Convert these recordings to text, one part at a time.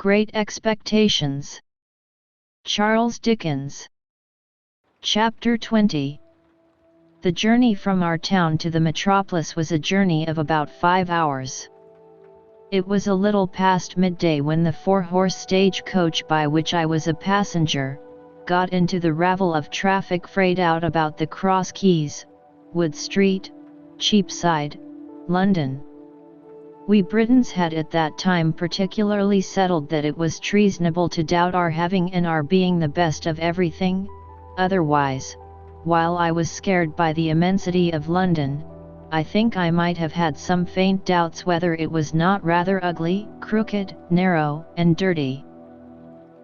Great Expectations. Charles Dickens. Chapter 20. The journey from our town to the metropolis was a journey of about 5 hours. It was a little past midday when the 4-horse stage-coach by which I was a passenger, got into the ravel of traffic frayed out about the Cross Keys, Wood Street, Cheapside, London. We Britons had at that time particularly settled that it was treasonable to doubt our having and our being the best of everything. Otherwise, while I was scared by the immensity of London, I think I might have had some faint doubts whether it was not rather ugly, crooked, narrow, and dirty.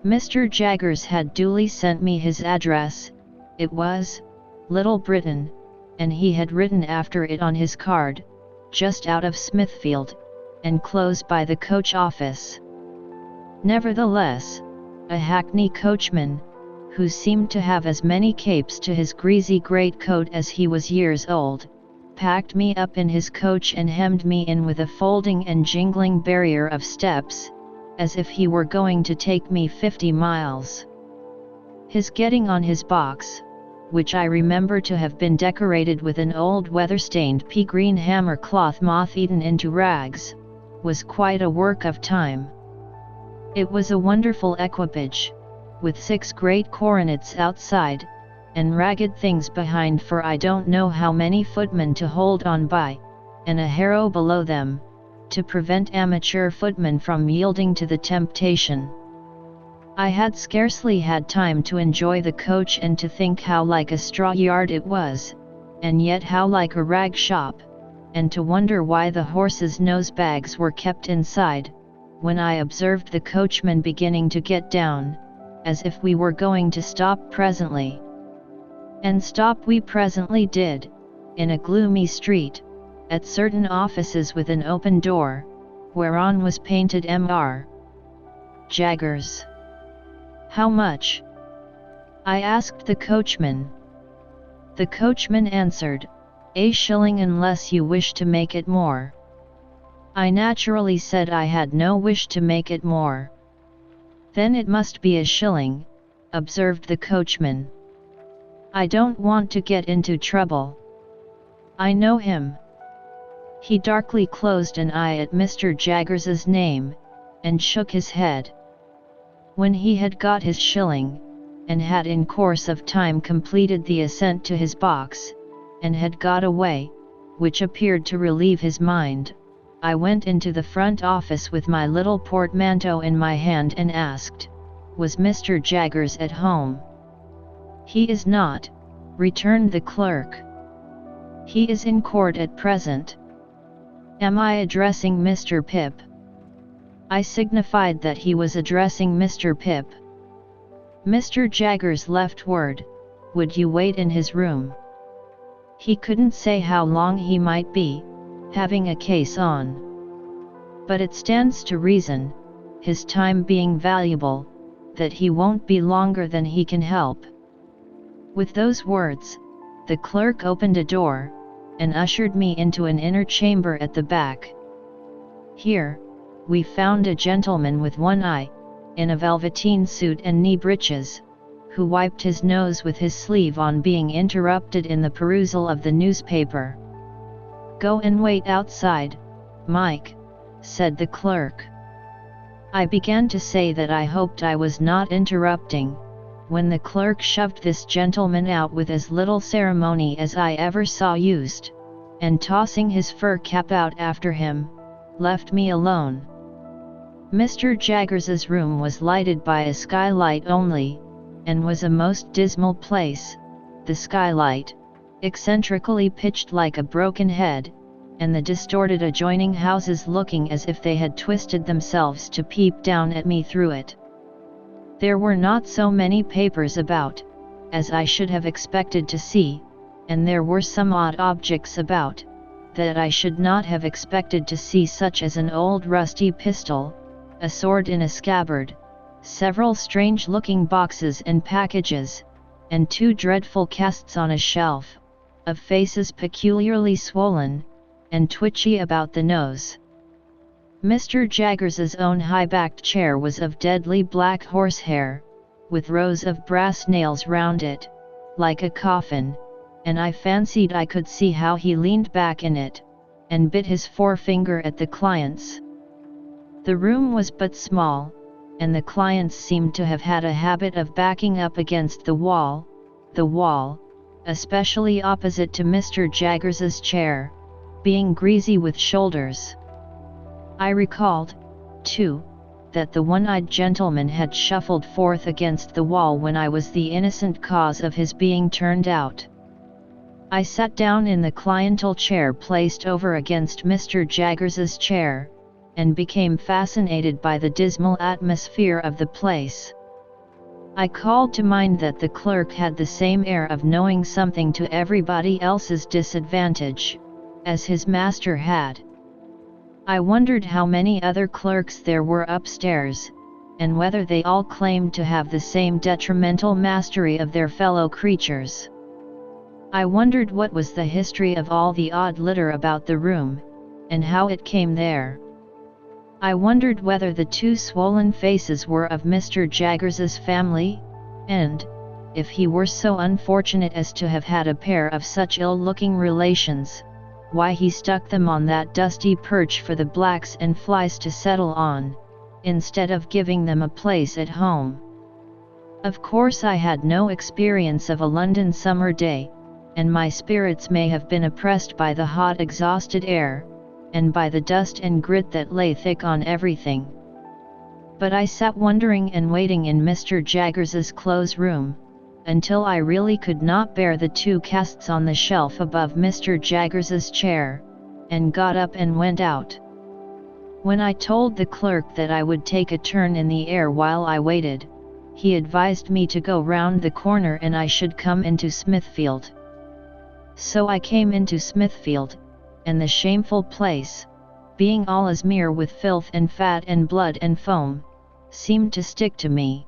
Mr. Jaggers had duly sent me his address. It was Little Britain, and he had written after it on his card, just out of Smithfield, and close by the coach office. Nevertheless, a hackney coachman, who seemed to have as many capes to his greasy greatcoat as he was years old, packed me up in his coach and hemmed me in with a folding and jingling barrier of steps, as if he were going to take me 50 miles. His getting on his box, which I remember to have been decorated with an old weather-stained pea-green hammer cloth moth-eaten into rags, was quite a work of time. It was a wonderful equipage, with 6 great coronets outside, and ragged things behind for I don't know how many footmen to hold on by, and a harrow below them, to prevent amateur footmen from yielding to the temptation. I had scarcely had time to enjoy the coach and to think how like a straw yard it was, and yet how like a rag shop, and to wonder why the horses' nose-bags were kept inside, when I observed the coachman beginning to get down, as if we were going to stop presently. And stop we presently did, in a gloomy street, at certain offices with an open door, whereon was painted Mr. Jaggers. "How much?" I asked the coachman. The coachman answered, "A shilling unless you wish to make it more." I naturally said I had no wish to make it more. "Then it must be a shilling," observed the coachman. "I don't want to get into trouble." I know him. He darkly closed an eye at Mr. Jaggers's name, and shook his head. When he had got his shilling, and had in course of time completed the ascent to his box, and had got away, which appeared to relieve his mind, I went into the front office with my little portmanteau in my hand and asked, "Was Mr. Jaggers at home?" "He is not," returned the clerk. "He is in court at present." "Am I addressing Mr. Pip?" I signified that he was addressing Mr. Pip. "Mr. Jaggers left word, would you wait in his room? He couldn't say how long he might be, having a case on. But it stands to reason, his time being valuable, that he won't be longer than he can help." With those words, the clerk opened a door, and ushered me into an inner chamber at the back. Here, we found a gentleman with one eye, in a velveteen suit and knee breeches, who wiped his nose with his sleeve on being interrupted in the perusal of the newspaper. "Go and wait outside, Mike," said the clerk. I began to say that I hoped I was not interrupting, when the clerk shoved this gentleman out with as little ceremony as I ever saw used, and tossing his fur cap out after him, left me alone. Mr. Jaggers's room was lighted by a skylight only, and was a most dismal place, the skylight, eccentrically pitched like a broken head, and the distorted adjoining houses looking as if they had twisted themselves to peep down at me through it. There were not so many papers about, as I should have expected to see, and there were some odd objects about, that I should not have expected to see, such as an old rusty pistol, a sword in a scabbard, several strange-looking boxes and packages, and 2 dreadful casts on a shelf, of faces peculiarly swollen, and twitchy about the nose. Mr. Jaggers's own high-backed chair was of deadly black horsehair, with rows of brass nails round it, like a coffin, and I fancied I could see how he leaned back in it, and bit his forefinger at the clients. The room was but small, and the clients seemed to have had a habit of backing up against the wall, especially opposite to Mr. Jaggers's chair, being greasy with shoulders. I recalled, too, that the one-eyed gentleman had shuffled forth against the wall when I was the innocent cause of his being turned out. I sat down in the cliental chair placed over against Mr. Jaggers's chair, and became fascinated by the dismal atmosphere of the place. I called to mind that the clerk had the same air of knowing something to everybody else's disadvantage, as his master had. I wondered how many other clerks there were upstairs, and whether they all claimed to have the same detrimental mastery of their fellow creatures. I wondered what was the history of all the odd litter about the room, and how it came there. I wondered whether the two swollen faces were of Mr. Jaggers's family, and, if he were so unfortunate as to have had a pair of such ill-looking relations, why he stuck them on that dusty perch for the blacks and flies to settle on, instead of giving them a place at home. Of course I had no experience of a London summer day, and my spirits may have been oppressed by the hot exhausted air, and by the dust and grit that lay thick on everything. But I sat wondering and waiting in Mr. Jaggers's clothes room, until I really could not bear the two casts on the shelf above Mr. Jaggers's chair, and got up and went out. When I told the clerk that I would take a turn in the air while I waited, he advised me to go round the corner and I should come into Smithfield. So I came into Smithfield, and the shameful place, being all asmear with filth and fat and blood and foam, seemed to stick to me.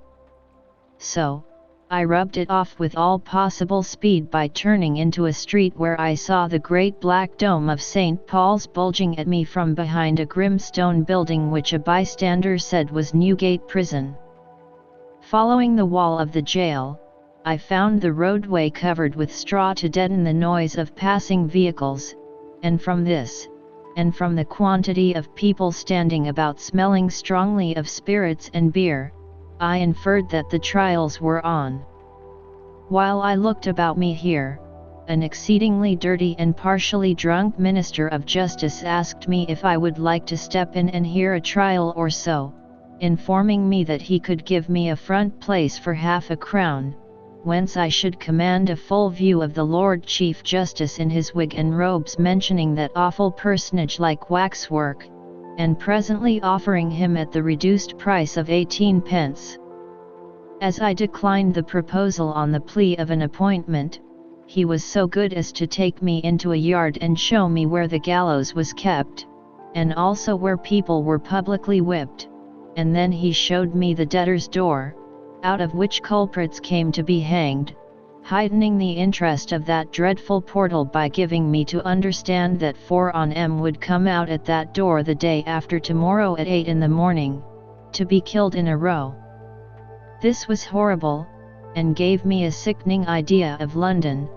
So, I rubbed it off with all possible speed by turning into a street where I saw the great black dome of St. Paul's bulging at me from behind a grim stone building which a bystander said was Newgate Prison. Following the wall of the jail, I found the roadway covered with straw to deaden the noise of passing vehicles, and from this, and from the quantity of people standing about smelling strongly of spirits and beer, I inferred that the trials were on. While I looked about me here, an exceedingly dirty and partially drunk minister of justice asked me if I would like to step in and hear a trial or so, informing me that he could give me a front place for £0.50, whence I should command a full view of the Lord Chief Justice in his wig and robes, mentioning that awful personage like waxwork, and presently offering him at the reduced price of 18 pence. As I declined the proposal on the plea of an appointment, he was so good as to take me into a yard and show me where the gallows was kept, and also where people were publicly whipped, and then he showed me the debtor's door, out of which culprits came to be hanged, heightening the interest of that dreadful portal by giving me to understand that 4 on M would come out at that door the day after tomorrow at 8 in the morning, to be killed in a row. This was horrible, and gave me a sickening idea of London,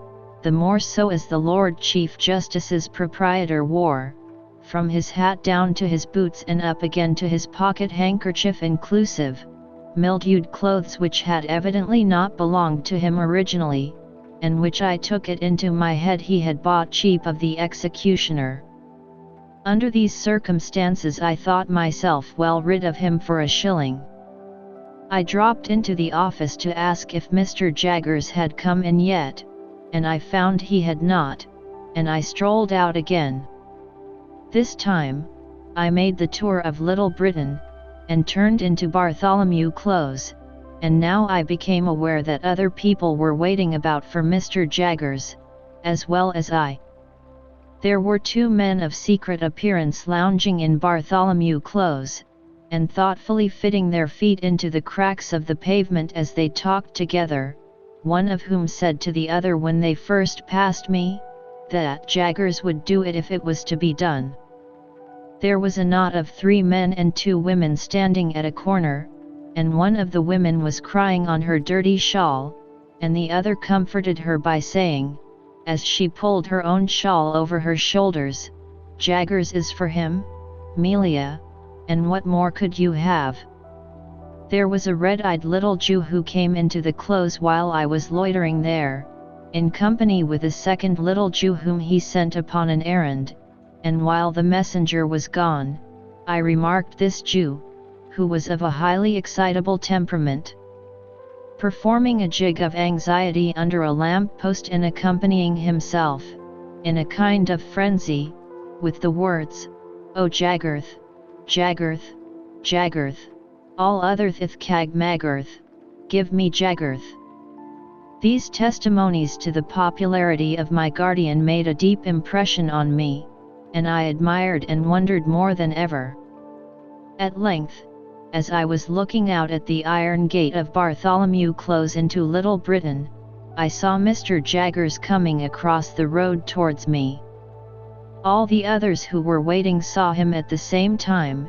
the more so as the Lord Chief Justice's proprietor wore, from his hat down to his boots and up again to his pocket handkerchief inclusive, mildewed clothes which had evidently not belonged to him originally, and which I took it into my head he had bought cheap of the executioner. Under these circumstances I thought myself well rid of him for a shilling. I dropped into the office to ask if Mr. Jaggers had come in yet, and I found he had not, and I strolled out again. This time, I made the tour of Little Britain, and turned into Bartholomew Close, and now I became aware that other people were waiting about for Mr. Jaggers, as well as I. There were 2 men of secret appearance lounging in Bartholomew Close, and thoughtfully fitting their feet into the cracks of the pavement as they talked together, one of whom said to the other when they first passed me, that Jaggers would do it if it was to be done. There was a knot of 3 men and 2 women standing at a corner, and one of the women was crying on her dirty shawl, and the other comforted her by saying, as she pulled her own shawl over her shoulders, "Jaggers is for him, Melia, and what more could you have?" There was a red-eyed little Jew who came into the close while I was loitering there, in company with a second little Jew whom he sent upon an errand, and while the messenger was gone, I remarked this Jew, who was of a highly excitable temperament, performing a jig of anxiety under a lamp-post and accompanying himself, in a kind of frenzy, with the words, "O Jaggerth, Jaggerth, Jaggerth, all otherth cag maggerth, give me Jaggerth." These testimonies to the popularity of my guardian made a deep impression on me, and I admired and wondered more than ever. At length, as I was looking out at the iron gate of Bartholomew Close into Little Britain, I saw Mr. Jaggers coming across the road towards me. All the others who were waiting saw him at the same time,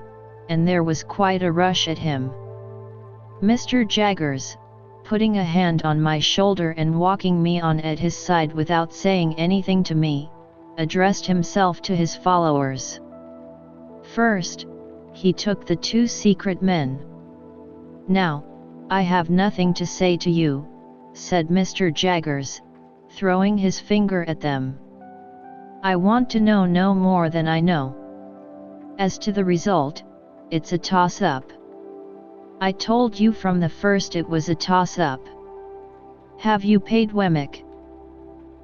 and there was quite a rush at him. Mr. Jaggers, putting a hand on my shoulder and walking me on at his side without saying anything to me, addressed himself to his followers. First, he took the 2 secret men. "Now, I have nothing to say to you," said Mr. Jaggers, throwing his finger at them. "I want to know no more than I know. As to the result, it's a toss-up. I told you from the first it was a toss-up. Have you paid Wemmick?"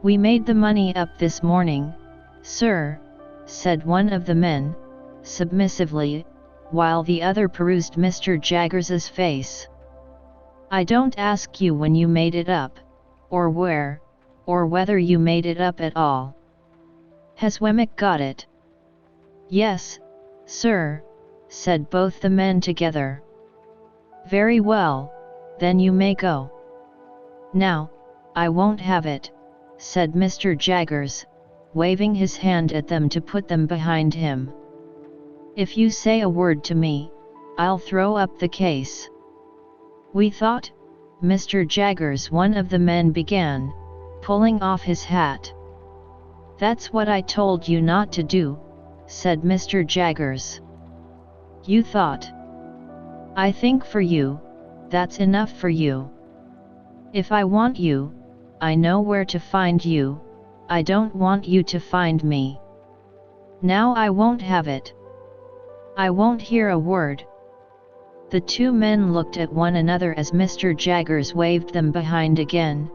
"We made the money up this morning, sir," said one of the men, submissively, while the other perused Mr. Jaggers's face. "I don't ask you when you made it up, or where, or whether you made it up at all. Has Wemmick got it?" "Yes, sir," said both the men together. "Very well, then you may go." "Now, I won't have it," said Mr. Jaggers, waving his hand at them to put them behind him. "If you say a word to me, I'll throw up the case." "We thought, Mr. Jaggers," one of the men began, pulling off his hat. "That's what I told you not to do," said Mr. Jaggers. "You thought? I think for you, that's enough for you. If I want you, I know where to find you, I don't want you to find me. Now I won't have it. I won't hear a word." The 2 men looked at one another as Mr. Jaggers waved them behind again,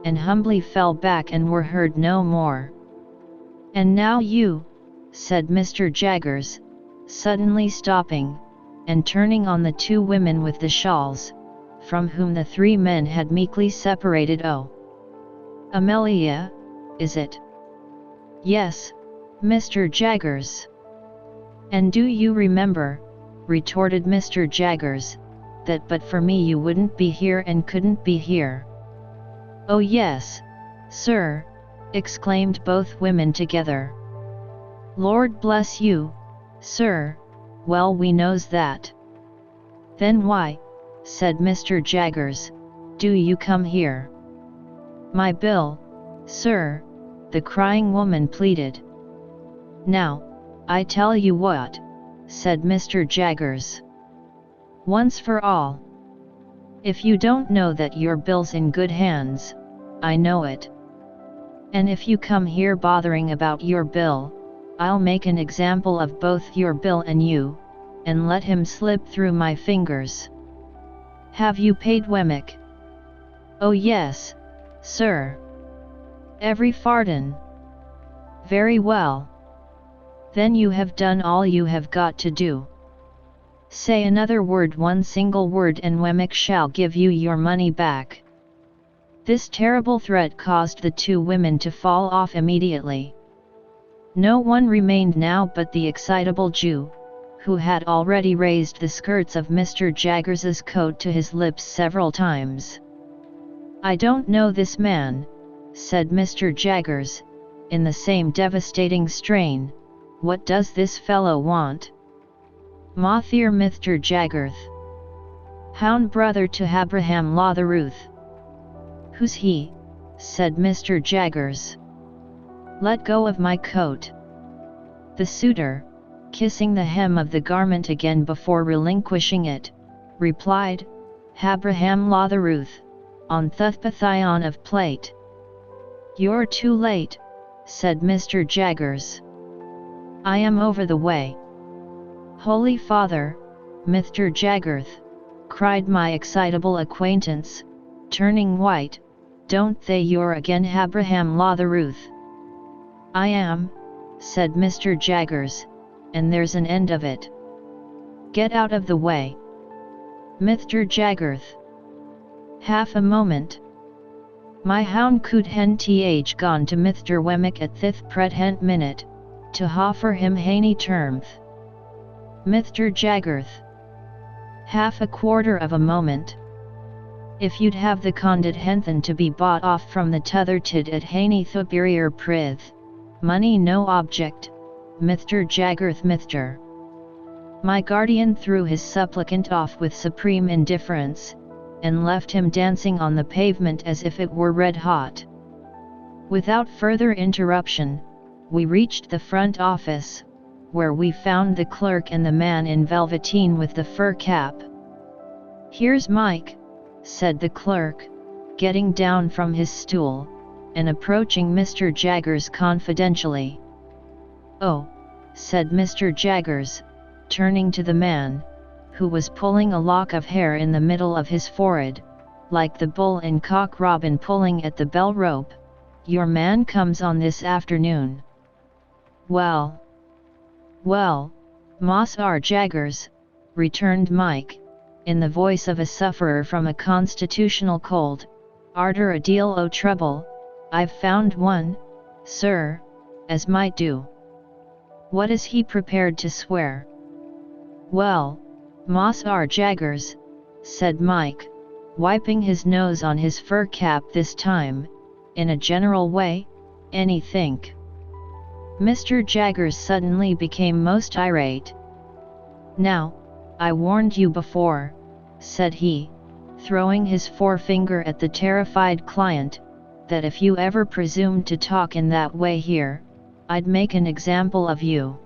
and humbly fell back and were heard no more. "And now you," said Mr. Jaggers, suddenly stopping, and turning on the 2 women with the shawls, from whom the 3 men had meekly separated. "Oh, Amelia, is it?" "Yes, Mr. Jaggers." "And do you remember," retorted Mr. Jaggers, "that but for me you wouldn't be here and couldn't be here?" "Oh yes, sir," exclaimed both women together. "Lord bless you, sir, well we knows that." "Then why," said Mr. Jaggers, "do you come here?" "My bill, sir," the crying woman pleaded. "Now, I tell you what," said Mr. Jaggers. "Once for all. If you don't know that your bill's in good hands, I know it. And if you come here bothering about your bill, I'll make an example of both your bill and you, and let him slip through my fingers. Have you paid Wemmick?" "Oh yes, sir. Every farden." "Very well. Then you have done all you have got to do. Say another word, one single word, and Wemmick shall give you your money back." This terrible threat caused the 2 women to fall off immediately. No one remained now but the excitable Jew, who had already raised the skirts of Mr. Jaggers's coat to his lips several times. "I don't know this man," said Mr. Jaggers, in the same devastating strain, what does this fellow want? Mothier Mr. Jaggerth. Hound brother to Abraham Lotharuth. Who's he? Said Mr. Jaggers. Let go of my coat. The suitor, kissing the hem of the garment again before relinquishing it, replied, Abraham Lotharuth, on Thuthpathion of plate. You're too late, said Mr. Jaggers. I am over the way. Holy Father, Mr. Jaggerth, cried my excitable acquaintance, turning white, don't they you're again Abraham Lotharuth? I am, said Mr. Jaggers, and there's an end of it. Get out of the way. Mr. Jaggerth. Half a moment. My hound could hen th gone to Mr. Wemmick at thith present minute, to offer him haney termth. Mr. Jaggerth. Half a quarter of a moment. If you'd have the condit henthen to be bought off from the t'other tid at haney thuperior prith, money no object, Mr. Jaggerth Mr. My guardian threw his supplicant off with supreme indifference, and left him dancing on the pavement as if it were red hot. Without further interruption, we reached the front office, where we found the clerk and the man in velveteen with the fur cap. Here's Mike, said the clerk, getting down from his stool, and approaching Mr. Jaggers confidentially. Oh, said Mr. Jaggers, turning to the man, who was pulling a lock of hair in the middle of his forehead, like the bull in Cock Robin pulling at the bell rope, your man comes on this afternoon. Well, Moss R. Jaggers, returned Mike, in the voice of a sufferer from a constitutional cold, arter a deal o' trouble, I've found one, sir, as might do. What is he prepared to swear? Well, Moss R. Jaggers, said Mike, wiping his nose on his fur cap this time, in a general way, anythink. Mr. Jaggers suddenly became most irate. Now, I warned you before, said he, throwing his forefinger at the terrified client, that if you ever presumed to talk in that way here, I'd make an example of you.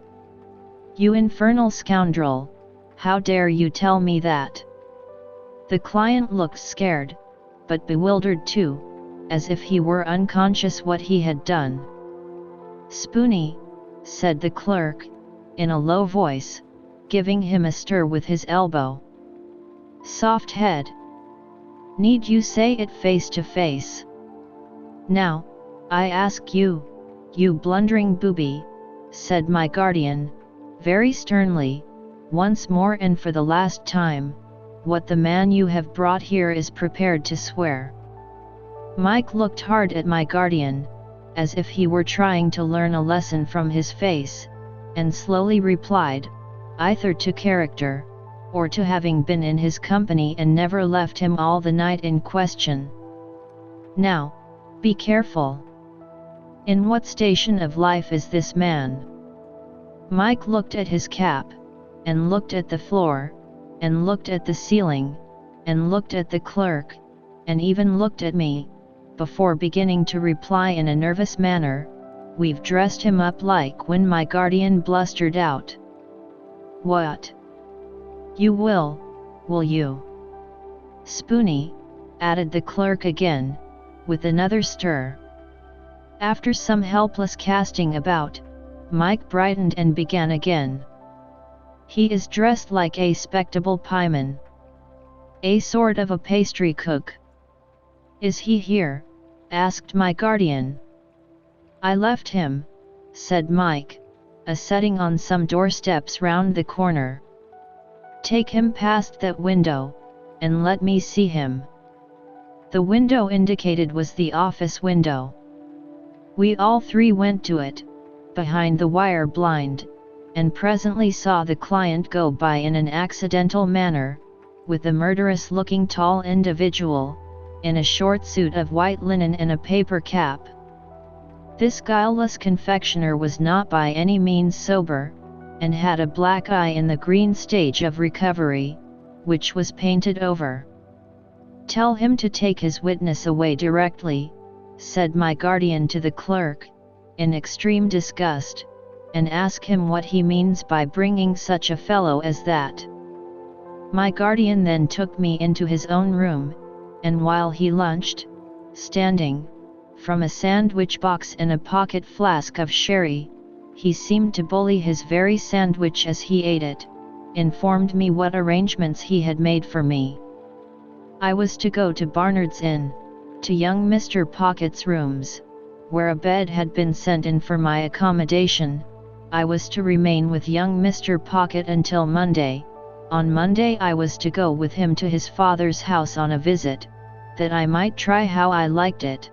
You infernal scoundrel, how dare you tell me that? The client looked scared, but bewildered too, as if he were unconscious what he had done. Spoony, said the clerk, in a low voice, giving him a stir with his elbow. Soft head. Need you say it face to face? Now, I ask you, you blundering booby, said my guardian, very sternly, once more and for the last time, what the man you have brought here is prepared to swear. Mike looked hard at my guardian, as if he were trying to learn a lesson from his face, and slowly replied, either to character, or to having been in his company and never left him all the night in question. Now, be careful. In what station of life is this man? Mike looked at his cap, and looked at the floor, and looked at the ceiling, and looked at the clerk, and even looked at me, before beginning to reply in a nervous manner, we've dressed him up like when my guardian blustered out. What? You will you? Spoony, added the clerk again, with another stir. After some helpless casting about, Mike brightened and began again. He is dressed like a spectable pieman. A sort of a pastry cook. Is he here? Asked my guardian. I left him, said Mike, a-setting on some doorsteps round the corner. Take him past that window, and let me see him. The window indicated was the office window. We all three went to it, behind the wire blind, and presently saw the client go by in an accidental manner, with a murderous-looking tall individual, in a short suit of white linen and a paper cap. This guileless confectioner was not by any means sober, and had a black eye in the green stage of recovery, which was painted over. "Tell him to take his witness away directly," said my guardian to the clerk, in extreme disgust, "and ask him what he means by bringing such a fellow as that." My guardian then took me into his own room, and while he lunched, standing, from a sandwich box and a pocket flask of sherry, he seemed to bully his very sandwich as he ate it, informed me what arrangements he had made for me. I was to go to Barnard's Inn, to young Mr. Pocket's rooms, where a bed had been sent in for my accommodation. I was to remain with young Mr. Pocket until Monday. On Monday I was to go with him to his father's house on a visit, that I might try how I liked it.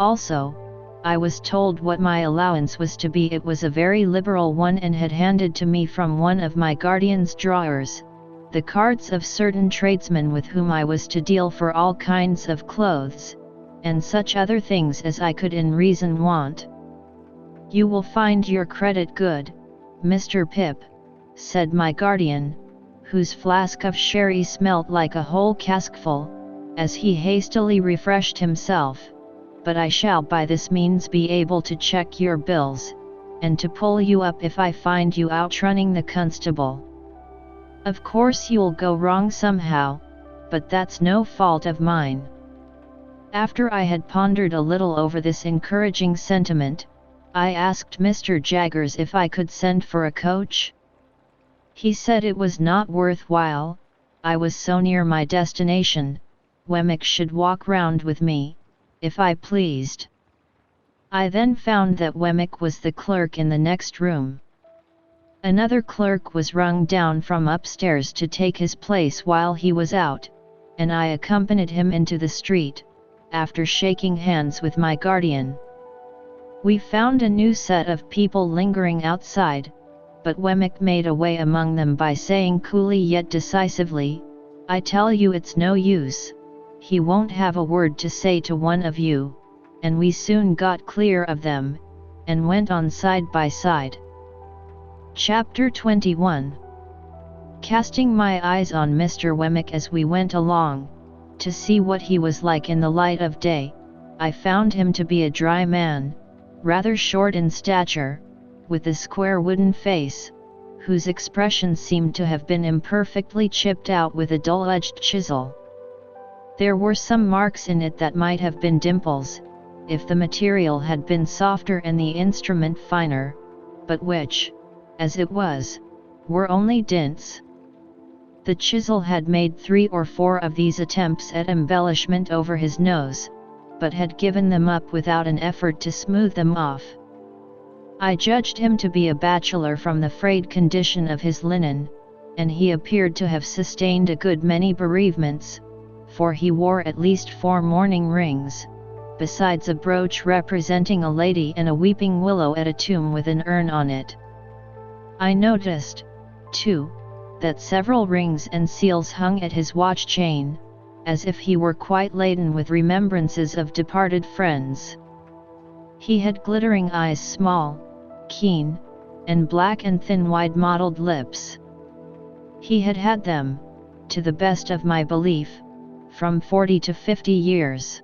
Also, I was told what my allowance was to be. It was a very liberal one, and had handed to me from one of my guardian's drawers the cards of certain tradesmen with whom I was to deal for all kinds of clothes, and such other things as I could in reason want. "You will find your credit good, Mr. Pip," said my guardian, whose flask of sherry smelt like a whole caskful, as he hastily refreshed himself, "but I shall by this means be able to check your bills, and to pull you up if I find you outrunning the constable. Of course you'll go wrong somehow, but that's no fault of mine." After I had pondered a little over this encouraging sentiment, I asked Mr. Jaggers if I could send for a coach. He said it was not worth while, I was so near my destination. Wemmick should walk round with me, if I pleased. I then found that Wemmick was the clerk in the next room. Another clerk was rung down from upstairs to take his place while he was out, and I accompanied him into the street, after shaking hands with my guardian. We found a new set of people lingering outside, but Wemmick made a way among them by saying coolly yet decisively, "I tell you it's no use. He won't have a word to say to one of you," and we soon got clear of them, and went on side by side. Chapter 21. Casting my eyes on Mr. Wemmick as we went along, to see what he was like in the light of day, I found him to be a dry man, rather short in stature, with a square wooden face, whose expression seemed to have been imperfectly chipped out with a dull-edged chisel. There were some marks in it that might have been dimples, if the material had been softer and the instrument finer, but which, as it was, were only dints. The chisel had made 3 or 4 of these attempts at embellishment over his nose, but had given them up without an effort to smooth them off. I judged him to be a bachelor from the frayed condition of his linen, and he appeared to have sustained a good many bereavements, for he wore at least 4 mourning rings, besides a brooch representing a lady and a weeping willow at a tomb with an urn on it. I noticed, too, that several rings and seals hung at his watch chain, as if he were quite laden with remembrances of departed friends. He had glittering eyes, small, keen, and black, and thin wide-mottled lips. He had had them, to the best of my belief, from 40 to 50 years.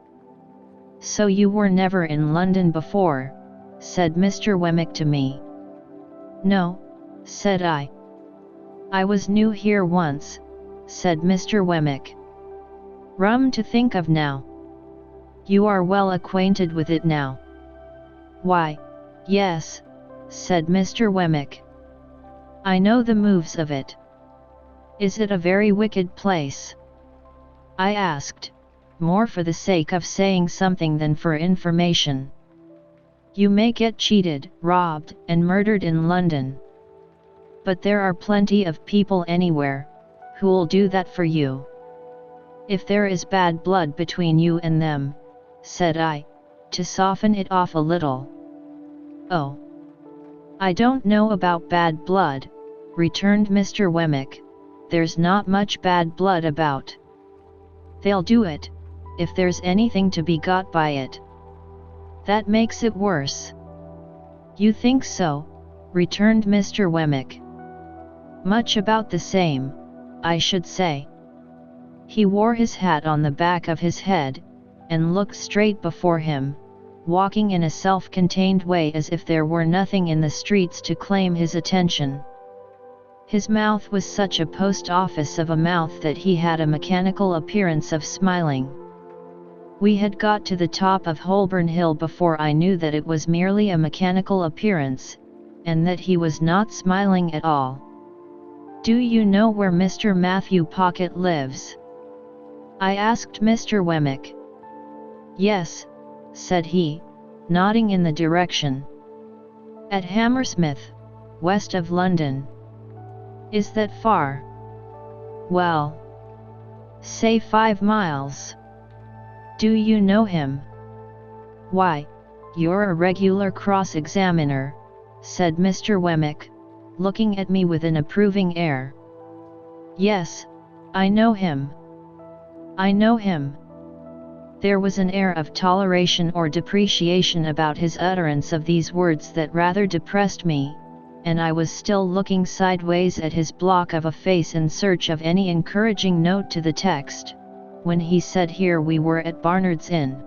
"So you were never in London before?" said Mr. Wemmick to me. "No," said I. "I was new here once," said Mr. Wemmick. "Rum to think of now. You are well acquainted with it now?" "Why, yes," said Mr. Wemmick. "I know the moves of it." "Is it a very wicked place?" I asked, more for the sake of saying something than for information. "You may get cheated, robbed, and murdered in London. But there are plenty of people anywhere, who'll do that for you. If there is bad blood between you and them," said I, to soften it off a little. "Oh, I don't know about bad blood," returned Mr. Wemmick. "There's not much bad blood about. They'll do it, if there's anything to be got by it. That makes it worse." "You think so?" returned Mr. Wemmick. "Much about the same, I should say." He wore his hat on the back of his head, and looked straight before him, walking in a self-contained way as if there were nothing in the streets to claim his attention. His mouth was such a post office of a mouth that he had a mechanical appearance of smiling. We had got to the top of Holborn Hill before I knew that it was merely a mechanical appearance, and that he was not smiling at all. "Do you know where Mr. Matthew Pocket lives?" I asked Mr. Wemmick. "Yes," said he, nodding in the direction. "At Hammersmith, west of London." "Is that far?" "Well, say 5 miles. "Do you know him?" "Why, you're a regular cross-examiner," said Mr. Wemmick, looking at me with an approving air. "Yes, I know him. I know him." There was an air of toleration or depreciation about his utterance of these words that rather depressed me, and I was still looking sideways at his block of a face in search of any encouraging note to the text, when he said here we were at Barnard's Inn.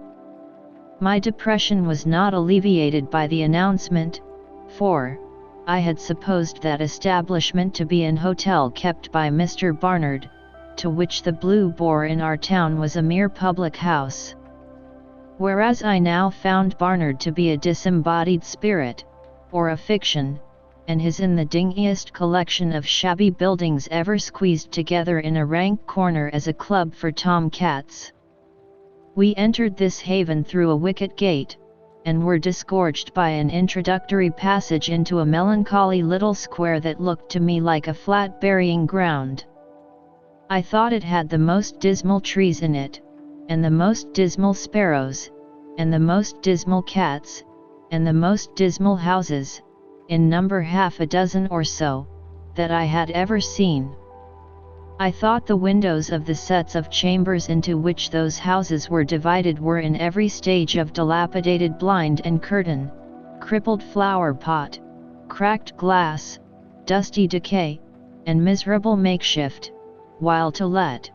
My depression was not alleviated by the announcement, for I had supposed that establishment to be an hotel kept by Mr. Barnard, to which the Blue Boar in our town was a mere public house. Whereas I now found Barnard to be a disembodied spirit, or a fiction, and his in the dingiest collection of shabby buildings ever squeezed together in a rank corner as a club for tom-cats. We entered this haven through a wicket gate, and were disgorged by an introductory passage into a melancholy little square that looked to me like a flat burying ground. I thought it had the most dismal trees in it, and the most dismal sparrows, and the most dismal cats, and the most dismal houses, in number 6 or so, that I had ever seen. I thought the windows of the sets of chambers into which those houses were divided were in every stage of dilapidated blind and curtain, crippled flower pot, cracked glass, dusty decay, and miserable makeshift, while to let,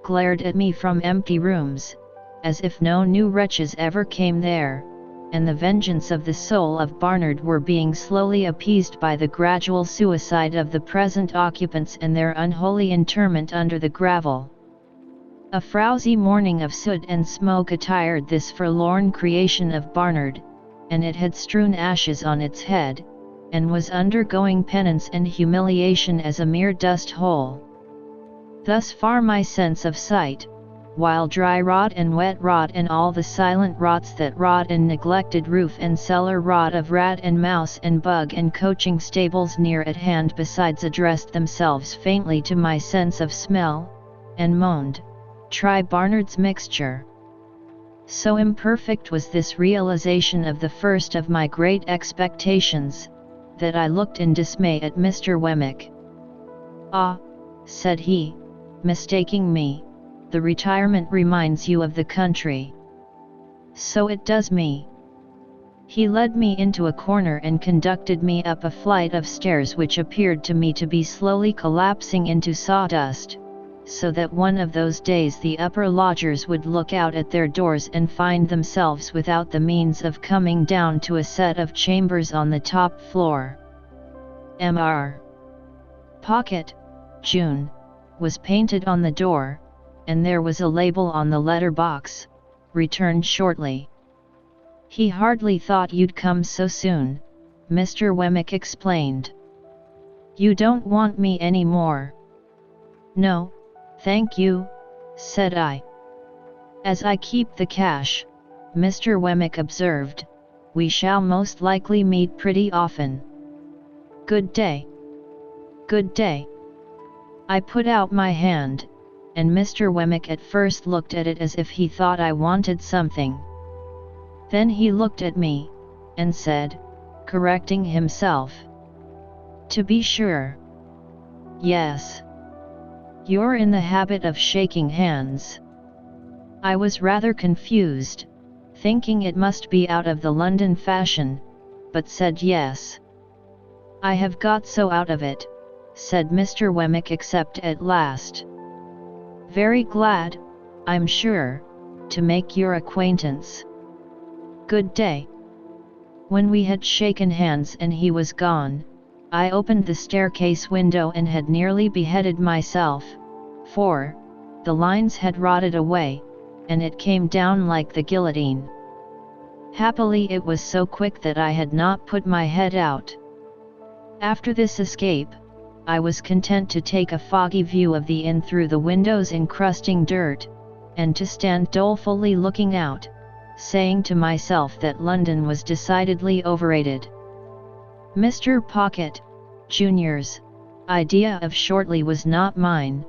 glared at me from empty rooms, as if no new wretches ever came there, and the vengeance of the soul of Barnard were being slowly appeased by the gradual suicide of the present occupants and their unholy interment under the gravel. A frowsy morning of soot and smoke attired this forlorn creation of Barnard, and it had strewn ashes on its head, and was undergoing penance and humiliation as a mere dust hole. Thus far my sense of sight, while dry rot and wet rot and all the silent rots that rot and neglected roof and cellar rot of rat and mouse and bug and coaching stables near at hand besides addressed themselves faintly to my sense of smell, and moaned, "Try Barnard's mixture." So imperfect was this realization of the first of my great expectations, that I looked in dismay at Mr. Wemmick. "Ah," said he, mistaking me, "the retirement reminds you of the country." "So it does me." He led me into a corner and conducted me up a flight of stairs which appeared to me to be slowly collapsing into sawdust, so that one of those days the upper lodgers would look out at their doors and find themselves without the means of coming down to a set of chambers on the top floor. Mr. Pocket, June, was painted on the door, and there was a label on the letter box, "Returned shortly." "He hardly thought you'd come so soon," Mr. Wemmick explained. "You don't want me any more?" "No, thank you," said I. "As I keep the cash," Mr. Wemmick observed, "we shall most likely meet pretty often. Good day." "Good day." I put out my hand, and Mr. Wemmick at first looked at it as if he thought I wanted something. Then he looked at me, and said, correcting himself, "To be sure. Yes. You're in the habit of shaking hands." I was rather confused, thinking it must be out of the London fashion, but said yes. "I have got so out of it," said Mr. Xxxix at last. "Very glad, I'm sure, to make your acquaintance. Good day." When we had shaken hands and he was gone, I opened the staircase window and had nearly beheaded myself, for the lines had rotted away, and it came down like the guillotine. Happily it was so quick that I had not put my head out. After this escape, I was content to take a foggy view of the inn through the windows encrusting dirt, and to stand dolefully looking out, saying to myself that London was decidedly overrated. Mr. Pocket, Jr.'s idea of shortly was not mine,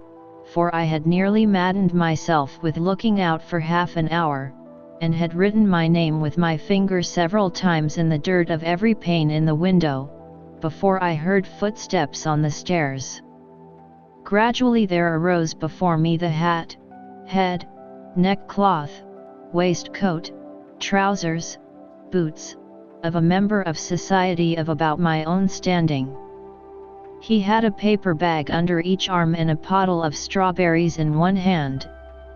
for I had nearly maddened myself with looking out for half an hour, and had written my name with my finger several times in the dirt of every pane in the window, before I heard footsteps on the stairs. Gradually there arose before me the hat, head, neckcloth, waistcoat, trousers, boots, of a member of society of about my own standing. He had a paper bag under each arm and a pottle of strawberries in one hand,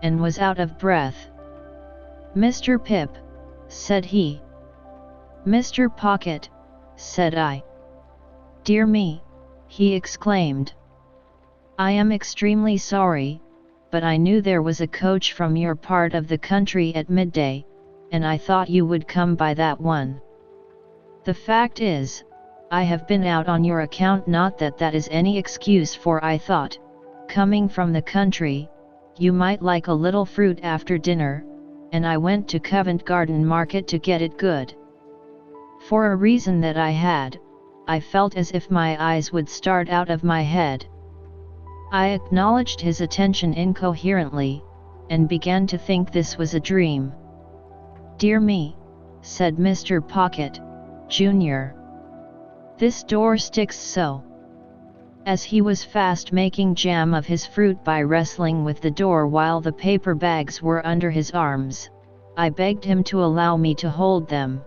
and was out of breath. "Mr. Pip," said he. "Mr. Pocket," said I. "Dear me," he exclaimed. "I am extremely sorry, but I knew there was a coach from your part of the country at midday, and I thought you would come by that one. The fact is, I have been out on your account, not that that is any excuse, for I thought, coming from the country, you might like a little fruit after dinner, and I went to Covent Garden Market to get it good. For a reason that I had, I felt as if my eyes would start out of my head." I acknowledged his attention incoherently, and began to think this was a dream. "Dear me," said Mr. Pocket, Jr. "This door sticks so." As he was fast making jam of his fruit by wrestling with the door while the paper bags were under his arms, I begged him to allow me to hold them.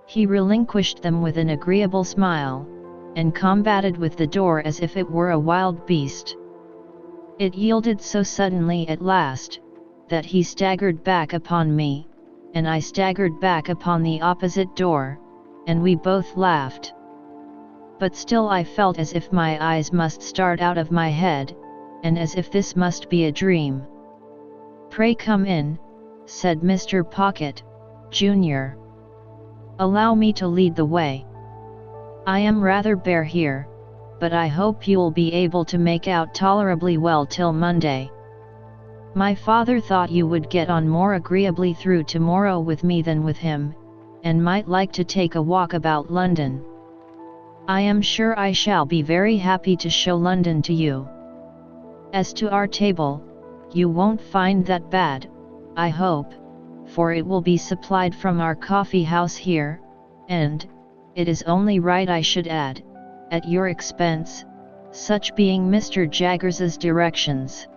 He relinquished them with an agreeable smile, and combated with the door as if it were a wild beast. It yielded so suddenly at last, that he staggered back upon me, and I staggered back upon the opposite door, and we both laughed. But still I felt as if my eyes must start out of my head, and as if this must be a dream. "Pray come in," said Mr. Pocket, Jr. "Allow me to lead the way. I am rather bare here, but I hope you'll be able to make out tolerably well till Monday. My father thought you would get on more agreeably through tomorrow with me than with him, and might like to take a walk about London. I am sure I shall be very happy to show London to you. As to our table, you won't find that bad, I hope, for it will be supplied from our coffee house here, and, it is only right I should add, at your expense, such being Mr. Jaggers's directions.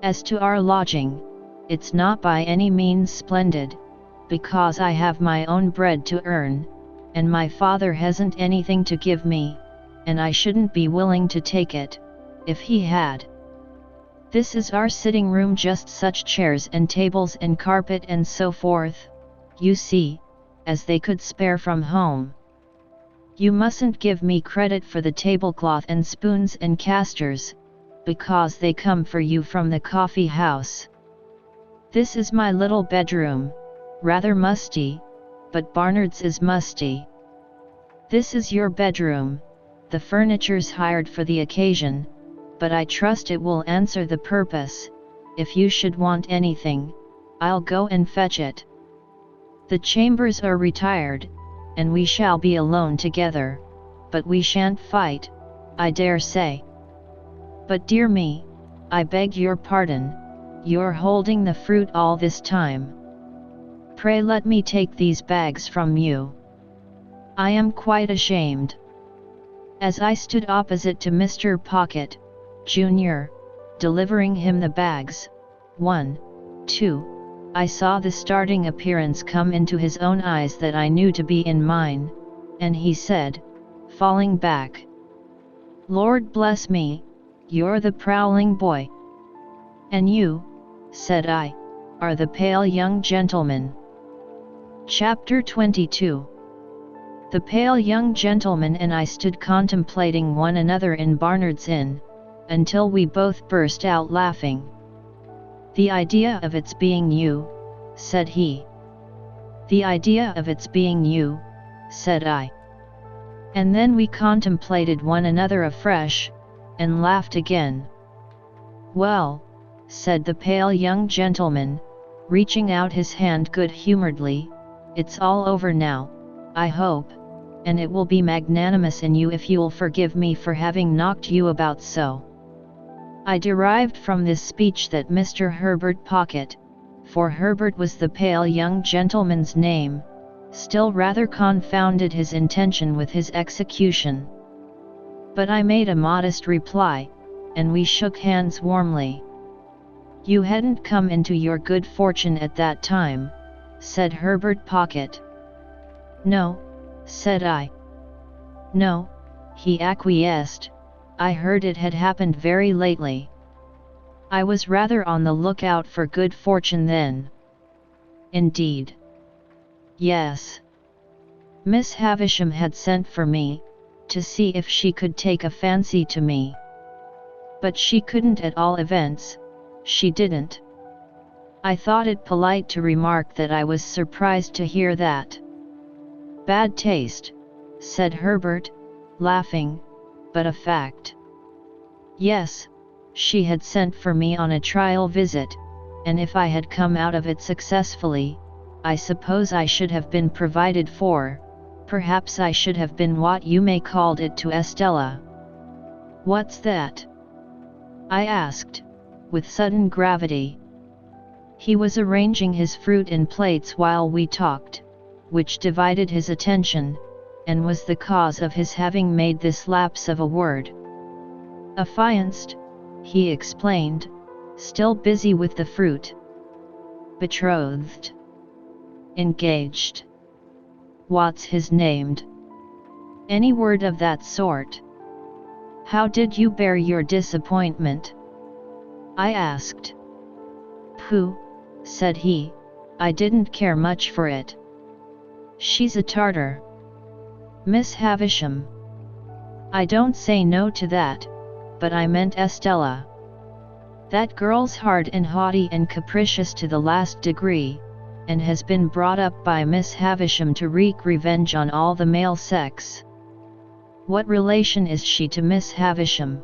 As to our lodging, it's not by any means splendid, because I have my own bread to earn, and my father hasn't anything to give me, and I shouldn't be willing to take it, if he had. This is our sitting room, just such chairs and tables and carpet and so forth, you see, as they could spare from home. You mustn't give me credit for the tablecloth and spoons and casters, because they come for you from the coffee house. This is my little bedroom, rather musty, but Barnard's is musty. This is your bedroom, the furniture's hired for the occasion, but I trust it will answer the purpose. If you should want anything, I'll go and fetch it. The chambers are retired, and we shall be alone together, but we shan't fight, I dare say. But dear me, I beg your pardon, you're holding the fruit all this time. Pray let me take these bags from you. I am quite ashamed." As I stood opposite to Mr. Pocket, Jr., delivering him the bags, one, 2. I saw the starting appearance come into his own eyes that I knew to be in mine, and he said, falling back, "Lord bless me, you're the prowling boy." "And you," said I, "are the pale young gentleman." Chapter 22. The pale young gentleman and I stood contemplating one another in Barnard's Inn, until we both burst out laughing. "The idea of its being you," said he. "The idea of its being you," said I. And then we contemplated one another afresh, and laughed again. "Well," said the pale young gentleman, reaching out his hand good-humoredly, "it's all over now, I hope, and it will be magnanimous in you if you'll forgive me for having knocked you about so." I derived from this speech that Mr. Herbert Pocket, for Herbert was the pale young gentleman's name, still rather confounded his intention with his execution. But I made a modest reply, and we shook hands warmly. "You hadn't come into your good fortune at that time," said Herbert Pocket. "No," said I. "No," he acquiesced, "I heard it had happened very lately. I was rather on the lookout for good fortune then." "Indeed?" "Yes. Miss Havisham had sent for me, to see if she could take a fancy to me. But she couldn't at all events, she didn't." I thought it polite to remark that I was surprised to hear that. "Bad taste," said Herbert, laughing, "but a fact." "Yes, she had sent for me on a trial visit, and if I had come out of it successfully, I suppose I should have been provided for. Perhaps I should have been what you may called it to Estella." "What's that?" I asked, with sudden gravity. He was arranging his fruit in plates while we talked, which divided his attention, and was the cause of his having made this lapse of a word. "Affianced," he explained, still busy with the fruit. "Betrothed." "Engaged." "What's his named?" "Any word of that sort." "How did you bear your disappointment?" I asked. "Pooh," said he, "I didn't care much for it. She's a Tartar." "Miss Havisham." "I don't say no to that, but I meant Estella. That girl's hard and haughty and capricious to the last degree, and has been brought up by Miss Havisham to wreak revenge on all the male sex." "What relation is she to Miss Havisham?"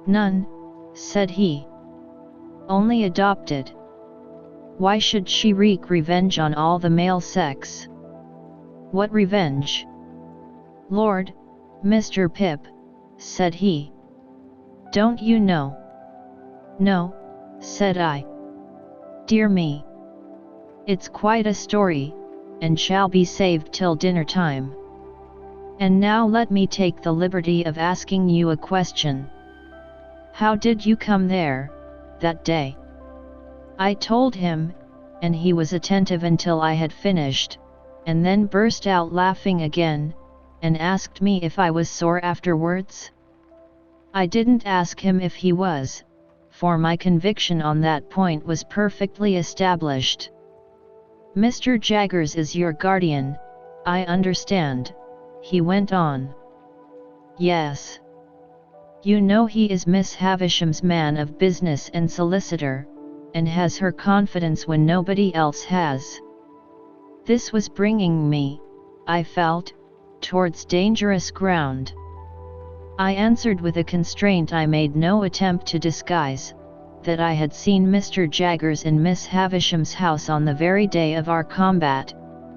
"None," said he. "Only adopted." "Why should she wreak revenge on all the male sex?" "What revenge?" "Lord, Mr. Pip," said he. "Don't you know?" "No," said I. "Dear me. It's quite a story, and shall be saved till dinner time. And now let me take the liberty of asking you a question. How did you come there, that day?" I told him, and he was attentive until I had finished, and then burst out laughing again, and asked me if I was sore afterwards. I didn't ask him if he was, for my conviction on that point was perfectly established. "Mr. Jaggers is your guardian, I understand," he went on. "Yes. You know he is Miss Havisham's man of business and solicitor, and has her confidence when nobody else has." This was bringing me, I felt, towards dangerous ground. I answered with a constraint I made no attempt to disguise, that I had seen Mr. Jaggers in Miss Havisham's house on the very day of our combat,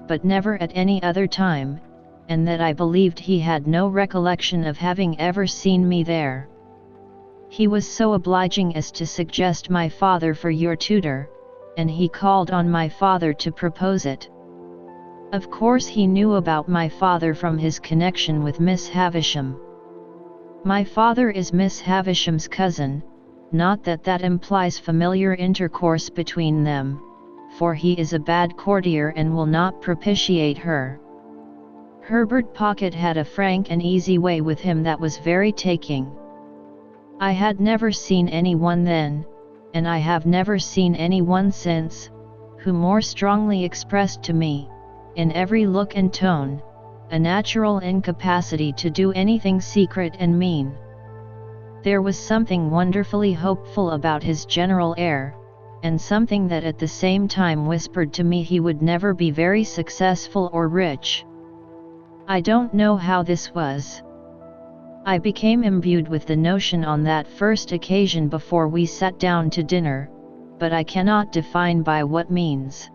but never at any other time, and that I believed he had no recollection of having ever seen me there. He was so obliging as to suggest my father for your tutor, and he called on my father to propose it. Of course he knew about my father from his connection with Miss Havisham. My father is Miss Havisham's cousin, not that that implies familiar intercourse between them, for he is a bad courtier and will not propitiate her. Herbert Pocket had a frank and easy way with him that was very taking. I had never seen anyone then, and I have never seen anyone since, who more strongly expressed to me, in every look and tone, a natural incapacity to do anything secret and mean. There was something wonderfully hopeful about his general air, and something that at the same time whispered to me he would never be very successful or rich. I don't know how this was. I became imbued with the notion on that first occasion before we sat down to dinner, but I cannot define by what means.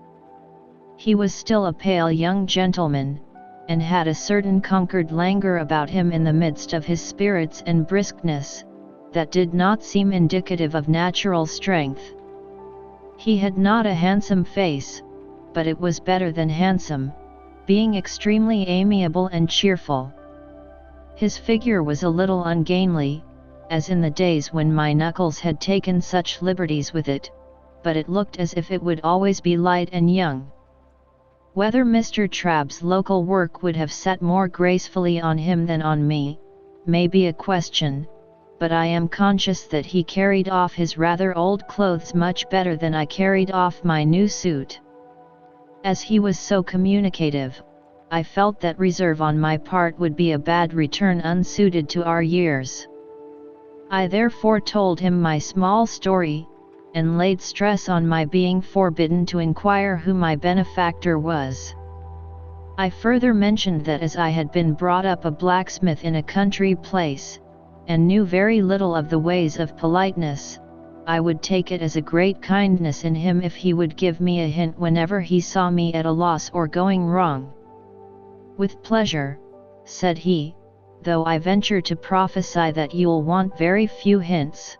He was still a pale young gentleman, and had a certain conquered languor about him in the midst of his spirits and briskness, that did not seem indicative of natural strength. He had not a handsome face, but it was better than handsome, being extremely amiable and cheerful. His figure was a little ungainly, as in the days when my knuckles had taken such liberties with it, but it looked as if it would always be light and young. Whether Mr. Trabb's local work would have sat more gracefully on him than on me, may be a question, but I am conscious that he carried off his rather old clothes much better than I carried off my new suit. As he was so communicative, I felt that reserve on my part would be a bad return unsuited to our years. I therefore told him my small story, and laid stress on my being forbidden to inquire who my benefactor was. I further mentioned that as I had been brought up a blacksmith in a country place, and knew very little of the ways of politeness, I would take it as a great kindness in him if he would give me a hint whenever he saw me at a loss or going wrong. "With pleasure," said he, "though I venture to prophesy that you'll want very few hints.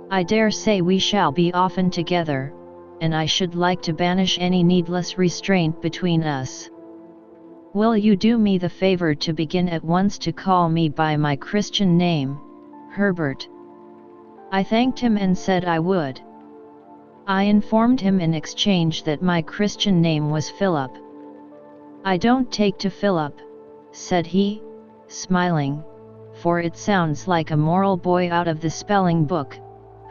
I dare say we shall be often together, and I should like to banish any needless restraint between us. Will you do me the favor to begin at once to call me by my Christian name, Herbert?" I thanked him and said I would. I informed him in exchange that my Christian name was Philip. "I don't take to Philip," said he, smiling, "for it sounds like a moral boy out of the spelling book,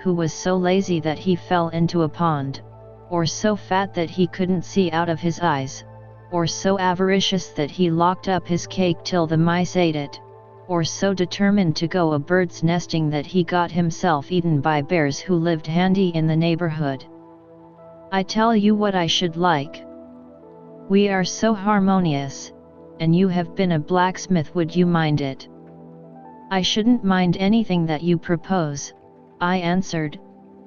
who was so lazy that he fell into a pond, or so fat that he couldn't see out of his eyes, or so avaricious that he locked up his cake till the mice ate it, or so determined to go a bird's nesting that he got himself eaten by bears who lived handy in the neighborhood. I tell you what I should like. We are so harmonious, and you have been a blacksmith, would you mind it?" "I shouldn't mind anything that you propose," I answered,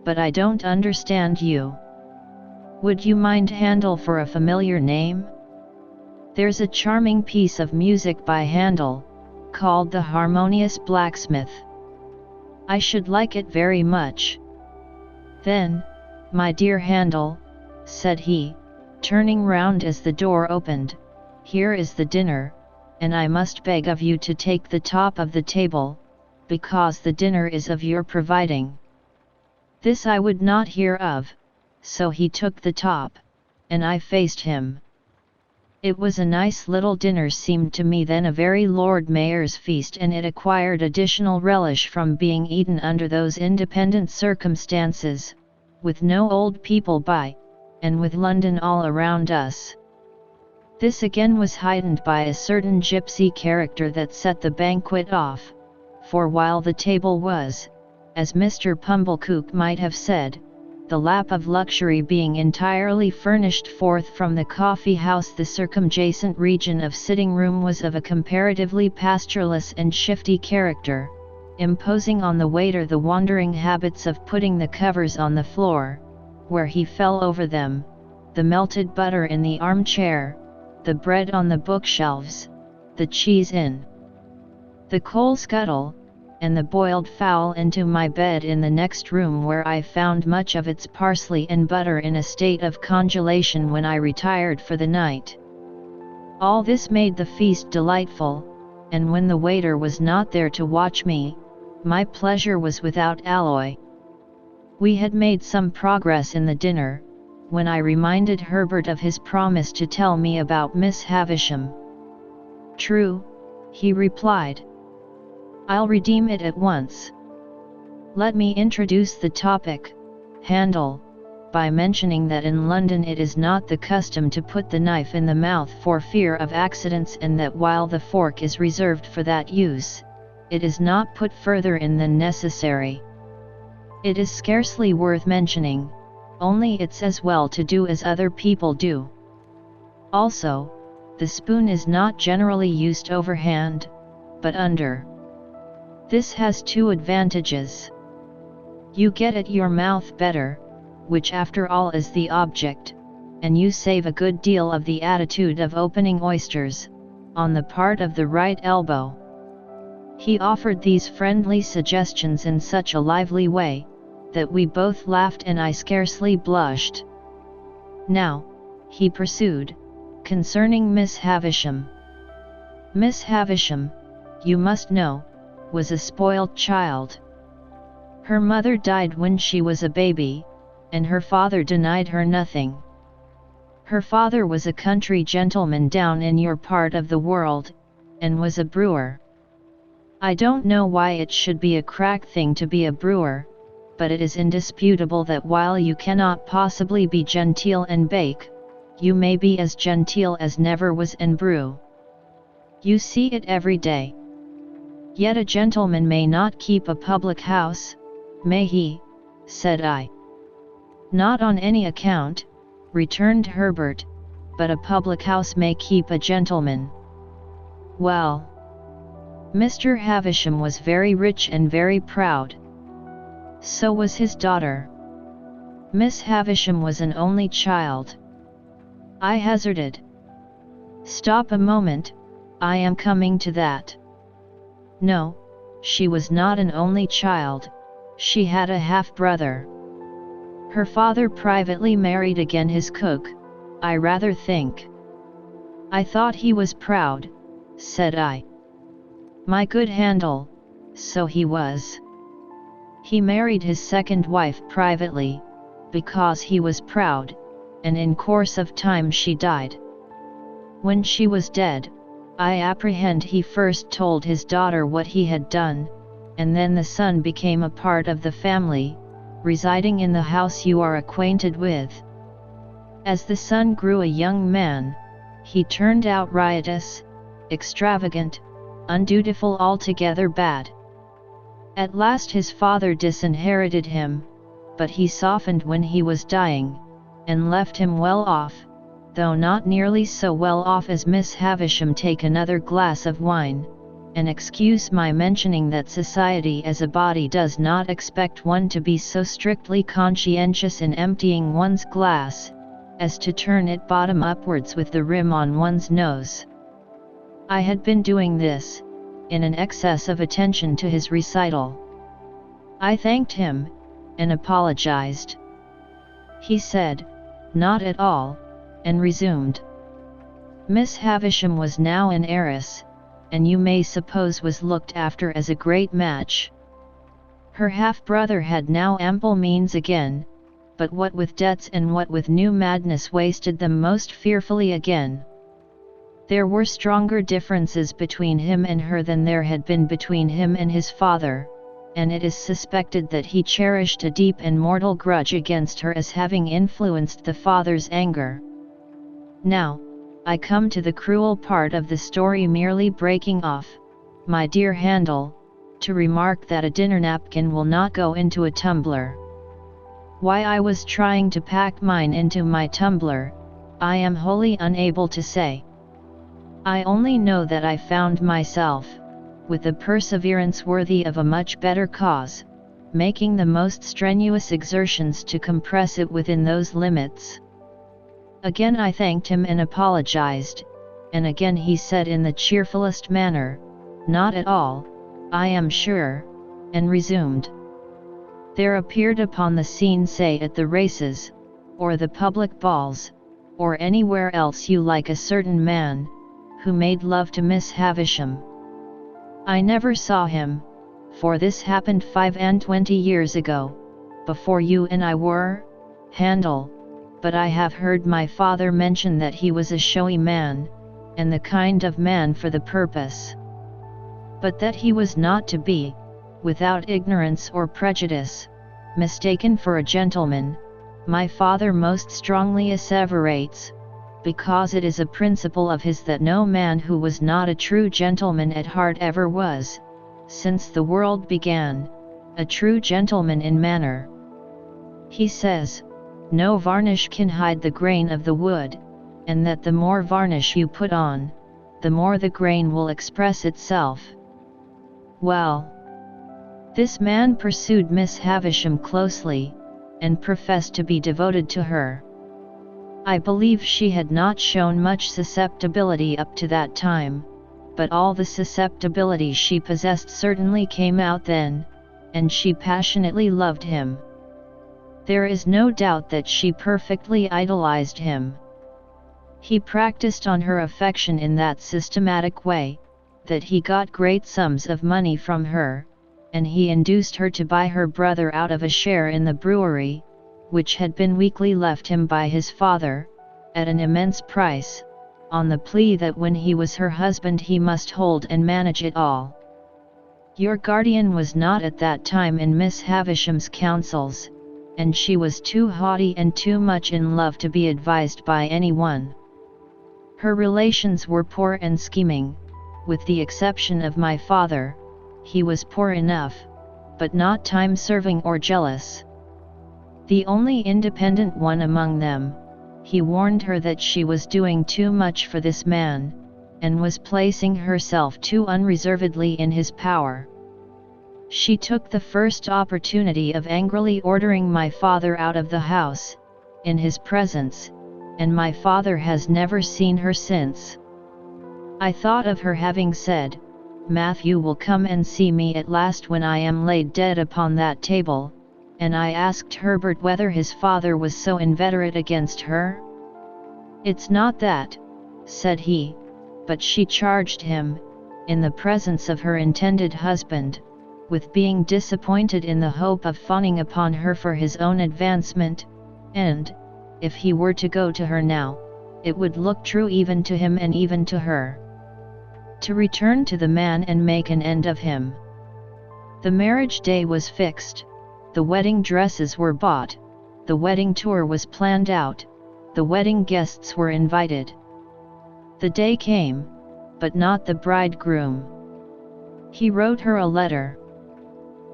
"but I don't understand you. Would you mind Handel for a familiar name? There's a charming piece of music by Handel, called The Harmonious Blacksmith. I should like it very much." "Then, my dear Handel," said he, turning round as the door opened, "here is the dinner, and I must beg of you to take the top of the table, because the dinner is of your providing." This I would not hear of, so he took the top, and I faced him. It was a nice little dinner, seemed to me then a very Lord Mayor's feast, and it acquired additional relish from being eaten under those independent circumstances, with no old people by, and with London all around us. This again was heightened by a certain gypsy character that set the banquet off, for while the table was, as Mr. Pumblechook might have said, the lap of luxury being entirely furnished forth from the coffee house, the circumjacent region of sitting room was of a comparatively pastureless and shifty character, imposing on the waiter the wandering habits of putting the covers on the floor, where he fell over them, the melted butter in the armchair, the bread on the bookshelves, the cheese in the coal scuttle, and the boiled fowl into my bed in the next room, where I found much of its parsley and butter in a state of congelation when I retired for the night. All this made the feast delightful, and when the waiter was not there to watch me, my pleasure was without alloy, We had made some progress in the dinner, when I reminded Herbert of his promise to tell me about Miss Havisham. "True," he replied. "I'll redeem it at once. Let me introduce the topic, handle, by mentioning that in London it is not the custom to put the knife in the mouth for fear of accidents, and that while the fork is reserved for that use, it is not put further in than necessary. It is scarcely worth mentioning, only it's as well to do as other people do. Also, the spoon is not generally used overhand, but under. This has two advantages. You get at your mouth better, which after all is the object, and you save a good deal of the attitude of opening oysters, on the part of the right elbow." He offered these friendly suggestions in such a lively way, that we both laughed and I scarcely blushed. "Now," he pursued, "concerning Miss Havisham. Miss Havisham, you must know, was a spoiled child. Her mother died when she was a baby, and her father denied her nothing. Her father was a country gentleman down in your part of the world, and was a brewer. I don't know why it should be a crack thing to be a brewer, but it is indisputable that while you cannot possibly be genteel and bake, you may be as genteel as never was and brew. You see it every day. Yet a gentleman may not keep a public house, may he?" said I. "Not on any account," returned Herbert, "but a public house may keep a gentleman." Well, Mr. Havisham was very rich and very proud. So was his daughter. Miss Havisham was an only child. I hazarded. "Stop a moment, I am coming to that. No, she was not an only child, she had a half-brother. Her father privately married again his cook, I rather think." "I thought he was proud," said I. "My good Handel, so he was. He married his second wife privately, because he was proud, and in course of time she died. When she was dead, I apprehend he first told his daughter what he had done, and then the son became a part of the family, residing in the house you are acquainted with. As the son grew a young man, he turned out riotous, extravagant, undutiful, altogether bad. At last his father disinherited him, but he softened when he was dying, and left him well off, though not nearly so well off as Miss Havisham. Take another glass of wine, and excuse my mentioning that society as a body does not expect one to be so strictly conscientious in emptying one's glass, as to turn it bottom upwards with the rim on one's nose. I had been doing this, in an excess of attention to his recital. I thanked him, and apologized. He said, "Not at all," and resumed. Miss Havisham was now an heiress, and you may suppose was looked after as a great match. Her half-brother had now ample means again, but what with debts and what with new madness wasted them most fearfully again. There were stronger differences between him and her than there had been between him and his father, and it is suspected that he cherished a deep and mortal grudge against her as having influenced the father's anger. Now, I come to the cruel part of the story, merely breaking off, my dear Handel, to remark that a dinner napkin will not go into a tumbler. Why I was trying to pack mine into my tumbler, I am wholly unable to say. I only know that I found myself, with a perseverance worthy of a much better cause, making the most strenuous exertions to compress it within those limits. Again I thanked him and apologized, and again he said in the cheerfulest manner, "Not at all, I am sure," and resumed. There appeared upon the scene, say at the races, or the public balls, or anywhere else you like, a certain man, who made love to Miss Havisham. I never saw him, for this happened 25 years ago, before you and I were, Handel, but I have heard my father mention that he was a showy man, and the kind of man for the purpose. But that he was not to be, without ignorance or prejudice, mistaken for a gentleman, my father most strongly asseverates, because it is a principle of his that no man who was not a true gentleman at heart ever was, since the world began, a true gentleman in manner. He says, no varnish can hide the grain of the wood, and that the more varnish you put on, the more the grain will express itself. Well, this man pursued Miss Havisham closely, and professed to be devoted to her. I believe she had not shown much susceptibility up to that time, but all the susceptibility she possessed certainly came out then, and she passionately loved him. There is no doubt that she perfectly idolized him. He practiced on her affection in that systematic way, that he got great sums of money from her, and he induced her to buy her brother out of a share in the brewery, which had been weakly left him by his father, at an immense price, on the plea that when he was her husband he must hold and manage it all. Your guardian was not at that time in Miss Havisham's counsels, and she was too haughty and too much in love to be advised by anyone. Her relations were poor and scheming, with the exception of my father. He was poor enough, but not time-serving or jealous. The only independent one among them, he warned her that she was doing too much for this man, and was placing herself too unreservedly in his power. She took the first opportunity of angrily ordering my father out of the house, in his presence, and my father has never seen her since. I thought of her having said, Matthew will come and see me at last when I am laid dead upon that table, and I asked Herbert whether his father was so inveterate against her. It's not that, said he, but she charged him, in the presence of her intended husband, with being disappointed in the hope of fawning upon her for his own advancement, and, if he were to go to her now, it would look true even to him and even to her. To return to the man and make an end of him. The marriage day was fixed, the wedding dresses were bought, the wedding tour was planned out, the wedding guests were invited. The day came, but not the bridegroom. He wrote her a letter,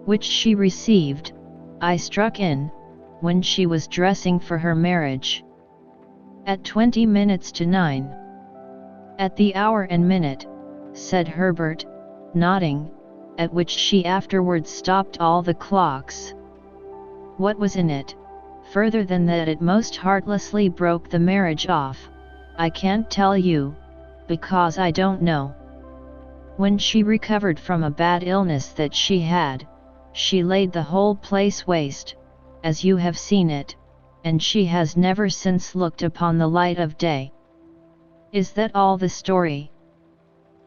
which she received, I struck in, when she was dressing for her marriage. At 20 minutes to 9. At the hour and minute, said Herbert, nodding, at which she afterwards stopped all the clocks. What was in it, further than that it most heartlessly broke the marriage off, I can't tell you, because I don't know. When she recovered from a bad illness that she had, she laid the whole place waste, as you have seen it, and she has never since looked upon the light of day. Is that all the story?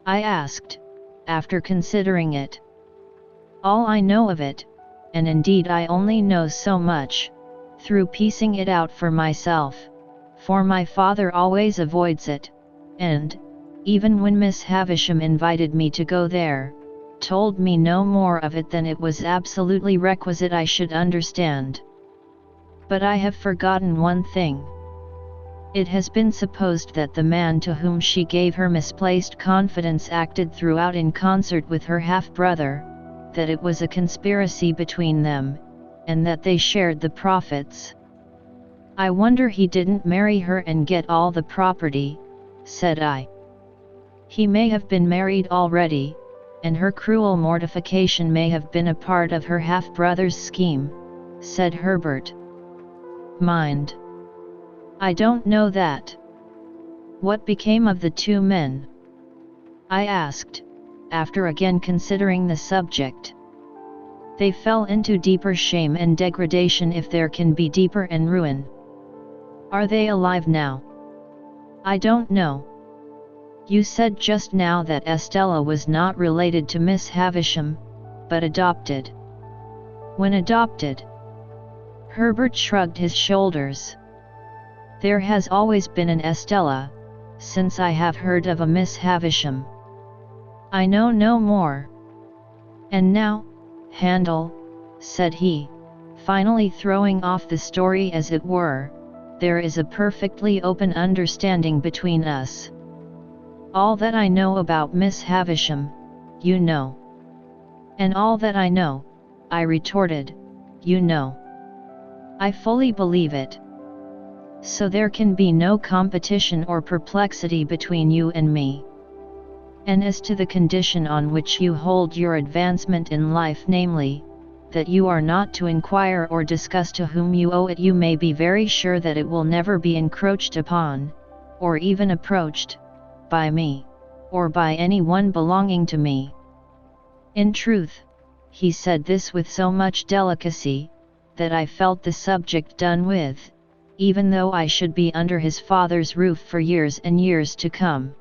I asked, after considering it. All I know of it, and indeed I only know so much, through piecing it out for myself, for my father always avoids it, and, even when Miss Havisham invited me to go there, told me no more of it than it was absolutely requisite I should understand. But I have forgotten one thing. It has been supposed that the man to whom she gave her misplaced confidence acted throughout in concert with her half-brother, that it was a conspiracy between them, and that they shared the profits. I wonder he didn't marry her and get all the property, said I. He may have been married already, and her cruel mortification may have been a part of her half-brother's scheme, said Herbert. Mind. I don't know that. What became of the two men? I asked, after again considering the subject. They fell into deeper shame and degradation, if there can be deeper, and ruin. Are they alive now? I don't know. You said just now that Estella was not related to Miss Havisham, but adopted. When adopted? Herbert shrugged his shoulders. There has always been an Estella, since I have heard of a Miss Havisham. I know no more. And now, Handel, said he, finally throwing off the story as it were, there is a perfectly open understanding between us. All that I know about Miss Havisham, you know. And all that I know, I retorted, you know. I fully believe it. So there can be no competition or perplexity between you and me. And as to the condition on which you hold your advancement in life, namely, that you are not to inquire or discuss to whom you owe it, you may be very sure that it will never be encroached upon, or even approached, by me, or by any one belonging to me. In truth, he said this with so much delicacy, that I felt the subject done with, even though I should be under his father's roof for years and years to come.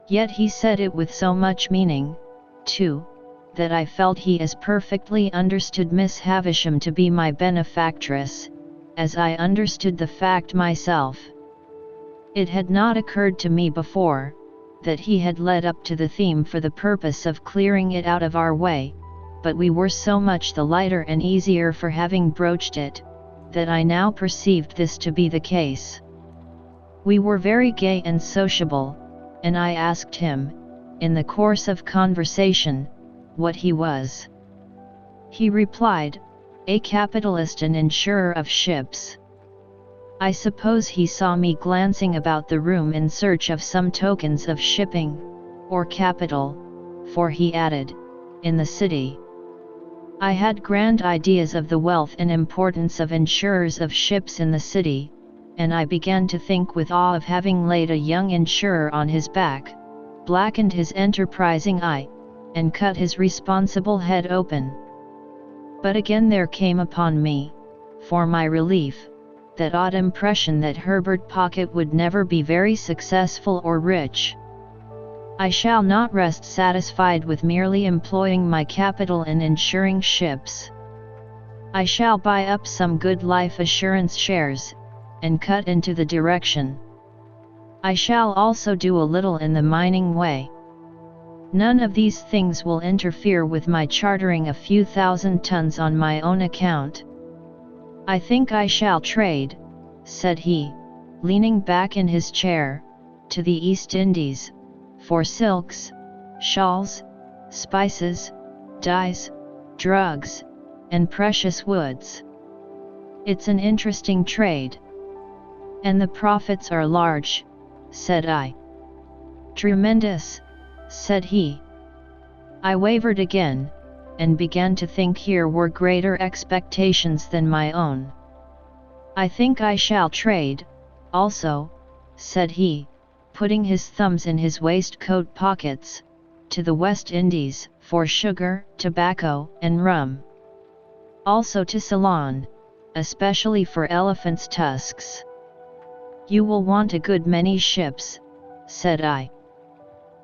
Yet he said it with so much meaning, too, that I felt he as perfectly understood Miss Havisham to be my benefactress, as I understood the fact myself. It had not occurred to me before, that he had led up to the theme for the purpose of clearing it out of our way, but we were so much the lighter and easier for having broached it, that I now perceived this to be the case. We were very gay and sociable, and I asked him, in the course of conversation, what he was. He replied, a capitalist and insurer of ships. I suppose he saw me glancing about the room in search of some tokens of shipping, or capital, for he added, in the city. I had grand ideas of the wealth and importance of insurers of ships in the city, and I began to think with awe of having laid a young insurer on his back, blackened his enterprising eye, and cut his responsible head open. But again there came upon me, for my relief, that odd impression that Herbert Pocket would never be very successful or rich. I shall not rest satisfied with merely employing my capital in insuring ships. I shall buy up some good life assurance shares, and cut into the direction. I shall also do a little in the mining way. None of these things will interfere with my chartering a few thousand tons on my own account. I think I shall trade, said he, leaning back in his chair, to the East Indies, for silks, shawls, spices, dyes, drugs, and precious woods. It's an interesting trade. And the profits are large, said I. Tremendous, said he. I wavered again, and began to think here were greater expectations than my own. I think I shall trade, also, said he, putting his thumbs in his waistcoat pockets, to the West Indies, for sugar, tobacco, and rum. Also to Ceylon, especially for elephants' tusks. You will want a good many ships, said I.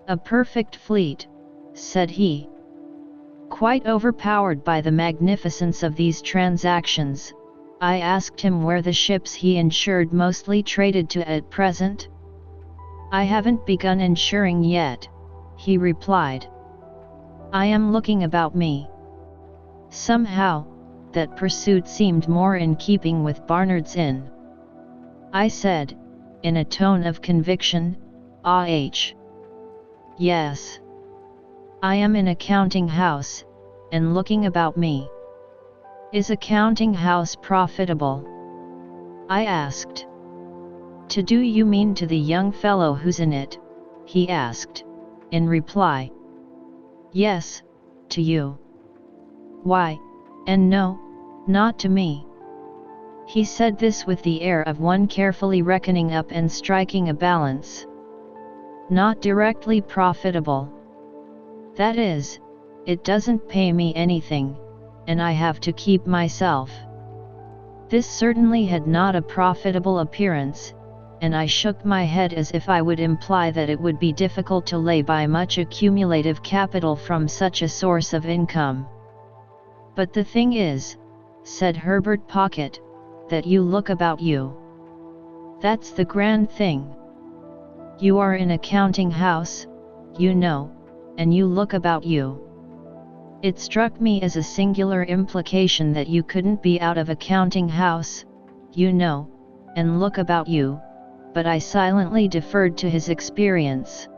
A perfect fleet, said he. Quite overpowered by the magnificence of these transactions, I asked him where the ships he insured mostly traded to at present. I haven't begun insuring yet, he replied. I am looking about me. Somehow, that pursuit seemed more in keeping with Barnard's Inn. I said, in a tone of conviction, Yes. I am in a counting house, and looking about me. Is a counting house profitable? I asked. To do you mean to the young fellow who's in it? He asked, in reply. Yes, to you. Why, and no, not to me. He said this with the air of one carefully reckoning up and striking a balance. Not directly profitable. That is, it doesn't pay me anything, and I have to keep myself. This certainly had not a profitable appearance, and I shook my head as if I would imply that it would be difficult to lay by much accumulative capital from such a source of income. But the thing is, said Herbert Pocket, "that you look about you. That's the grand thing. You are in a counting house, you know, and you look about you." It struck me as a singular implication that you couldn't be out of a counting house, you know, and look about you, but I silently deferred to his experience.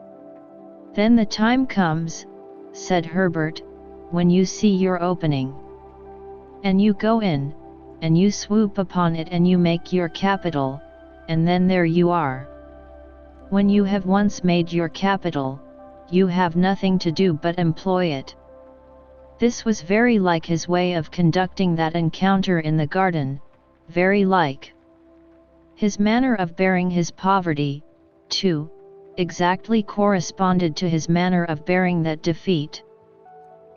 "Then the time comes," said Herbert, "when you see your opening. And you go in, and you swoop upon it and you make your capital, and then there you are. When you have once made your capital, you have nothing to do but employ it." This was very like his way of conducting that encounter in the garden, very like. His manner of bearing his poverty, too, exactly corresponded to his manner of bearing that defeat.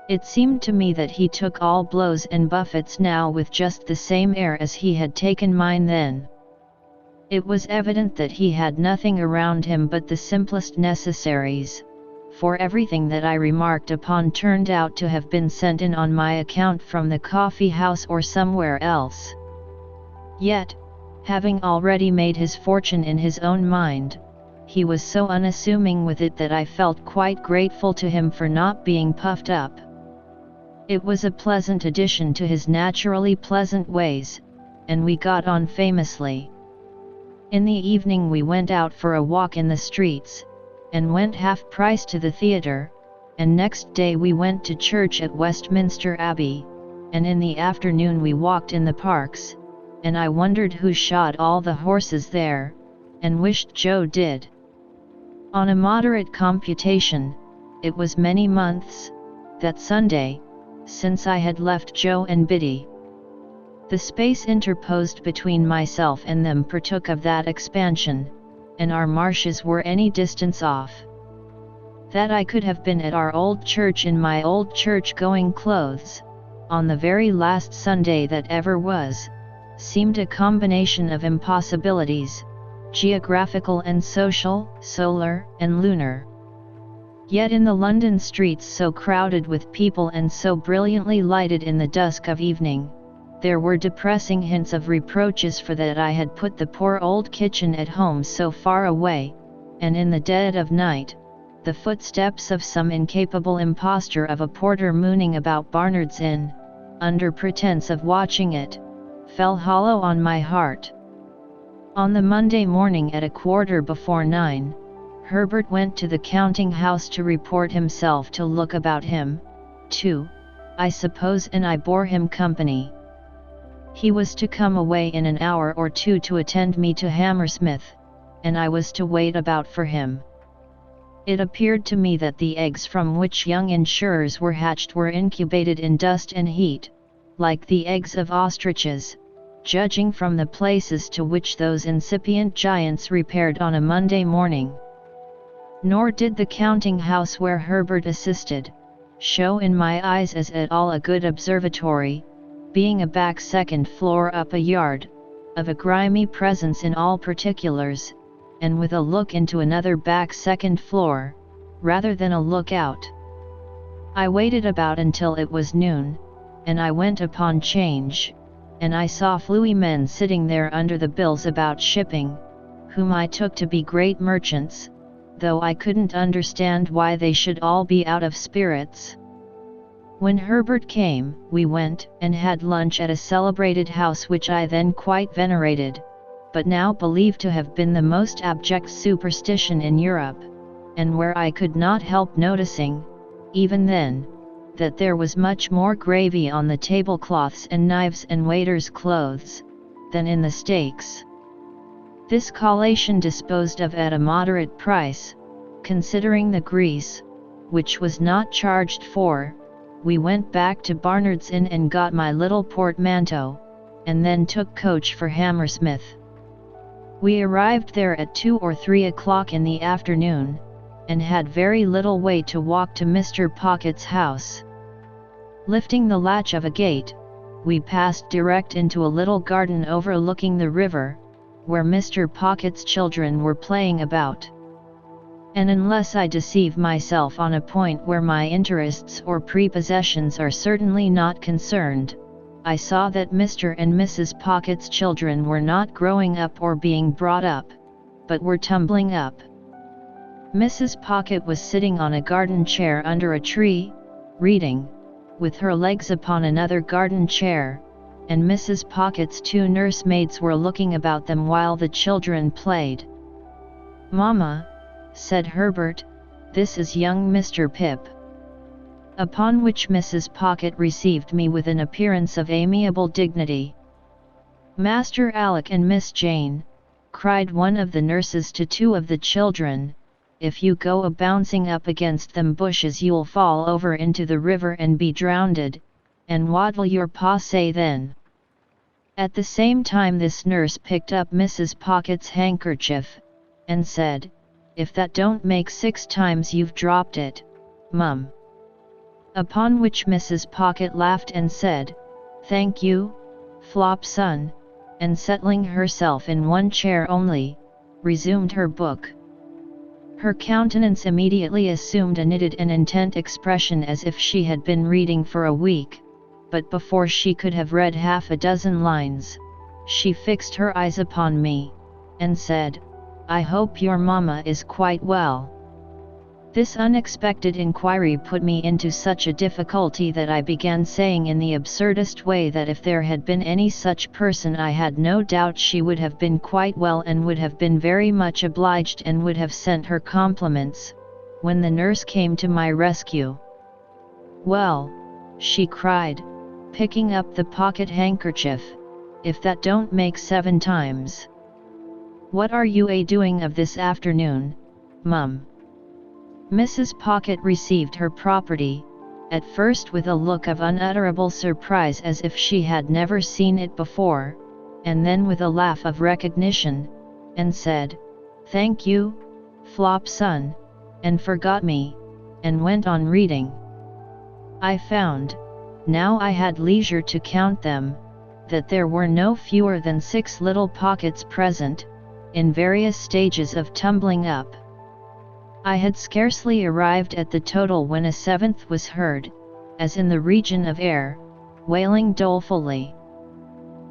It seemed to me that he took all blows and buffets now with just the same air as he had taken mine then. It was evident that he had nothing around him but the simplest necessaries, for everything that I remarked upon turned out to have been sent in on my account from the coffee house or somewhere else. Yet, having already made his fortune in his own mind, he was so unassuming with it that I felt quite grateful to him for not being puffed up. It was a pleasant addition to his naturally pleasant ways, and we got on famously. In the evening we went out for a walk in the streets, and went half price to the theatre, and next day we went to church at Westminster Abbey, and in the afternoon we walked in the parks, and I wondered who shod all the horses there, and wished Joe did. On a moderate computation, it was many months, that Sunday, since I had left Joe and Biddy. The space interposed between myself and them partook of that expansion, and our marshes were any distance off. That I could have been at our old church in my old church-going clothes, on the very last Sunday that ever was, seemed a combination of impossibilities, geographical and social, solar and lunar. Yet in the London streets so crowded with people and so brilliantly lighted in the dusk of evening, there were depressing hints of reproaches for that I had put the poor old kitchen at home so far away, and in the dead of night, the footsteps of some incapable impostor of a porter mooning about Barnard's Inn, under pretence of watching it, fell hollow on my heart. On the Monday morning at 9:15, Herbert went to the counting house to report himself to look about him, too, I suppose, and I bore him company. He was to come away in an hour or two to attend me to Hammersmith, and I was to wait about for him. It appeared to me that the eggs from which young insurers were hatched were incubated in dust and heat, like the eggs of ostriches, judging from the places to which those incipient giants repaired on a Monday morning. Nor did the counting house where Herbert assisted, show in my eyes as at all a good observatory, being a back second floor up a yard, of a grimy presence in all particulars, and with a look into another back second floor, rather than a look out. I waited about until it was noon, and I went upon 'Change, and I saw fluey men sitting there under the bills about shipping, whom I took to be great merchants, though I couldn't understand why they should all be out of spirits. When Herbert came, we went and had lunch at a celebrated house which I then quite venerated, but now believed to have been the most abject superstition in Europe, and where I could not help noticing, even then, that there was much more gravy on the tablecloths and knives and waiters' clothes, than in the steaks. This collation disposed of at a moderate price, considering the grease, which was not charged for, we went back to Barnard's Inn and got my little portmanteau, and then took coach for Hammersmith. We arrived there at 2 or 3 o'clock in the afternoon, and had very little way to walk to Mr. Pocket's house. Lifting the latch of a gate, we passed direct into a little garden overlooking the river, where Mr. Pocket's children were playing about. And unless I deceive myself on a point where my interests or prepossessions are certainly not concerned, I saw that Mr. and Mrs. Pocket's children were not growing up or being brought up, but were tumbling up. Mrs. Pocket was sitting on a garden chair under a tree, reading, with her legs upon another garden chair, and Mrs. Pocket's two nursemaids were looking about them while the children played. "Mamma," said Herbert, "this is young Mr. Pip." Upon which Mrs. Pocket received me with an appearance of amiable dignity. "Master Alec and Miss Jane," cried one of the nurses to two of the children, "if you go a-bouncing up against them bushes you'll fall over into the river and be drownded, and what'll your pa say then?" At the same time this nurse picked up Mrs. Pocket's handkerchief, and said, "If that don't make 6 times you've dropped it, mum." Upon which Mrs. Pocket laughed and said, "Thank you, Flop son," and settling herself in one chair only, resumed her book. Her countenance immediately assumed a knitted and intent expression as if she had been reading for a week, but before she could have read half a dozen lines, she fixed her eyes upon me, and said, "I hope your mamma is quite well." This unexpected inquiry put me into such a difficulty that I began saying in the absurdest way that if there had been any such person I had no doubt she would have been quite well and would have been very much obliged and would have sent her compliments, when the nurse came to my rescue. "Well," she cried, picking up the pocket handkerchief, "if that don't make 7 times. What are you a-doing of this afternoon, mum?" Mrs. Pocket received her property, at first with a look of unutterable surprise as if she had never seen it before, and then with a laugh of recognition, and said, "Thank you, Flop son," and forgot me, and went on reading. I found, now I had leisure to count them, that there were no fewer than 6 little pockets present, in various stages of tumbling up. I had scarcely arrived at the total when a 7th was heard, as in the region of air, wailing dolefully.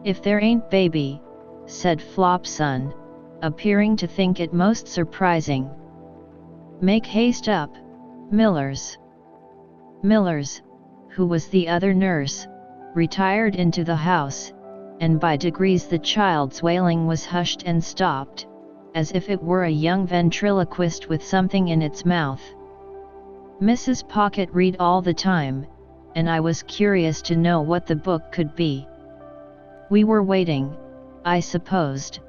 "If there ain't baby," said Flop son, appearing to think it most surprising. "Make haste up, Millers." Millers, who was the other nurse, retired into the house, and by degrees the child's wailing was hushed and stopped, as if it were a young ventriloquist with something in its mouth. Mrs. Pocket read all the time, and I was curious to know what the book could be. We were waiting, I supposed,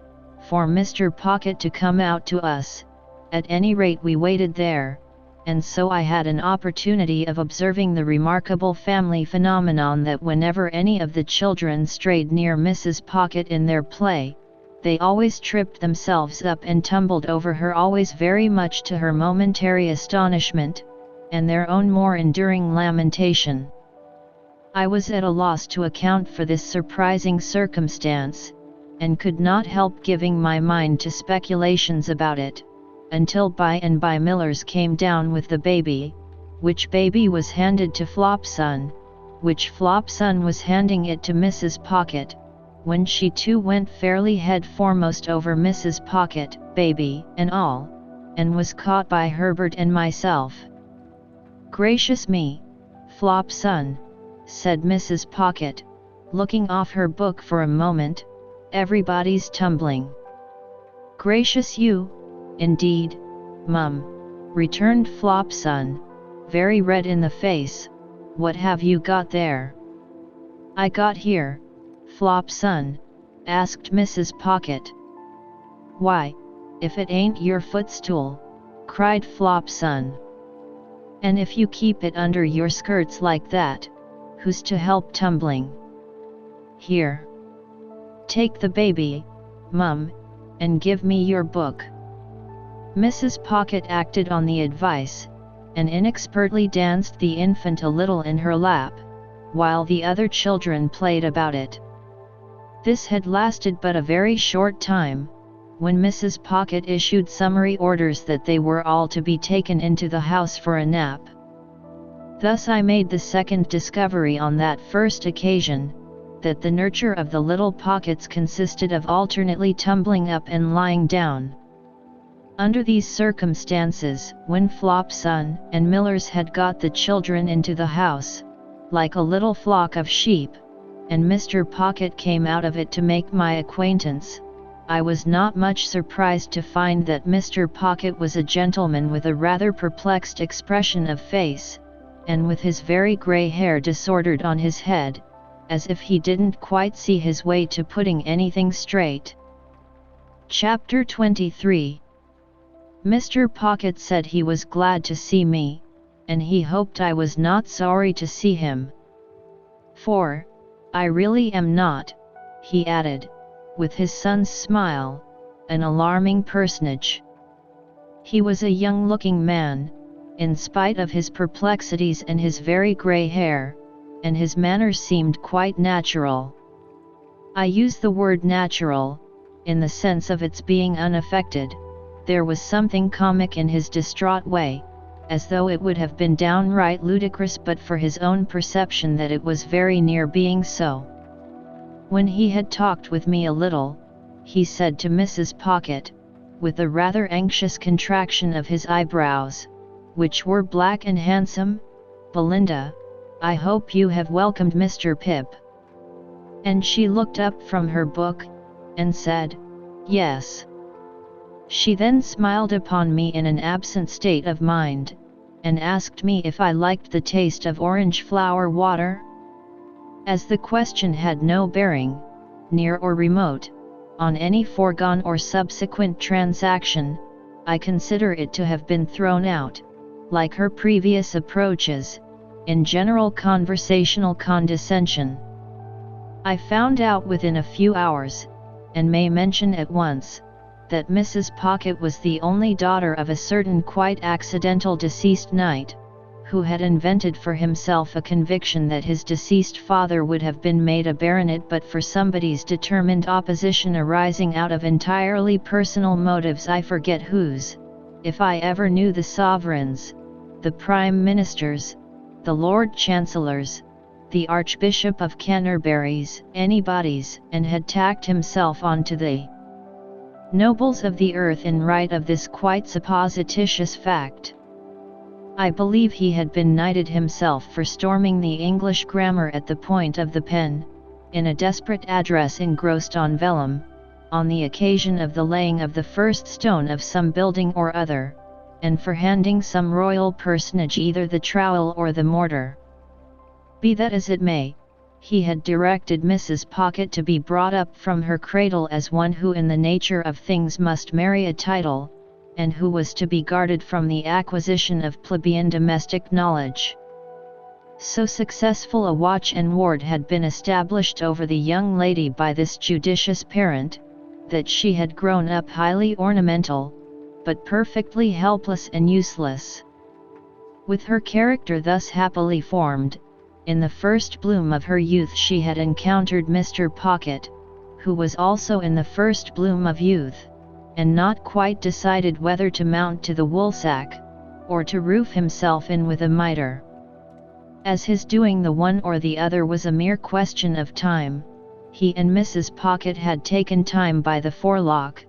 for Mr. Pocket to come out to us, at any rate we waited there, and so I had an opportunity of observing the remarkable family phenomenon that whenever any of the children strayed near Mrs. Pocket in their play, they always tripped themselves up and tumbled over her, always very much to her momentary astonishment, and their own more enduring lamentation. I was at a loss to account for this surprising circumstance, and could not help giving my mind to speculations about it, until by and by Millers came down with the baby, which baby was handed to Flopson, which Flopson was handing it to Mrs. Pocket, when she too went fairly head foremost over Mrs. Pocket, baby and all, and was caught by Herbert and myself. "Gracious me, Flopson," said Mrs. Pocket, looking off her book for a moment, "everybody's tumbling." "Gracious you, indeed, mum," returned Flopson, very red in the face. "What have you got there?" "I got here, Flopson?" asked Mrs. Pocket. "Why, if it ain't your footstool," cried Flopson. "And if you keep it under your skirts like that, who's to help tumbling? Here, take the baby, mum, and give me your book." Mrs. Pocket acted on the advice, and inexpertly danced the infant a little in her lap, while the other children played about it. This had lasted but a very short time, when Mrs. Pocket issued summary orders that they were all to be taken into the house for a nap. Thus I made the second discovery on that first occasion, that the nurture of the little pockets consisted of alternately tumbling up and lying down. Under these circumstances, when Flopson and Millers had got the children into the house, like a little flock of sheep, and Mr. Pocket came out of it to make my acquaintance, I was not much surprised to find that Mr. Pocket was a gentleman with a rather perplexed expression of face, and with his very grey hair disordered on his head, as if he didn't quite see his way to putting anything straight. Chapter 23. Mr. Pocket said he was glad to see me, and he hoped I was not sorry to see him. "For I really am not," he added, with his son's smile, an alarming personage. He was a young-looking man, in spite of his perplexities and his very grey hair, and his manners seemed quite natural. I use the word natural, in the sense of its being unaffected. There was something comic in his distraught way, as though it would have been downright ludicrous but for his own perception that it was very near being so. When he had talked with me a little, he said to Mrs. Pocket, with a rather anxious contraction of his eyebrows, which were black and handsome, "Belinda, I hope you have welcomed Mr. Pip." And she looked up from her book, and said, "Yes." She then smiled upon me in an absent state of mind, and asked me if I liked the taste of orange flower water. As the question had no bearing, near or remote, on any foregone or subsequent transaction, I consider it to have been thrown out, like her previous approaches, in general conversational condescension. I found out within a few hours, and may mention at once, that Mrs. Pocket was the only daughter of a certain quite accidental deceased knight, who had invented for himself a conviction that his deceased father would have been made a baronet but for somebody's determined opposition arising out of entirely personal motives, I forget whose. If I ever knew the sovereigns, the prime ministers, the lord chancellors, the Archbishop of Canterbury's, anybody's, and had tacked himself on to the nobles of the earth in right of this quite supposititious fact. I believe he had been knighted himself for storming the English grammar at the point of the pen, in a desperate address engrossed on vellum, on the occasion of the laying of the first stone of some building or other, and for handing some royal personage either the trowel or the mortar. Be that as it may, he had directed Mrs. Pocket to be brought up from her cradle as one who in the nature of things must marry a title, and who was to be guarded from the acquisition of plebeian domestic knowledge. So successful a watch and ward had been established over the young lady by this judicious parent, that she had grown up highly ornamental, but perfectly helpless and useless. With her character thus happily formed, in the first bloom of her youth she had encountered Mr. Pocket, who was also in the first bloom of youth, and not quite decided whether to mount to the woolsack, or to roof himself in with a mitre. As his doing the one or the other was a mere question of time, he and Mrs. Pocket had taken time by the forelock,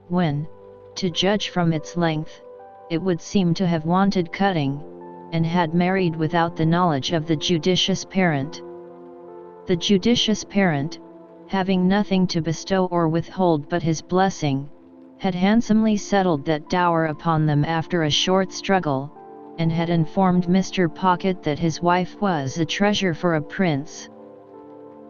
when, to judge from its length, it would seem to have wanted cutting, and had married without the knowledge of the judicious parent. The judicious parent, having nothing to bestow or withhold but his blessing, had handsomely settled that dower upon them after a short struggle, and had informed Mr. Pocket that his wife was a treasure for a prince.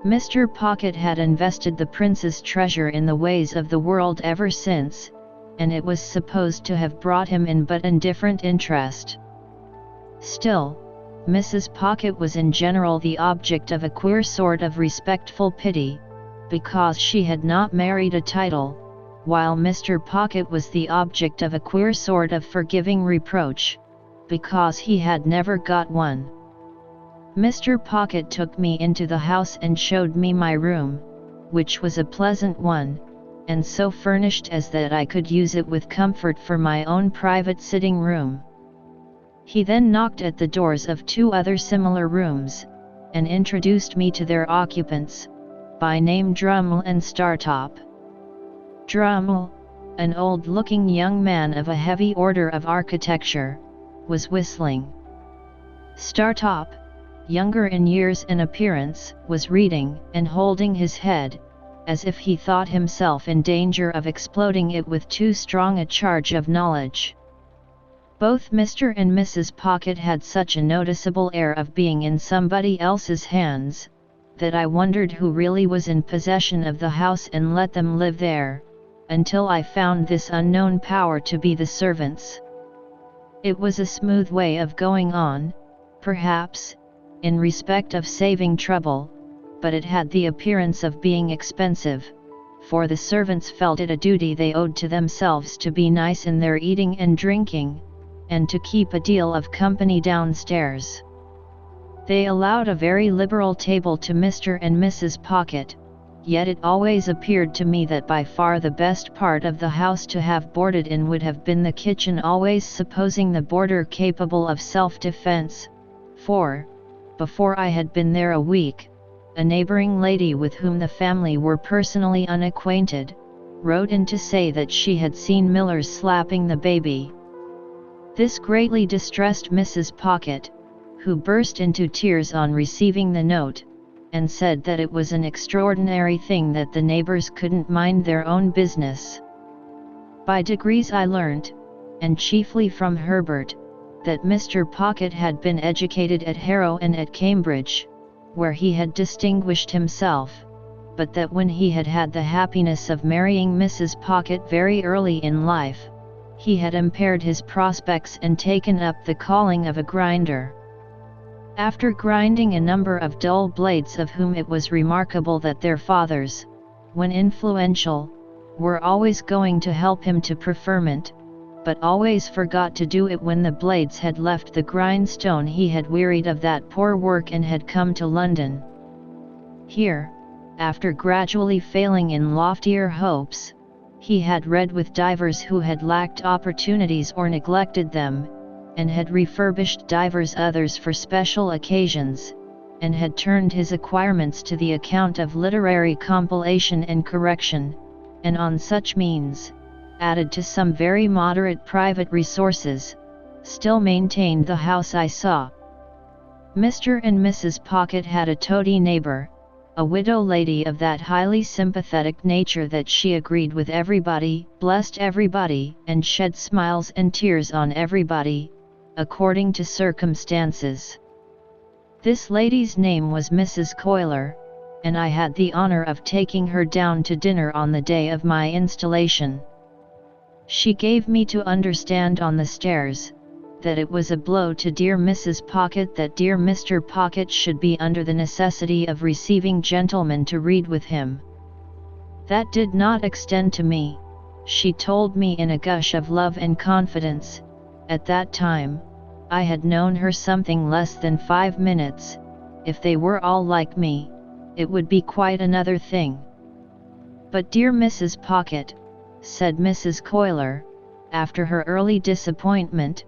Mr. Pocket had invested the prince's treasure in the ways of the world ever since, and it was supposed to have brought him in but indifferent interest. Still, Mrs. Pocket was in general the object of a queer sort of respectful pity, because she had not married a title, while Mr. Pocket was the object of a queer sort of forgiving reproach, because he had never got one. Mr. Pocket took me into the house and showed me my room, which was a pleasant one, and so furnished as that I could use it with comfort for my own private sitting room. He then knocked at the doors of two other similar rooms, and introduced me to their occupants, by name Drummle and Startop. Drummle, an old-looking young man of a heavy order of architecture, was whistling. Startop, younger in years and appearance, was reading and holding his head, as if he thought himself in danger of exploding it with too strong a charge of knowledge. Both Mr. and Mrs. Pocket had such a noticeable air of being in somebody else's hands, that I wondered who really was in possession of the house and let them live there, until I found this unknown power to be the servants. It was a smooth way of going on, perhaps, in respect of saving trouble, but it had the appearance of being expensive, for the servants felt it a duty they owed to themselves to be nice in their eating and drinking, and to keep a deal of company downstairs. They allowed a very liberal table to Mr. and Mrs. Pocket, yet it always appeared to me that by far the best part of the house to have boarded in would have been the kitchen, always supposing the boarder capable of self-defense, for, before I had been there a week, a neighboring lady with whom the family were personally unacquainted, wrote in to say that she had seen Millers slapping the baby. This greatly distressed Mrs. Pocket, who burst into tears on receiving the note, and said that it was an extraordinary thing that the neighbors couldn't mind their own business. By degrees I learnt, and chiefly from Herbert, that Mr. Pocket had been educated at Harrow and at Cambridge, where he had distinguished himself, but that when he had had the happiness of marrying Mrs. Pocket very early in life, he had impaired his prospects and taken up the calling of a grinder. After grinding a number of dull blades of whom it was remarkable that their fathers, when influential, were always going to help him to preferment, but always forgot to do it when the blades had left the grindstone, he had wearied of that poor work and had come to London. Here, after gradually failing in loftier hopes, he had read with divers who had lacked opportunities or neglected them, and had refurbished divers others for special occasions, and had turned his acquirements to the account of literary compilation and correction, and on such means, added to some very moderate private resources, still maintained the house I saw. Mr. and Mrs. Pocket had a toady neighbor, a widow lady of that highly sympathetic nature that she agreed with everybody, blessed everybody, and shed smiles and tears on everybody, according to circumstances. This lady's name was Mrs. Coiler, and I had the honor of taking her down to dinner on the day of my installation. She gave me to understand on the stairs, that it was a blow to dear Mrs. Pocket that dear Mr. Pocket should be under the necessity of receiving gentlemen to read with him. That did not extend to me, she told me in a gush of love and confidence. At that time, I had known her something less than 5 minutes. If they were all like me, it would be quite another thing. But dear Mrs. Pocket, said Mrs. Coiler, after her early disappointment,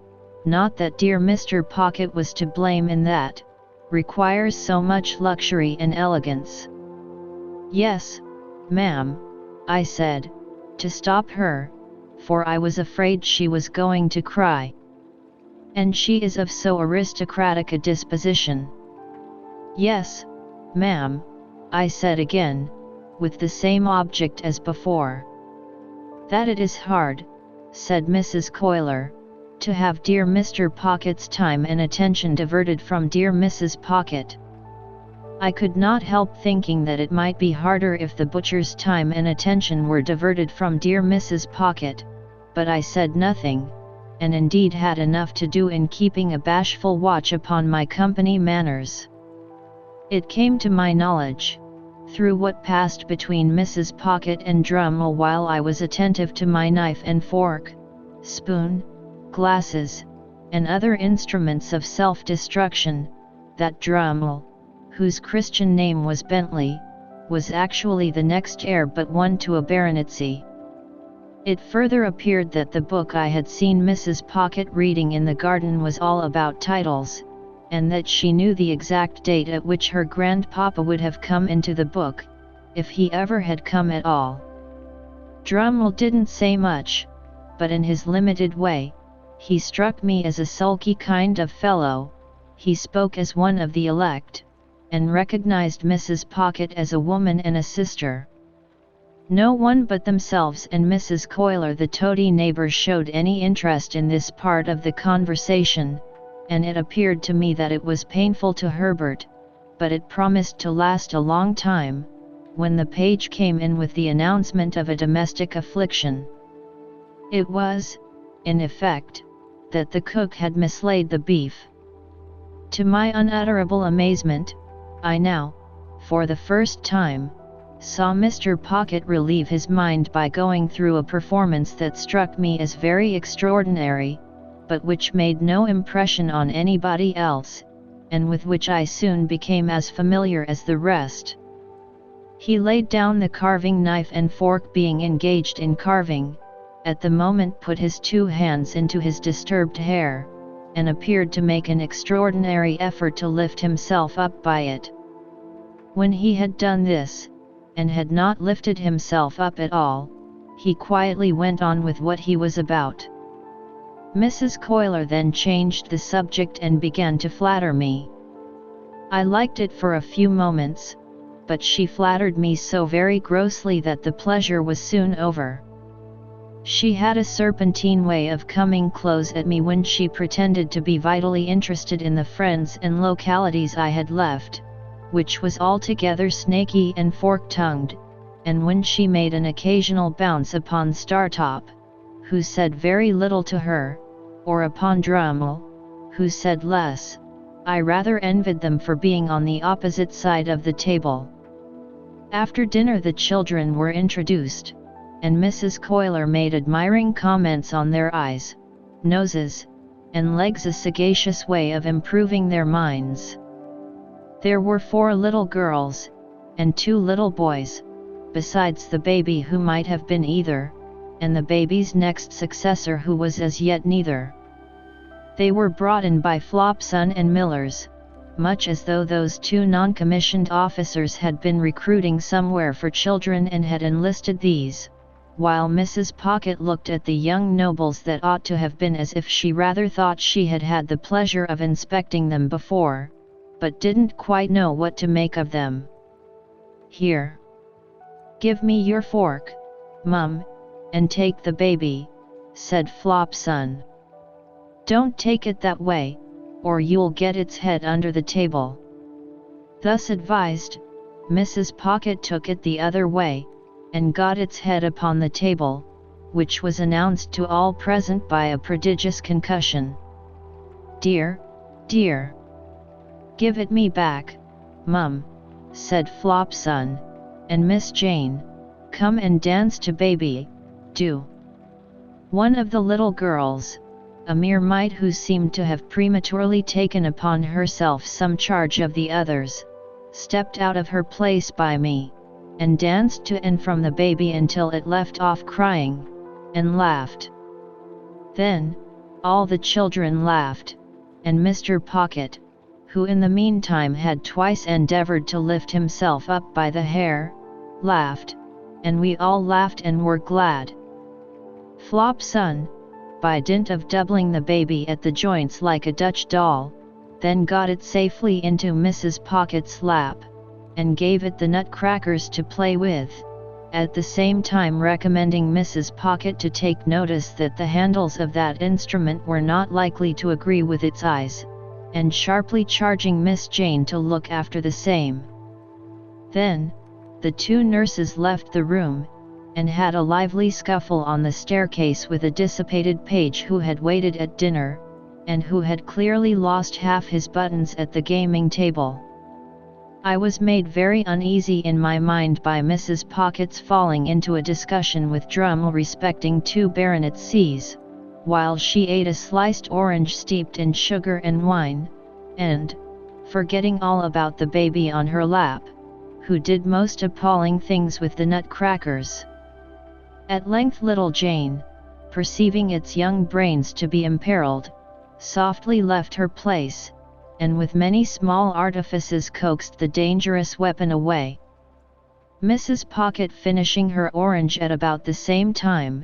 not that dear Mr. Pocket was to blame in that, requires so much luxury and elegance. Yes, ma'am, I said, to stop her, for I was afraid she was going to cry. And she is of so aristocratic a disposition. Yes, ma'am, I said again, with the same object as before. That it is hard, said Mrs. Coiler, to have dear Mr. Pocket's time and attention diverted from dear Mrs. Pocket. I could not help thinking that it might be harder if the butcher's time and attention were diverted from dear Mrs. Pocket, but I said nothing, and indeed had enough to do in keeping a bashful watch upon my company manners. It came to my knowledge, through what passed between Mrs. Pocket and Drummle while I was attentive to my knife and fork, spoon, glasses, and other instruments of self-destruction, that Drummle, whose Christian name was Bentley, was actually the next heir but one to a baronetcy. It further appeared that the book I had seen Mrs. Pocket reading in the garden was all about titles, and that she knew the exact date at which her grandpapa would have come into the book, if he ever had come at all. Drummle didn't say much, but in his limited way, he struck me as a sulky kind of fellow. He spoke as one of the elect, and recognized Mrs. Pocket as a woman and a sister. No one but themselves and Mrs. Coiler the toady neighbor showed any interest in this part of the conversation, and it appeared to me that it was painful to Herbert, but it promised to last a long time, when the page came in with the announcement of a domestic affliction. It was, in effect, that the cook had mislaid the beef. To my unutterable amazement, I now, for the first time, saw Mr. Pocket relieve his mind by going through a performance that struck me as very extraordinary, but which made no impression on anybody else, and with which I soon became as familiar as the rest. He laid down the carving knife and fork, being engaged in carving, at the moment put his 2 hands into his disturbed hair, and appeared to make an extraordinary effort to lift himself up by it. When he had done this, and had not lifted himself up at all, he quietly went on with what he was about. Mrs. Coiler then changed the subject and began to flatter me. I liked it for a few moments, but she flattered me so very grossly that the pleasure was soon over. She had a serpentine way of coming close at me when she pretended to be vitally interested in the friends and localities I had left, which was altogether snaky and fork-tongued, and when she made an occasional bounce upon Startop, who said very little to her, or upon Drummle, who said less, I rather envied them for being on the opposite side of the table. After dinner the children were introduced, and Mrs. Coiler made admiring comments on their eyes, noses, and legs, a sagacious way of improving their minds. There were 4 little girls, and 2 little boys, besides the baby who might have been either, and the baby's next successor who was as yet neither. They were brought in by Flopson and Millers, much as though those 2 non-commissioned officers had been recruiting somewhere for children and had enlisted these, while Mrs. Pocket looked at the young nobles that ought to have been as if she rather thought she had had the pleasure of inspecting them before, but didn't quite know what to make of them. Here. Give me your fork, Mum, and take the baby, said Flopson. Don't take it that way, or you'll get its head under the table. Thus advised, Mrs. Pocket took it the other way, and got its head upon the table, which was announced to all present by a prodigious concussion. Dear, dear! Give it me back, Mum, said Flopson, and Miss Jane, come and dance to baby, do. One of the little girls, a mere mite who seemed to have prematurely taken upon herself some charge of the others, stepped out of her place by me, and danced to and from the baby until it left off crying, and laughed. Then, all the children laughed, and Mr. Pocket, who in the meantime had twice endeavored to lift himself up by the hair, laughed, and we all laughed and were glad. Flopson, by dint of doubling the baby at the joints like a Dutch doll, then got it safely into Mrs. Pocket's lap, and gave it the nutcrackers to play with, at the same time recommending Mrs. Pocket to take notice that the handles of that instrument were not likely to agree with its eyes, and sharply charging Miss Jane to look after the same. Then, the 2 nurses left the room, and had a lively scuffle on the staircase with a dissipated page who had waited at dinner, and who had clearly lost half his buttons at the gaming table. I was made very uneasy in my mind by Mrs. Pocket's falling into a discussion with Drummle respecting 2 baronetcies, while she ate a sliced orange steeped in sugar and wine, and, forgetting all about the baby on her lap, who did most appalling things with the nutcrackers. At length little Jane, perceiving its young brains to be imperiled, softly left her place, and with many small artifices coaxed the dangerous weapon away. Mrs. Pocket finishing her orange at about the same time,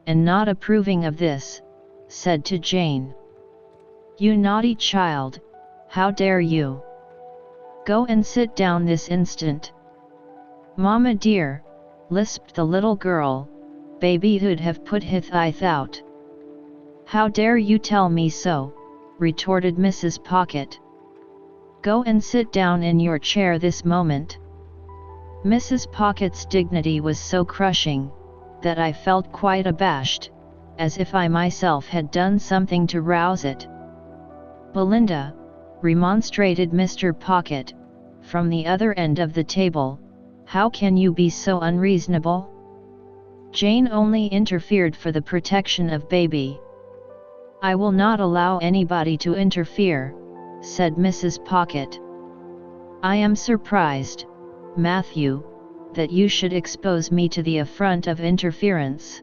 and not approving of this, said to Jane, "You naughty child, how dare you? Go and sit down this instant." "Mamma dear," lisped the little girl, "babyhood have put hith out." "How dare you tell me so?" retorted Mrs. Pocket. "Go and sit down in your chair this moment." Mrs. Pocket's dignity was so crushing, that I felt quite abashed, as if I myself had done something to rouse it. "Belinda," remonstrated Mr. Pocket, from the other end of the table, "how can you be so unreasonable?" Jane only interfered for the protection of baby. "I will not allow anybody to interfere," said Mrs. Pocket. "I am surprised, Matthew, that you should expose me to the affront of interference."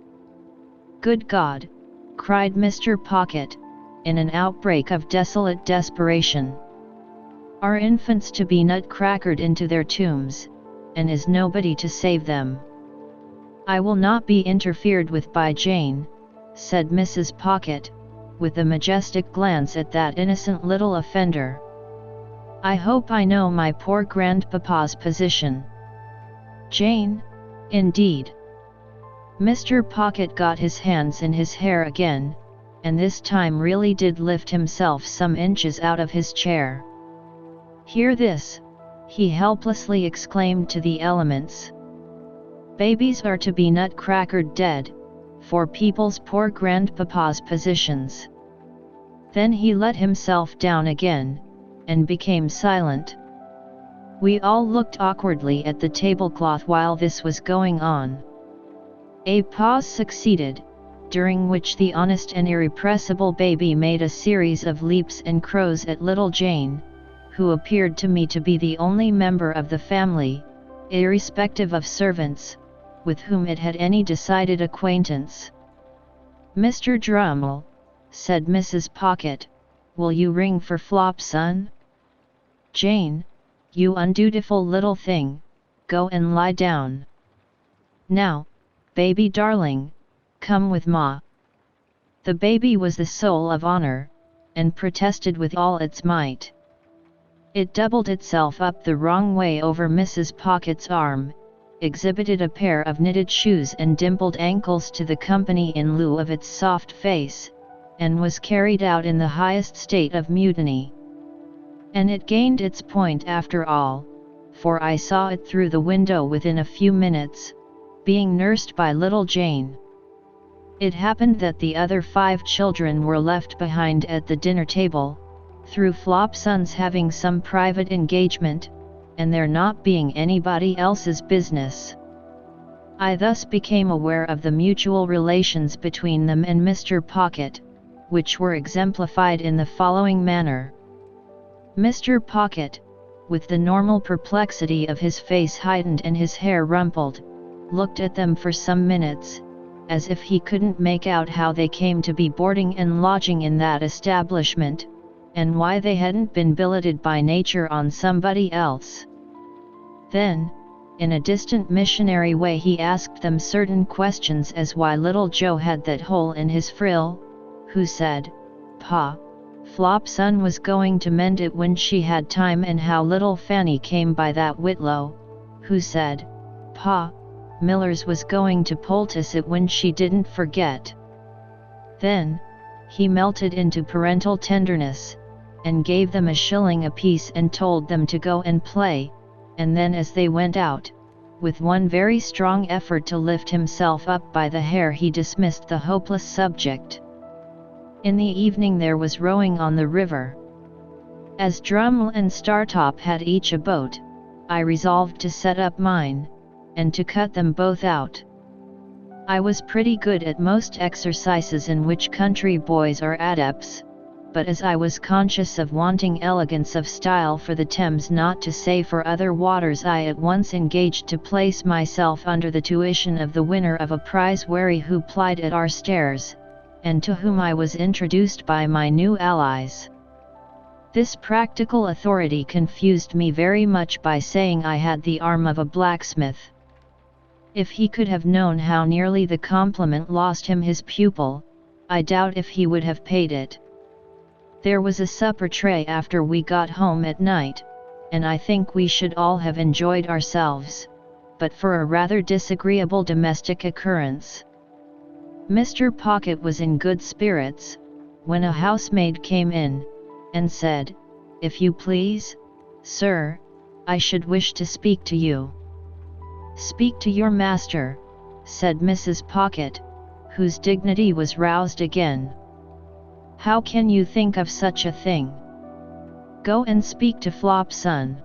"Good God!" cried Mr. Pocket, in an outbreak of desolate desperation. "Are infants to be nutcrackered into their tombs, and is nobody to save them?" "I will not be interfered with by Jane," said Mrs. Pocket, with a majestic glance at that innocent little offender. "I hope I know my poor grandpapa's position." "Jane, indeed." Mr. Pocket got his hands in his hair again, and this time really did lift himself some inches out of his chair. "Hear this," he helplessly exclaimed to the elements. "Babies are to be nutcrackered dead, for people's poor grandpapa's positions." Then he let himself down again, and became silent. We all looked awkwardly at the tablecloth while this was going on. A pause succeeded, during which the honest and irrepressible baby made a series of leaps and crows at little Jane, who appeared to me to be the only member of the family, irrespective of servants, with whom it had any decided acquaintance. "Mr. Drummle," said Mrs. Pocket, "will you ring for Flop, son?" "Jane, you undutiful little thing, go and lie down. Now, baby darling, come with ma." The baby was the soul of honor, and protested with all its might. It doubled itself up the wrong way over Mrs. Pocket's arm, exhibited a pair of knitted shoes and dimpled ankles to the company in lieu of its soft face, and was carried out in the highest state of mutiny. And it gained its point after all, for I saw it through the window within a few minutes, being nursed by little Jane. It happened that the other 5 children were left behind at the dinner table, through Flopson's having some private engagement, and there not being anybody else's business. I thus became aware of the mutual relations between them and Mr. Pocket, which were exemplified in the following manner. Mr. Pocket, with the normal perplexity of his face heightened and his hair rumpled, looked at them for some minutes, as if he couldn't make out how they came to be boarding and lodging in that establishment, and why they hadn't been billeted by nature on somebody else. Then, in a distant missionary way, he asked them certain questions, as why little Joe had that hole in his frill, who said, "Pa, Flopson was going to mend it when she had time," and how little Fanny came by that Whitlow, who said, "Pa, Millers was going to poultice it when she didn't forget." Then, he melted into parental tenderness, and gave them a shilling apiece and told them to go and play, and then as they went out, with one very strong effort to lift himself up by the hair, he dismissed the hopeless subject. In the evening there was rowing on the river. As Drummle and Startop had each a boat, I resolved to set up mine, and to cut them both out. I was pretty good at most exercises in which country boys are adepts, but as I was conscious of wanting elegance of style for the Thames, not to say for other waters, I at once engaged to place myself under the tuition of the winner of a prize wherry who plied at our stairs, and to whom I was introduced by my new allies. This practical authority confused me very much by saying I had the arm of a blacksmith, If he could have known how nearly the compliment lost him his pupil, I doubt if he would have paid it. There was a supper tray after we got home at night, and I think we should all have enjoyed ourselves, but for a rather disagreeable domestic occurrence. Mr. Pocket was in good spirits, when a housemaid came in, and said, "If you please, sir, I should wish to speak to you." "Speak to your master," said Mrs. Pocket, whose dignity was roused again. "How can you think of such a thing? Go and speak to Flopson.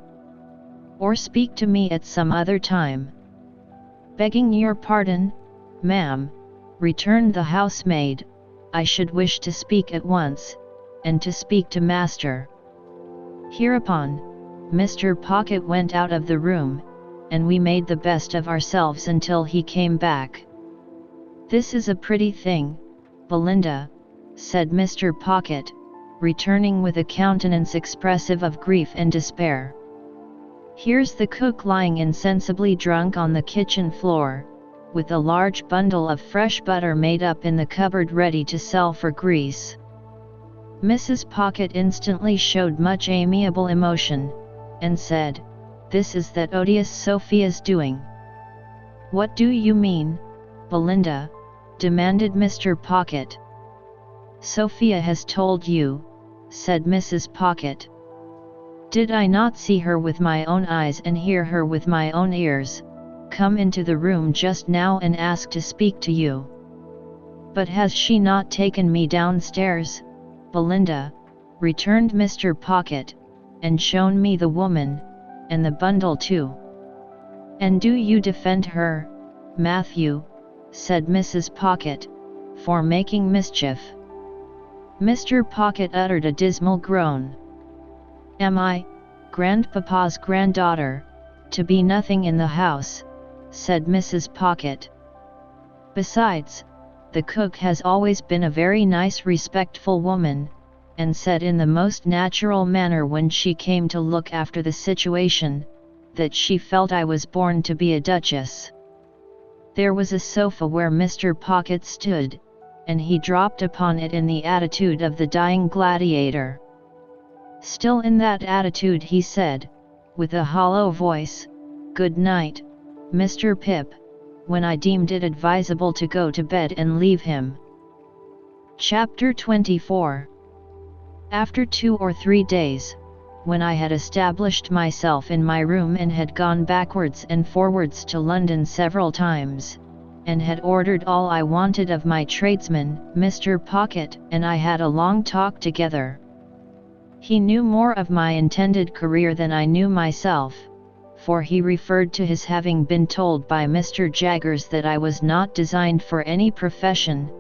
Or speak to me at some other time." "Begging your pardon, ma'am," returned the housemaid, "I should wish to speak at once, and to speak to master." Hereupon, Mr. Pocket went out of the room, and we made the best of ourselves until he came back. "This is a pretty thing, Belinda," said Mr. Pocket, returning with a countenance expressive of grief and despair. "Here's the cook lying insensibly drunk on the kitchen floor, with a large bundle of fresh butter made up in the cupboard ready to sell for grease." Mrs. Pocket instantly showed much amiable emotion, and said, "This is that odious Sophia's doing." "What do you mean, Belinda?" demanded Mr. Pocket. "Sophia has told you," said Mrs. Pocket. "Did I not see her with my own eyes and hear her with my own ears, come into the room just now and ask to speak to you? But has she not taken me downstairs, Belinda," returned Mr. Pocket, "and shown me the woman, and the bundle too? And do you defend her, Matthew," said Mrs. Pocket, "for making mischief?" Mr. Pocket uttered a dismal groan. "Am I, grandpapa's granddaughter, to be nothing in the house?" said Mrs. Pocket. "Besides, the cook has always been a very nice respectful woman, and said in the most natural manner when she came to look after the situation, that she felt I was born to be a duchess." There was a sofa where Mr. Pocket stood, and he dropped upon it in the attitude of the dying gladiator. Still in that attitude he said, with a hollow voice, "Good night, Mr. Pip," when I deemed it advisable to go to bed and leave him. Chapter 24. After 2 or 3 days, when I had established myself in my room and had gone backwards and forwards to London several times, and had ordered all I wanted of my tradesman, Mr. Pocket and I had a long talk together. He knew more of my intended career than I knew myself, for he referred to his having been told by Mr. Jaggers that I was not designed for any profession,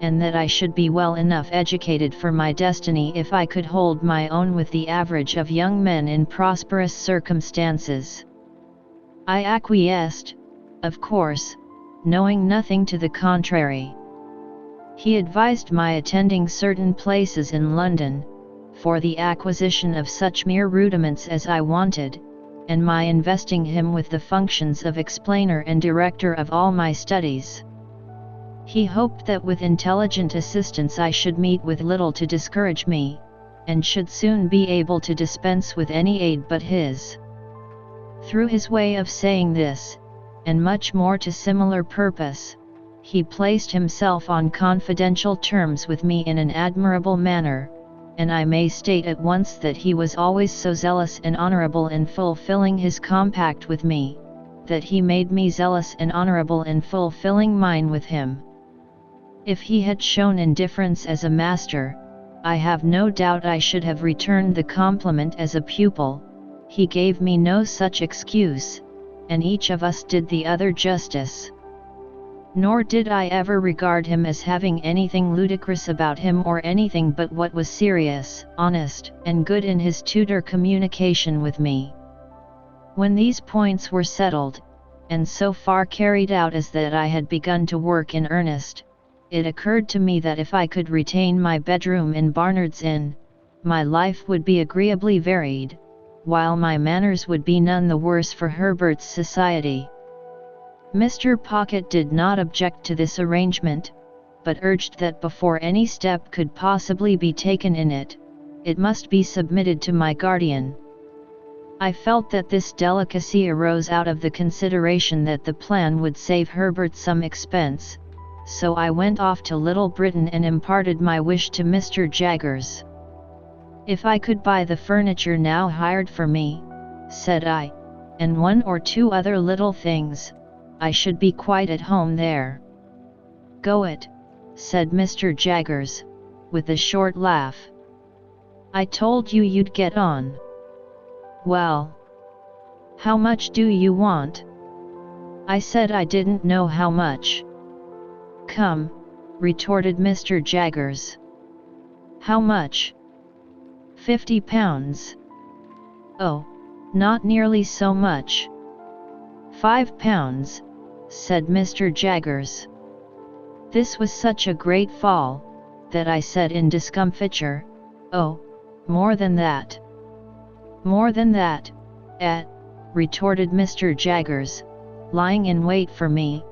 and that I should be well enough educated for my destiny if I could hold my own with the average of young men in prosperous circumstances. I acquiesced, of course, knowing nothing to the contrary. He advised my attending certain places in London, for the acquisition of such mere rudiments as I wanted, and my investing him with the functions of explainer and director of all my studies. He hoped that with intelligent assistance I should meet with little to discourage me, and should soon be able to dispense with any aid but his. Through his way of saying this, and much more to similar purpose, he placed himself on confidential terms with me in an admirable manner, and I may state at once that he was always so zealous and honorable in fulfilling his compact with me, that he made me zealous and honorable in fulfilling mine with him. If he had shown indifference as a master, I have no doubt I should have returned the compliment as a pupil. He gave me no such excuse, and each of us did the other justice. Nor did I ever regard him as having anything ludicrous about him or anything but what was serious, honest, and good in his tutor communication with me. When these points were settled, and so far carried out as that I had begun to work in earnest, it occurred to me that if I could retain my bedroom in Barnard's Inn, my life would be agreeably varied, while my manners would be none the worse for Herbert's society. Mr. Pocket did not object to this arrangement, but urged that before any step could possibly be taken in it, it must be submitted to my guardian. I felt that this delicacy arose out of the consideration that the plan would save Herbert some expense, so I went off to Little Britain and imparted my wish to Mr. Jaggers. "If I could buy the furniture now hired for me," said I, "and one or two other little things, I should be quite at home there." "Go it," said Mr. Jaggers, with a short laugh. "I told you you'd get on." "Well, how much do you want?" I said I didn't know how much. "Come," retorted Mr. Jaggers. "How much?" £50. "Oh, not nearly so much." £5, said Mr. Jaggers. This was such a great fall, that I said in discomfiture, "Oh, more than that." "More than that, retorted Mr. Jaggers, lying in wait for me,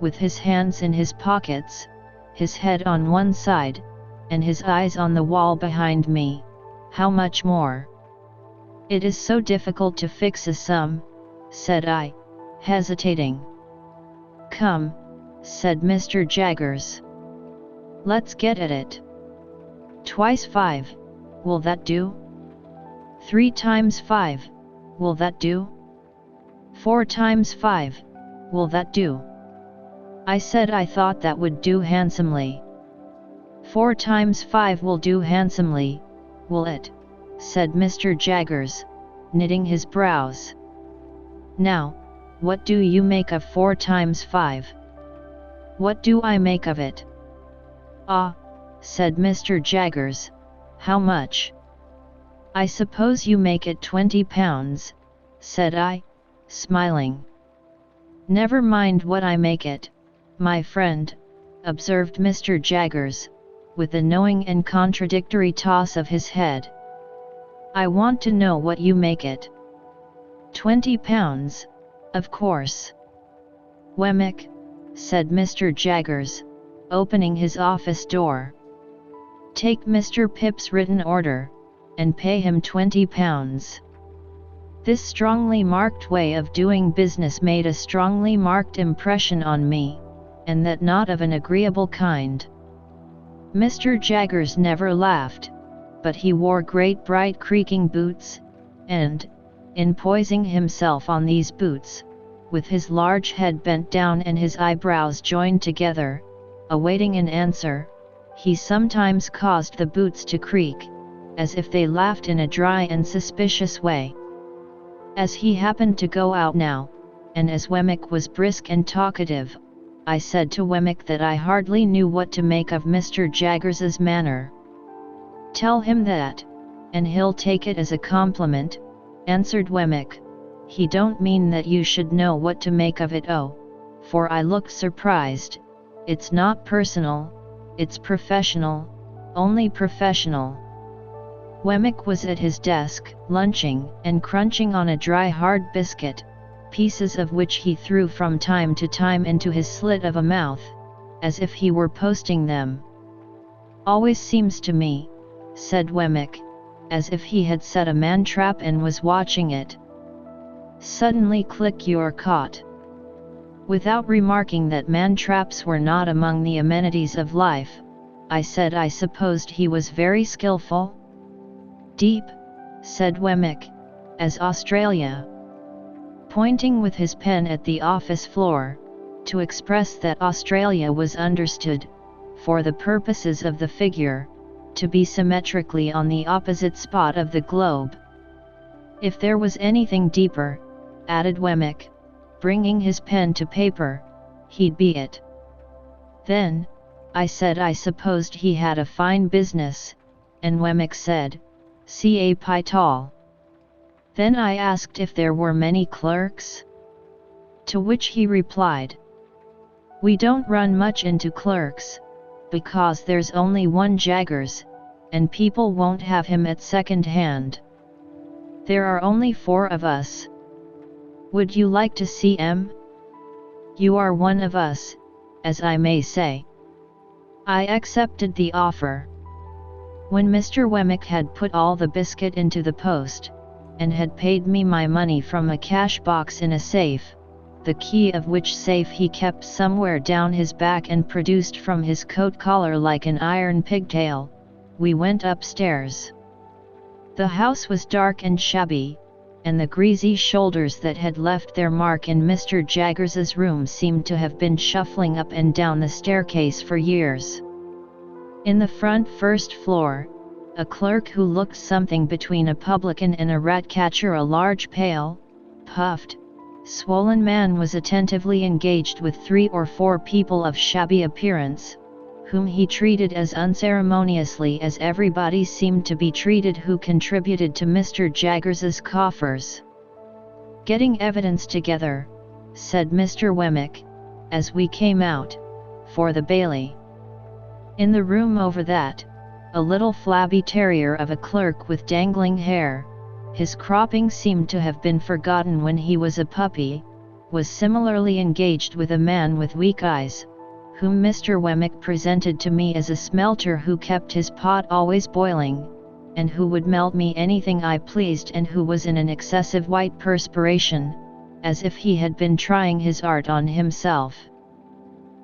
with his hands in his pockets, his head on one side, and his eyes on the wall behind me. "How much more?" "It is so difficult to fix a sum," said I, hesitating. "Come," said Mr. Jaggers. "Let's get at it. 2 × 5, will that do? 3 × 5, will that do? 4 × 5, will that do?" I said I thought that would do handsomely. 4 × 5 will do handsomely, will it? Said Mr. Jaggers, knitting his brows. "Now, what do you make of 4 × 5? "What do I make of it?" "Ah," said Mr. Jaggers, "how much?" "I suppose you make it £20, said I, smiling. "Never mind what I make it, my friend," observed Mr. Jaggers, with a knowing and contradictory toss of his head. "I want to know what you make it." £20, of course." "Wemmick," said Mr. Jaggers, opening his office door. "Take Mr. Pip's written order, and pay him £20. This strongly marked way of doing business made a strongly marked impression on me, and that not of an agreeable kind. Mr. Jaggers never laughed, but he wore great bright creaking boots, and, in poising himself on these boots, with his large head bent down and his eyebrows joined together, awaiting an answer, he sometimes caused the boots to creak, as if they laughed in a dry and suspicious way. As he happened to go out now, and as Wemmick was brisk and talkative, I said to Wemmick that I hardly knew what to make of Mr. Jaggers's manner. "Tell him that, and he'll take it as a compliment," answered Wemmick. "He don't mean that you should know what to make of it." "Oh," for I looked surprised, "it's not personal, it's professional, only professional." Wemmick was at his desk, lunching and crunching on a dry hard biscuit, pieces of which he threw from time to time into his slit of a mouth, as if he were posting them. "Always seems to me," said Wemmick, as if he had set a man-trap and was watching it. "Suddenly click you're caught." Without remarking that man-traps were not among the amenities of life, I said I supposed he was very skillful. "Deep," said Wemmick, "as Australia," pointing with his pen at the office floor, to express that Australia was understood, for the purposes of the figure, to be symmetrically on the opposite spot of the globe. "If there was anything deeper," added Wemmick, bringing his pen to paper, "he'd be it." "Then," I said I supposed he had a fine business, and Wemmick said, "Ca pi tall." Then I asked if there were many clerks. To which he replied, "We don't run much into clerks, because there's only one Jaggers, and people won't have him at second hand. There are only 4 of us. Would you like to see 'em?" You are one of us, as I may say. I accepted the offer. When Mr. Wemmick had put all the biscuit into the post, and had paid me my money from a cash box in a safe, the key of which safe he kept somewhere down his back and produced from his coat collar like an iron pigtail, we went upstairs. The house was dark and shabby, and the greasy shoulders that had left their mark in Mr. Jaggers's room seemed to have been shuffling up and down the staircase for years. In the front first floor, a clerk who looked something between a publican and a rat-catcher, a large pale, puffed, swollen man was attentively engaged with 3 or 4 people of shabby appearance, whom he treated as unceremoniously as everybody seemed to be treated who contributed to Mr. Jaggers's coffers. "Getting evidence together," said Mr. Wemmick, as we came out, "for the Bailey." In the room over that, a little flabby terrier of a clerk with dangling hair, his cropping seemed to have been forgotten when he was a puppy, was similarly engaged with a man with weak eyes, whom Mr. Wemmick presented to me as a smelter who kept his pot always boiling, and who would melt me anything I pleased, and who was in an excessive white perspiration, as if he had been trying his art on himself.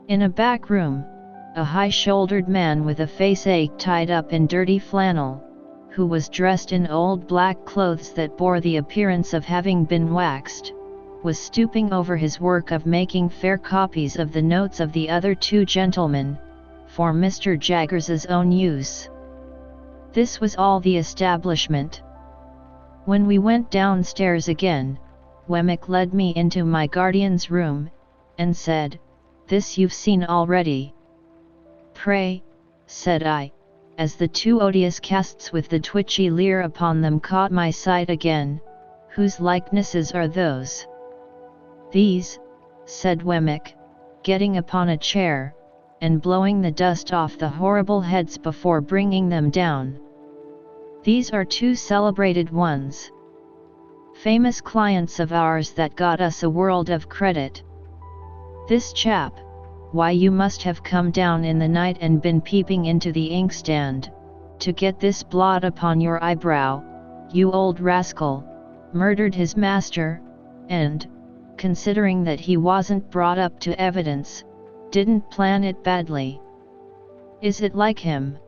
In a back room, a high-shouldered man with a face-ache tied up in dirty flannel, who was dressed in old black clothes that bore the appearance of having been waxed, was stooping over his work of making fair copies of the notes of the other 2 gentlemen, for Mr. Jaggers's own use. This was all the establishment. When we went downstairs again, Wemmick led me into my guardian's room, and said, "This you've seen already." "Pray," said I, as the 2 odious casts with the twitchy leer upon them caught my sight again, "whose likenesses are those?" "These," said Wemmick, getting upon a chair, and blowing the dust off the horrible heads before bringing them down. "These are 2 celebrated ones. Famous clients of ours that got us a world of credit. This chap, why you must have come down in the night and been peeping into the inkstand, to get this blot upon your eyebrow, you old rascal, murdered his master, and, considering that he wasn't brought up to evidence, didn't plan it badly. Is it like him?"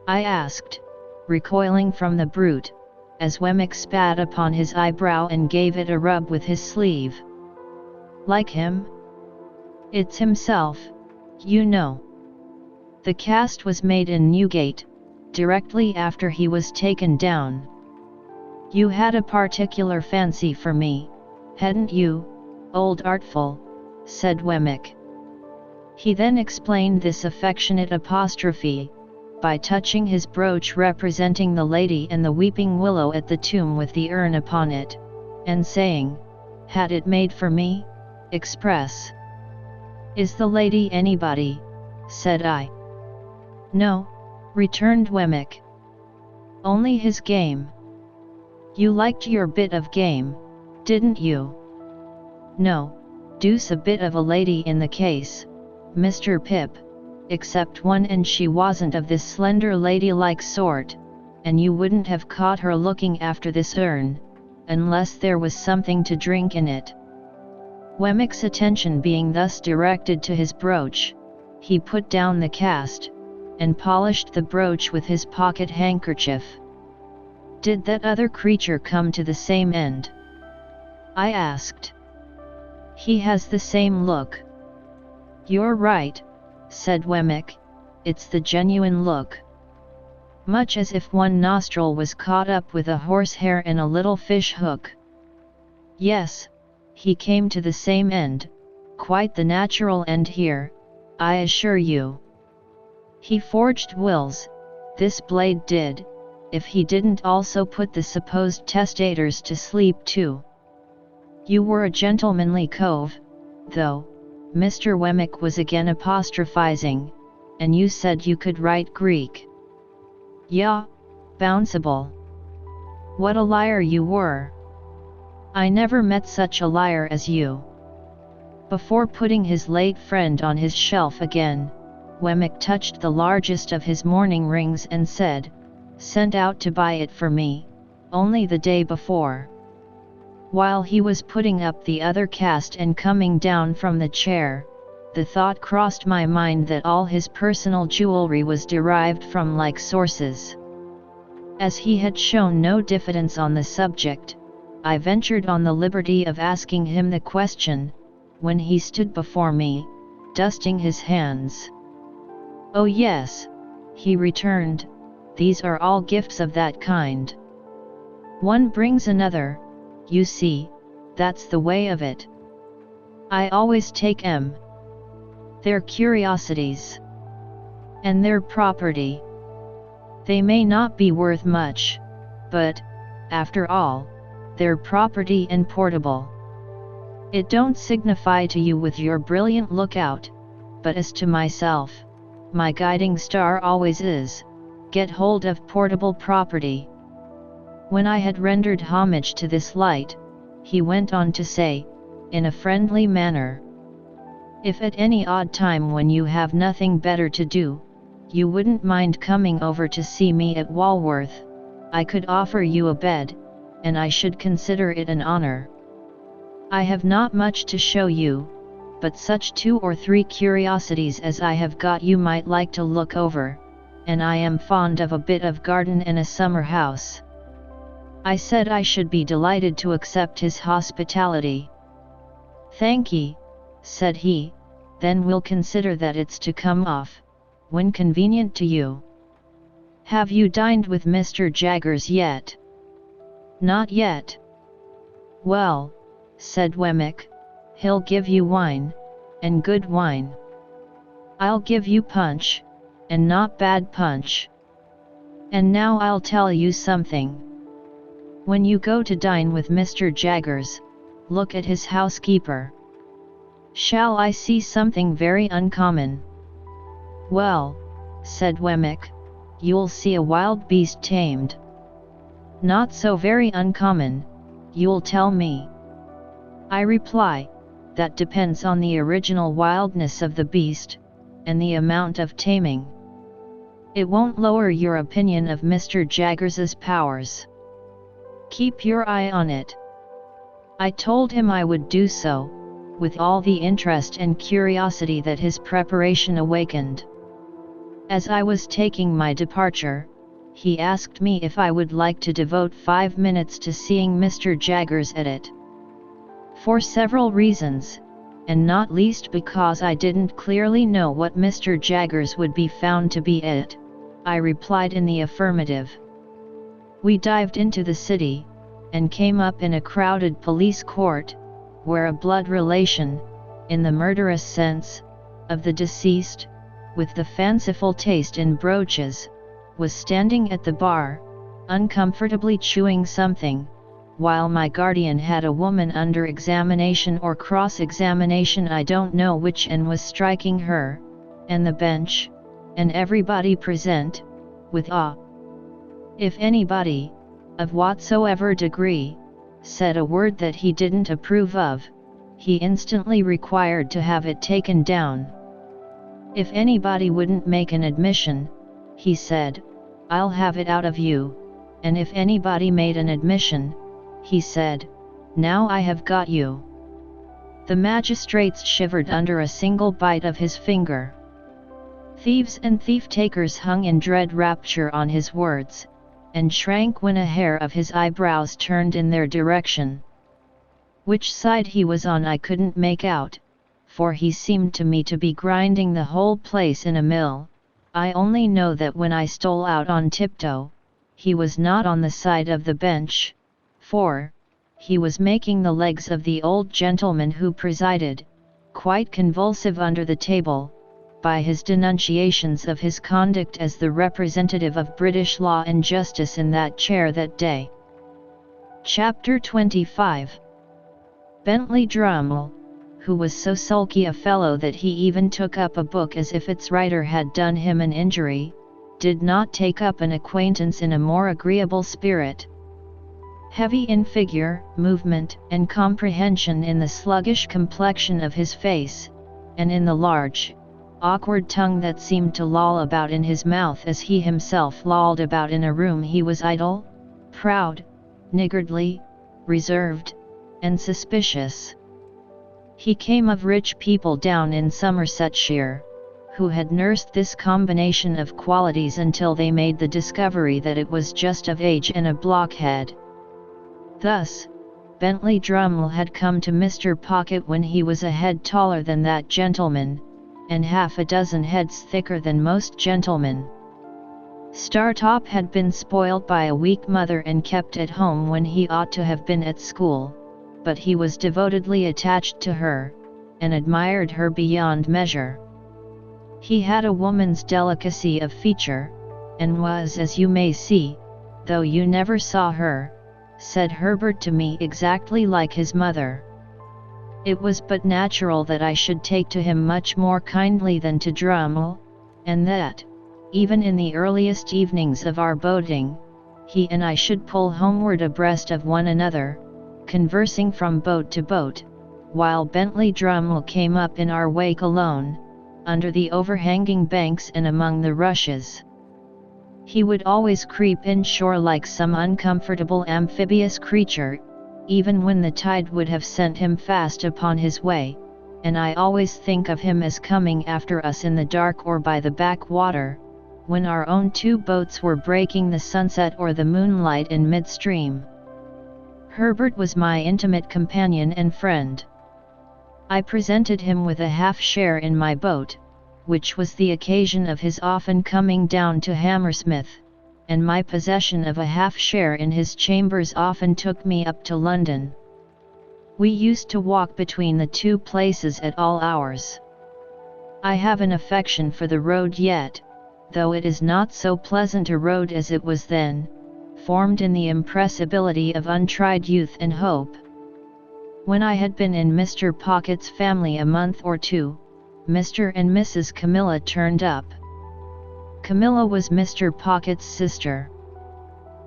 I asked, recoiling from the brute, as Wemmick spat upon his eyebrow and gave it a rub with his sleeve. "Like him? It's himself, you know. The cast was made in Newgate, directly after he was taken down. You had a particular fancy for me, hadn't you, old artful?" said Wemmick. He then explained this affectionate apostrophe, by touching his brooch representing the lady and the weeping willow at the tomb with the urn upon it, and saying, "Had it made for me, express." "Is the lady anybody?" said I. "No," returned Wemmick. "Only his game." "You liked your bit of game, didn't you?" "No, deuce a bit of a lady in the case, Mr. Pip, except one, and she wasn't of this slender ladylike sort, and you wouldn't have caught her looking after this urn, unless there was something to drink in it." Wemmick's attention being thus directed to his brooch, he put down the cast, and polished the brooch with his pocket handkerchief. "Did that other creature come to the same end?" I asked. "He has the same look." "You're right," said Wemmick, "it's the genuine look. Much as if one nostril was caught up with a horsehair and a little fish hook. Yes, he came to the same end, quite the natural end here, I assure you. He forged wills, this blade did, if he didn't also put the supposed testators to sleep too. You were a gentlemanly cove, though," Mr. Wemmick was again apostrophizing, "and you said you could write Greek." "Yah, bounceable. What a liar you were. I never met such a liar as you." Before putting his late friend on his shelf again, Wemmick touched the largest of his mourning rings and said, "Sent out to buy it for me, only the day before." While he was putting up the other cast and coming down from the chair, the thought crossed my mind that all his personal jewelry was derived from like sources. As he had shown no diffidence on the subject, I ventured on the liberty of asking him the question, when he stood before me, dusting his hands. "Oh yes," he returned, "these are all gifts of that kind. One brings another, you see, that's the way of it. I always take 'em. They're curiosities. And they're property. They may not be worth much, but, after all, they're property and portable. It don't signify to you with your brilliant lookout, but as to myself, my guiding star always is, get hold of portable property." When I had rendered homage to this light, he went on to say, in a friendly manner, "If at any odd time when you have nothing better to do, you wouldn't mind coming over to see me at Walworth, I could offer you a bed, and I should consider it an honor. I have not much to show you, but such 2 or 3 curiosities as I have got you might like to look over, and I am fond of a bit of garden and a summer house." I said I should be delighted to accept his hospitality. "Thank ye," said he, "then we'll consider that it's to come off, when convenient to you. Have you dined with Mr. Jaggers yet?" "Not yet." "Well," said Wemmick, "he'll give you wine, and good wine. I'll give you punch, and not bad punch. And now I'll tell you something. When you go to dine with Mr. Jaggers, look at his housekeeper. Shall I see something very uncommon?" "Well," said Wemmick, "you'll see a wild beast tamed." "Not so very uncommon, you'll tell me." I reply, that depends on the original wildness of the beast, and the amount of taming. It won't lower your opinion of Mr. Jaggers's powers. Keep your eye on it. I told him I would do so, with all the interest and curiosity that his preparation awakened. As I was taking my departure, he asked me if I would like to devote 5 minutes to seeing Mr. Jaggers at it. For several reasons, and not least because I didn't clearly know what Mr. Jaggers would be found to be at, I replied in the affirmative. We dived into the city, and came up in a crowded police court, where a blood relation, in the murderous sense, of the deceased, with the fanciful taste in brooches, was standing at the bar, uncomfortably chewing something, while my guardian had a woman under examination or cross-examination, I don't know which, and was striking her, and the bench, and everybody present, with awe. If anybody, of whatsoever degree, said a word that he didn't approve of, he instantly required to have it taken down. If anybody wouldn't make an admission, he said, "I'll have it out of you," and if anybody made an admission, he said, "Now I have got you." The magistrates shivered under a single bite of his finger. Thieves and thief-takers hung in dread rapture on his words, and shrank when a hair of his eyebrows turned in their direction. Which side he was on I couldn't make out, for he seemed to me to be grinding the whole place in a mill. I only know that when I stole out on tiptoe, he was not on the side of the bench, for he was making the legs of the old gentleman who presided, quite convulsive under the table, by his denunciations of his conduct as the representative of British law and justice in that chair that day. Chapter 25. Bentley Drummle, who was so sulky a fellow that he even took up a book as if its writer had done him an injury, did not take up an acquaintance in a more agreeable spirit. heavy in figure, movement, and comprehension in the sluggish complexion of his face, and in the large, awkward tongue that seemed to loll about in his mouth as he himself lolled about in a room. He was idle, proud, niggardly, reserved, and suspicious. He came of rich people down in Somersetshire, who had nursed this combination of qualities until they made the discovery that it was just of age and a blockhead. Thus, Bentley Drummle had come to Mr. Pocket when he was a head taller than that gentleman, and half a dozen heads thicker than most gentlemen. Startop had been spoiled by a weak mother and kept at home when he ought to have been at school, but he was devotedly attached to her, and admired her beyond measure. He had a woman's delicacy of feature, and was, as you may see, though you never saw her, said Herbert to me, exactly like his mother. It was but natural that I should take to him much more kindly than to Drummle, and that, even in the earliest evenings of our boating, he and I should pull homeward abreast of one another, conversing from boat to boat, while Bentley Drummle came up in our wake alone, under the overhanging banks and among the rushes. He would always creep inshore like some uncomfortable amphibious creature, even when the tide would have sent him fast upon his way, and I always think of him as coming after us in the dark or by the backwater, when our own two boats were breaking the sunset or the moonlight in midstream. Herbert was my intimate companion and friend. I presented him with a half share in my boat, which was the occasion of his often coming down to Hammersmith, and my possession of a half share in his chambers often took me up to London. We used to walk between the two places at all hours. I have an affection for the road yet, though it is not so pleasant a road as it was then, formed in the impressibility of untried youth and hope. When I had been in Mr. Pocket's family a month or two, Mr. and Mrs. Camilla turned up. Camilla was Mr. Pocket's sister.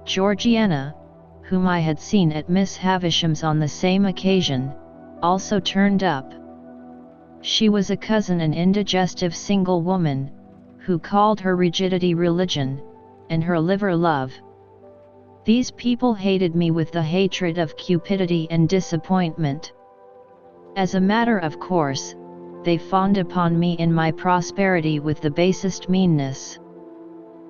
Georgiana, whom I had seen at Miss Havisham's on the same occasion, also turned up. She was a cousin, an indigestive single woman, who called her rigidity religion, and her liver love. These people hated me with the hatred of cupidity and disappointment. As a matter of course, they fawned upon me in my prosperity with the basest meanness.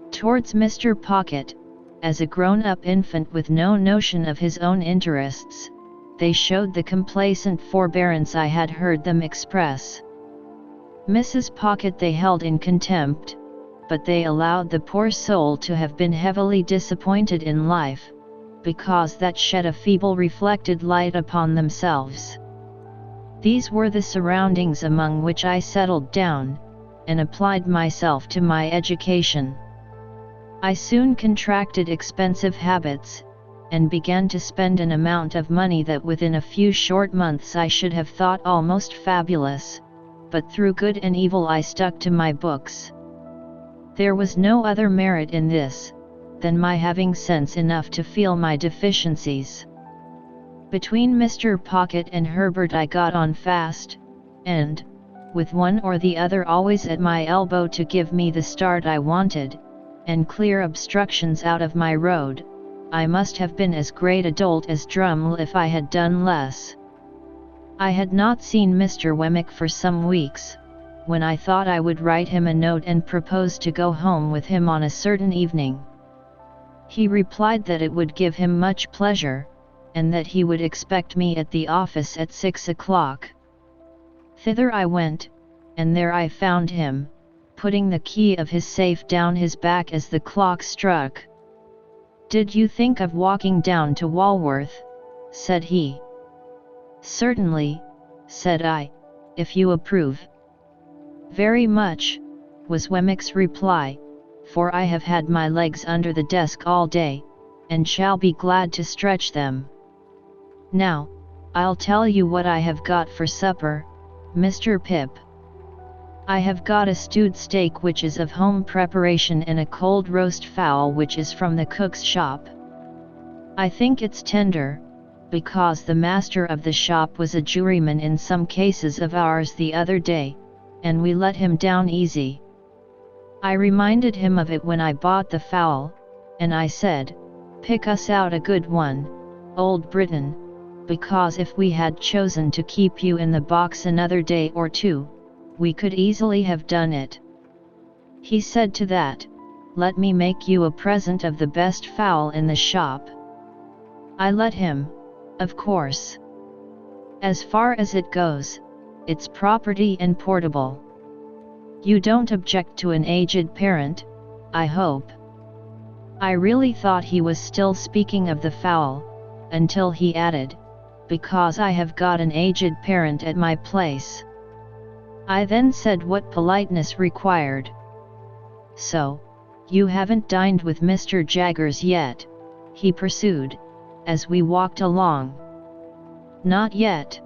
Towards Mr. Pocket, as a grown-up infant with no notion of his own interests, they showed the complacent forbearance I had heard them express. Mrs. Pocket they held in contempt, but they allowed the poor soul to have been heavily disappointed in life, because that shed a feeble reflected light upon themselves. These were the surroundings among which I settled down, and applied myself to my education. I soon contracted expensive habits, and began to spend an amount of money that within a few short months I should have thought almost fabulous, but through good and evil I stuck to my books. There was no other merit in this, than my having sense enough to feel my deficiencies. Between Mr. Pocket and Herbert I got on fast, and, with one or the other always at my elbow to give me the start I wanted, and clear obstructions out of my road, I must have been as great a dolt as Drummle if I had done less. I had not seen Mr. Wemmick for some weeks, when I thought I would write him a note and propose to go home with him on a certain evening. He replied that it would give him much pleasure, and that he would expect me at the office at 6 o'clock. Thither I went, and there I found him, putting the key of his safe down his back as the clock struck. "Did you think of walking down to Walworth?" said he. "Certainly," said I, "if you approve." "Very much," was Wemmick's reply, "for I have had my legs under the desk all day, and shall be glad to stretch them. Now, I'll tell you what I have got for supper, Mr. Pip. I have got a stewed steak which is of home preparation and a cold roast fowl which is from the cook's shop. I think it's tender, because the master of the shop was a juryman in some cases of ours the other day, and we let him down easy. I reminded him of it when I bought the fowl, and I said, pick us out a good one, old Briton, because if we had chosen to keep you in the box another day or two, we could easily have done it. He said to that, let me make you a present of the best fowl in the shop. I let him, of course. As far as it goes, it's property and portable. You don't object to an aged parent, I hope. I really thought he was still speaking of the fowl, until he added, because I have got an aged parent at my place. I then said what politeness required. So, you haven't dined with Mr. Jaggers yet, he pursued, as we walked along. Not yet.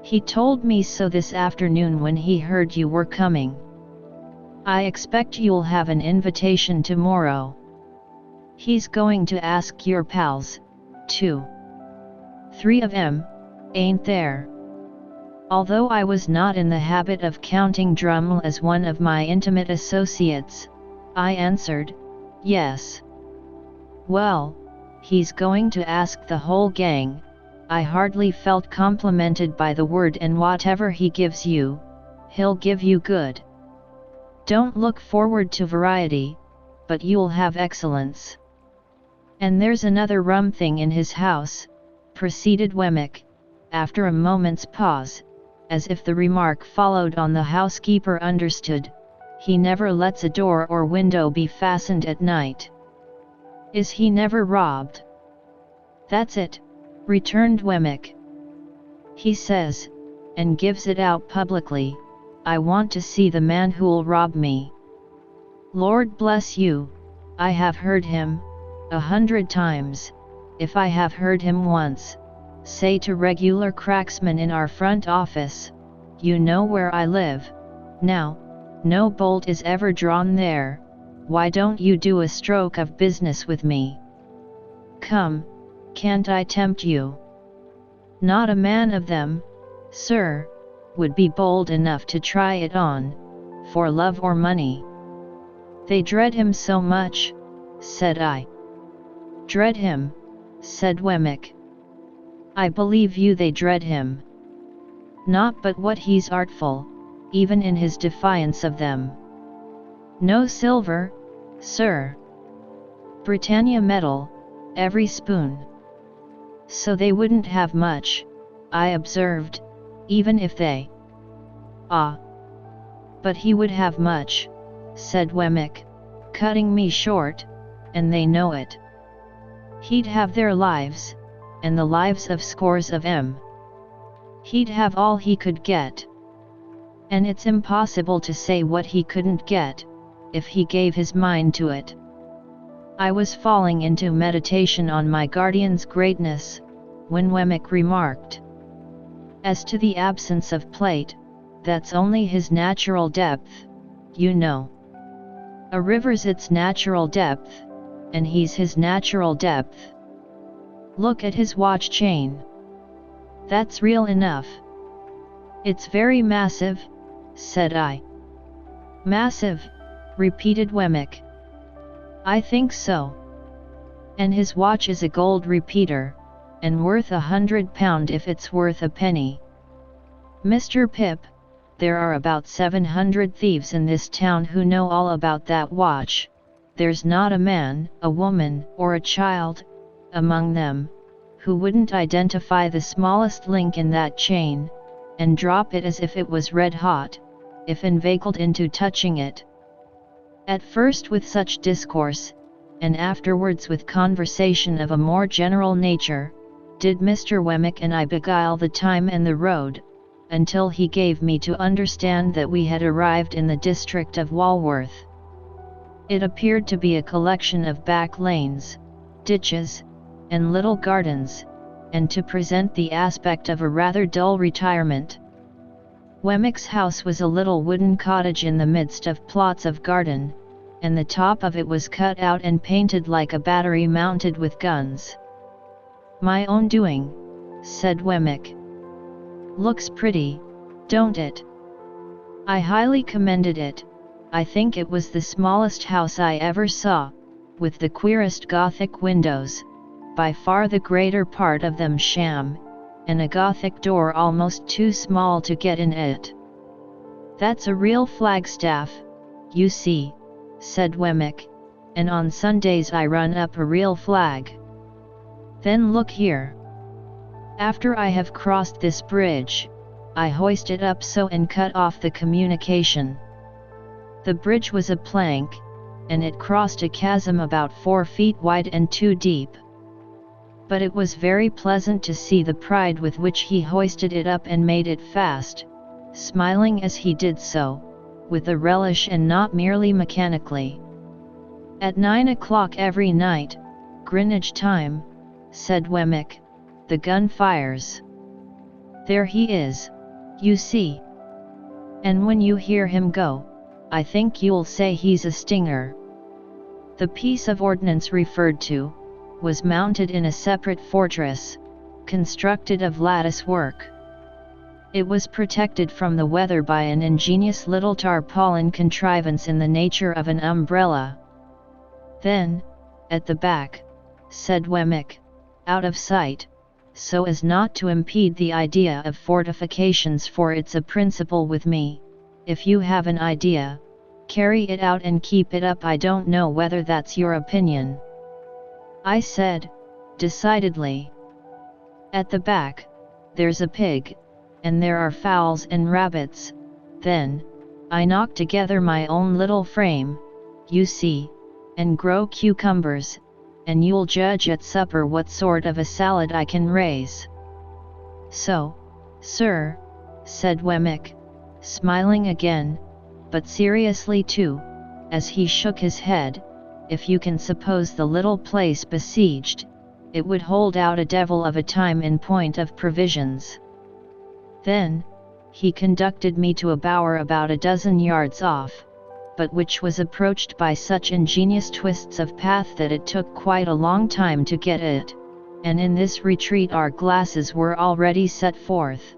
He told me so this afternoon when he heard you were coming. I expect you'll have an invitation tomorrow. He's going to ask your pals, too. 3 of 'em, ain't there? Although I was not in the habit of counting Drummle as one of my intimate associates, I answered, yes. Well, he's going to ask the whole gang. I hardly felt complimented by the word, and whatever he gives you, he'll give you good. Don't look forward to variety, but you'll have excellence. And there's another rum thing in his house, proceeded Wemmick, after a moment's pause, as if the remark followed on the housekeeper understood, he never lets a door or window be fastened at night. Is he never robbed? That's it, returned Wemmick. He says, and gives it out publicly, I want to see the man who'll rob me. Lord bless you, I have heard him, 100 times, if I have heard him once, say to regular cracksmen in our front office, you know where I live, now, no bolt is ever drawn there, why don't you do a stroke of business with me? Come, can't I tempt you? Not a man of them, sir, would be bold enough to try it on, for love or money. They dread him so much, said I. Dread him, said Wemmick. I believe you they dread him. Not but what he's artful, even in his defiance of them. No silver, sir. Britannia metal, every spoon. So they wouldn't have much, I observed, even if they. Ah. But he would have much, said Wemmick, cutting me short, and they know it. He'd have their lives, and the lives of scores of 'em. He'd have all he could get. And it's impossible to say what he couldn't get, if he gave his mind to it. I was falling into meditation on my guardian's greatness, when Wemmick remarked. As to the absence of plate, that's only his natural depth, you know. A river's its natural depth, and he's his natural depth. Look at his watch chain. That's real enough. It's very massive, said I. Massive, repeated Wemmick. I think so. And his watch is a gold repeater, and worth £100 if it's worth a penny. Mr. Pip, there are about 700 thieves in this town who know all about that watch. There's not a man, a woman, or a child, among them, who wouldn't identify the smallest link in that chain, and drop it as if it was red hot, if inveigled into touching it. At first with such discourse, and afterwards with conversation of a more general nature, did Mr. Wemmick and I beguile the time and the road, until he gave me to understand that we had arrived in the district of Walworth. It appeared to be a collection of back lanes, ditches, and little gardens, and to present the aspect of a rather dull retirement. Wemmick's house was a little wooden cottage in the midst of plots of garden, and the top of it was cut out and painted like a battery mounted with guns. My own doing, said Wemmick. Looks pretty, don't it? I highly commended it. I think it was the smallest house I ever saw, with the queerest Gothic windows, by far the greater part of them sham, and a Gothic door almost too small to get in it. That's a real flagstaff, you see, said Wemmick, and on Sundays I run up a real flag. Then look here. After I have crossed this bridge, I hoist it up so and cut off the communication. The bridge was a plank, and it crossed a chasm about 4 feet wide and 2 deep. But it was very pleasant to see the pride with which he hoisted it up and made it fast, smiling as he did so, with a relish and not merely mechanically. At 9 o'clock every night, Greenwich time, said Wemmick, the gun fires. There he is, you see. And when you hear him go, I think you'll say he's a stinger. The piece of ordnance referred to was mounted in a separate fortress, constructed of lattice work. It was protected from the weather by an ingenious little tarpaulin contrivance in the nature of an umbrella. Then, at the back, said Wemmick, out of sight, so as not to impede the idea of fortifications, for it's a principle with me, if you have an idea, carry it out and keep it up. I don't know whether that's your opinion. I said, decidedly. At the back, there's a pig, and there are fowls and rabbits. Then, I knock together my own little frame, you see, and grow cucumbers, and you'll judge at supper what sort of a salad I can raise. So, sir, said Wemmick, smiling again, but seriously too, as he shook his head, if you can suppose the little place besieged, it would hold out a devil of a time in point of provisions. Then, he conducted me to a bower about a dozen yards off, but which was approached by such ingenious twists of path that it took quite a long time to get it, and in this retreat our glasses were already set forth.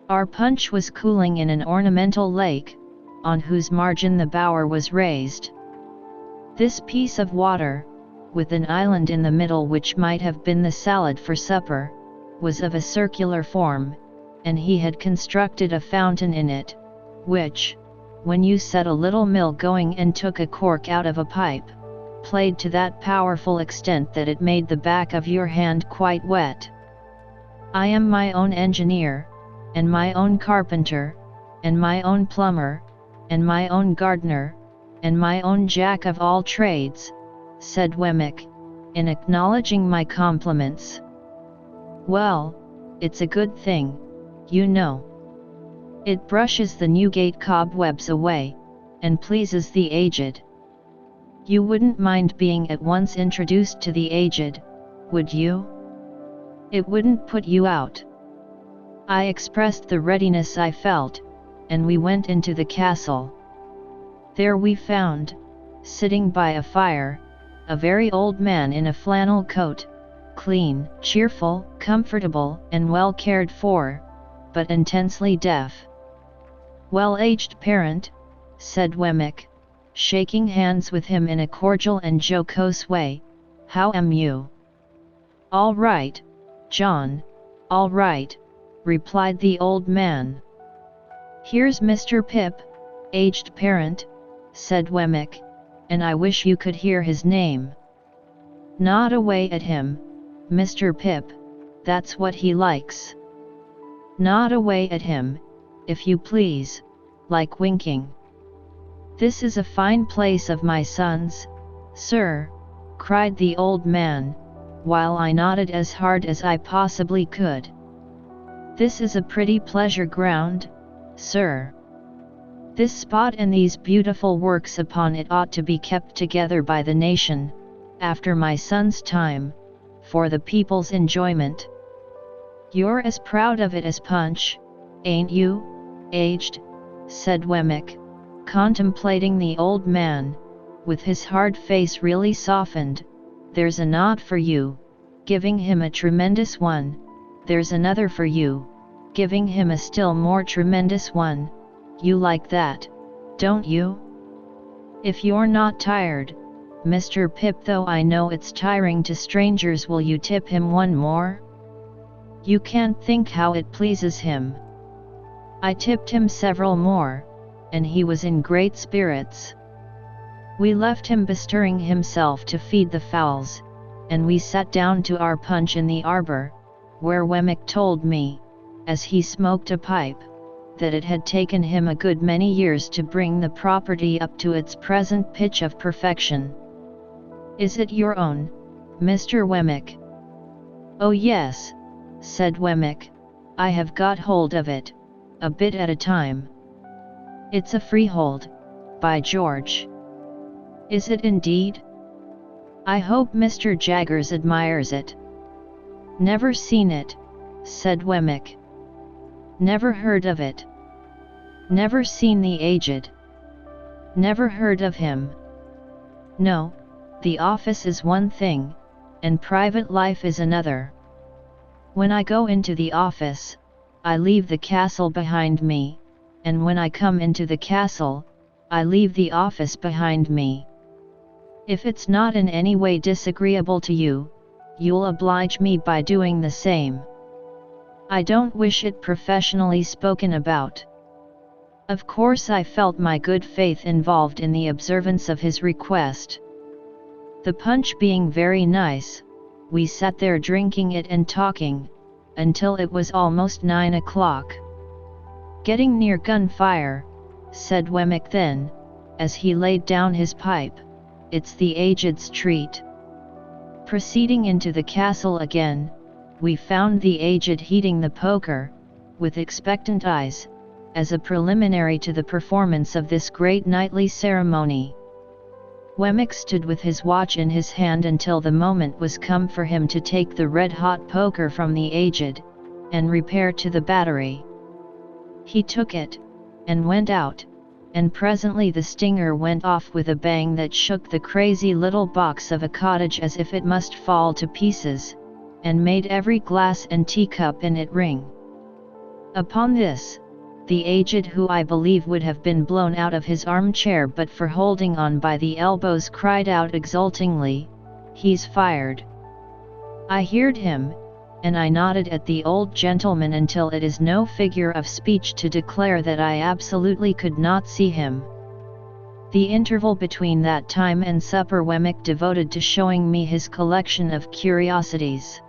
Our punch was cooling in an ornamental lake, on whose margin the bower was raised. This piece of water, with an island in the middle which might have been the salad for supper, was of a circular form, and he had constructed a fountain in it, which, when you set a little mill going and took a cork out of a pipe, played to that powerful extent that it made the back of your hand quite wet. I am my own engineer, and my own carpenter, and my own plumber, and my own gardener, and my own jack of all trades, said Wemmick, in acknowledging my compliments. Well, it's a good thing, you know. It brushes the Newgate cobwebs away, and pleases the aged. You wouldn't mind being at once introduced to the aged, would you? It wouldn't put you out. I expressed the readiness I felt, and we went into the castle. There we found, sitting by a fire, a very old man in a flannel coat, clean, cheerful, comfortable, and well cared for, but intensely deaf. Well-aged parent, said Wemmick, shaking hands with him in a cordial and jocose way, how am you? All right, John, all right, replied the old man. Here's Mr. Pip, aged parent, said Wemmick, and I wish you could hear his name. Nod away at him, Mr. Pip, that's what he likes. Nod away at him, if you please, like winking. This is a fine place of my son's, sir, cried the old man, while I nodded as hard as I possibly could. This is a pretty pleasure ground, sir. This spot and these beautiful works upon it ought to be kept together by the nation, after my son's time, for the people's enjoyment. You're as proud of it as Punch, ain't you, aged? Said Wemmick, contemplating the old man, with his hard face really softened. There's a nod for you, giving him a tremendous one, there's another for you, giving him a still more tremendous one. You like that, don't you? If you're not tired, Mr. Pip, though I know it's tiring to strangers, will you tip him one more? You can't think how it pleases him. I tipped him several more, and he was in great spirits. We left him bestirring himself to feed the fowls, and we sat down to our punch in the arbor, where Wemmick told me, as he smoked a pipe, that it had taken him a good many years to bring the property up to its present pitch of perfection. Is it your own, Mr. Wemmick? Oh yes, said Wemmick, I have got hold of it, a bit at a time. It's a freehold, by George. Is it indeed? I hope Mr. Jaggers admires it. Never seen it, said Wemmick. Never heard of it. Never seen the aged. Never heard of him. No, the office is one thing, and private life is another. When I go into the office, I leave the castle behind me, and when I come into the castle, I leave the office behind me. If it's not in any way disagreeable to you, you'll oblige me by doing the same. I don't wish it professionally spoken about. Of course I felt my good faith involved in the observance of his request. The punch being very nice, we sat there drinking it and talking, until it was almost 9 o'clock. Getting near gunfire, said Wemmick then, as he laid down his pipe, it's the aged's treat. Proceeding into the castle again, we found the aged heating the poker, with expectant eyes, as a preliminary to the performance of this great nightly ceremony. Wemmick stood with his watch in his hand until the moment was come for him to take the red-hot poker from the aged, and repair to the battery. He took it, and went out, and presently the stinger went off with a bang that shook the crazy little box of a cottage as if it must fall to pieces, and made every glass and teacup in it ring. Upon this, the aged, who I believe would have been blown out of his armchair but for holding on by the elbows, cried out exultingly, "He's fired!" I heard him, and I nodded at the old gentleman until it is no figure of speech to declare that I absolutely could not see him. The interval between that time and supper Wemmick devoted to showing me his collection of curiosities.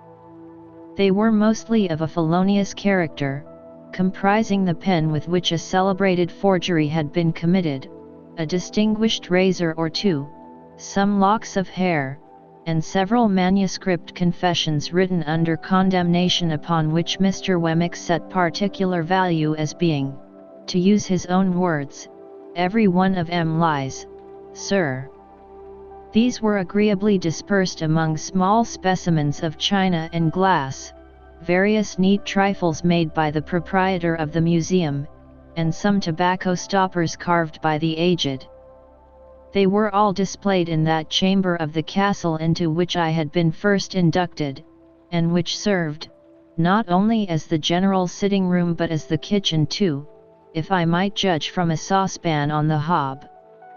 They were mostly of a felonious character, comprising the pen with which a celebrated forgery had been committed, a distinguished razor or two, some locks of hair, and several manuscript confessions written under condemnation, upon which Mr. Wemmick set particular value as being, to use his own words, every one of 'em lies, sir. These were agreeably dispersed among small specimens of china and glass, various neat trifles made by the proprietor of the museum, and some tobacco stoppers carved by the aged. They were all displayed in that chamber of the castle into which I had been first inducted, and which served, not only as the general sitting room but as the kitchen too, if I might judge from a saucepan on the hob,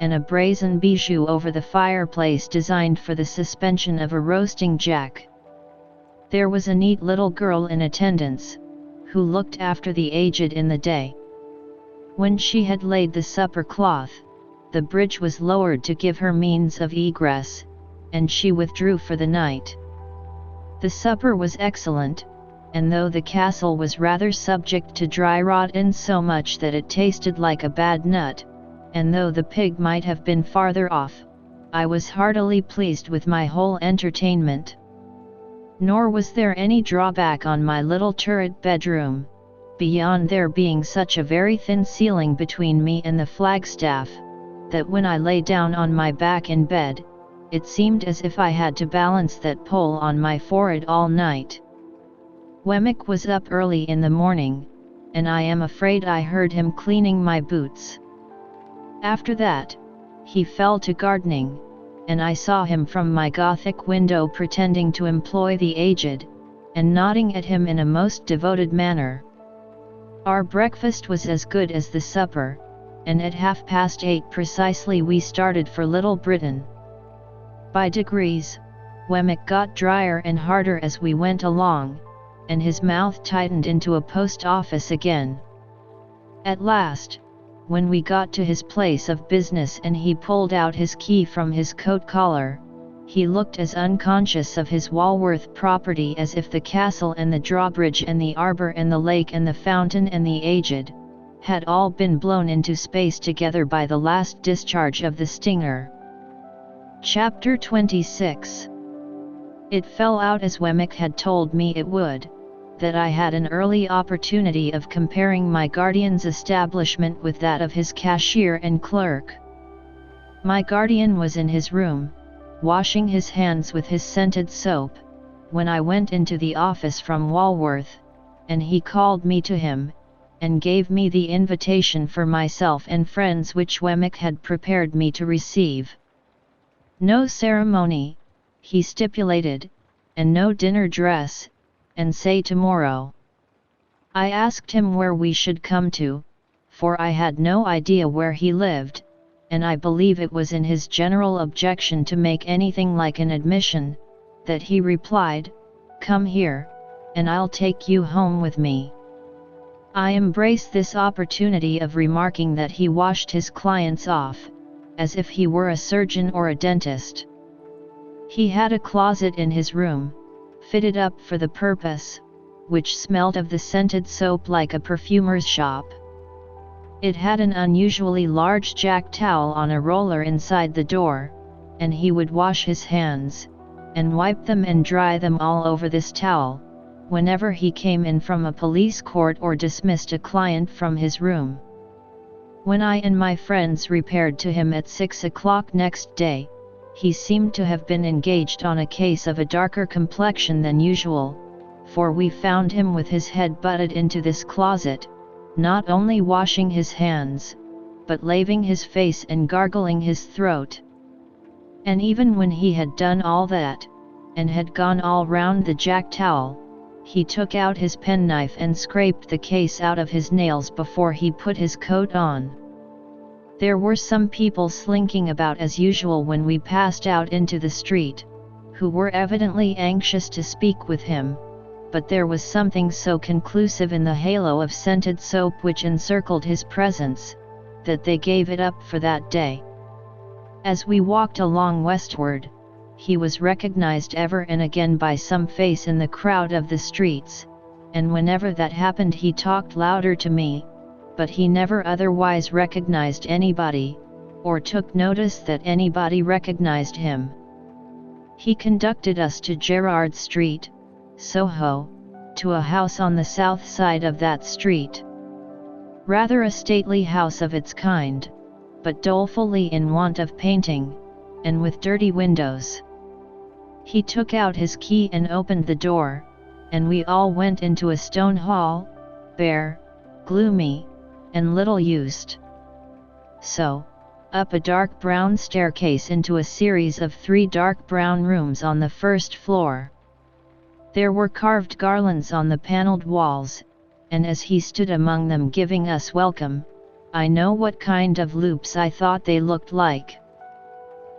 and a brazen bijou over the fireplace designed for the suspension of a roasting jack. There was a neat little girl in attendance, who looked after the aged in the day. When she had laid the supper cloth, the bridge was lowered to give her means of egress, and she withdrew for the night. The supper was excellent, and though the castle was rather subject to dry rot in so much that it tasted like a bad nut, and though the pig might have been farther off, I was heartily pleased with my whole entertainment. Nor was there any drawback on my little turret bedroom, beyond there being such a very thin ceiling between me and the flagstaff, that when I lay down on my back in bed, it seemed as if I had to balance that pole on my forehead all night. Wemmick was up early in the morning, and I am afraid I heard him cleaning my boots. After that, he fell to gardening, and I saw him from my Gothic window pretending to employ the aged, and nodding at him in a most devoted manner. Our breakfast was as good as the supper, and at 8:30 precisely we started for Little Britain. By degrees, Wemmick got drier and harder as we went along, and his mouth tightened into a post office again. At last, when we got to his place of business and he pulled out his key from his coat collar, he looked as unconscious of his Walworth property as if the castle and the drawbridge and the arbour and the lake and the fountain and the aged had all been blown into space together by the last discharge of the stinger. Chapter 26. It fell out as Wemmick had told me it would, that I had an early opportunity of comparing my guardian's establishment with that of his cashier and clerk. My guardian was in his room, washing his hands with his scented soap, when I went into the office from Walworth, and he called me to him, and gave me the invitation for myself and friends which Wemmick had prepared me to receive. No ceremony, he stipulated, and no dinner dress, and say tomorrow. I asked him where we should come to, for I had no idea where he lived, and I believe it was in his general objection to make anything like an admission, that he replied, "Come here, and I'll take you home with me." I embraced this opportunity of remarking that he washed his clients off, as if he were a surgeon or a dentist. He had a closet in his room, fitted up for the purpose, which smelled of the scented soap like a perfumer's shop. It had an unusually large jack towel on a roller inside the door, and he would wash his hands, and wipe them and dry them all over this towel, whenever he came in from a police court or dismissed a client from his room. When I and my friends repaired to him at 6 o'clock next day, he seemed to have been engaged on a case of a darker complexion than usual, for we found him with his head butted into this closet, not only washing his hands, but laving his face and gargling his throat. And even when he had done all that, and had gone all round the jack towel, he took out his penknife and scraped the case out of his nails before he put his coat on. There were some people slinking about as usual when we passed out into the street, who were evidently anxious to speak with him, but there was something so conclusive in the halo of scented soap which encircled his presence, that they gave it up for that day. As we walked along westward, he was recognized ever and again by some face in the crowd of the streets, and whenever that happened he talked louder to me, but he never otherwise recognized anybody, or took notice that anybody recognized him. He conducted us to Gerrard Street, Soho, to a house on the south side of that street. Rather a stately house of its kind, but dolefully in want of painting, and with dirty windows. He took out his key and opened the door, and we all went into a stone hall, bare, gloomy, and little used. So, up a dark brown staircase into a series of 3 dark brown rooms on the first floor. There were carved garlands on the panelled walls, and as he stood among them giving us welcome, I know what kind of loops I thought they looked like.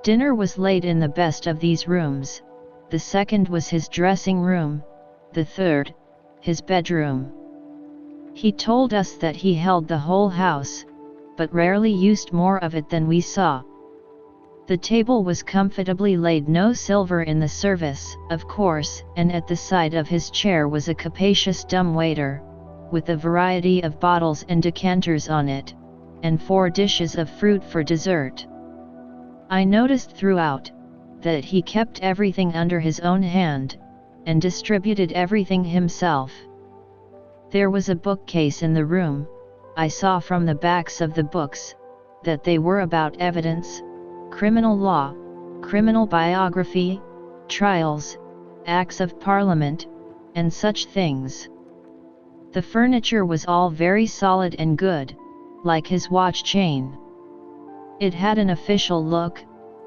Dinner was laid in the best of these rooms, the second was his dressing room, the third, his bedroom. He told us that he held the whole house, but rarely used more of it than we saw. The table was comfortably laid, no silver in the service, of course, and at the side of his chair was a capacious dumbwaiter, with a variety of bottles and decanters on it, and 4 dishes of fruit for dessert. I noticed throughout, that he kept everything under his own hand, and distributed everything himself. There was a bookcase in the room. I saw from the backs of the books, that they were about evidence, criminal law, criminal biography, trials, acts of parliament, and such things. The furniture was all very solid and good, like his watch chain. It had an official look,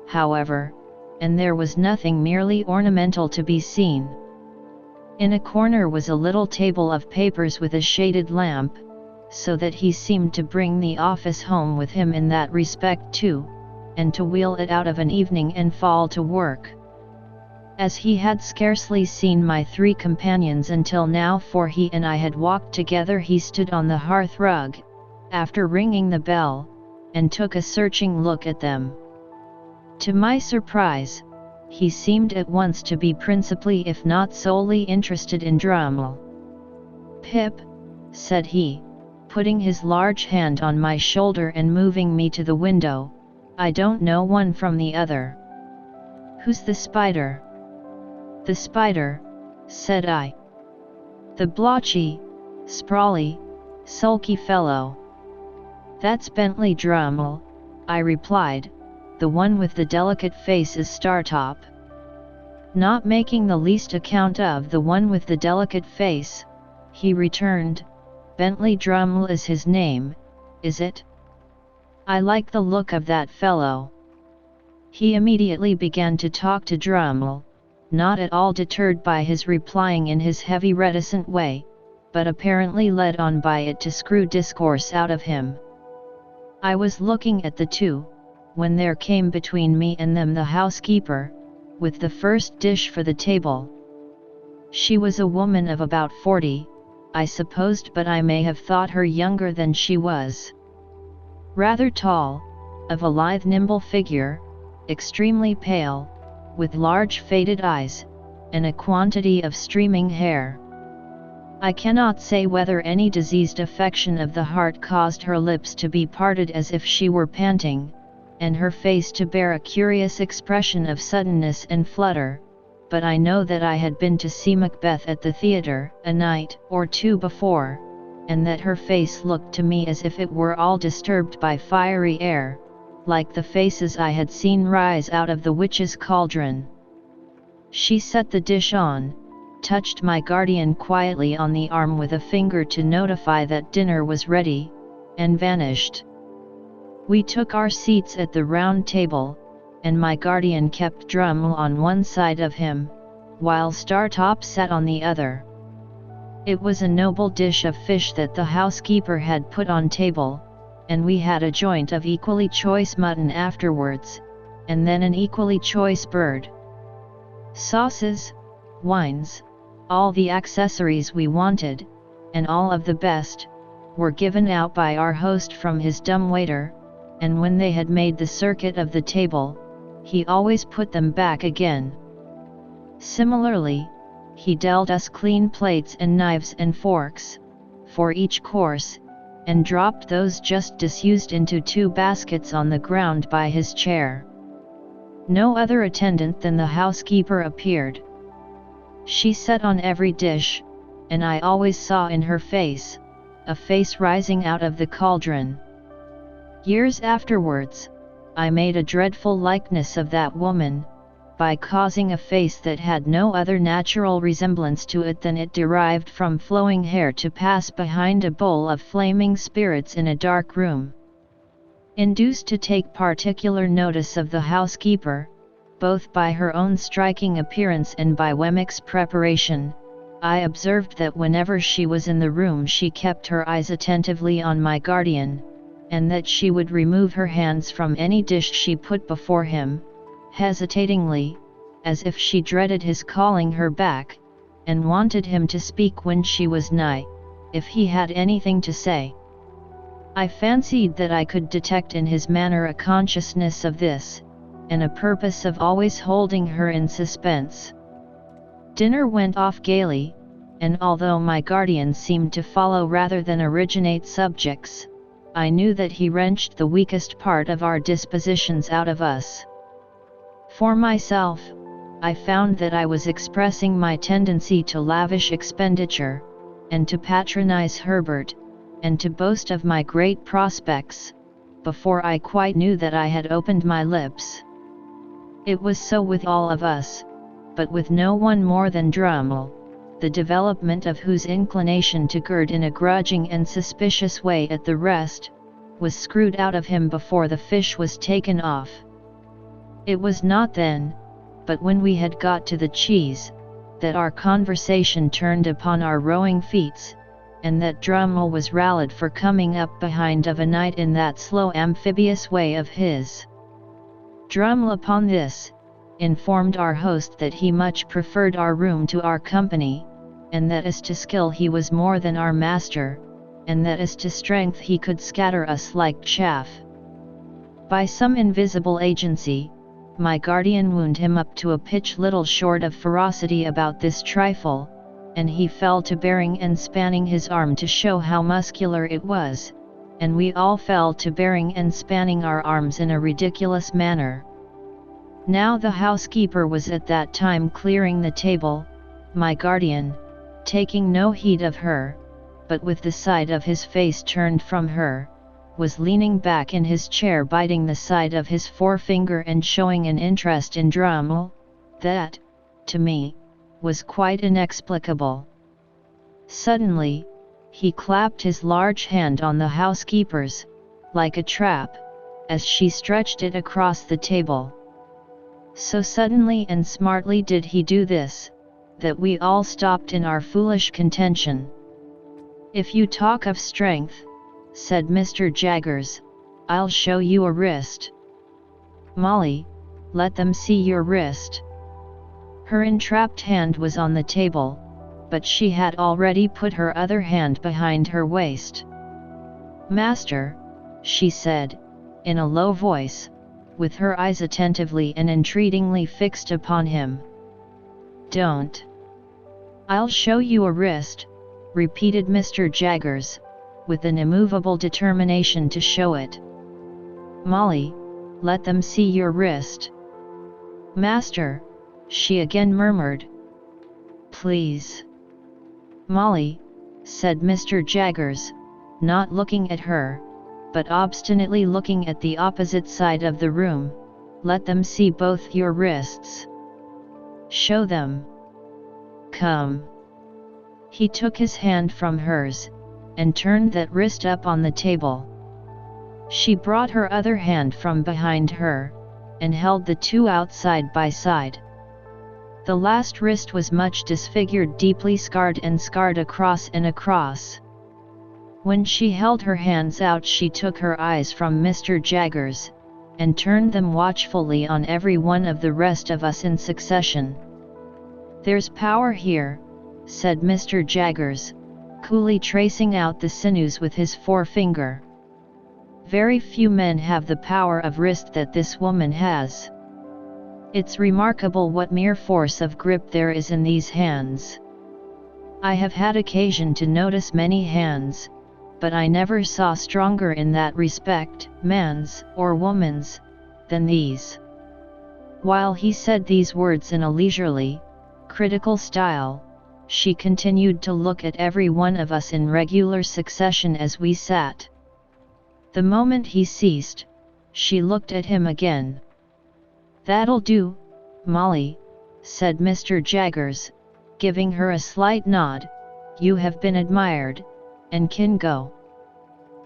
however, and there was nothing merely ornamental to be seen. In a corner was a little table of papers with a shaded lamp, so that he seemed to bring the office home with him in that respect too, and to wheel it out of an evening and fall to work. As he had scarcely seen my three companions until now, for he and I had walked together, he stood on the hearth rug, after ringing the bell, and took a searching look at them. To my surprise, he seemed at once to be principally if not solely interested in Drummle. "Pip," said he, putting his large hand on my shoulder and moving me to the window, "I don't know one from the other." "Who's the spider?" "The spider," said I. "The blotchy, sprawly, sulky fellow." "That's Bentley Drummle," I replied, "the one with the delicate face is Startop." Not making the least account of the one with the delicate face, he returned, "Bentley Drummle is his name, is it? I like the look of that fellow." He immediately began to talk to Drummle, not at all deterred by his replying in his heavy reticent way, but apparently led on by it to screw discourse out of him. I was looking at the two, when there came between me and them the housekeeper, with the first dish for the table. She was a woman of about 40, I supposed, but I may have thought her younger than she was. Rather tall, of a lithe nimble figure, extremely pale, with large faded eyes, and a quantity of streaming hair. I cannot say whether any diseased affection of the heart caused her lips to be parted as if she were panting, and her face to bear a curious expression of suddenness and flutter, but I know that I had been to see Macbeth at the theatre a night or two before, and that her face looked to me as if it were all disturbed by fiery air, like the faces I had seen rise out of the witch's cauldron. She set the dish on, touched my guardian quietly on the arm with a finger to notify that dinner was ready, and vanished. We took our seats at the round table, and my guardian kept Drummle on one side of him, while Startop sat on the other. It was a noble dish of fish that the housekeeper had put on table, and we had a joint of equally choice mutton afterwards, and then an equally choice bird. Sauces, wines, all the accessories we wanted, and all of the best, were given out by our host from his dumbwaiter, and when they had made the circuit of the table, he always put them back again. Similarly, he dealt us clean plates and knives and forks, for each course, and dropped those just disused into 2 baskets on the ground by his chair. No other attendant than the housekeeper appeared. She sat on every dish, and I always saw in her face, a face rising out of the cauldron. Years afterwards, I made a dreadful likeness of that woman, by causing a face that had no other natural resemblance to it than it derived from flowing hair to pass behind a bowl of flaming spirits in a dark room. Induced to take particular notice of the housekeeper, both by her own striking appearance and by Wemmick's preparation, I observed that whenever she was in the room she kept her eyes attentively on my guardian, and that she would remove her hands from any dish she put before him, hesitatingly, as if she dreaded his calling her back, and wanted him to speak when she was nigh, if he had anything to say. I fancied that I could detect in his manner a consciousness of this, and a purpose of always holding her in suspense. Dinner went off gaily, and although my guardian seemed to follow rather than originate subjects, I knew that he wrenched the weakest part of our dispositions out of us. For myself, I found that I was expressing my tendency to lavish expenditure, and to patronize Herbert, and to boast of my great prospects, before I quite knew that I had opened my lips. It was so with all of us, but with no one more than Drummle, the development of whose inclination to gird in a grudging and suspicious way at the rest, was screwed out of him before the fish was taken off. It was not then, but when we had got to the cheese, that our conversation turned upon our rowing feats, and that Drummle was rallied for coming up behind of a night in that slow amphibious way of his. Drummle upon this, informed our host that he much preferred our room to our company, and that as to skill he was more than our master, and that as to strength he could scatter us like chaff. By some invisible agency, my guardian wound him up to a pitch little short of ferocity about this trifle, and he fell to bearing and spanning his arm to show how muscular it was, and we all fell to bearing and spanning our arms in a ridiculous manner. Now the housekeeper was at that time clearing the table, my guardian, taking no heed of her, but with the side of his face turned from her, was leaning back in his chair biting the side of his forefinger and showing an interest in Drummle, that, to me, was quite inexplicable. Suddenly, he clapped his large hand on the housekeeper's, like a trap, as she stretched it across the table. So suddenly and smartly did he do this, that we all stopped in our foolish contention. "If you talk of strength," said Mr. Jaggers, "I'll show you a wrist. Molly, let them see your wrist." Her entrapped hand was on the table, but she had already put her other hand behind her waist. "Master," she said, in a low voice, with her eyes attentively and entreatingly fixed upon him. "Don't." "I'll show you a wrist," repeated Mr. Jaggers, with an immovable determination to show it. "Molly, let them see your wrist." "Master," she again murmured. "Please." "Molly," said Mr. Jaggers, not looking at her, but obstinately looking at the opposite side of the room, "let them see both your wrists. Show them. Come." He took his hand from hers, and turned that wrist up on the table. She brought her other hand from behind her, and held the two out side by side. The last wrist was much disfigured, deeply scarred across and across. When she held her hands out she took her eyes from Mr. Jaggers, and turned them watchfully on every one of the rest of us in succession. "There's power here," said Mr. Jaggers, coolly tracing out the sinews with his forefinger. "Very few men have the power of wrist that this woman has. It's remarkable what mere force of grip there is in these hands. I have had occasion to notice many hands, but I never saw stronger in that respect, man's or woman's, than these." While he said these words in a leisurely, critical style, she continued to look at every one of us in regular succession as we sat. The moment he ceased, she looked at him again. "That'll do, Molly," said Mr. Jaggers, giving her a slight nod, "you have been admired, and can go."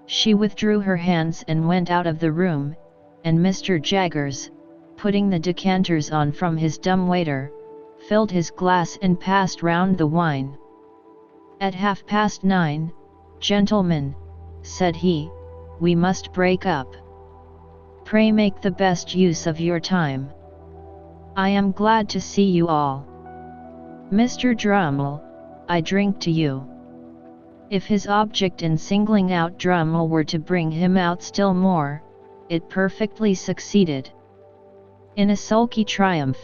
She withdrew her hands and went out of the room, and Mr. Jaggers, putting the decanters on from his dumbwaiter, filled his glass and passed round the wine. "At 9:30, gentlemen," said he, "we must break up. Pray make the best use of your time. I am glad to see you all. Mr. Drummle, I drink to you." If his object in singling out Drummle were to bring him out still more, it perfectly succeeded. In a sulky triumph,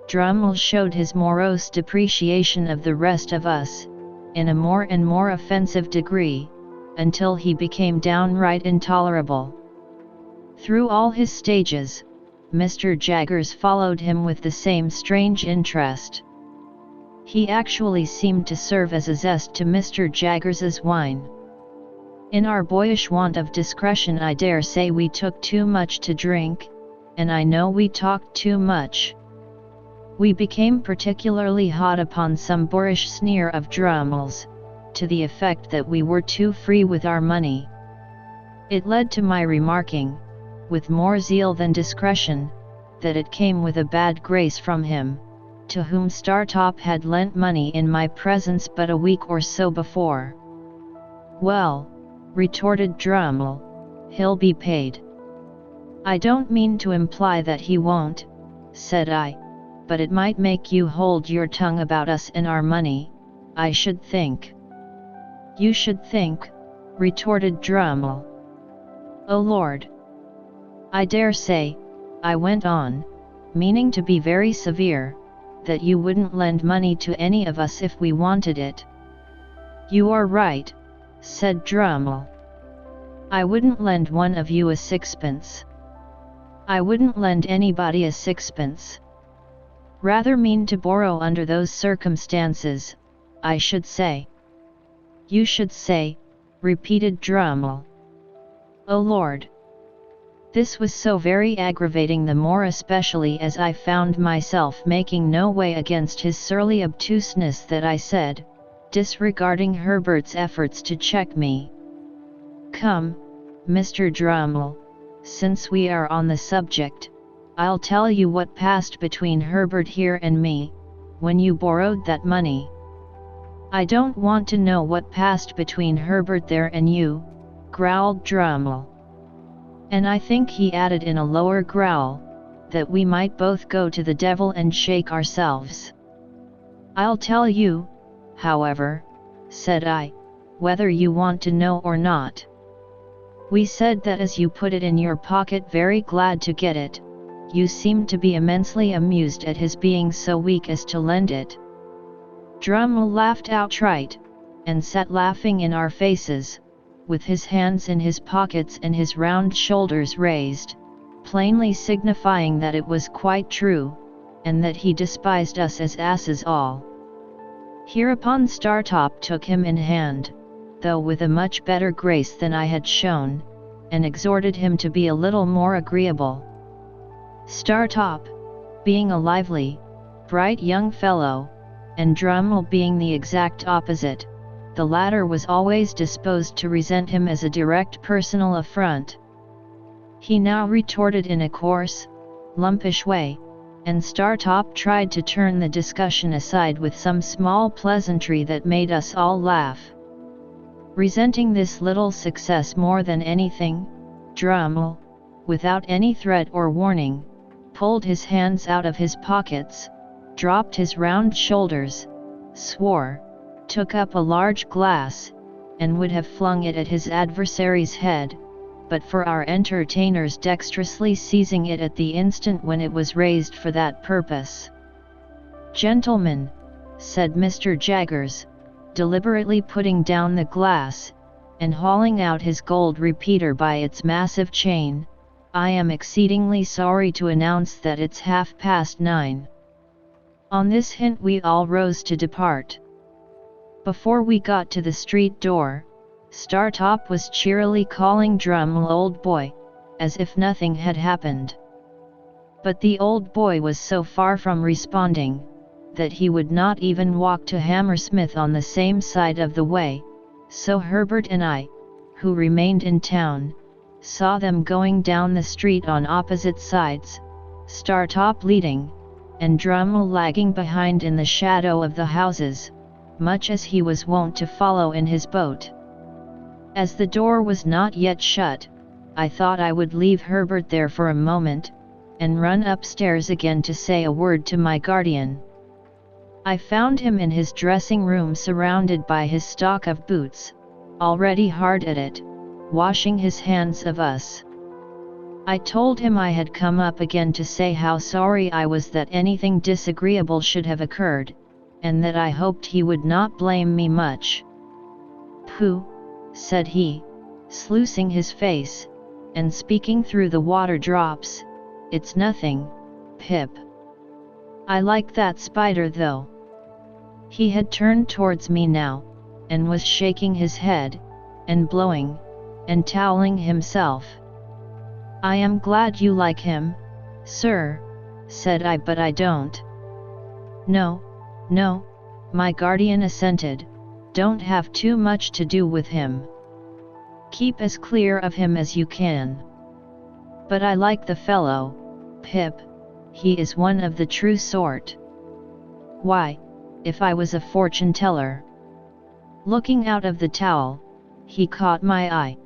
Drummle showed his morose depreciation of the rest of us, in a more and more offensive degree, until he became downright intolerable. Through all his stages, Mr. Jaggers followed him with the same strange interest. He actually seemed to serve as a zest to Mr. Jaggers's wine. In our boyish want of discretion I dare say we took too much to drink, and I know we talked too much. We became particularly hot upon some boorish sneer of Drummle's, to the effect that we were too free with our money. It led to my remarking, with more zeal than discretion, that it came with a bad grace from him, to whom Startop had lent money in my presence but a week or so before. "Well," retorted Drummle, "he'll be paid." "I don't mean to imply that he won't," said I, "but it might make you hold your tongue about us and our money, I should think." "You should think," retorted Drummle. "Oh Lord! I dare say," I went on, meaning to be very severe, "that you wouldn't lend money to any of us if we wanted it." "You are right," said Drummle. "I wouldn't lend one of you a sixpence. I wouldn't lend anybody a sixpence. Rather mean to borrow under those circumstances, I should say." "You should say," repeated Drummle. "Oh Lord!" This was so very aggravating, the more especially as I found myself making no way against his surly obtuseness, that I said, disregarding Herbert's efforts to check me, "Come, Mr. Drummle, since we are on the subject, I'll tell you what passed between Herbert here and me, when you borrowed that money." "I don't want to know what passed between Herbert there and you," growled Drummle. And I think he added in a lower growl, that we might both go to the devil and shake ourselves. "I'll tell you, however," said I, "whether you want to know or not. We said that as you put it in your pocket, very glad to get it, you seemed to be immensely amused at his being so weak as to lend it." Drummle laughed outright, and sat laughing in our faces, with his hands in his pockets and his round shoulders raised, plainly signifying that it was quite true, and that he despised us as asses all. Hereupon Startop took him in hand, though with a much better grace than I had shown, and exhorted him to be a little more agreeable. Startop, being a lively, bright young fellow, and Drummle being the exact opposite, the latter was always disposed to resent him as a direct personal affront. He now retorted in a coarse, lumpish way, and Startop tried to turn the discussion aside with some small pleasantry that made us all laugh. Resenting this little success more than anything, Drummle, without any threat or warning, pulled his hands out of his pockets, dropped his round shoulders, swore, took up a large glass, and would have flung it at his adversary's head, but for our entertainers dexterously seizing it at the instant when it was raised for that purpose. "Gentlemen," said Mr. Jaggers, deliberately putting down the glass, and hauling out his gold repeater by its massive chain, "I am exceedingly sorry to announce that it's 9:30. On this hint we all rose to depart. Before we got to the street door, Startop was cheerily calling Drummle old boy, as if nothing had happened. But the old boy was so far from responding, that he would not even walk to Hammersmith on the same side of the way, so Herbert and I, who remained in town, saw them going down the street on opposite sides, Startop leading, and Drummle lagging behind in the shadow of the houses, much as he was wont to follow in his boat. As the door was not yet shut, I thought I would leave Herbert there for a moment, and run upstairs again to say a word to my guardian. I found him in his dressing room surrounded by his stock of boots, already hard at it, washing his hands of us. I told him I had come up again to say how sorry I was that anything disagreeable should have occurred, and that I hoped he would not blame me much. "Pooh," said he, sluicing his face, and speaking through the water drops, "it's nothing, Pip. I like that spider though." He had turned towards me now, and was shaking his head, and blowing, and toweling himself. "I am glad you like him, sir," said I, "but I don't." "No, no," my guardian assented, "don't have too much to do with him. Keep as clear of him as you can. But I like the fellow, Pip, he is one of the true sort. Why, if I was a fortune teller. Looking out of the towel, he caught my eye.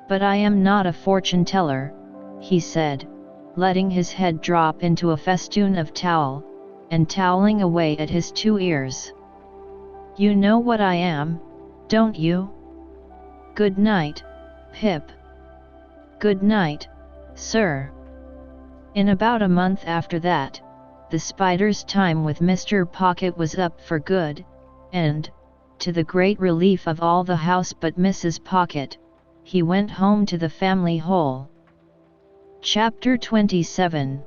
But I am not a fortune teller, he said, letting his head drop into a festoon of towel, and toweling away at his 2 ears. You know what I am, don't you? Good night, Pip. Good night, sir. In about a month after that, the Spider's time with Mr. Pocket was up for good, and, to the great relief of all the house but Mrs. Pocket, he went home to the family hole. Chapter 27.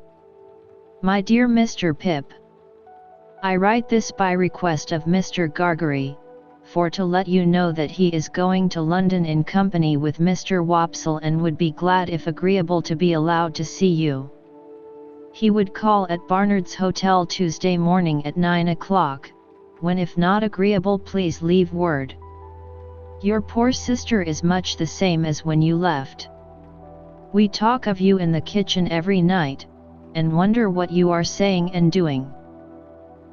My dear Mr. Pip, I write this by request of Mr. Gargery, for to let you know that he is going to London in company with Mr. Wopsle and would be glad if agreeable to be allowed to see you. He would call at Barnard's Hotel Tuesday morning at 9 o'clock, when if not agreeable please leave word. Your poor sister is much the same as when you left. We talk of you in the kitchen every night, and wonder what you are saying and doing.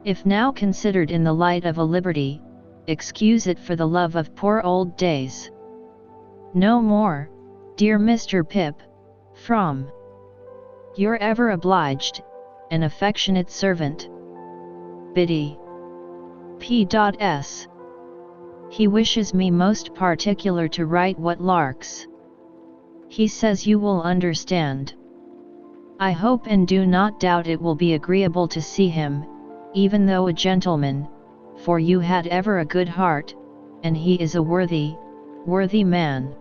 If now considered in the light of a liberty, excuse it for the love of poor old days. No more, dear Mr. Pip, from your ever obliged, and affectionate servant, Biddy. P.S. He wishes me most particular to write what larks. He says you will understand. I hope and do not doubt it will be agreeable to see him, even though a gentleman, for you had ever a good heart, and he is a worthy man.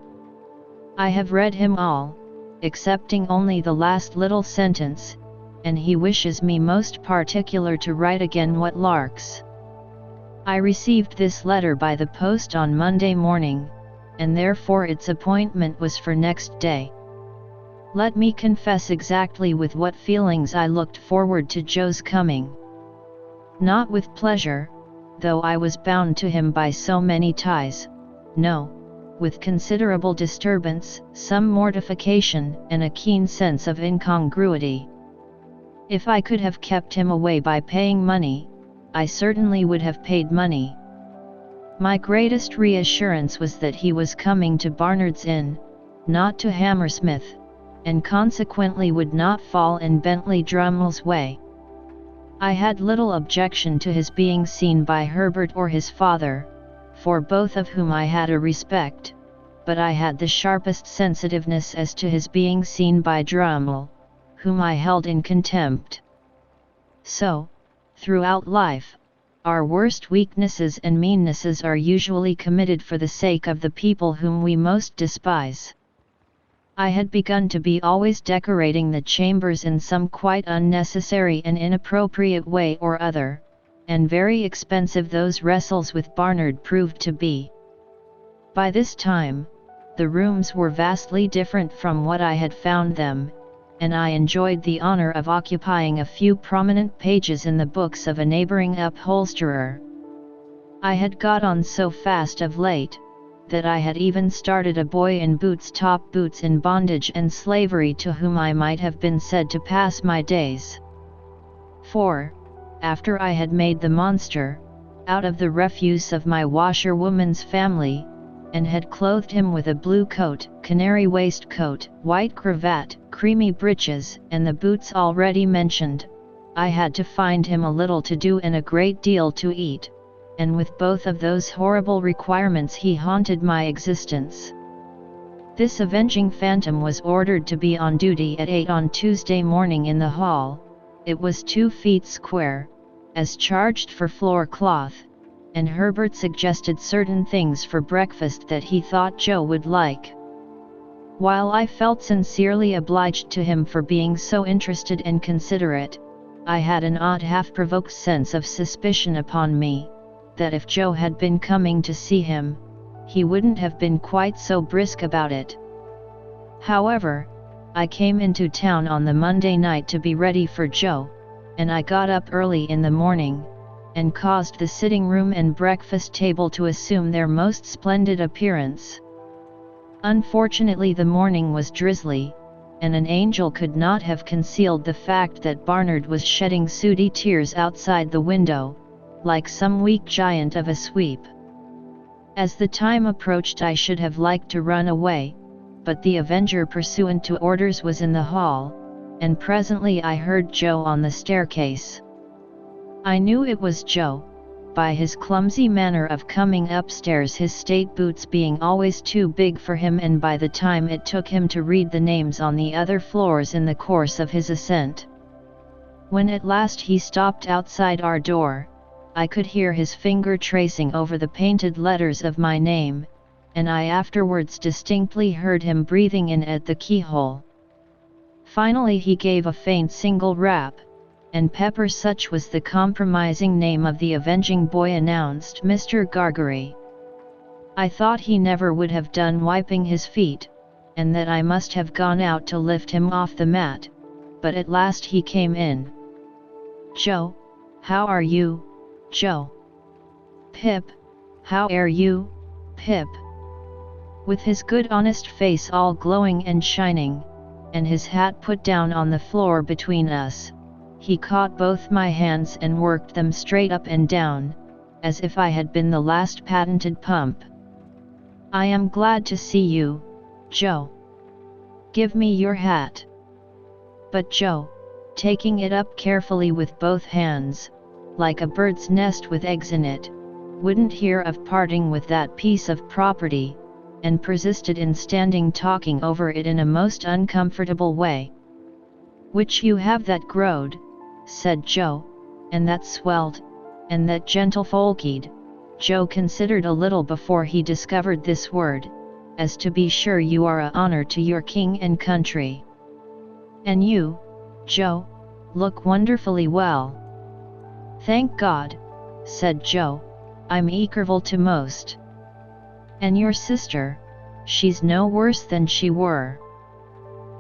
I have read him all, excepting only the last little sentence, and he wishes me most particular to write again what larks. I received this letter by the post on Monday morning, and therefore its appointment was for next day. Let me confess exactly with what feelings I looked forward to Joe's coming. Not with pleasure, though I was bound to him by so many ties, no, with considerable disturbance, some mortification, and a keen sense of incongruity. If I could have kept him away by paying money, I certainly would have paid money. My greatest reassurance was that he was coming to Barnard's Inn, not to Hammersmith, and consequently would not fall in Bentley Drummle's way. I had little objection to his being seen by Herbert or his father, for both of whom I had a respect, but I had the sharpest sensitiveness as to his being seen by Drummle, whom I held in contempt. So, throughout life, our worst weaknesses and meannesses are usually committed for the sake of the people whom we most despise. I had begun to be always decorating the chambers in some quite unnecessary and inappropriate way or other, and very expensive those wrestles with Barnard proved to be. By this time, the rooms were vastly different from what I had found them, and I enjoyed the honor of occupying a few prominent pages in the books of a neighboring upholsterer. I had got on so fast of late, that I had even started a boy in boots, top boots, in bondage and slavery, to whom I might have been said to pass my days. For, after I had made the monster, out of the refuse of my washerwoman's family, and had clothed him with a blue coat, canary waistcoat, white cravat, creamy breeches, and the boots already mentioned, I had to find him a little to do and a great deal to eat, and with both of those horrible requirements he haunted my existence. This avenging phantom was ordered to be on duty at 8 on Tuesday morning in the hall. It was 2 feet square, as charged for floor cloth, and Herbert suggested certain things for breakfast that he thought Joe would like. While I felt sincerely obliged to him for being so interested and considerate, I had an odd half-provoked sense of suspicion upon me, that if Joe had been coming to see him, he wouldn't have been quite so brisk about it. However, I came into town on the Monday night to be ready for Joe, and I got up early in the morning, and caused the sitting room and breakfast table to assume their most splendid appearance. Unfortunately the morning was drizzly, and an angel could not have concealed the fact that Barnard was shedding sooty tears outside the window, like some weak giant of a sweep. As the time approached, I should have liked to run away, but the Avenger pursuant to orders was in the hall, and presently I heard Joe on the staircase. I knew it was Joe, by his clumsy manner of coming upstairs, his state boots being always too big for him, and by the time it took him to read the names on the other floors in the course of his ascent. When at last he stopped outside our door, I could hear his finger tracing over the painted letters of my name, and I afterwards distinctly heard him breathing in at the keyhole. Finally he gave a faint single rap, and Pepper, such was the compromising name of the avenging boy, announced Mr. Gargery. I thought he never would have done wiping his feet, and that I must have gone out to lift him off the mat, but at last he came in. "Joe, how are you, Joe?" "Pip, how are you, Pip?" With his good honest face all glowing and shining, and his hat put down on the floor between us, he caught both my hands and worked them straight up and down, as if I had been the last patented pump. "I am glad to see you, Joe. Give me your hat." But Joe, taking it up carefully with both hands, like a bird's nest with eggs in it, wouldn't hear of parting with that piece of property, and persisted in standing talking over it in a most uncomfortable way. "Which you have that growed," said Joe, "and that swelled, and that gentlefolkied." Joe considered a little before he discovered this word, "as to be sure you are a honour to your king and country. And you, Joe, look wonderfully well." "Thank God," said Joe, "I'm equal to most." "And your sister, she's no worse than she were.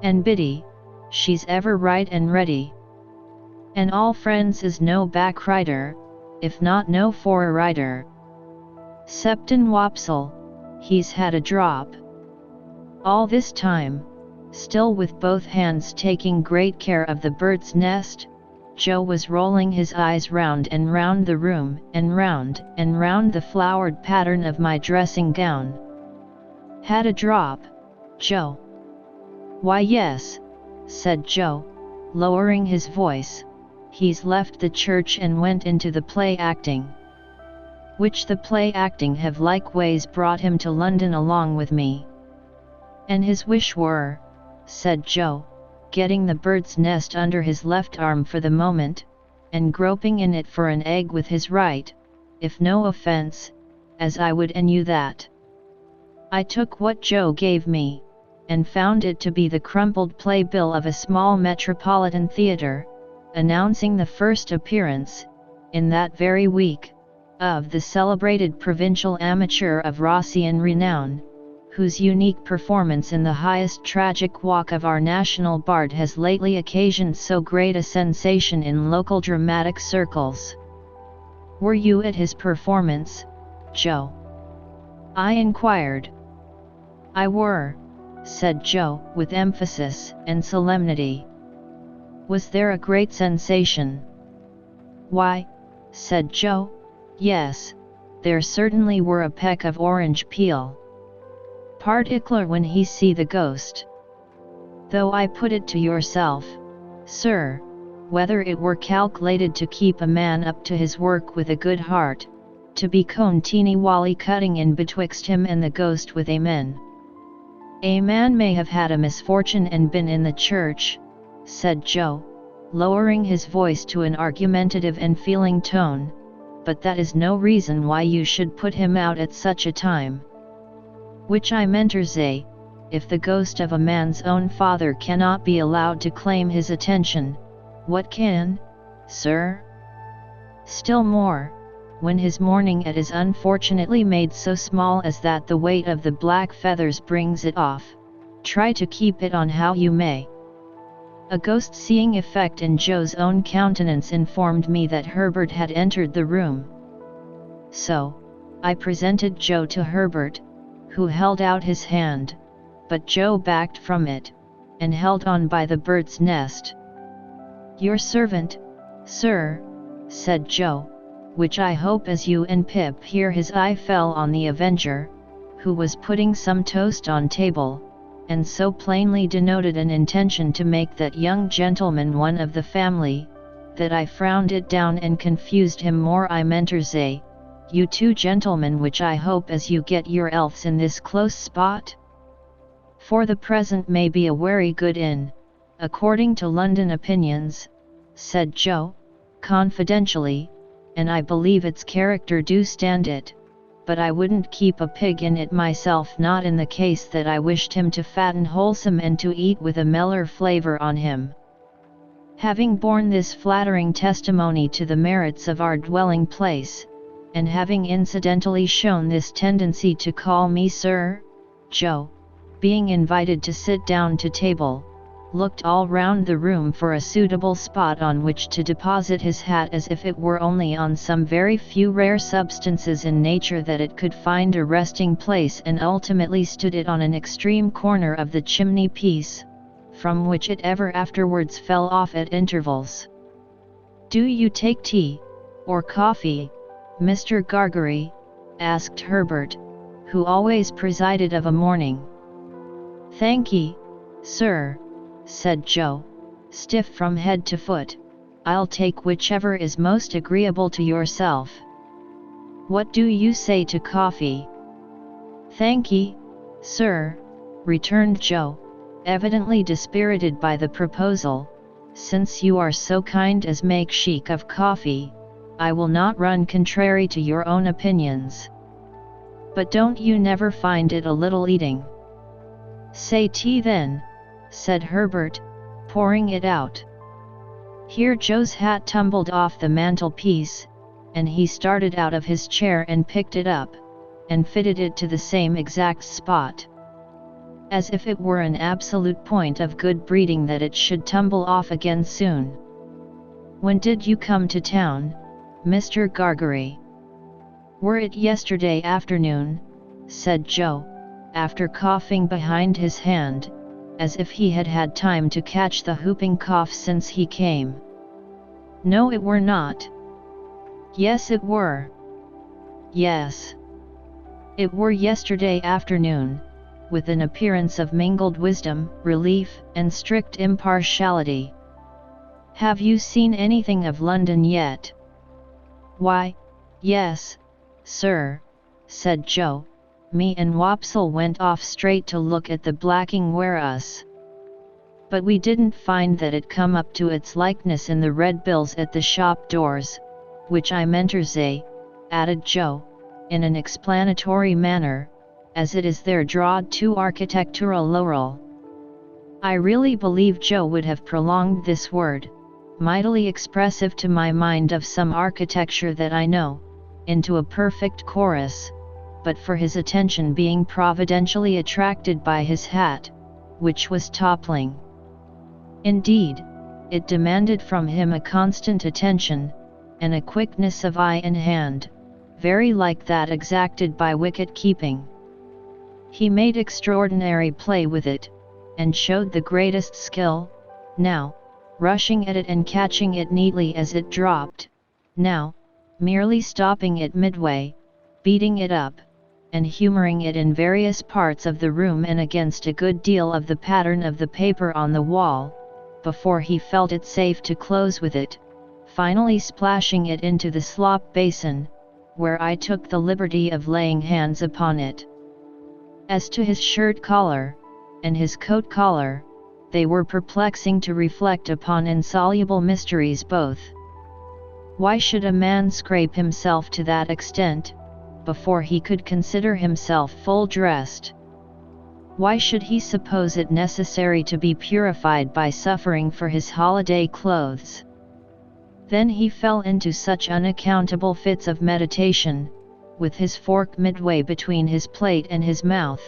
And Biddy, she's ever right and ready. And all friends is no backrider, if not no forerider. Septon Wopsle, he's had a drop." All this time, still with both hands taking great care of the bird's nest, Joe was rolling his eyes round and round the room, and round the flowered pattern of my dressing gown. "Had a drop, Joe?" "Why, yes," said Joe, lowering his voice, "he's left the church and went into the play acting. Which the play acting have likeways brought him to London along with me." "And his wish were," said Joe, getting the bird's nest under his left arm for the moment, and groping in it for an egg with his right, "if no offence, as I would and you that." I took what Joe gave me, and found it to be the crumpled playbill of a small metropolitan theatre, announcing the first appearance, in that very week, of the celebrated provincial amateur of Rossian renown, whose unique performance in the highest tragic walk of our national bard has lately occasioned so great a sensation in local dramatic circles. "Were you at his performance, Joe?" I inquired. "I were," said Joe, with emphasis and solemnity. "Was there a great sensation?" "Why," said Joe, "yes, there certainly were a peck of orange peel. Particular when he see the ghost. Though I put it to yourself, sir, whether it were calculated to keep a man up to his work with a good heart, to be continually cutting in betwixt him and the ghost with amen." "A man may have had a misfortune and been in the church," said Joe, lowering his voice to an argumentative and feeling tone, "but that is no reason why you should put him out at such a time. Which I mentersay, if the ghost of a man's own father cannot be allowed to claim his attention, what can, sir? Still more, when his mourning at is unfortunately made so small as that the weight of the black feathers brings it off, try to keep it on how you may." A ghost-seeing effect in Joe's own countenance informed me that Herbert had entered the room. So, I presented Joe to Herbert, who held out his hand, but Joe backed from it, and held on by the bird's nest. "Your servant, sir," said Joe, which I hope as you and Pip hear his eye fell on the Avenger, who was putting some toast on table, and so plainly denoted an intention to make that young gentleman one of the family, that I frowned it down and confused him more. "I mentor say, you two gentlemen, which I hope as you get your elths in this close spot, for the present may be a wery good inn, according to London opinions," said Joe, confidentially, "and I believe its character do stand it, but I wouldn't keep a pig in it myself, not in the case that I wished him to fatten wholesome and to eat with a meller flavour on him." Having borne this flattering testimony to the merits of our dwelling place, and having incidentally shown this tendency to call me sir, Joe, being invited to sit down to table, looked all round the room for a suitable spot on which to deposit his hat, as if it were only on some very few rare substances in nature that it could find a resting place, and ultimately stood it on an extreme corner of the chimney piece, from which it ever afterwards fell off at intervals. "Do you take tea, or coffee, Mr. Gargery?" asked Herbert, who always presided of a morning. "Thank'ee, sir," said Joe, stiff from head to foot, "I'll take whichever is most agreeable to yourself." "What do you say to coffee?" "Thank'ee, sir," returned Joe, evidently dispirited by the proposal. "Since you are so kind as make chic of coffee, I will not run contrary to your own opinions." "But don't you never find it a little eating?" "Say tea then," said Herbert, pouring it out. Here Joe's hat tumbled off the mantelpiece, and he started out of his chair and picked it up, and fitted it to the same exact spot, as if it were an absolute point of good breeding that it should tumble off again soon. "When did you come to town, Mr. Gargery?" "Were it yesterday afternoon," said Joe, after coughing behind his hand, as if he had had time to catch the whooping cough since he came. "No, it were not." "Yes, it were." "Yes, it were yesterday afternoon," with an appearance of mingled wisdom, relief, and strict impartiality. "Have you seen anything of London yet?" "Why, yes, sir," said Joe. "Me and Wopsle went off straight to look at the blacking ware'us. But we didn't find that it come up to its likeness in the red bills at the shop doors, which I mentor say," added Joe, in an explanatory manner, "as it is there drawed to architectural laurel." I really believe Joe would have prolonged this word, mightily expressive to my mind of some architecture that I know, into a perfect chorus, but for his attention being providentially attracted by his hat, which was toppling. Indeed, it demanded from him a constant attention, and a quickness of eye and hand, very like that exacted by wicket-keeping. He made extraordinary play with it, and showed the greatest skill, now, rushing at it and catching it neatly as it dropped, now, merely stopping it midway, beating it up, and humouring it in various parts of the room and against a good deal of the pattern of the paper on the wall, before he felt it safe to close with it, finally splashing it into the slop basin, where I took the liberty of laying hands upon it. As to his shirt collar, and his coat collar, they were perplexing to reflect upon, insoluble mysteries both. Why should a man scrape himself to that extent, before he could consider himself full dressed? Why should he suppose it necessary to be purified by suffering for his holiday clothes? Then he fell into such unaccountable fits of meditation, with his fork midway between his plate and his mouth,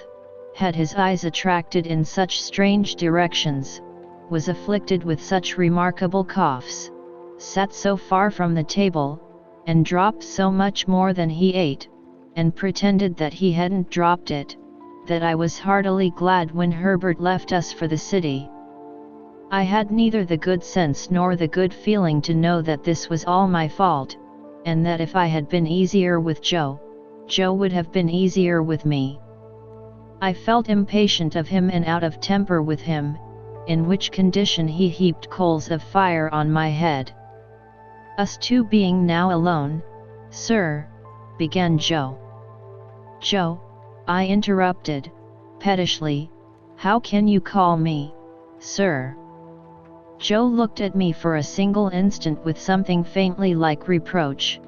had his eyes attracted in such strange directions, was afflicted with such remarkable coughs, sat so far from the table, and dropped so much more than he ate, and pretended that he hadn't dropped it, that I was heartily glad when Herbert left us for the city, I had neither the good sense nor the good feeling to know that this was all my fault, and that if I had been easier with Joe, Joe would have been easier with me. I felt impatient of him and out of temper with him, in which condition he heaped coals of fire on my head. Us two being now alone, sir, began Joe. Joe, I interrupted, pettishly, how can you call me, sir? Joe looked at me for a single instant with something faintly like reproach.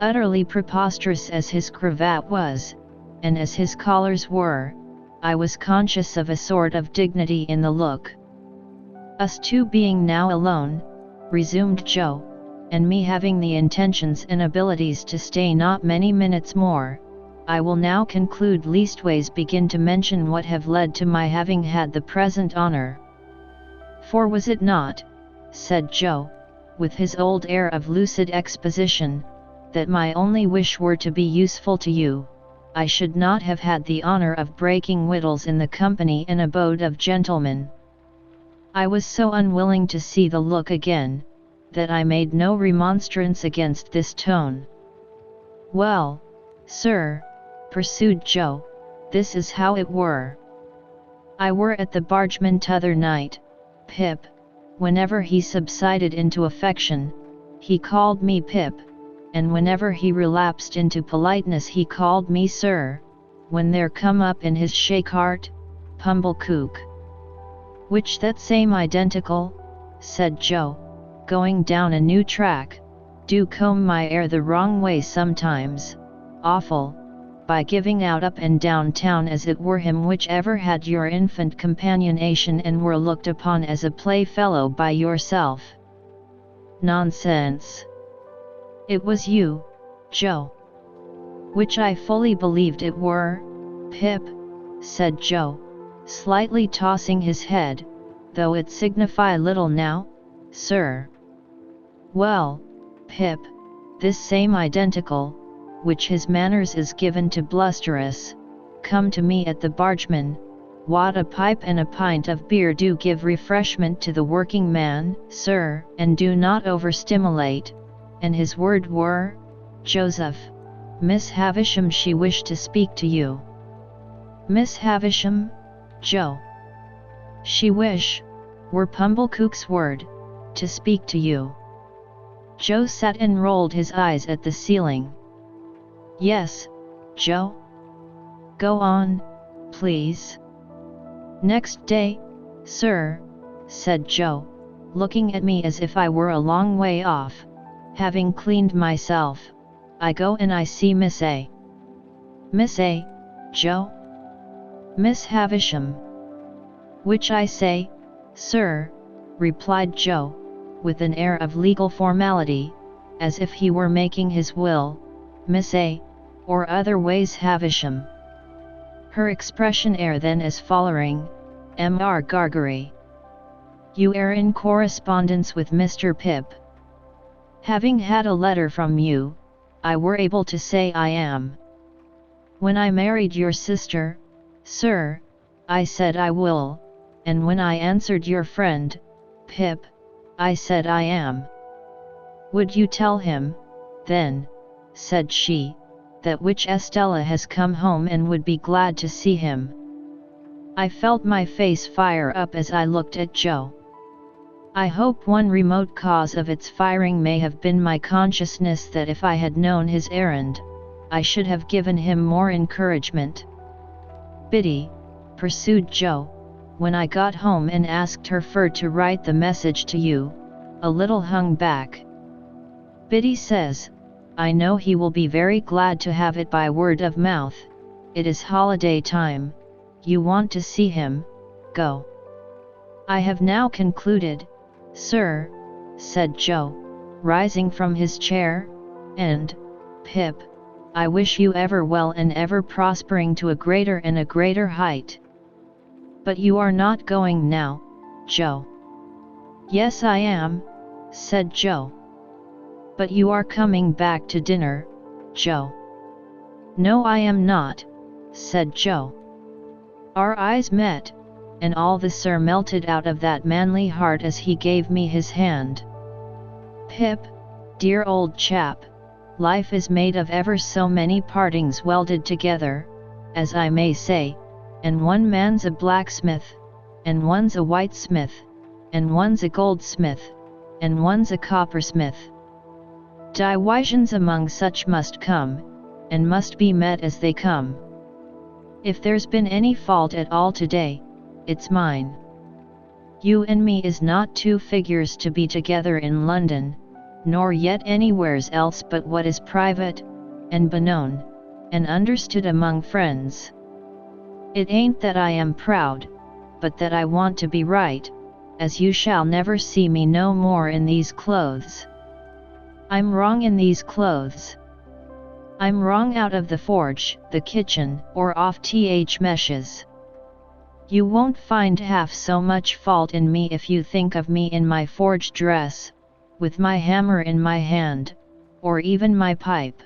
Utterly preposterous as his cravat was, and as his collars were, I was conscious of a sort of dignity in the look. Us two being now alone, resumed Joe, and me having the intentions and abilities to stay not many minutes more, I will now conclude, leastways begin to mention what have led to my having had the present honor. For was it not, said Joe, with his old air of lucid exposition, that my only wish were to be useful to you, I should not have had the honor of breaking victuals in the company and abode of gentlemen. I was so unwilling to see the look again, that I made no remonstrance against this tone. Well, sir, pursued Joe, this is how it were. I were at the bargeman t'other night, Pip. Whenever he subsided into affection, he called me Pip, and whenever he relapsed into politeness he called me sir, when there come up in his shake-heart, Pumblecook. Which that same identical, said Joe, going down a new track, do comb my air the wrong way sometimes, awful, by giving out up and down town as it were him which ever had your infant companionation and were looked upon as a playfellow by yourself. Nonsense. It was you, Joe. Which I fully believed it were, Pip, said Joe, slightly tossing his head, though it signify little now, sir. Well, Pip, this same identical, which his manners is given to blusterous, come to me at the bargeman, what a pipe and a pint of beer do give refreshment to the working man, sir, and do not overstimulate, and his word were, Joseph, Miss Havisham she wished to speak to you. Miss Havisham, Joe. She wish, were Pumblecook's word, to speak to you. Joe sat and rolled his eyes at the ceiling. Yes, Joe? Go on, please. Next day, sir, said Joe, looking at me as if I were a long way off, having cleaned myself, I go and I see Miss A. Miss A, Joe? Miss Havisham. Which I say, sir, replied Joe, with an air of legal formality, as if he were making his will, Miss A, or otherways Havisham. Her expression air then as following, Mr. Gargery. You are in correspondence with Mr. Pip. Having had a letter from you, I were able to say I am. When I married your sister, sir, I said I will, and when I answered your friend, Pip, I said I am. Would you tell him, then, said she, that which Estella has come home and would be glad to see him. I felt my face fire up as I looked at Joe. I hope one remote cause of its firing may have been my consciousness that if I had known his errand, I should have given him more encouragement. Biddy, pursued Joe, when I got home and asked her for to write the message to you, a little hung back. Biddy says, I know he will be very glad to have it by word of mouth. It is holiday time, you want to see him, go. I have now concluded, sir, said Joe, rising from his chair, and, Pip, I wish you ever well and ever prospering to a greater and a greater height. But you are not going now, Joe. Yes I am, said Joe. But you are coming back to dinner, Joe. No I am not, said Joe. Our eyes met, and all the sir melted out of that manly heart as he gave me his hand. Pip, dear old chap, life is made of ever so many partings welded together, as I may say, and one man's a blacksmith, and one's a whitesmith, and one's a goldsmith, and one's a coppersmith. Divisions among such must come, and must be met as they come. If there's been any fault at all today, it's mine. You and me is not two figures to be together in London, nor yet anywheres else but what is private, and beknown, and understood among friends. It ain't that I am proud, but that I want to be right, as you shall never see me no more in these clothes. I'm wrong in these clothes. I'm wrong out of the forge, the kitchen, or off th meshes. You won't find half so much fault in me if you think of me in my forged dress, with my hammer in my hand, or even my pipe.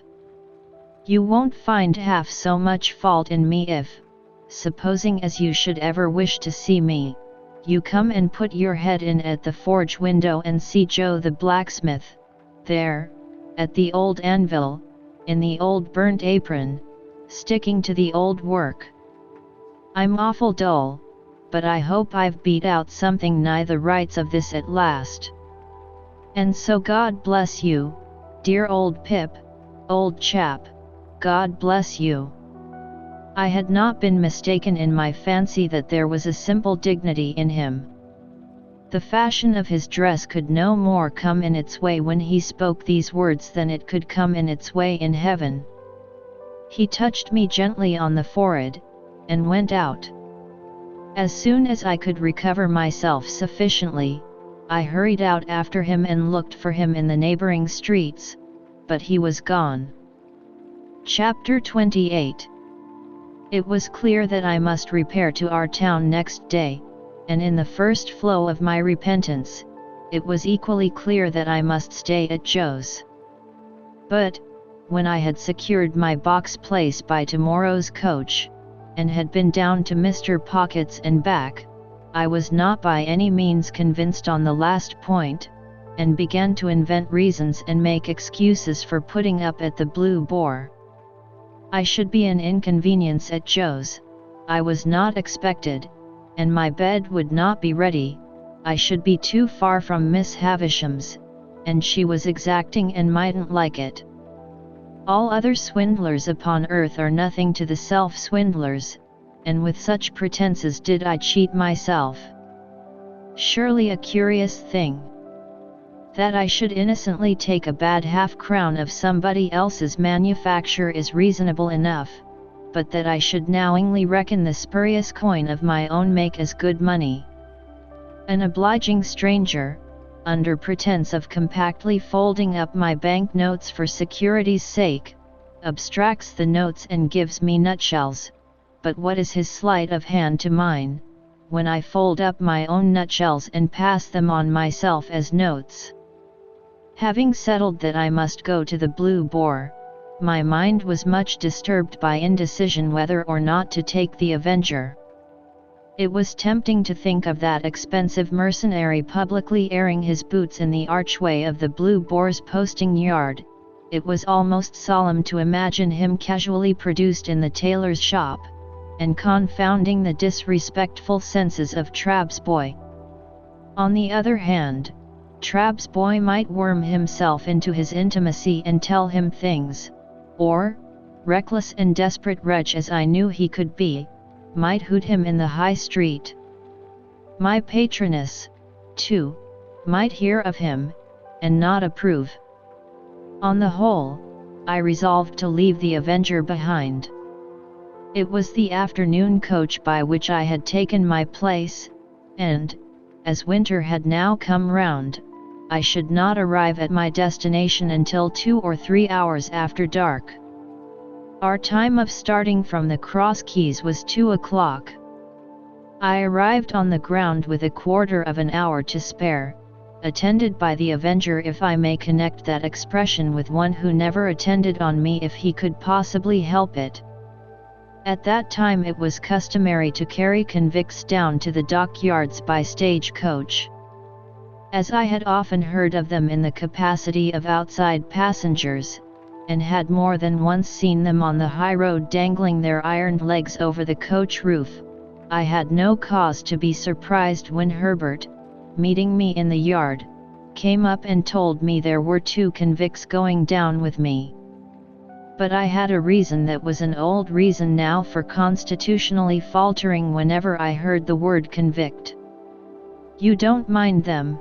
You won't find half so much fault in me if, supposing as you should ever wish to see me, you come and put your head in at the forge window and see Joe the blacksmith, there, at the old anvil, in the old burnt apron, sticking to the old work. I'm awful dull, but I hope I've beat out something nigh the rights of this at last. And so God bless you, dear old Pip, old chap, God bless you. I had not been mistaken in my fancy that there was a simple dignity in him. The fashion of his dress could no more come in its way when he spoke these words than it could come in its way in heaven. He touched me gently on the forehead, and went out. As soon as I could recover myself sufficiently, I hurried out after him and looked for him in the neighboring streets, but he was gone. Chapter 28. It was clear that I must repair to our town next day, and in the first flow of my repentance, it was equally clear that I must stay at Joe's. But, when I had secured my box place by tomorrow's coach, and had been down to Mr. Pocket's and back, I was not by any means convinced on the last point, and began to invent reasons and make excuses for putting up at the Blue Boar. I should be an inconvenience at Joe's, I was not expected, and my bed would not be ready, I should be too far from Miss Havisham's, and she was exacting and mightn't like it. All other swindlers upon earth are nothing to the self-swindlers, and with such pretenses did I cheat myself. Surely a curious thing. That I should innocently take a bad half-crown of somebody else's manufacture is reasonable enough, but that I should knowingly reckon the spurious coin of my own make as good money. An obliging stranger, under pretense of compactly folding up my bank notes for security's sake, abstracts the notes and gives me nutshells, but what is his sleight of hand to mine, when I fold up my own nutshells and pass them on myself as notes? Having settled that I must go to the Blue Boar, my mind was much disturbed by indecision whether or not to take the Avenger. It was tempting to think of that expensive mercenary publicly airing his boots in the archway of the Blue Boar's posting yard. It was almost solemn to imagine him casually produced in the tailor's shop, and confounding the disrespectful senses of Trabb's boy. On the other hand, Trabb's boy might worm himself into his intimacy and tell him things, or, reckless and desperate wretch as I knew he could be, might hoot him in the high street. My patroness, too, might hear of him, and not approve. On the whole, I resolved to leave the Avenger behind. It was the afternoon coach by which I had taken my place, and, as winter had now come round, I should not arrive at my destination until 2 or 3 hours after dark. Our time of starting from the Cross Keys was 2 o'clock. I arrived on the ground with a quarter of an hour to spare, attended by the Avenger, if I may connect that expression with one who never attended on me if he could possibly help it. At that time it was customary to carry convicts down to the dockyards by stagecoach. As I had often heard of them in the capacity of outside passengers, and had more than once seen them on the high road dangling their ironed legs over the coach roof, I had no cause to be surprised when Herbert, meeting me in the yard, came up and told me there were 2 convicts going down with me. But I had a reason that was an old reason now for constitutionally faltering whenever I heard the word convict. "You don't mind them,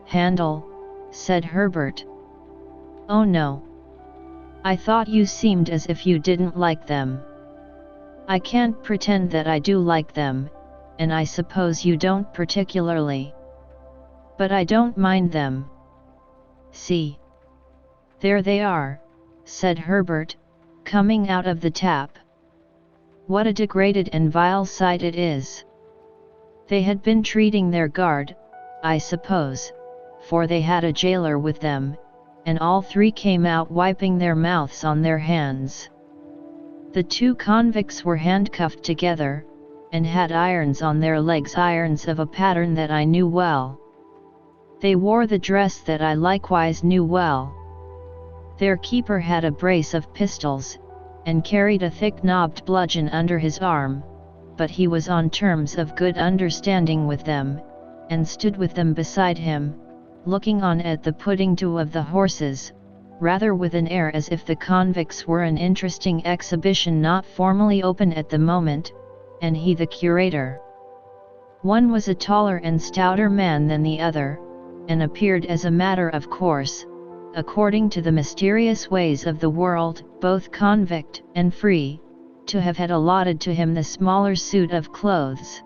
Handel," said Herbert. "Oh no. I thought you seemed as if you didn't like them." "I can't pretend that I do like them, and I suppose you don't particularly. But I don't mind them. See. There they are," said Herbert, coming out of the tap. "What a degraded and vile sight it is. They had been treating their guard, I suppose, for they had a jailer with them, and all 3 came out wiping their mouths on their hands. The 2 convicts were handcuffed together, and had irons on their legs, irons of a pattern that I knew well. They wore the dress that I likewise knew well. Their keeper had a brace of pistols, and carried a thick-knobbed bludgeon under his arm, but he was on terms of good understanding with them, and stood with them beside him, looking on at the putting to of the horses, rather with an air as if the convicts were an interesting exhibition not formally open at the moment, and he the curator. One was a taller and stouter man than the other, and appeared as a matter of course, according to the mysterious ways of the world, both convict and free, to have had allotted to him the smaller suit of clothes.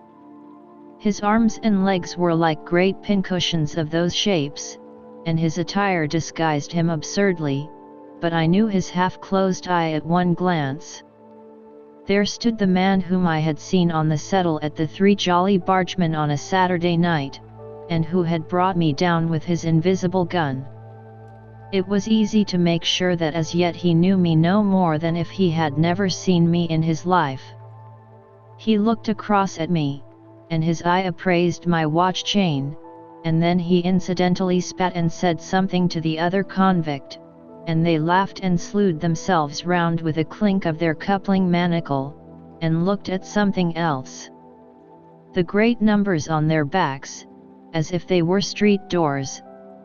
His arms and legs were like great pincushions of those shapes, and his attire disguised him absurdly, but I knew his half-closed eye at one glance. There stood the man whom I had seen on the settle at the Three Jolly Bargemen on a Saturday night, and who had brought me down with his invisible gun. It was easy to make sure that as yet he knew me no more than if he had never seen me in his life. He looked across at me, and his eye appraised my watch chain, and then he incidentally spat and said something to the other convict, and they laughed and slewed themselves round with a clink of their coupling manacle, and looked at something else. The great numbers on their backs, as if they were street doors,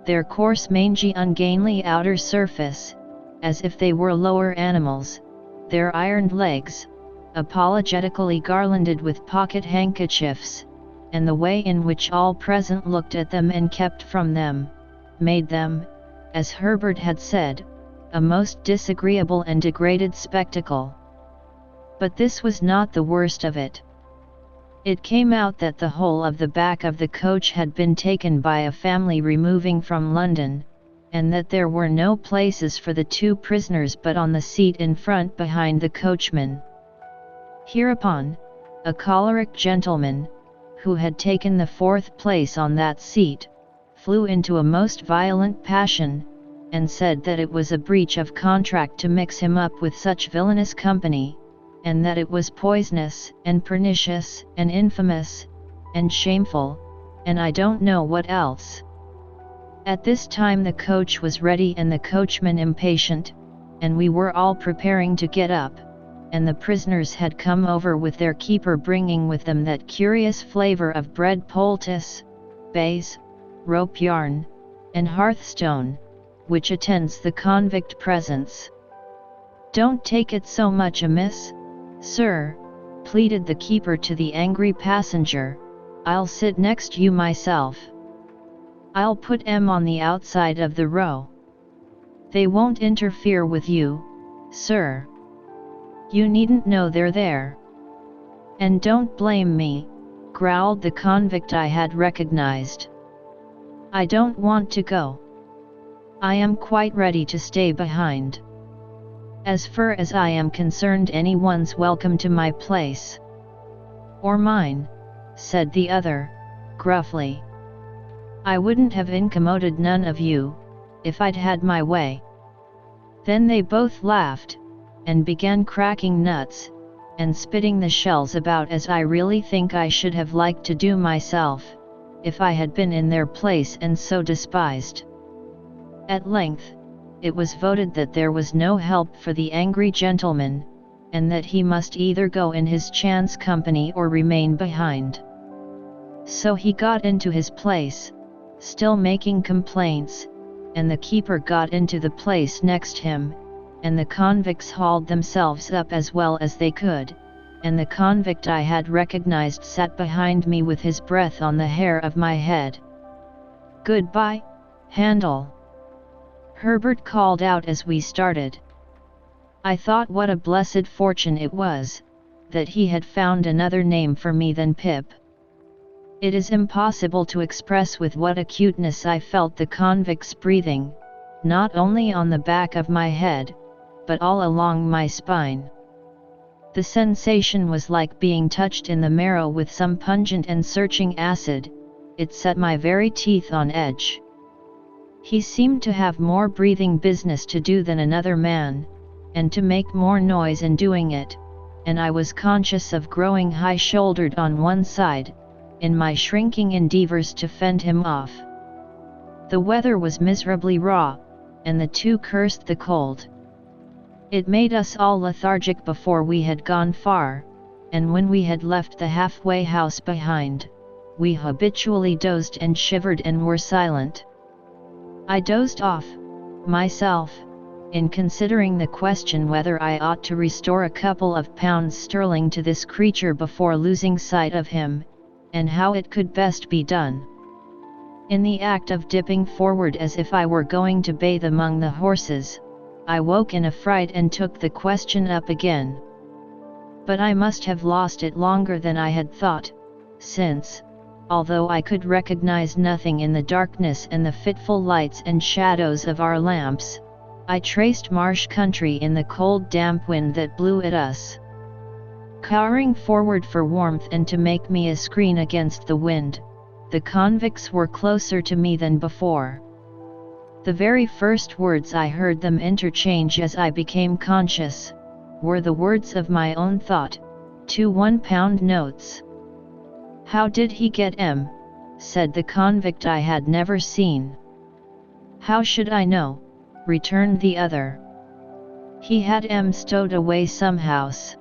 their coarse mangy ungainly outer surface, as if they were lower animals, their ironed legs, apologetically garlanded with pocket handkerchiefs, and the way in which all present looked at them and kept from them, made them, as Herbert had said, a most disagreeable and degraded spectacle. But this was not the worst of it. It came out that the whole of the back of the coach had been taken by a family removing from London, and that there were no places for the 2 prisoners but on the seat in front behind the coachman. Hereupon, a choleric gentleman, who had taken the 4th place on that seat, flew into a most violent passion, and said that it was a breach of contract to mix him up with such villainous company, and that it was poisonous, and pernicious, and infamous, and shameful, and I don't know what else. At this time the coach was ready and the coachman impatient, and we were all preparing to get up, and the prisoners had come over with their keeper bringing with them that curious flavour of bread poultice, baize, rope yarn, and hearthstone, which attends the convict presence. "Don't take it so much amiss, sir," pleaded the keeper to the angry passenger, "I'll sit next you myself. I'll put 'em on the outside of the row. They won't interfere with you, sir. You needn't know they're there." "And don't blame me," growled the convict I had recognized. "I don't want to go. I am quite ready to stay behind. As far as I am concerned, anyone's welcome to my place." "Or mine," said the other, gruffly. "I wouldn't have incommoded none of you, if I'd had my way." Then they both laughed, and began cracking nuts, and spitting the shells about as I really think I should have liked to do myself, if I had been in their place and so despised. At length, it was voted that there was no help for the angry gentleman, and that he must either go in his chance company or remain behind. So he got into his place, still making complaints, and the keeper got into the place next him, and the convicts hauled themselves up as well as they could, and the convict I had recognized sat behind me with his breath on the hair of my head. "Goodbye, Handel," Herbert called out as we started. I thought what a blessed fortune it was, that he had found another name for me than Pip. It is impossible to express with what acuteness I felt the convict's breathing, not only on the back of my head, but all along my spine. The sensation was like being touched in the marrow with some pungent and searching acid. It set my very teeth on edge. He seemed to have more breathing business to do than another man, and to make more noise in doing it, and I was conscious of growing high-shouldered on one side, in my shrinking endeavors to fend him off. The weather was miserably raw, and the two cursed the cold. It made us all lethargic before we had gone far, and when we had left the halfway house behind, we habitually dozed and shivered and were silent. I dozed off, myself, in considering the question whether I ought to restore a couple of pounds sterling to this creature before losing sight of him, and how it could best be done. In the act of dipping forward as if I were going to bathe among the horses, I woke in a fright and took the question up again. But I must have lost it longer than I had thought, since, although I could recognize nothing in the darkness and the fitful lights and shadows of our lamps, I traced marsh country in the cold damp wind that blew at us. Cowering forward for warmth and to make me a screen against the wind, the convicts were closer to me than before. The very first words I heard them interchange as I became conscious, were the words of my own thought, 2 £1 notes. "How did he get 'em?" said the convict I had never seen. "How should I know?" returned the other. "He had 'em stowed away somehows.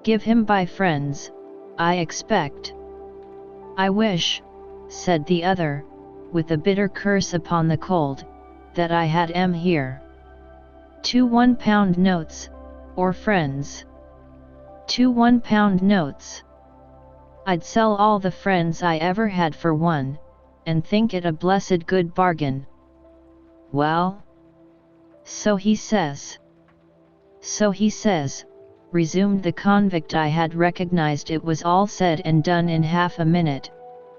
Give him by friends, I expect." "I wish," said the other, with a bitter curse upon the cold, "that I had 'em here. 2 £1 notes, or friends. 2 £1 notes. I'd sell all the friends I ever had for one, and think it a blessed good bargain." "Well? So he says." "So he says," resumed the convict I had recognized. "It was all said and done in half a minute.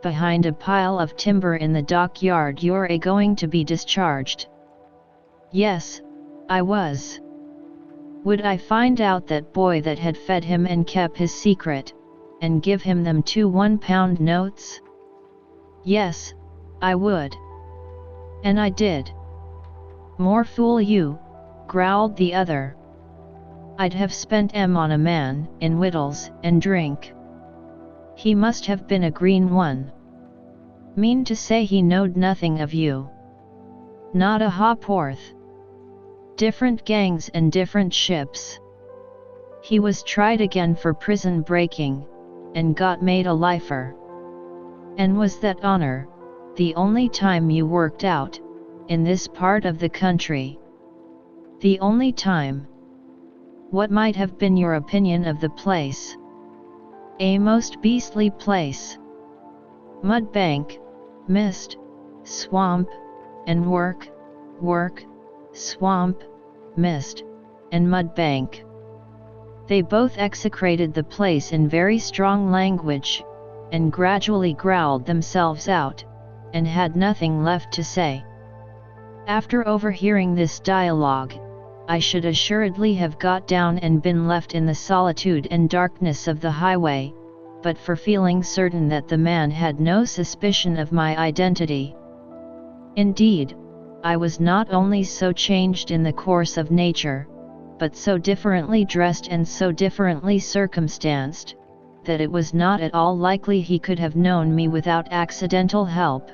Behind a pile of timber in the dockyard you're going to be discharged." "Yes, I was. Would I find out that boy that had fed him and kept his secret, and give him them 2 £1 notes? Yes, I would. And I did." "More fool you," growled the other. "I'd have spent 'em on a man, in wittles and drink. He must have been a green one. Mean to say he knowed nothing of you?" "Not a ha'porth. Different gangs and different ships. He was tried again for prison breaking, and got made a lifer." "And was that honor the only time you worked out, in this part of the country?" "The only time." "What might have been your opinion of the place?" "A most beastly place. Mud bank, mist, swamp, and work, swamp, mist, and mud bank." They both execrated the place in very strong language, and gradually growled themselves out, and had nothing left to say. After overhearing this dialogue, I should assuredly have got down and been left in the solitude and darkness of the highway, but for feeling certain that the man had no suspicion of my identity. Indeed, I was not only so changed in the course of nature, but so differently dressed and so differently circumstanced, that it was not at all likely he could have known me without accidental help.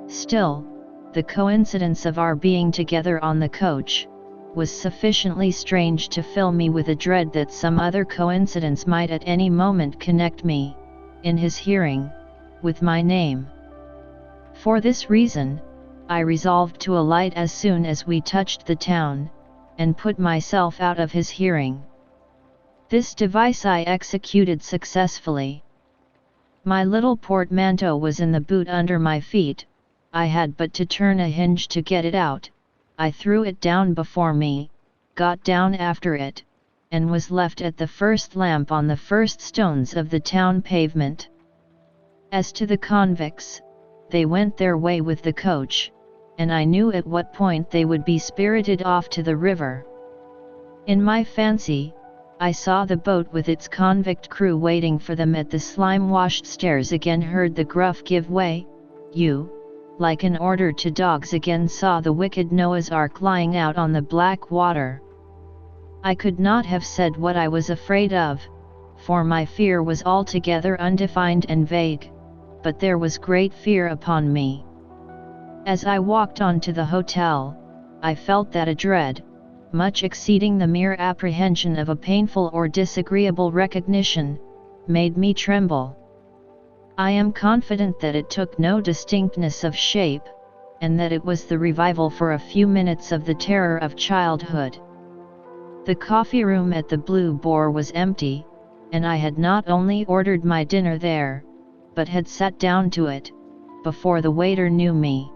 Still, the coincidence of our being together on the coach was sufficiently strange to fill me with a dread that some other coincidence might at any moment connect me, in his hearing, with my name. For this reason, I resolved to alight as soon as we touched the town, and put myself out of his hearing. This device I executed successfully. My little portmanteau was in the boot under my feet. I had but to turn a hinge to get it out. I threw it down before me, got down after it, and was left at the first lamp on the first stones of the town pavement. As to the convicts, they went their way with the coach, and I knew at what point they would be spirited off to the river. In my fancy, I saw the boat with its convict crew waiting for them at the slime-washed stairs, again heard the gruff give way, you, like an order to dogs, again saw the wicked Noah's Ark lying out on the black water. I could not have said what I was afraid of, for my fear was altogether undefined and vague, but there was great fear upon me. As I walked on to the hotel, I felt that a dread, much exceeding the mere apprehension of a painful or disagreeable recognition, made me tremble. I am confident that it took no distinctness of shape, and that it was the revival for a few minutes of the terror of childhood. The coffee room at the Blue Boar was empty, and I had not only ordered my dinner there, but had sat down to it, before the waiter knew me.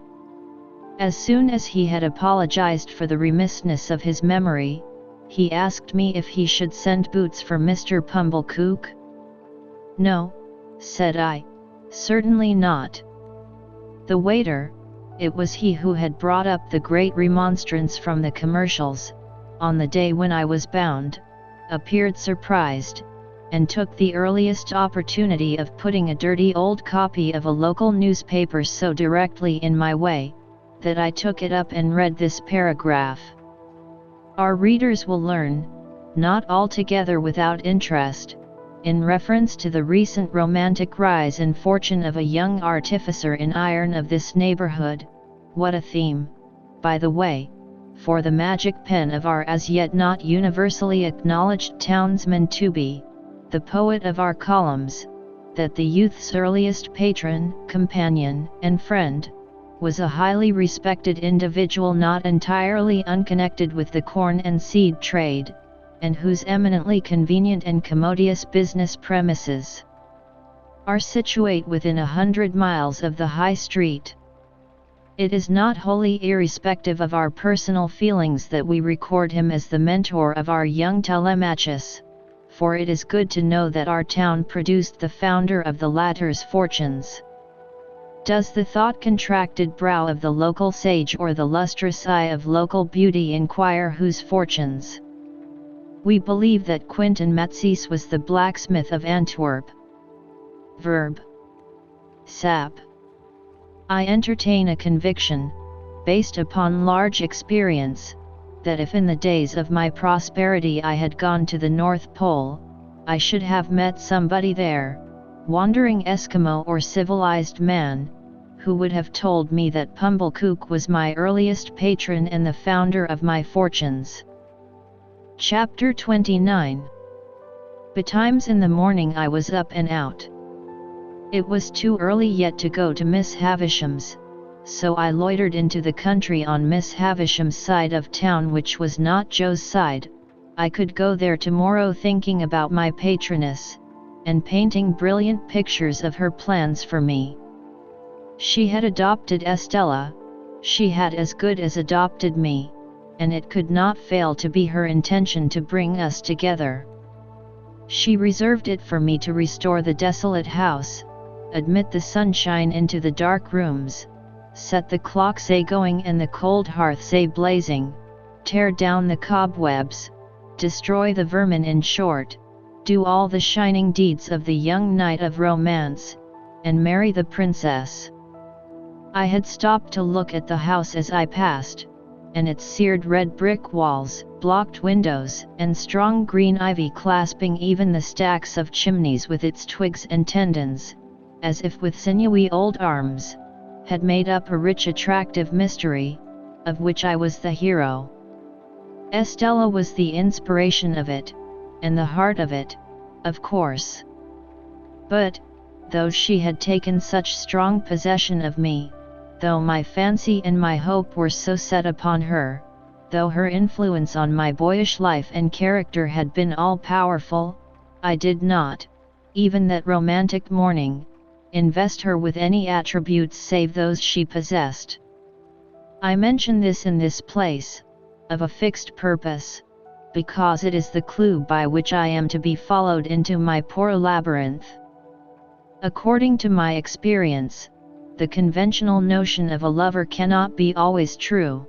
As soon as he had apologized for the remissness of his memory, he asked me if he should send boots for Mr. Pumblechook. No, said I, certainly not. The waiter, it was he who had brought up the great remonstrance from the commercials, on the day when I was bound, appeared surprised, and took the earliest opportunity of putting a dirty old copy of a local newspaper so directly in my way, that I took it up and read this paragraph. Our readers will learn, not altogether without interest, in reference to the recent romantic rise in fortune of a young artificer in iron of this neighborhood, what a theme, by the way, for the magic pen of our as yet not universally acknowledged townsman to be, the poet of our columns, that the youth's earliest patron, companion, and friend, was a highly respected individual not entirely unconnected with the corn and seed trade, and whose eminently convenient and commodious business premises are situate within 100 miles of the High Street. It is not wholly irrespective of our personal feelings that we record him as the mentor of our young Telemachus, for it is good to know that our town produced the founder of the latter's fortunes. Does the thought-contracted brow of the local sage or the lustrous eye of local beauty inquire whose fortunes? We believe that Quintin Matisse was the blacksmith of Antwerp. Verb. Sap. I entertain a conviction, based upon large experience, that if in the days of my prosperity I had gone to the North Pole, I should have met somebody there, wandering Eskimo or civilized man, who would have told me that Pumblechook was my earliest patron and the founder of my fortunes. Chapter 29. Betimes in the morning I was up and out. It was too early yet to go to Miss Havisham's, so I loitered into the country on Miss Havisham's side of town, which was not Joe's side. I could go there tomorrow thinking about my patroness, and painting brilliant pictures of her plans for me. She had adopted Estella, she had as good as adopted me, and it could not fail to be her intention to bring us together. She reserved it for me to restore the desolate house, admit the sunshine into the dark rooms, set the clocks a-going and the cold hearths a-blazing, tear down the cobwebs, destroy the vermin, in short, do all the shining deeds of the young knight of romance, and marry the princess. I had stopped to look at the house as I passed, and its seared red brick walls, blocked windows, and strong green ivy clasping even the stacks of chimneys with its twigs and tendons, as if with sinewy old arms, had made up a rich attractive mystery, of which I was the hero. Estella was the inspiration of it, and the heart of it, of course. But, though she had taken such strong possession of me, though my fancy and my hope were so set upon her, though her influence on my boyish life and character had been all-powerful, I did not, even that romantic morning, invest her with any attributes save those she possessed. I mention this in this place, of a fixed purpose, because it is the clue by which I am to be followed into my poor labyrinth. According to my experience, the conventional notion of a lover cannot be always true.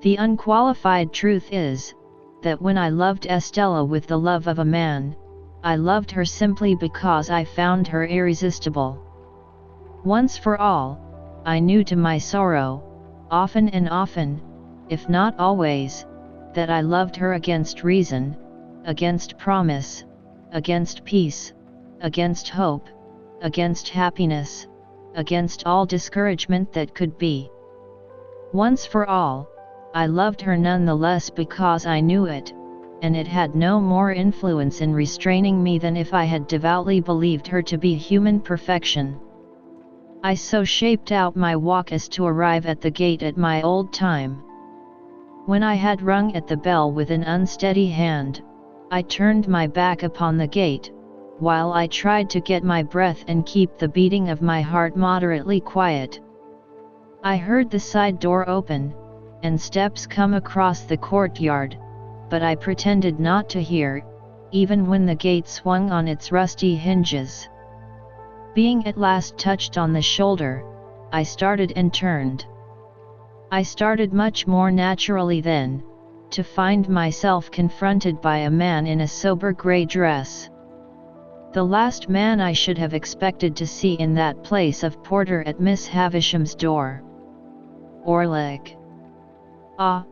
The unqualified truth is, that when I loved Estella with the love of a man, I loved her simply because I found her irresistible. Once for all, I knew to my sorrow, often and often, if not always, that I loved her against reason, against promise, against peace, against hope, against happiness, against all discouragement that could be. Once for all, I loved her none the less because I knew it, and it had no more influence in restraining me than if I had devoutly believed her to be human perfection. I so shaped out my walk as to arrive at the gate at my old time. When I had rung at the bell with an unsteady hand, I turned my back upon the gate, while I tried to get my breath and keep the beating of my heart moderately quiet. I heard the side door open, and steps come across the courtyard, but I pretended not to hear, even when the gate swung on its rusty hinges. Being at last touched on the shoulder, I started and turned. I started much more naturally then, to find myself confronted by a man in a sober grey dress. The last man I should have expected to see in that place of porter at Miss Havisham's door. Orlick. Ah,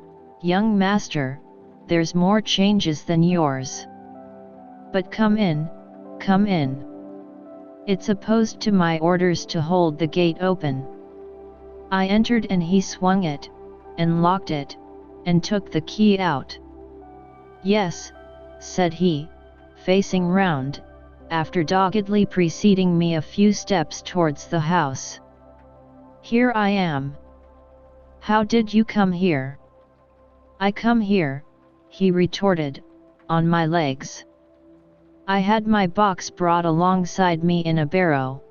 young master, there's more changes than yours. But come in, come in. It's opposed to my orders to hold the gate open. I entered and he swung it, and locked it, and took the key out. Yes, said he, facing round, after doggedly preceding me a few steps towards the house. Here I am. How did you come here? I come here, he retorted, on my legs. I had my box brought alongside me in a barrow.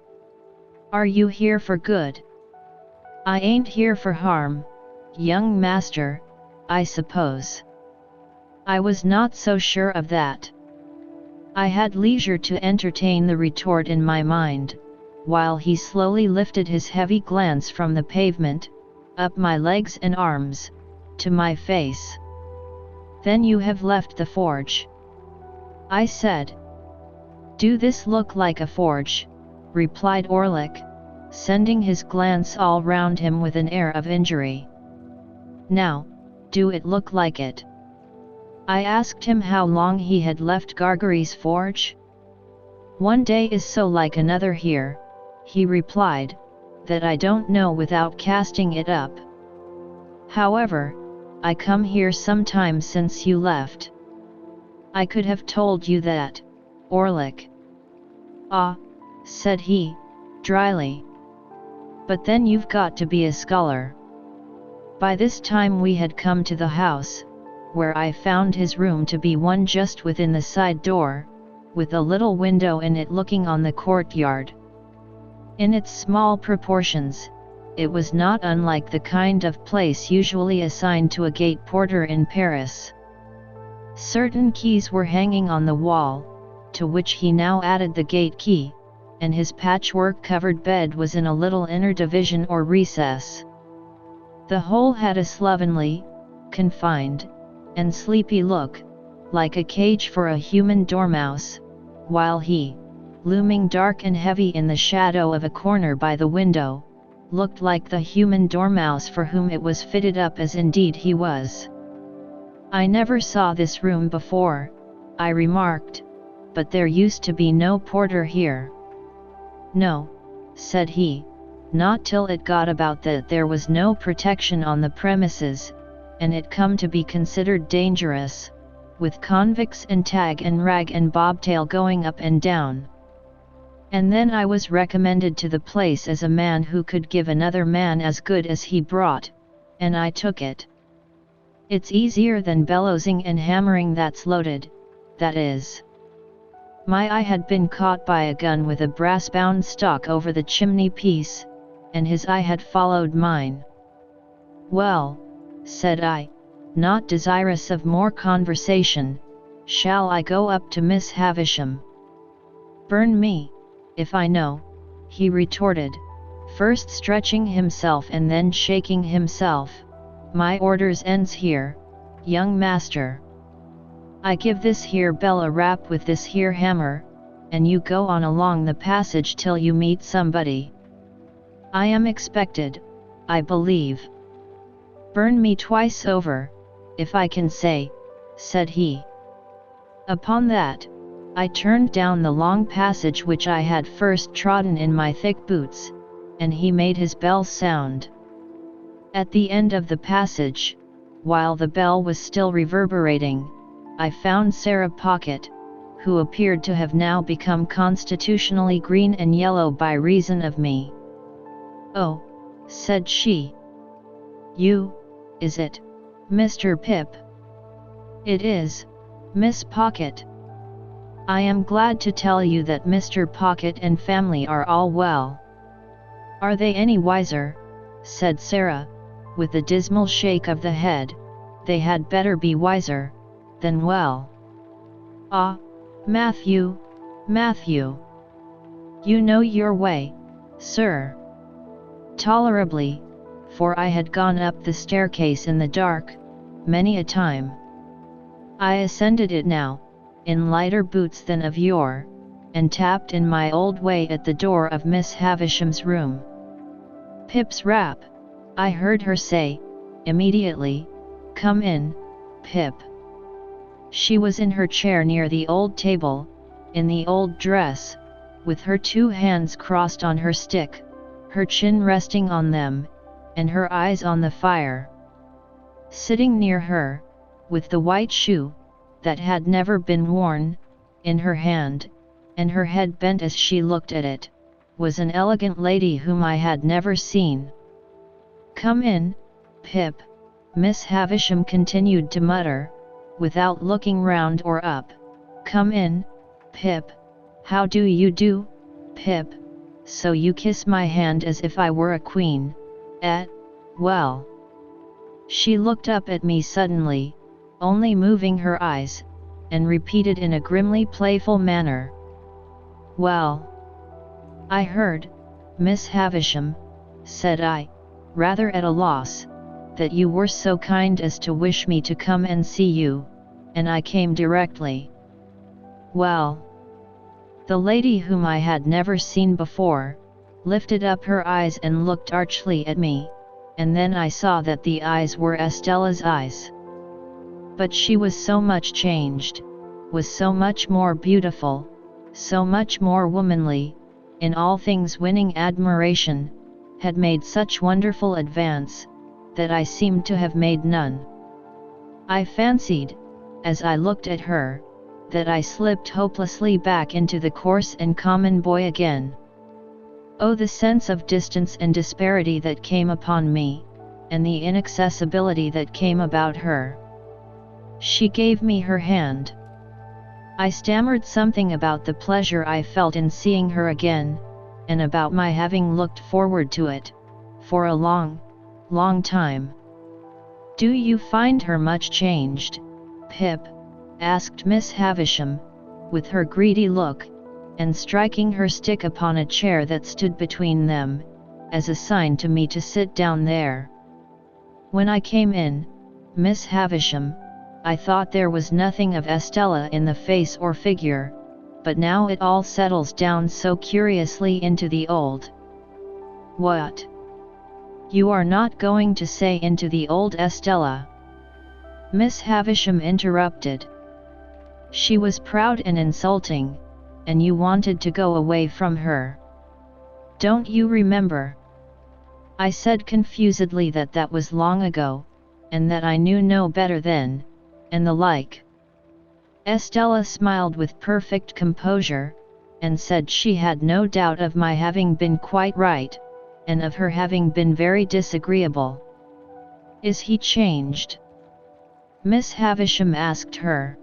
Are you here for good? I ain't here for harm, young master, I suppose. I was not so sure of that. I had leisure to entertain the retort in my mind, while he slowly lifted his heavy glance from the pavement, up my legs and arms, to my face. Then you have left the forge? I said. Do this look like a forge? Replied Orlick, sending his glance all round him with an air of injury. Now, do it look like it? I asked him how long he had left Gargery's forge. One day is so like another here, he replied, that I don't know without casting it up. However, I come here some time since you left. I could have told you that, Orlick. Ah, said he, dryly. But then you've got to be a scholar. By this time we had come to the house, where I found his room to be one just within the side door, with a little window in it looking on the courtyard. In its small proportions, it was not unlike the kind of place usually assigned to a gate porter in Paris. Certain keys were hanging on the wall, to which he now added the gate key, and his patchwork-covered bed was in a little inner division or recess. The whole had a slovenly, confined, and sleepy look, like a cage for a human dormouse, while he, looming dark and heavy in the shadow of a corner by the window, looked like the human dormouse for whom it was fitted up, as indeed he was. "I never saw this room before," I remarked, "but there used to be no porter here." "No," said he, "not till it got about that there was no protection on the premises, and it come to be considered dangerous, with convicts and tag and rag and bobtail going up and down. And then I was recommended to the place as a man who could give another man as good as he brought, and I took it. It's easier than bellowsing and hammering that's loaded, that is." My eye had been caught by a gun with a brass-bound stock over the chimney piece, and his eye had followed mine. "Well," said I, not desirous of more conversation, "shall I go up to Miss Havisham?" "Burn me, if I know," he retorted, first stretching himself and then shaking himself. "My orders ends here, young master. I give this here bell a rap with this here hammer, and you go on along the passage till you meet somebody. I am expected, I believe." "Burn me twice over, if I can say," said he. Upon that, I turned down the long passage which I had first trodden in my thick boots, and he made his bell sound. At the end of the passage, while the bell was still reverberating, I found Sarah Pocket, who appeared to have now become constitutionally green and yellow by reason of me. "Oh," said she. "You, is it, Mr. Pip?" "It is, Miss Pocket. I am glad to tell you that Mr. Pocket and family are all well." "Are they any wiser?" said Sarah, with a dismal shake of the head. "They had better be wiser than well." "Ah, Matthew, Matthew! You know your way, sir." "Tolerably, for I had gone up the staircase in the dark, many a time. I ascended it now, in lighter boots than of yore, and tapped in my old way at the door of Miss Havisham's room. 'Pip's rap,' I heard her say, immediately. 'Come in, Pip.' She was in her chair near the old table, in the old dress, with her two hands crossed on her stick, her chin resting on them, and her eyes on the fire. Sitting near her, with the white shoe, that had never been worn, in her hand, and her head bent as she looked at it, was an elegant lady whom I had never seen. 'Come in, Pip,' Miss Havisham continued to mutter, without looking round or up. 'Come in, Pip. How do you do, Pip? So you kiss my hand as if I were a queen, eh? Well.' She looked up at me suddenly, only moving her eyes, and repeated in a grimly playful manner, 'Well, I heard, Miss Havisham,' said I, rather at a loss, 'that you were so kind as to wish me to come and see you, and I came directly.' Well." The lady, whom I had never seen before, lifted up her eyes and looked archly at me, and then I saw that the eyes were Estella's eyes. But she was so much changed, was so much more beautiful, so much more womanly, in all things winning admiration, had made such wonderful advance, that I seemed to have made none. I fancied, as I looked at her, that I slipped hopelessly back into the coarse and common boy again. Oh, the sense of distance and disparity that came upon me, and the inaccessibility that came about her. She gave me her hand. I stammered something about the pleasure I felt in seeing her again, and about my having looked forward to it, for a long, long time. "Do you find her much changed, Pip?" asked Miss Havisham, with her greedy look, and striking her stick upon a chair that stood between them, as a sign to me to sit down there. "When I came in, Miss Havisham, I thought there was nothing of Estella in the face or figure, but now it all settles down so curiously into the old." "What?" You are not going to say into the old Estella?" Miss Havisham interrupted. "She was proud and insulting, and you wanted to go away from her. Don't you remember?" I said confusedly that was long ago, and that I knew no better then, and the like. Estella smiled with perfect composure, and said she had no doubt of my having been quite right, and of her having been very disagreeable. "Is he changed?" Miss Havisham asked her.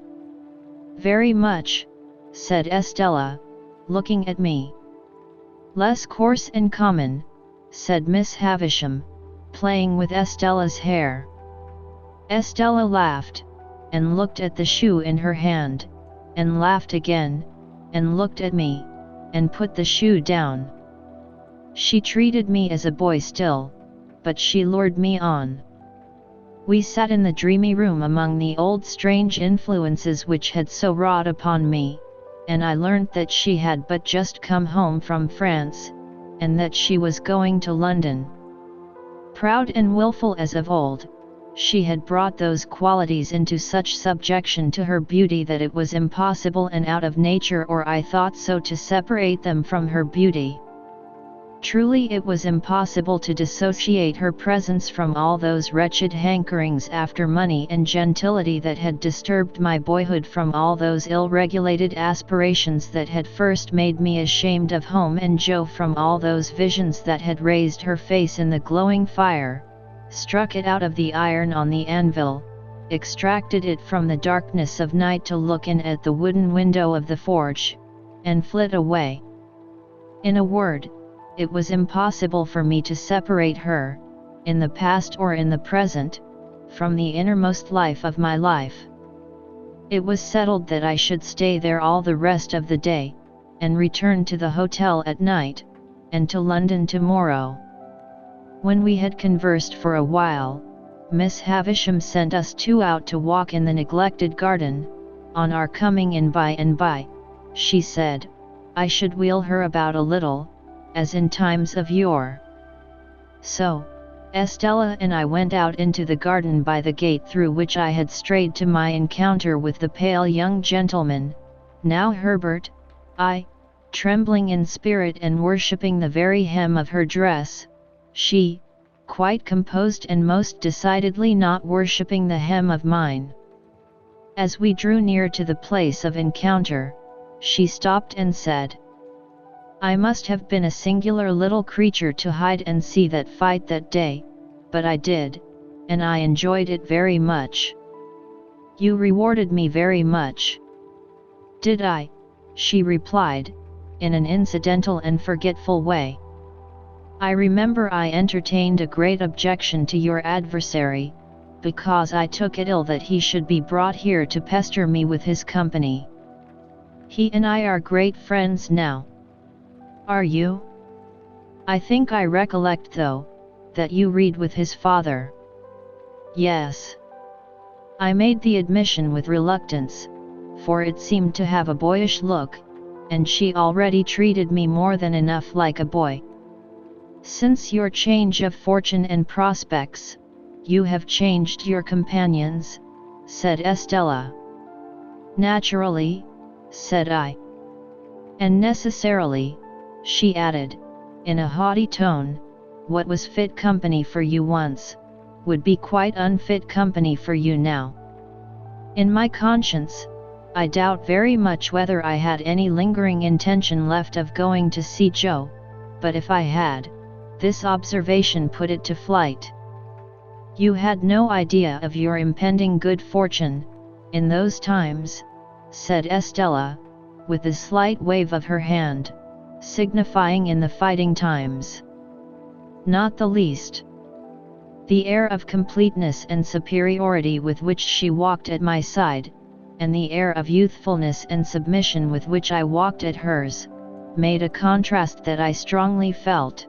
"Very much," said Estella, looking at me. "Less coarse and common," said Miss Havisham, playing with Estella's hair. Estella laughed, and looked at the shoe in her hand, and laughed again, and looked at me, and put the shoe down. She treated me as a boy still, but she lured me on. We sat in the dreamy room among the old strange influences which had so wrought upon me, and I learnt that she had but just come home from France, and that she was going to London. Proud and wilful as of old, she had brought those qualities into such subjection to her beauty that it was impossible and out of nature, or I thought so, to separate them from her beauty. Truly it was impossible to dissociate her presence from all those wretched hankerings after money and gentility that had disturbed my boyhood, from all those ill-regulated aspirations that had first made me ashamed of home and Joe, from all those visions that had raised her face in the glowing fire, struck it out of the iron on the anvil, extracted it from the darkness of night to look in at the wooden window of the forge, and flit away. In a word, it was impossible for me to separate her, in the past or in the present, from the innermost life of my life. It was settled that I should stay there all the rest of the day, and return to the hotel at night, and to London tomorrow. When we had conversed for a while, Miss Havisham sent us two out to walk in the neglected garden. On our coming in by and by, she said, I should wheel her about a little, as in times of yore. So, Estella and I went out into the garden by the gate through which I had strayed to my encounter with the pale young gentleman, now Herbert. I, trembling in spirit and worshipping the very hem of her dress, she, quite composed and most decidedly not worshipping the hem of mine. As we drew near to the place of encounter, she stopped and said, I must have been a singular little creature to hide and see that fight that day, but I did, and I enjoyed it very much. You rewarded me very much. Did I? She replied, in an incidental and forgetful way. I remember I entertained a great objection to your adversary, because I took it ill that he should be brought here to pester me with his company. He and I are great friends now. Are you? I think I recollect, though, that you read with his father. Yes. I made the admission with reluctance, for it seemed to have a boyish look, and she already treated me more than enough like a boy. Since your change of fortune and prospects, you have changed your companions, said Estella. Naturally, said I. And necessarily, she added, in a haughty tone, what was fit company for you once, would be quite unfit company for you now. In my conscience, I doubt very much whether I had any lingering intention left of going to see Joe, but if I had, this observation put it to flight. You had no idea of your impending good fortune, in those times, said Estella, with a slight wave of her hand, signifying in the fighting times. Not the least. The air of completeness and superiority with which she walked at my side, and the air of youthfulness and submission with which I walked at hers, made a contrast that I strongly felt.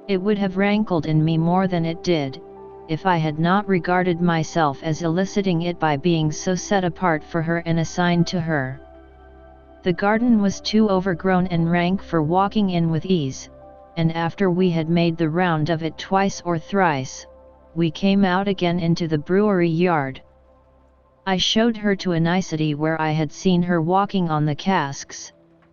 It would have rankled in me more than it did, if I had not regarded myself as eliciting it by being so set apart for her and assigned to her. The garden was too overgrown and rank for walking in with ease, and after we had made the round of it twice or thrice, we came out again into the brewery yard. I showed her to a nicety where I had seen her walking on the casks,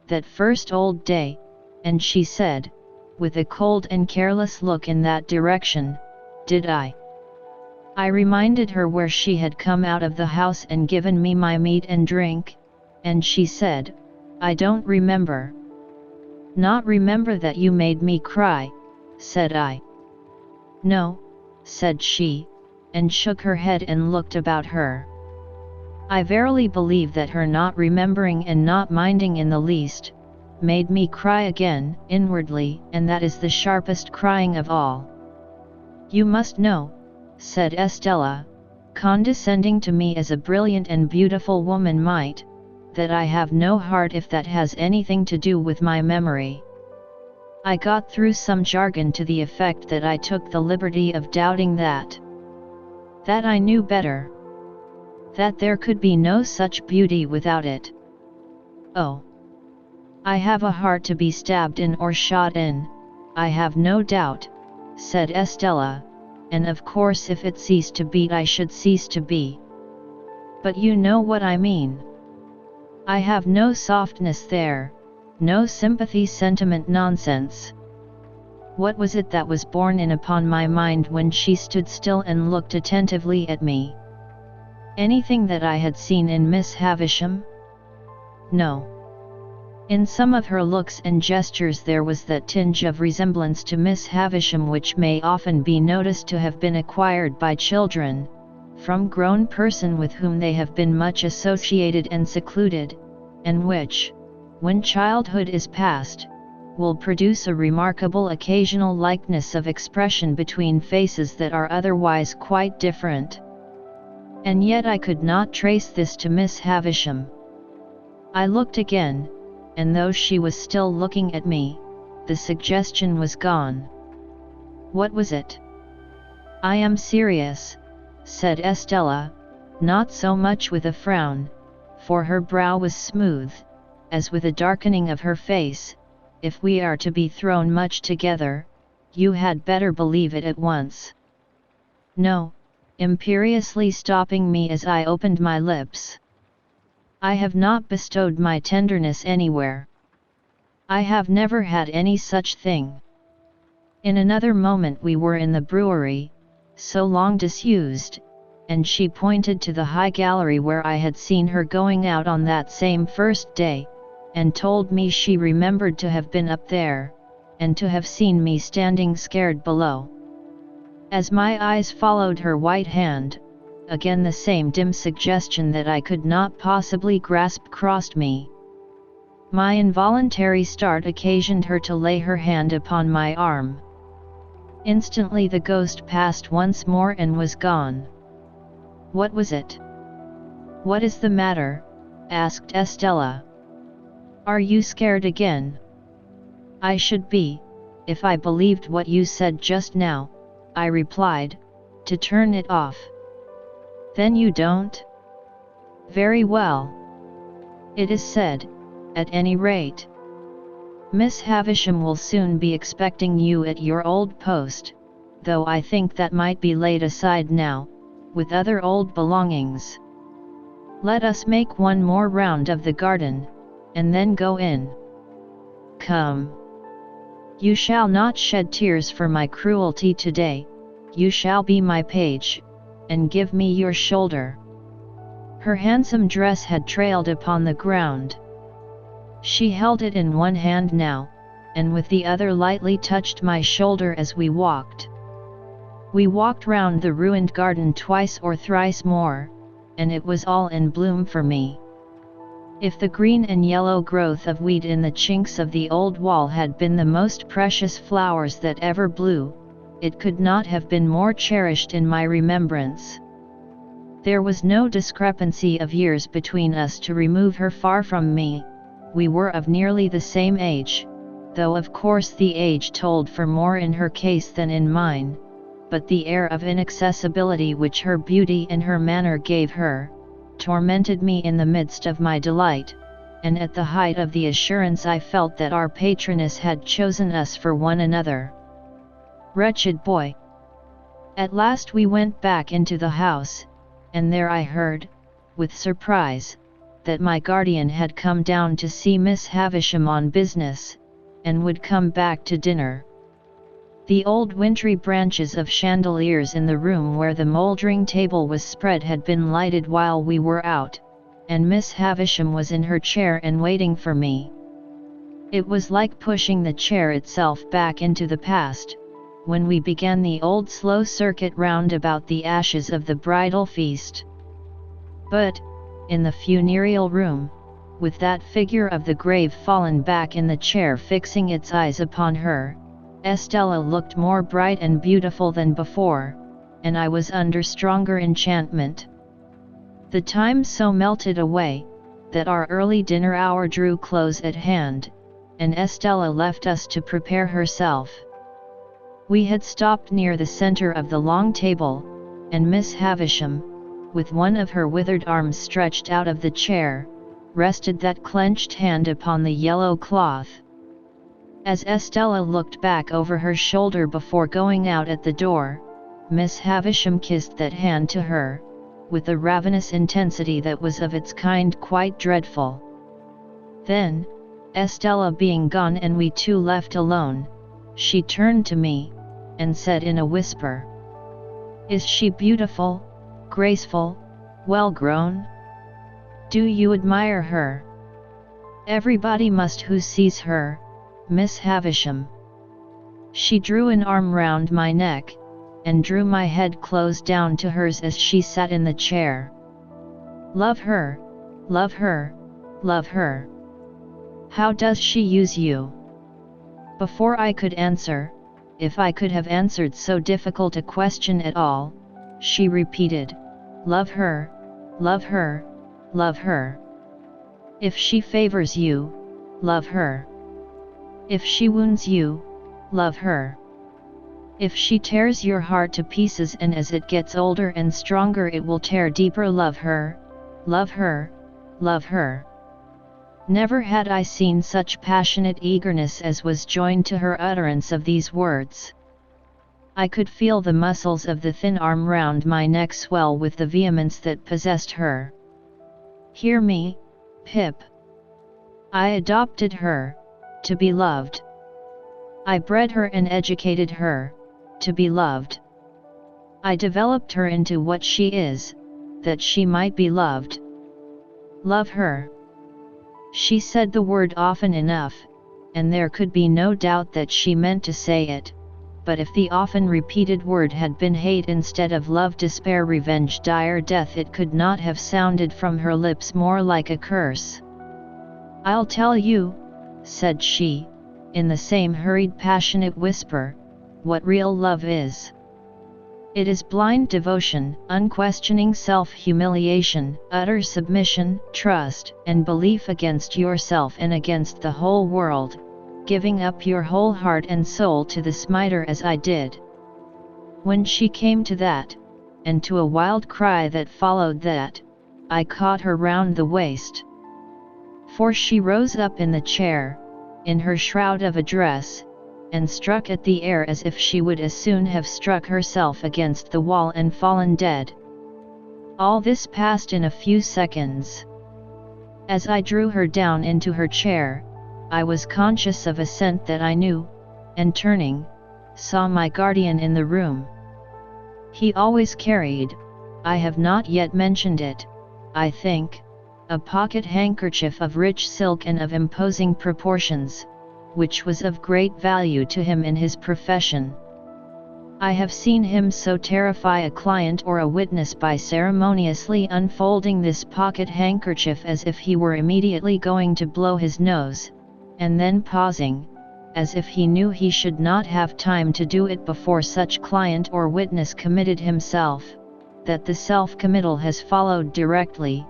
that first old day, and she said, with a cold and careless look in that direction, "Did I?" I reminded her where she had come out of the house and given me my meat and drink, and she said, "I don't remember." "Not remember that you made me cry?" said I. "No," said she, and shook her head and looked about her. I verily believe that her not remembering and not minding in the least, made me cry again, inwardly, and that is the sharpest crying of all. "You must know," said Estella, condescending to me as a brilliant and beautiful woman might, "that I have no heart if that has anything to do with my memory." I got through some jargon to the effect that I took the liberty of doubting that I knew better. That there could be no such beauty without it. "Oh, I have a heart to be stabbed in or shot in, I have no doubt," said Estella, "and of course if it ceased to beat I should cease to be. But you know what I mean. I have no softness there, no sympathy sentiment nonsense." What was it that was borne in upon my mind when she stood still and looked attentively at me? Anything that I had seen in Miss Havisham? No. In some of her looks and gestures there was that tinge of resemblance to Miss Havisham which may often be noticed to have been acquired by children, from grown persons with whom they have been much associated and secluded, and which, when childhood is past, will produce a remarkable occasional likeness of expression between faces that are otherwise quite different. And yet I could not trace this to Miss Havisham. I looked again, and though she was still looking at me, the suggestion was gone. What was it? "I am serious," said Estella, not so much with a frown, for her brow was smooth, as with a darkening of her face. "If we are to be thrown much together, you had better believe it at once." "No," imperiously stopping me as I opened my lips. "I have not bestowed my tenderness anywhere. I have never had any such thing." In another moment we were in the brewery, so long disused, and she pointed to the high gallery where I had seen her going out on that same first day, and told me she remembered to have been up there, and to have seen me standing scared below. As my eyes followed her white hand, again the same dim suggestion that I could not possibly grasp crossed me. My involuntary start occasioned her to lay her hand upon my arm. Instantly the ghost passed once more and was gone. What was it? "What is the matter?" asked Estella. "Are you scared again?" "I should be, if I believed what you said just now," I replied, "to turn it off." "Then you don't?" "Very well. It is said, at any rate. Miss Havisham will soon be expecting you at your old post, though I think that might be laid aside now, with other old belongings. Let us make one more round of the garden, and then go in. Come. You shall not shed tears for my cruelty today, you shall be my page, and give me your shoulder." Her handsome dress had trailed upon the ground. She held it in one hand now, and with the other lightly touched my shoulder as we walked. We walked round the ruined garden twice or thrice more, and it was all in bloom for me. If the green and yellow growth of wheat in the chinks of the old wall had been the most precious flowers that ever blew, it could not have been more cherished in my remembrance. There was no discrepancy of years between us to remove her far from me. We were of nearly the same age, though of course the age told for more in her case than in mine, but the air of inaccessibility which her beauty and her manner gave her, tormented me in the midst of my delight, and at the height of the assurance I felt that our patroness had chosen us for one another. Wretched boy! At last we went back into the house, and there I heard, with surprise, that my guardian had come down to see Miss Havisham on business, and would come back to dinner. The old wintry branches of chandeliers in the room where the mouldering table was spread had been lighted while we were out, and Miss Havisham was in her chair and waiting for me. It was like pushing the chair itself back into the past, when we began the old slow circuit round about the ashes of the bridal feast. But, in the funereal room, with that figure of the grave fallen back in the chair fixing its eyes upon her, Estella looked more bright and beautiful than before, and I was under stronger enchantment. The time so melted away, that our early dinner hour drew close at hand, and Estella left us to prepare herself. We had stopped near the center of the long table, and Miss Havisham, with one of her withered arms stretched out of the chair, rested that clenched hand upon the yellow cloth. As Estella looked back over her shoulder before going out at the door, Miss Havisham kissed that hand to her, with a ravenous intensity that was of its kind quite dreadful. Then, Estella being gone and we two left alone, she turned to me, and said in a whisper, "Is she beautiful, graceful, well-grown? Do you admire her? Everybody must who sees her, Miss Havisham." She drew an arm round my neck, and drew my head close down to hers as she sat in the chair. "Love her, love her, love her. How does she use you?" Before I could answer, if I could have answered so difficult a question at all, she repeated, "Love her, love her, love her. If she favors you, love her. If she wounds you, love her. If she tears your heart to pieces and as it gets older and stronger it will tear deeper, love her, love her, love her." Never had I seen such passionate eagerness as was joined to her utterance of these words. I could feel the muscles of the thin arm round my neck swell with the vehemence that possessed her. Hear me, Pip. I adopted her, to be loved. I bred her and educated her, to be loved. I developed her into what she is, that she might be loved. Love her. She said the word often enough, and there could be no doubt that she meant to say it, but if the often repeated word had been hate instead of love, despair, revenge, dire death, it could not have sounded from her lips more like a curse. "I'll tell you," said she, in the same hurried passionate whisper, "what real love is. It is blind devotion, unquestioning self-humiliation, utter submission, trust, and belief against yourself and against the whole world, giving up your whole heart and soul to the smiter as I did." When she came to that, and to a wild cry that followed that, I caught her round the waist. For she rose up in the chair, in her shroud of a dress, and struck at the air as if she would as soon have struck herself against the wall and fallen dead. All this passed in a few seconds. As I drew her down into her chair, I was conscious of a scent that I knew, and turning, saw my guardian in the room. He always carried, I have not yet mentioned it, I think, a pocket handkerchief of rich silk and of imposing proportions, which was of great value to him in his profession. I have seen him so terrify a client or a witness by ceremoniously unfolding this pocket handkerchief as if he were immediately going to blow his nose, and then pausing, as if he knew he should not have time to do it before such client or witness committed himself, that the self-committal has followed directly,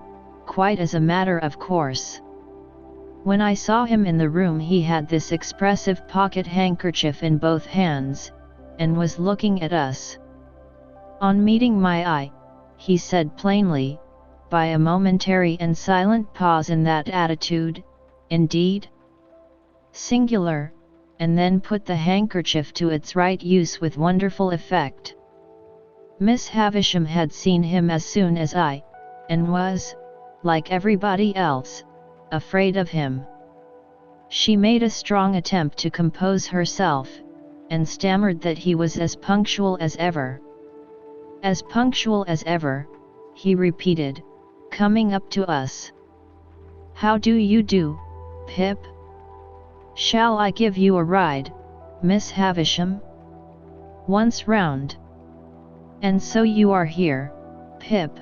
quite as a matter of course. When I saw him in the room he had this expressive pocket handkerchief in both hands, and was looking at us. On meeting my eye, he said plainly, by a momentary and silent pause in that attitude, indeed? Singular, and then put the handkerchief to its right use with wonderful effect. Miss Havisham had seen him as soon as I, and was, like everybody else, afraid of him. She made a strong attempt to compose herself, and stammered that he was as punctual as ever. As punctual as ever, he repeated, coming up to us. How do you do, Pip? Shall I give you a ride, Miss Havisham? Once round. And so you are here, Pip.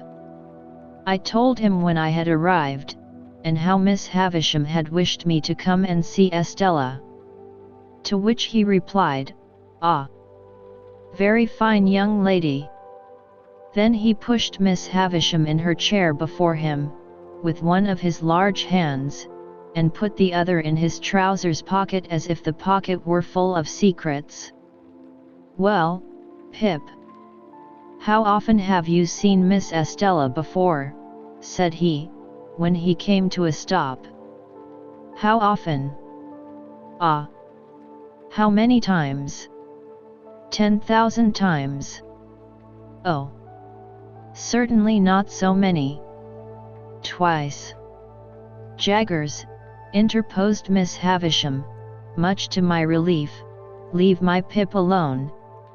I told him when I had arrived, and how Miss Havisham had wished me to come and see Estella. To which he replied, ah, very fine young lady. Then he pushed Miss Havisham in her chair before him, with one of his large hands, and put the other in his trousers pocket as if the pocket were full of secrets. Well, Pip, how often have you seen Miss Estella before? Said he, when he came to a stop. How often? Ah! How many times? 10,000 times. Oh! Certainly not so many. Twice. Jaggers, interposed Miss Havisham, much to my relief, leave my Pip alone,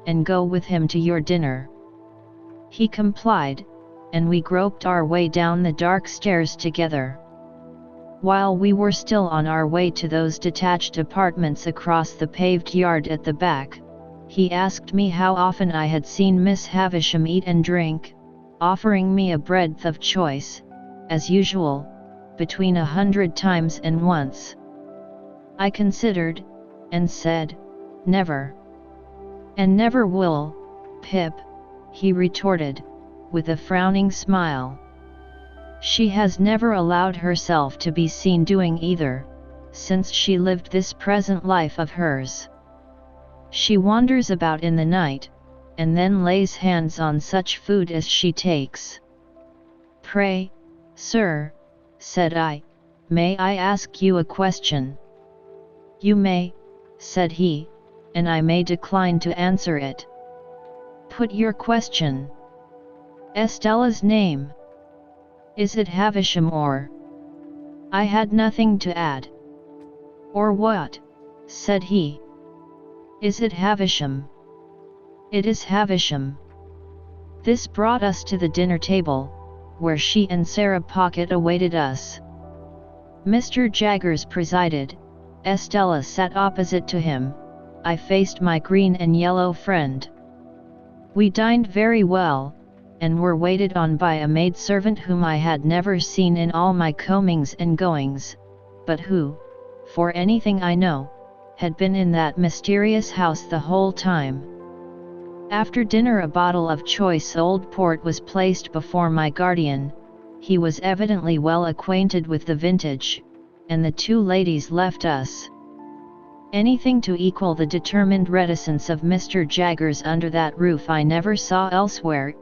and go with him to your dinner. He complied, and we groped our way down the dark stairs together. While we were still on our way to those detached apartments across the paved yard at the back, he asked me how often I had seen Miss Havisham eat and drink, offering me a breadth of choice, as usual, between 100 times and once. I considered, and said, never. And never will, Pip, he retorted, with a frowning smile. She has never allowed herself to be seen doing either, since she lived this present life of hers. She wanders about in the night, and then lays hands on such food as she takes. Pray, sir, said I, may I ask you a question? You may, said he, and I may decline to answer it. Put your question. Estella's name. Is it Havisham or? I had nothing to add. Or what? Said he. Is it Havisham? It is Havisham. This brought us to the dinner table, where she and Sarah Pocket awaited us. Mr. Jaggers presided, Estella sat opposite to him, I faced my green and yellow friend. We dined very well, and were waited on by a maidservant whom I had never seen in all my comings and goings, but who, for anything I know, had been in that mysterious house the whole time. After dinner a bottle of choice old port was placed before my guardian. He was evidently well acquainted with the vintage, and the two ladies left us. Anything to equal the determined reticence of Mr. Jaggers under that roof I never saw elsewhere,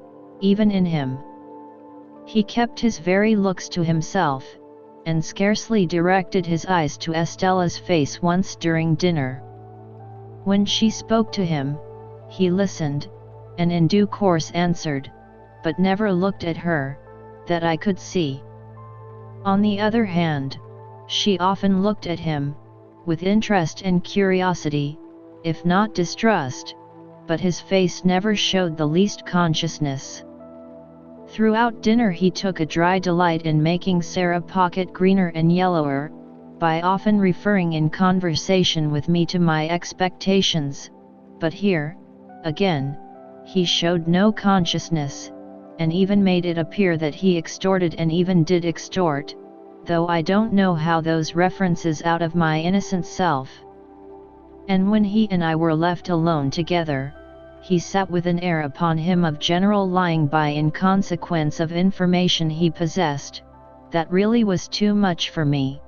even in him. He kept his very looks to himself, and scarcely directed his eyes to Estella's face once during dinner. When she spoke to him, he listened, and in due course answered, but never looked at her, that I could see. On the other hand, she often looked at him, with interest and curiosity, if not distrust, but his face never showed the least consciousness. Throughout dinner he took a dry delight in making Sarah Pocket greener and yellower, by often referring in conversation with me to my expectations, but here, again, he showed no consciousness, and even made it appear that he extorted and even did extort, though I don't know how those references out of my innocent self. And when he and I were left alone together, he sat with an air upon him of general lying by in consequence of information he possessed, that really was too much for me.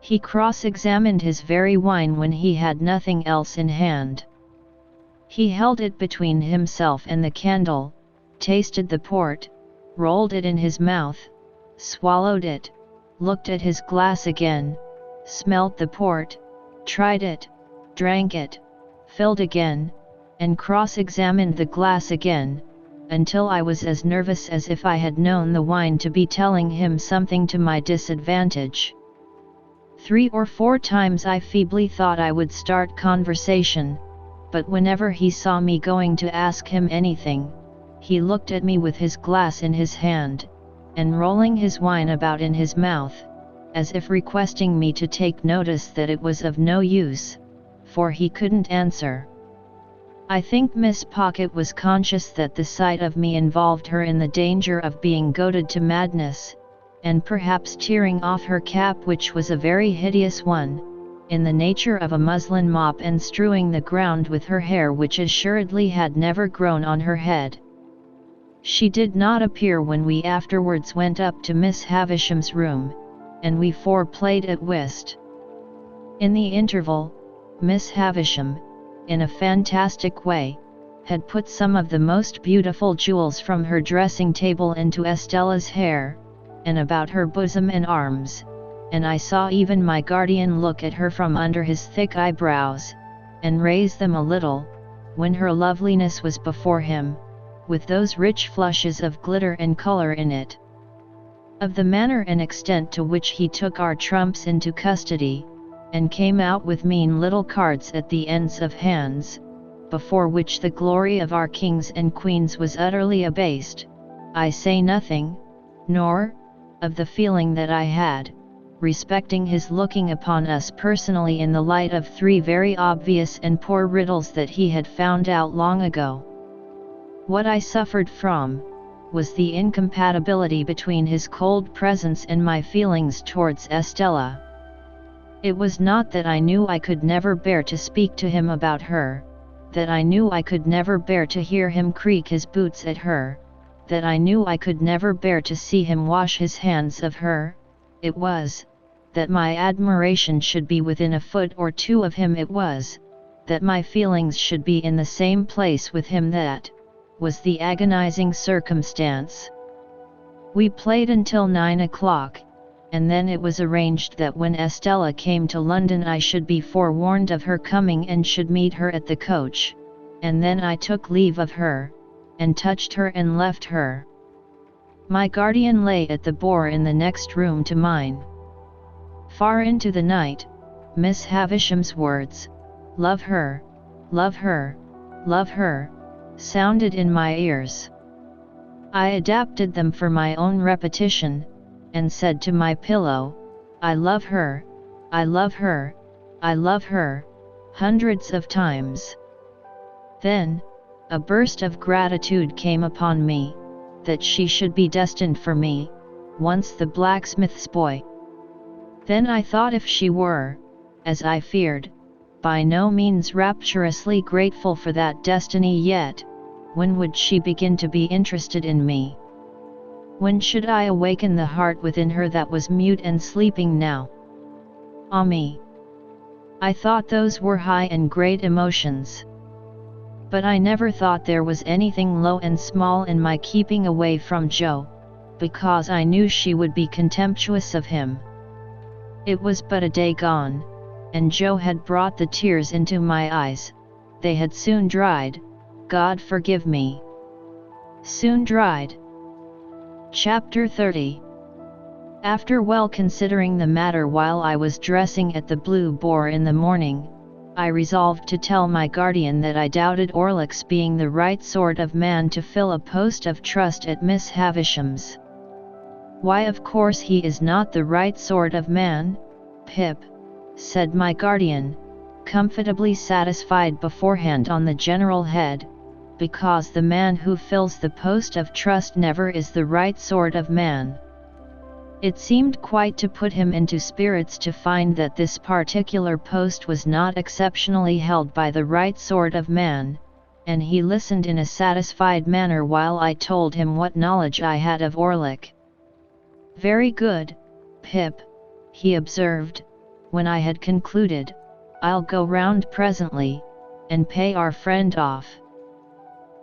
He cross-examined his very wine when he had nothing else in hand. He held it between himself and the candle, tasted the port, rolled it in his mouth, swallowed it, looked at his glass again, smelt the port, tried it, drank it, filled again, and cross-examined the glass again, until I was as nervous as if I had known the wine to be telling him something to my disadvantage. 3 or 4 times I feebly thought I would start conversation, but whenever he saw me going to ask him anything, he looked at me with his glass in his hand, and rolling his wine about in his mouth, as if requesting me to take notice that it was of no use, for he couldn't answer. I think Miss Pocket was conscious that the sight of me involved her in the danger of being goaded to madness, and perhaps tearing off her cap, which was a very hideous one, in the nature of a muslin mop, and strewing the ground with her hair, which assuredly had never grown on her head. She did not appear when we afterwards went up to Miss Havisham's room, and we 4 played at whist. In the interval, Miss Havisham, in a fantastic way, had put some of the most beautiful jewels from her dressing table into Estella's hair, and about her bosom and arms, and I saw even my guardian look at her from under his thick eyebrows, and raise them a little, when her loveliness was before him, with those rich flushes of glitter and color in it. Of the manner and extent to which he took our trumps into custody, and came out with mean little cards at the ends of hands, before which the glory of our kings and queens was utterly abased, I say nothing, nor of the feeling that I had, respecting his looking upon us personally in the light of 3 very obvious and poor riddles that he had found out long ago. What I suffered from was the incompatibility between his cold presence and my feelings towards Estella. It was not that I knew I could never bear to speak to him about her, that I knew I could never bear to hear him creak his boots at her, that I knew I could never bear to see him wash his hands of her. It was that my admiration should be within a foot or 2 of him. It was that my feelings should be in the same place with him. That was the agonizing circumstance. We played until 9 o'clock, and then it was arranged that when Estella came to London I should be forewarned of her coming and should meet her at the coach, and then I took leave of her, and touched her and left her. My guardian lay at the boar in the next room to mine. Far into the night, Miss Havisham's words, "Love her, love her, love her," sounded in my ears. I adapted them for my own repetition, and said to my pillow, "I love her, I love her, I love her," hundreds of times. Then, a burst of gratitude came upon me, that she should be destined for me, once the blacksmith's boy. Then I thought if she were, as I feared, by no means rapturously grateful for that destiny yet, when would she begin to be interested in me? When should I awaken the heart within her that was mute and sleeping now? Ah me! I thought those were high and great emotions. But I never thought there was anything low and small in my keeping away from Joe, because I knew she would be contemptuous of him. It was but a day gone, and Joe had brought the tears into my eyes. They had soon dried, God forgive me. Soon dried. Chapter 30. After well considering the matter while I was dressing at the Blue Boar in the morning, I resolved to tell my guardian that I doubted Orlick's being the right sort of man to fill a post of trust at Miss Havisham's. "Why, of course he is not the right sort of man, Pip," said my guardian, comfortably satisfied beforehand on the general head, "because the man who fills the post of trust never is the right sort of man." It seemed quite to put him into spirits to find that this particular post was not exceptionally held by the right sort of man, and he listened in a satisfied manner while I told him what knowledge I had of Orlick. "Very good, Pip," he observed, when I had concluded. "I'll go round presently, and pay our friend off."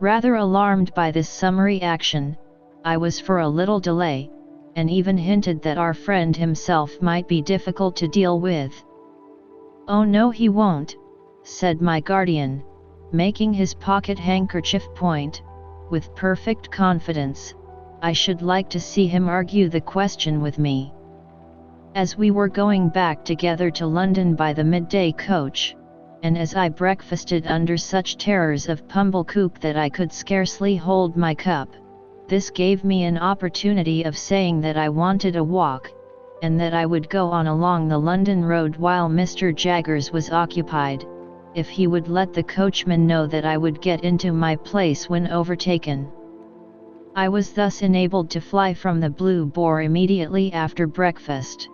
Rather alarmed by this summary action, I was for a little delay, and even hinted that our friend himself might be difficult to deal with. "Oh no, he won't," said my guardian, making his pocket handkerchief point, with perfect confidence. "I should like to see him argue the question with me." As we were going back together to London by the midday coach, and as I breakfasted under such terrors of Pumblecook that I could scarcely hold my cup, this gave me an opportunity of saying that I wanted a walk, and that I would go on along the London road while Mr. Jaggers was occupied, if he would let the coachman know that I would get into my place when overtaken. I was thus enabled to fly from the Blue Boar immediately after breakfast.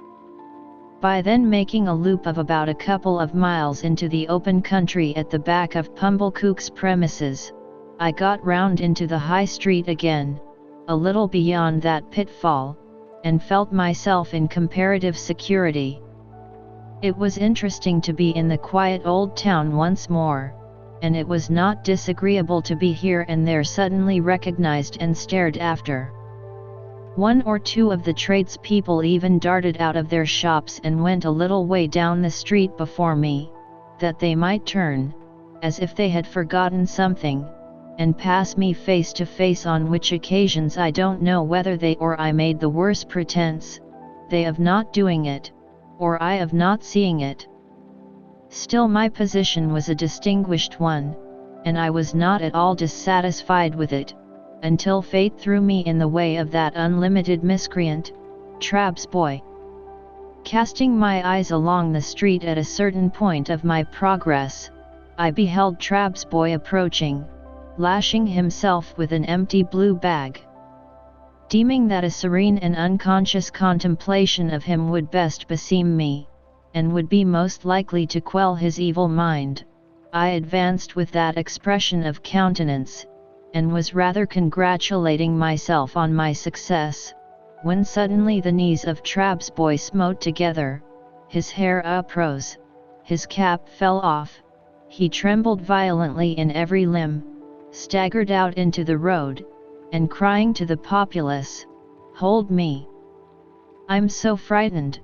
By then making a loop of about a couple of miles into the open country at the back of Pumblecook's premises, I got round into the High Street again, a little beyond that pitfall, and felt myself in comparative security. It was interesting to be in the quiet old town once more, and it was not disagreeable to be here and there suddenly recognized and stared after. One or two of the tradespeople even darted out of their shops and went a little way down the street before me, that they might turn, as if they had forgotten something, and pass me face to face, on which occasions I don't know whether they or I made the worse pretense, they of not doing it, or I of not seeing it. Still my position was a distinguished one, and I was not at all dissatisfied with it, until fate threw me in the way of that unlimited miscreant, Trabb's boy. Casting my eyes along the street at a certain point of my progress, I beheld Trabb's boy approaching, lashing himself with an empty blue bag. Deeming that a serene and unconscious contemplation of him would best beseem me, and would be most likely to quell his evil mind, I advanced with that expression of countenance, and was rather congratulating myself on my success, when suddenly the knees of Trabb's boy smote together, his hair uprose, his cap fell off, he trembled violently in every limb, staggered out into the road, and crying to the populace, "Hold me! I'm so frightened,"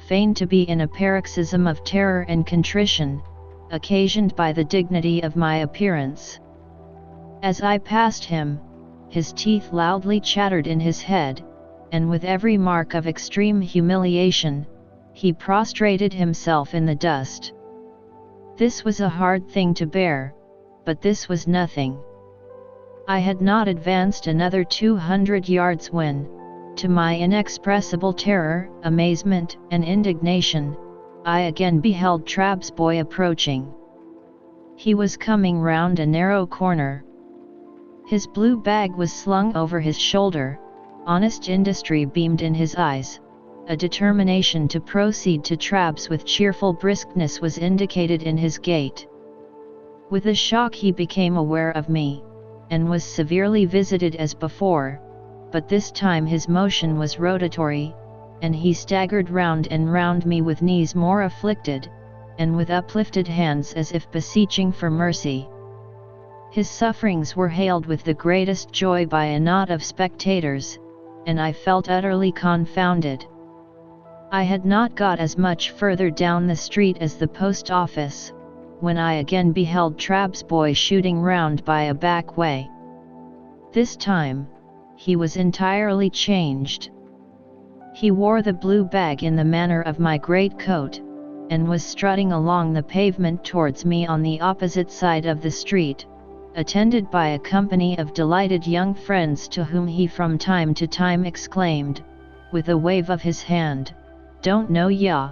feigned to be in a paroxysm of terror and contrition, occasioned by the dignity of my appearance. As I passed him, his teeth loudly chattered in his head, and with every mark of extreme humiliation, he prostrated himself in the dust. This was a hard thing to bear, but this was nothing. I had not advanced another 200 yards when, to my inexpressible terror, amazement, and indignation, I again beheld Trabb's boy approaching. He was coming round a narrow corner. His blue bag was slung over his shoulder, honest industry beamed in his eyes, a determination to proceed to Trabb's with cheerful briskness was indicated in his gait. With a shock he became aware of me, and was severely visited as before, but this time his motion was rotatory, and he staggered round and round me with knees more afflicted, and with uplifted hands as if beseeching for mercy. His sufferings were hailed with the greatest joy by a knot of spectators, and I felt utterly confounded. I had not got as much further down the street as the post office, when I again beheld Trabb's boy shooting round by a back way. This time, he was entirely changed. He wore the blue bag in the manner of my greatcoat, and was strutting along the pavement towards me on the opposite side of the street, attended by a company of delighted young friends to whom he from time to time exclaimed, with a wave of his hand, "Don't know ya."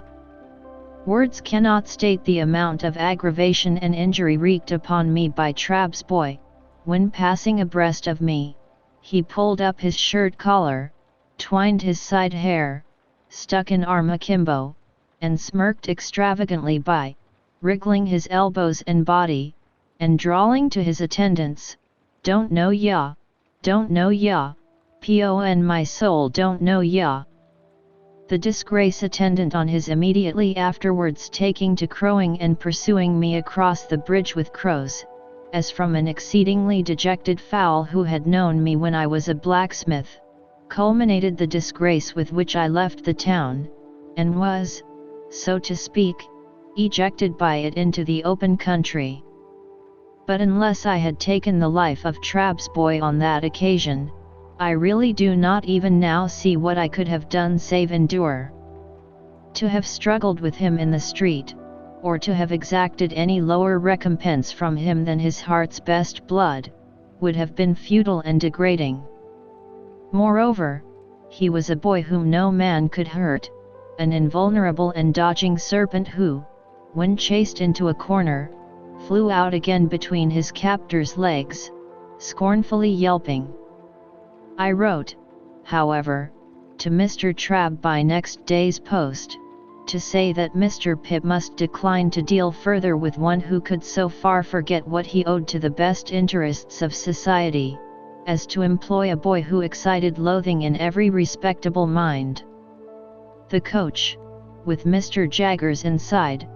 Words cannot state the amount of aggravation and injury wreaked upon me by Trabb's boy. When passing abreast of me, he pulled up his shirt collar, twined his side hair, stuck an arm akimbo, and smirked extravagantly by, wriggling his elbows and body, and drawling to his attendants, "Don't know ya, don't know ya, pon my soul don't know ya." The disgrace attendant on his immediately afterwards taking to crowing and pursuing me across the bridge with crows, as from an exceedingly dejected fowl who had known me when I was a blacksmith, culminated the disgrace with which I left the town, and was, so to speak, ejected by it into the open country. But unless I had taken the life of Trabb's boy on that occasion, I really do not even now see what I could have done save endure. To have struggled with him in the street, or to have exacted any lower recompense from him than his heart's best blood, would have been futile and degrading. Moreover, he was a boy whom no man could hurt, an invulnerable and dodging serpent who, when chased into a corner, flew out again between his captor's legs, scornfully yelping. I wrote, however, to Mr. Trabb by next day's post, to say that Mr. Pip must decline to deal further with one who could so far forget what he owed to the best interests of society, as to employ a boy who excited loathing in every respectable mind. The coach, with Mr. Jaggers inside,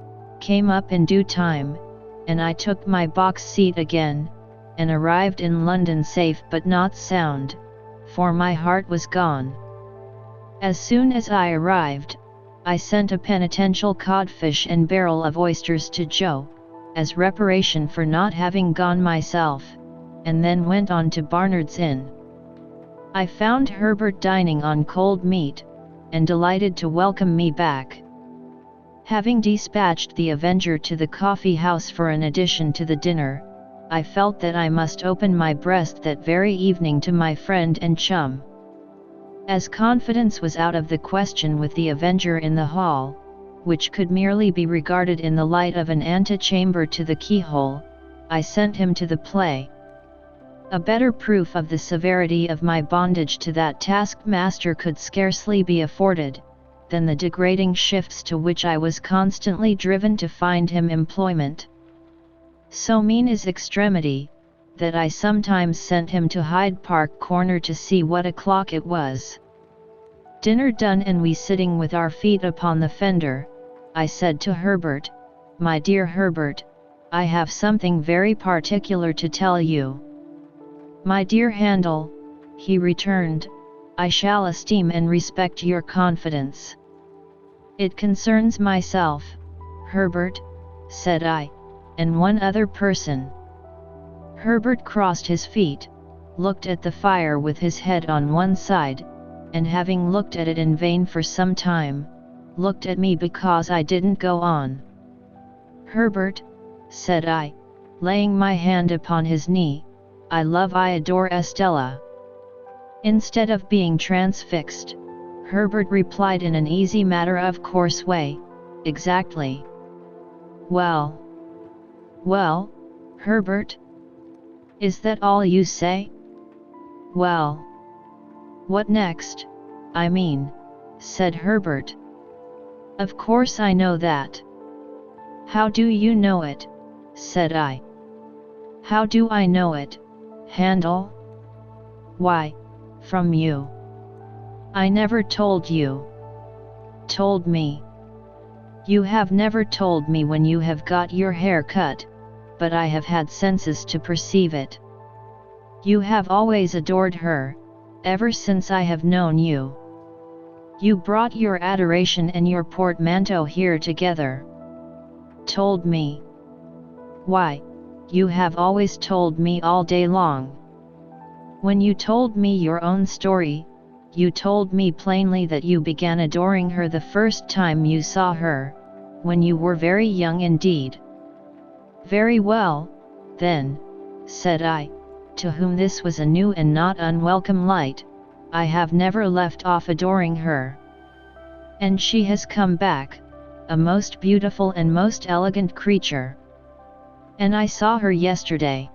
came up in due time, and I took my box seat again, and arrived in London safe but not sound, for my heart was gone. As soon as I arrived, I sent a penitential codfish and barrel of oysters to Joe, as reparation for not having gone myself, and then went on to Barnard's Inn. I found Herbert dining on cold meat, and delighted to welcome me back. Having dispatched the Avenger to the coffee house for an addition to the dinner, I felt that I must open my breast that very evening to my friend and chum. As confidence was out of the question with the Avenger in the hall, which could merely be regarded in the light of an antechamber to the keyhole, I sent him to the play. A better proof of the severity of my bondage to that taskmaster could scarcely be afforded, than the degrading shifts to which I was constantly driven to find him employment. So mean is extremity, that I sometimes sent him to Hyde Park Corner to see what o'clock it was. Dinner done and we sitting with our feet upon the fender, I said to Herbert, "My dear Herbert, I have something very particular to tell you." "My dear Handel," he returned, "I shall esteem and respect your confidence." "It concerns myself, Herbert," said I, "and one other person." Herbert crossed his feet, looked at the fire with his head on one side, and having looked at it in vain for some time, looked at me because I didn't go on. "Herbert," said I, laying my hand upon his knee, I adore Estella." Instead of being transfixed, Herbert replied in an easy matter-of-course way, "Exactly." Well, Herbert? Is that all you say?" "Well, what next, I mean," said Herbert. "Of course I know that." "How do you know it?" said I. "How do I know it, Handel?" "Why, from you." "I never told you." "Told me?" "You have never told me when you have got your hair cut, but I have had senses to perceive it. You have always adored her, ever since I have known you. You brought your adoration and your portmanteau here together." "Told me?" "Why, you have always told me all day long. When you told me your own story, you told me plainly that you began adoring her the first time you saw her, when you were very young indeed." "Very well, then," said I, to whom this was a new and not unwelcome light, "I have never left off adoring her. And she has come back, a most beautiful and most elegant creature. And I saw her yesterday.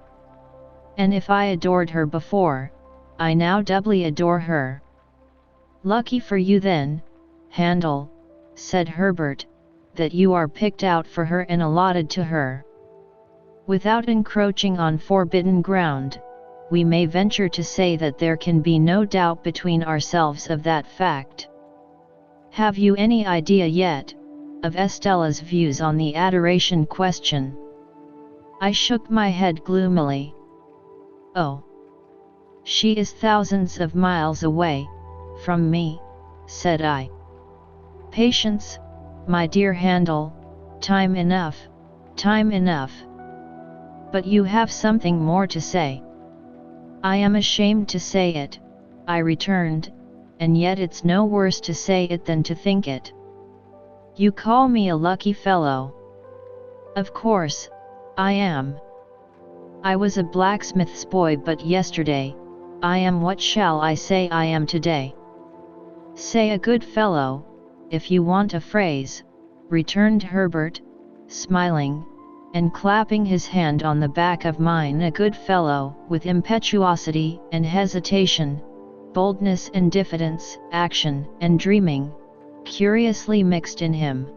And if I adored her before, I now doubly adore her." "Lucky for you then, Handel," said Herbert, "that you are picked out for her and allotted to her. Without encroaching on forbidden ground, we may venture to say that there can be no doubt between ourselves of that fact. Have you any idea yet, of Estella's views on the adoration question?" I shook my head gloomily. Oh. She is thousands of miles away from me, said I. Patience, my dear Handel, time enough, time enough. But you have something more to say. I am ashamed to say it, I returned, and yet it's no worse to say it than to think it. You call me a lucky fellow. Of course, I am. I was a blacksmith's boy but yesterday, I am what shall I say I am today. Say a good fellow, if you want a phrase, returned Herbert, smiling, and clapping his hand on the back of mine. A good fellow, with impetuosity and hesitation, boldness and diffidence, action and dreaming, curiously mixed in him.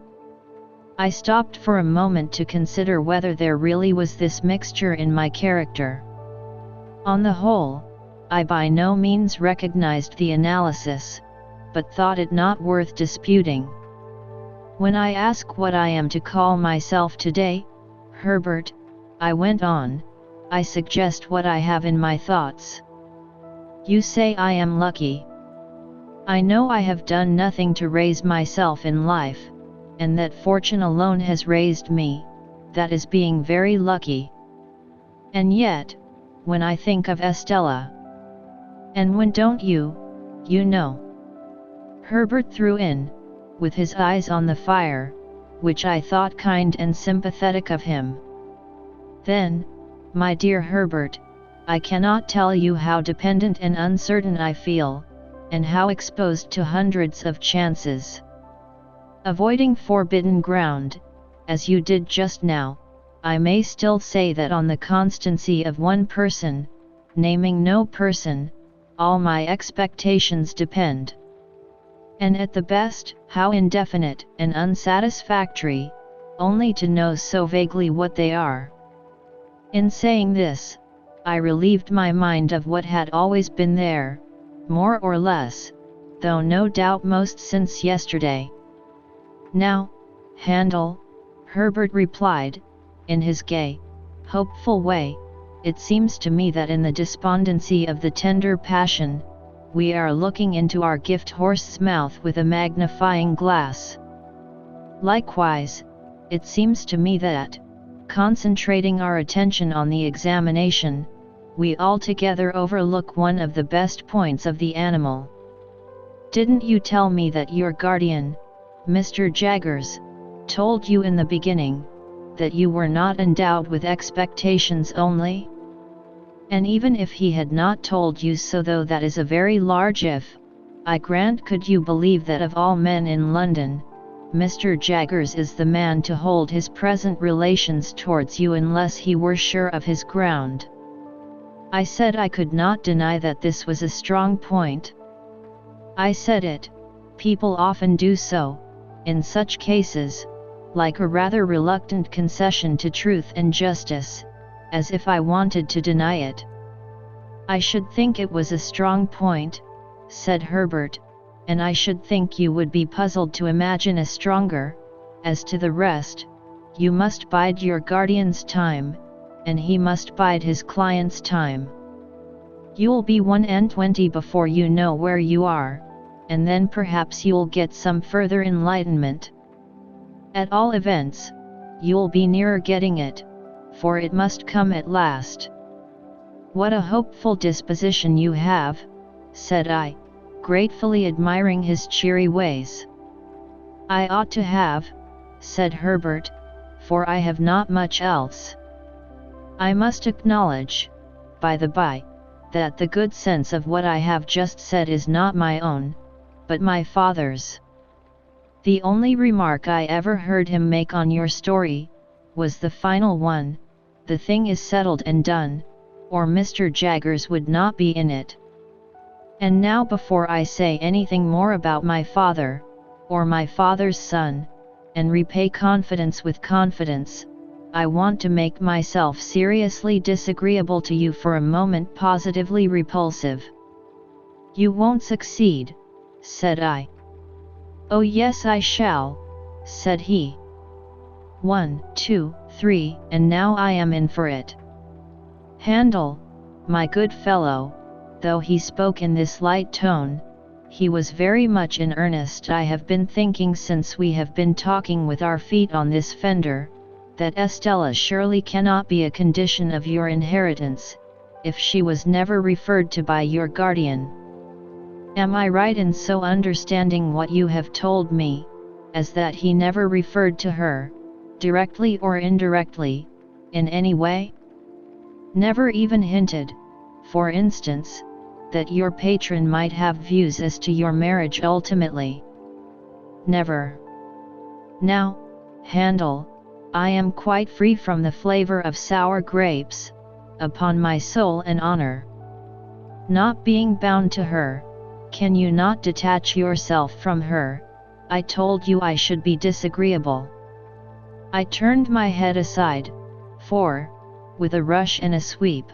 I stopped for a moment to consider whether there really was this mixture in my character. On the whole, I by no means recognized the analysis, but thought it not worth disputing. When I ask what I am to call myself today, Herbert, I went on, I suggest what I have in my thoughts. You say I am lucky. I know I have done nothing to raise myself in life, and that fortune alone has raised me, that is being very lucky. And yet, when I think of Estella, and when don't you know? Herbert threw in, with his eyes on the fire, which I thought kind and sympathetic of him. Then, my dear Herbert, I cannot tell you how dependent and uncertain I feel, and how exposed to hundreds of chances. Avoiding forbidden ground, as you did just now, I may still say that on the constancy of one person, naming no person, all my expectations depend. And at the best, how indefinite and unsatisfactory, only to know so vaguely what they are. In saying this, I relieved my mind of what had always been there, more or less, though no doubt most since yesterday. Now, Handel, Herbert replied, in his gay, hopeful way, it seems to me that in the despondency of the tender passion, we are looking into our gift horse's mouth with a magnifying glass. Likewise, it seems to me that, concentrating our attention on the examination, we altogether overlook one of the best points of the animal. Didn't you tell me that your guardian, Mr. Jaggers, told you in the beginning, that you were not endowed with expectations only? And even if he had not told you so, though that is a very large if, I grant, could you believe that of all men in London, Mr. Jaggers is the man to hold his present relations towards you unless he were sure of his ground? I said I could not deny that this was a strong point. I said it, people often do so, in such cases, like a rather reluctant concession to truth and justice, as if I wanted to deny it. I should think it was a strong point, said Herbert, and I should think you would be puzzled to imagine a stronger. As to the rest, you must bide your guardian's time, and he must bide his client's time. You'll be 21 before you know where you are, and then perhaps you'll get some further enlightenment. At all events, you'll be nearer getting it, for it must come at last. What a hopeful disposition you have, said I, gratefully admiring his cheery ways. I ought to have, said Herbert, for I have not much else. I must acknowledge, by the by, that the good sense of what I have just said is not my own, but my father's. The only remark I ever heard him make on your story, was the final one, the thing is settled and done, or Mr. Jaggers would not be in it. And now, before I say anything more about my father, or my father's son, and repay confidence with confidence, I want to make myself seriously disagreeable to you for a moment, positively repulsive. You won't succeed, said I. Oh yes I shall, said he. 1, 2, 3, and now I am in for it. Handel, my good fellow, though he spoke in this light tone, he was very much in earnest. I have been thinking since we have been talking with our feet on this fender, that Estella surely cannot be a condition of your inheritance, if she was never referred to by your guardian. Am I right in so understanding what you have told me, as that he never referred to her, directly or indirectly, in any way? Never even hinted, for instance, that your patron might have views as to your marriage ultimately? Never. Now, Handel, I am quite free from the flavor of sour grapes, upon my soul and honor. Not being bound to her, can you not detach yourself from her? I told you I should be disagreeable. I turned my head aside, for, with a rush and a sweep,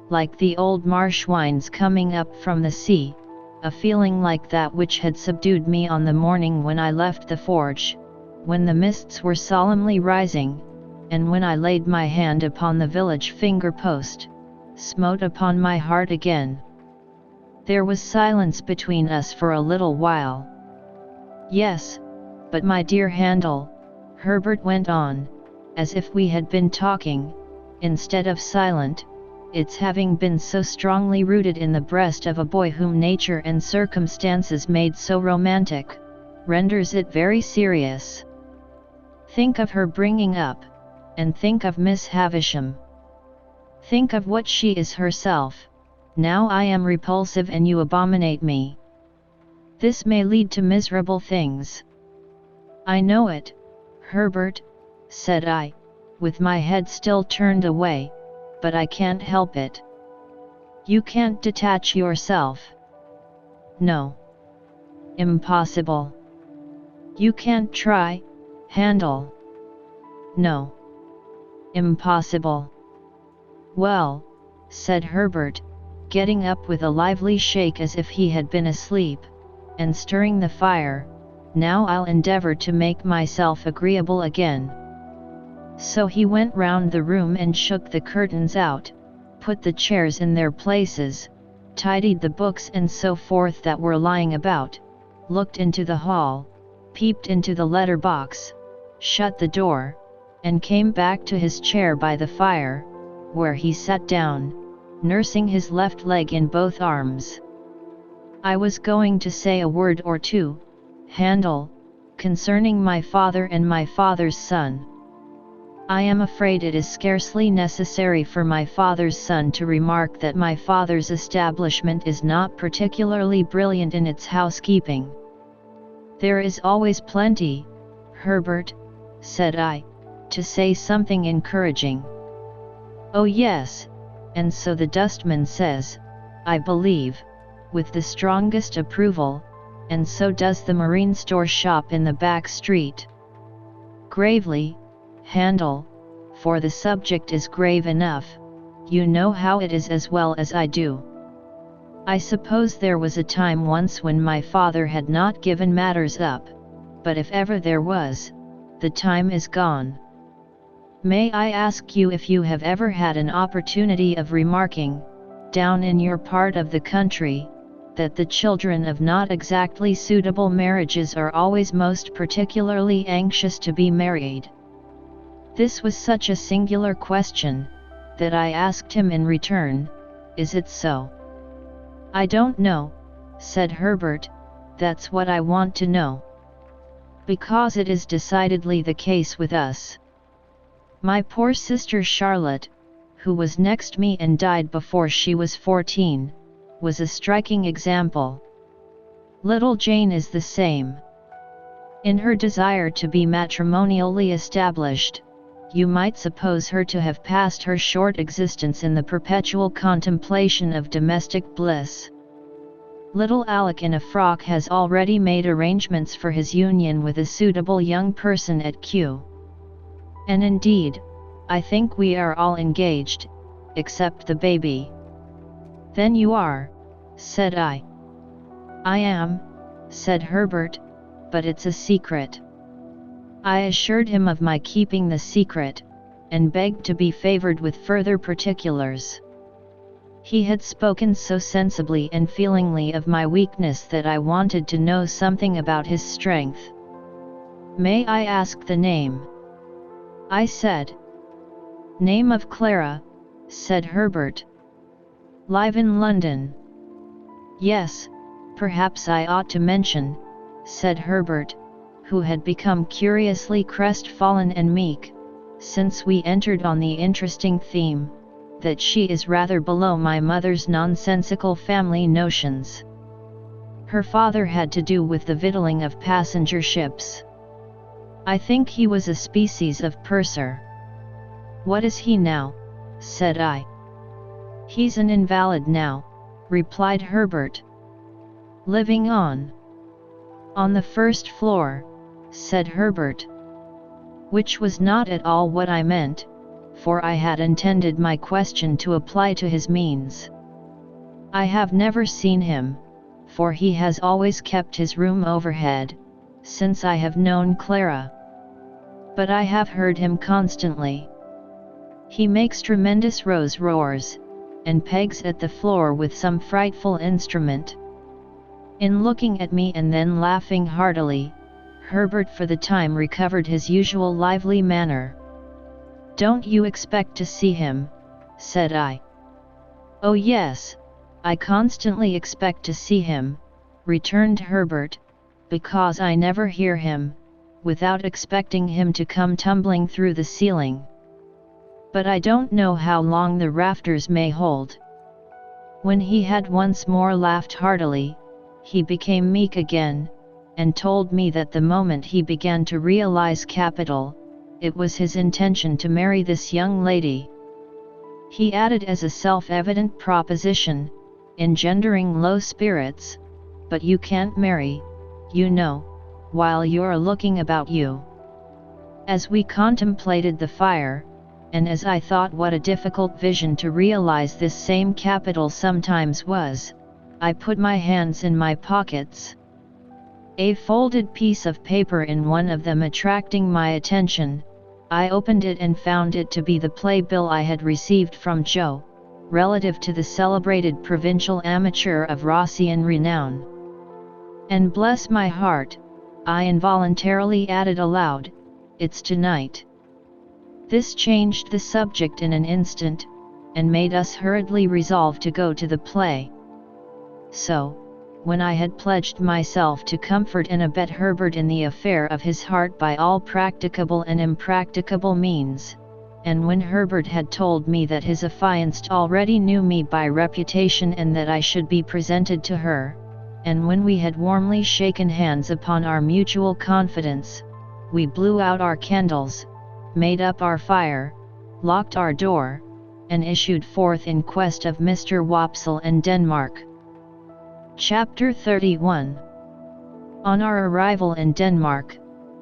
like the old marsh winds coming up from the sea, a feeling like that which had subdued me on the morning when I left the forge, when the mists were solemnly rising, and when I laid my hand upon the village finger-post, smote upon my heart again. There was silence between us for a little while. Yes, but my dear Handel, Herbert went on, as if we had been talking, instead of silent, its having been so strongly rooted in the breast of a boy whom nature and circumstances made so romantic, renders it very serious. Think of her bringing up, and think of Miss Havisham. Think of what she is herself. Now I am repulsive and you abominate me. This may lead to miserable things. I know it, Herbert, said I, with my head still turned away, but I can't help it. You can't detach yourself. No. Impossible. You can't try, Handel. No. Impossible. Well, said Herbert, getting up with a lively shake as if he had been asleep, and stirring the fire, now I'll endeavor to make myself agreeable again. So he went round the room and shook the curtains out, put the chairs in their places, tidied the books and so forth that were lying about, looked into the hall, peeped into the letter box, shut the door, and came back to his chair by the fire, where he sat down, nursing his left leg in both arms. I was going to say a word or two, Handel, concerning my father and my father's son. I am afraid it is scarcely necessary for my father's son to remark that my father's establishment is not particularly brilliant in its housekeeping. There is always plenty, Herbert, said I, to say something encouraging. Oh yes, and so the dustman says, I believe, with the strongest approval, and so does the marine store shop in the back street. Gravely, Handel, for the subject is grave enough, you know how it is as well as I do. I suppose there was a time once when my father had not given matters up, but if ever there was, the time is gone. May I ask you if you have ever had an opportunity of remarking, down in your part of the country, that the children of not exactly suitable marriages are always most particularly anxious to be married? This was such a singular question, that I asked him in return, is it so? I don't know, said Herbert, that's what I want to know. Because it is decidedly the case with us. My poor sister Charlotte, who was next me and died before she was 14, was a striking example. Little Jane is the same. In her desire to be matrimonially established, you might suppose her to have passed her short existence in the perpetual contemplation of domestic bliss. Little Alec in a frock has already made arrangements for his union with a suitable young person at Kew. And indeed, I think we are all engaged, except the baby. Then you are, said I. I am, said Herbert, but it's a secret. I assured him of my keeping the secret, and begged to be favored with further particulars. He had spoken so sensibly and feelingly of my weakness that I wanted to know something about his strength. "May I ask the name?" I said. "Name of Clara," said Herbert. "Live in London?" "Yes, perhaps I ought to mention," said Herbert, who had become curiously crestfallen and meek, since we entered on the interesting theme, that she is rather below my mother's nonsensical family notions. Her father had to do with the victualling of passenger ships. I think he was a species of purser. "What is he now?" said I. "He's an invalid now," replied Herbert. "Living on the first floor," said Herbert. Which was not at all what I meant, for I had intended my question to apply to his means. "I have never seen him, for he has always kept his room overhead, since I have known Clara. But I have heard him constantly. He makes tremendous roars, and pegs at the floor with some frightful instrument." In looking at me and then laughing heartily, Herbert for the time recovered his usual lively manner. "Don't you expect to see him?" said I. "Oh yes, I constantly expect to see him," returned Herbert, "because I never hear him, without expecting him to come tumbling through the ceiling. But I don't know how long the rafters may hold." When he had once more laughed heartily, he became meek again, and told me that the moment he began to realize capital, it was his intention to marry this young lady. He added as a self-evident proposition, engendering low spirits, "But you can't marry, you know, while you're looking about you." As we contemplated the fire, and as I thought what a difficult vision to realize this same capital sometimes was, I put my hands in my pockets. A folded piece of paper in one of them attracting my attention, I opened it and found it to be the playbill I had received from Joe, relative to the celebrated provincial amateur of Rossian renown. And bless my heart, I involuntarily added aloud, "It's tonight." This changed the subject in an instant, and made us hurriedly resolve to go to the play. So, when I had pledged myself to comfort and abet Herbert in the affair of his heart by all practicable and impracticable means, and when Herbert had told me that his affianced already knew me by reputation and that I should be presented to her, and when we had warmly shaken hands upon our mutual confidence, we blew out our candles, made up our fire, locked our door, and issued forth in quest of Mr. Wopsle and Denmark. Chapter 31. On our arrival in Denmark,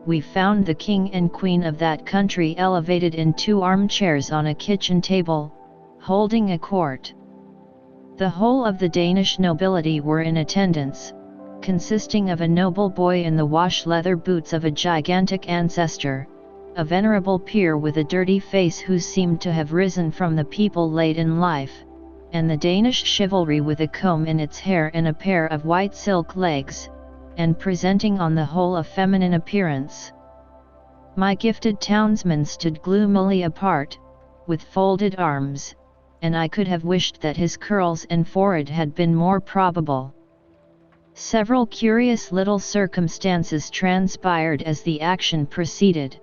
we found the king and queen of that country elevated in 2 armchairs on a kitchen table, holding a court. The whole of the Danish nobility were in attendance, consisting of a noble boy in the wash-leather boots of a gigantic ancestor, a venerable peer with a dirty face who seemed to have risen from the people late in life, and the Danish chivalry with a comb in its hair and a pair of white silk legs, and presenting on the whole a feminine appearance. My gifted townsman stood gloomily apart, with folded arms, and I could have wished that his curls and forehead had been more probable. Several curious little circumstances transpired as the action proceeded.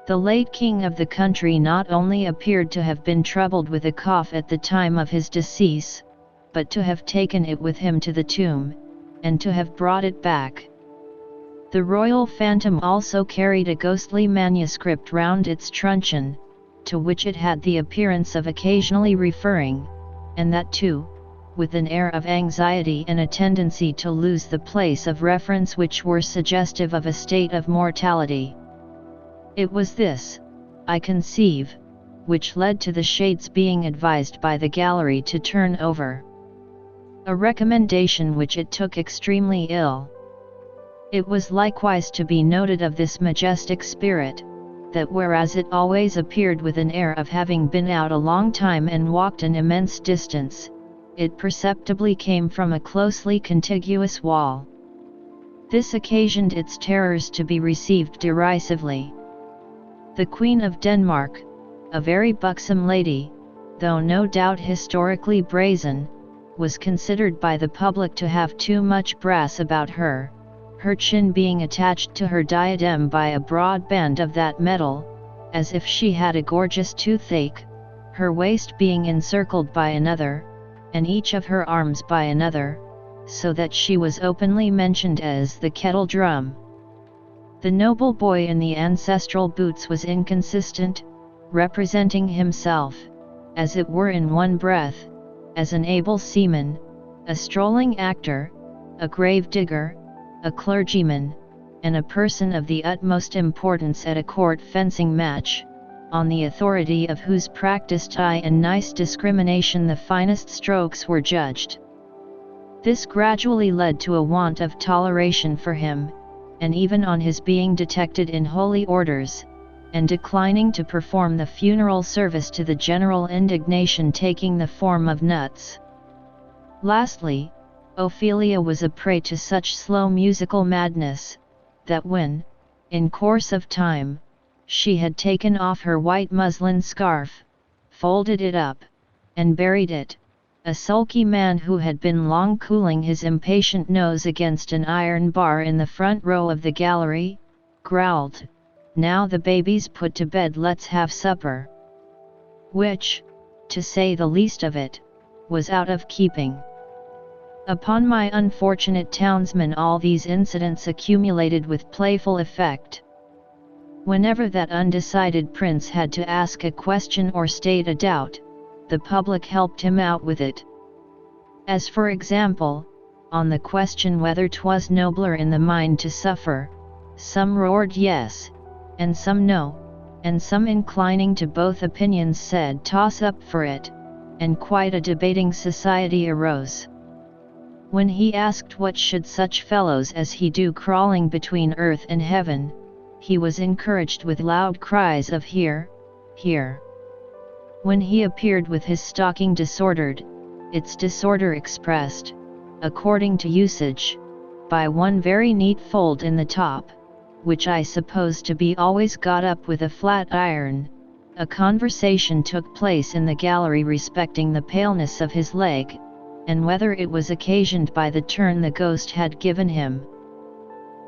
The late king of the country not only appeared to have been troubled with a cough at the time of his decease, but to have taken it with him to the tomb, and to have brought it back. The royal phantom also carried a ghostly manuscript round its truncheon, to which it had the appearance of occasionally referring, and that too, with an air of anxiety and a tendency to lose the place of reference which were suggestive of a state of mortality. It was this, I conceive, which led to the Shade's being advised by the gallery to turn over. A recommendation which it took extremely ill. It was likewise to be noted of this majestic spirit, that whereas it always appeared with an air of having been out a long time and walked an immense distance, it perceptibly came from a closely contiguous wall. This occasioned its terrors to be received derisively. The Queen of Denmark, a very buxom lady, though no doubt historically brazen, was considered by the public to have too much brass about her, her chin being attached to her diadem by a broad band of that metal, as if she had a gorgeous toothache, her waist being encircled by another, and each of her arms by another, so that she was openly mentioned as the kettle drum. The noble boy in the ancestral boots was inconsistent, representing himself, as it were in one breath, as an able seaman, a strolling actor, a grave digger, a clergyman, and a person of the utmost importance at a court fencing match, on the authority of whose practised eye and nice discrimination the finest strokes were judged. This gradually led to a want of toleration for him, and even on his being detected in holy orders, and declining to perform the funeral service to the general indignation taking the form of nuts. Lastly, Ophelia was a prey to such slow musical madness, that when, in course of time, she had taken off her white muslin scarf, folded it up, and buried it, a sulky man who had been long cooling his impatient nose against an iron bar in the front row of the gallery, growled, "Now the baby's put to bed, let's have supper." Which, to say the least of it, was out of keeping. Upon my unfortunate townsmen all these incidents accumulated with playful effect. Whenever that undecided prince had to ask a question or state a doubt, the public helped him out with it. As for example, on the question whether 'twas nobler in the mind to suffer, some roared yes, and some no, and some inclining to both opinions said toss up for it, and quite a debating society arose. When he asked what should such fellows as he do crawling between earth and heaven, he was encouraged with loud cries of hear, hear. When he appeared with his stocking disordered, its disorder expressed, according to usage, by one very neat fold in the top, which I suppose to be always got up with a flat iron, a conversation took place in the gallery respecting the paleness of his leg, and whether it was occasioned by the turn the ghost had given him.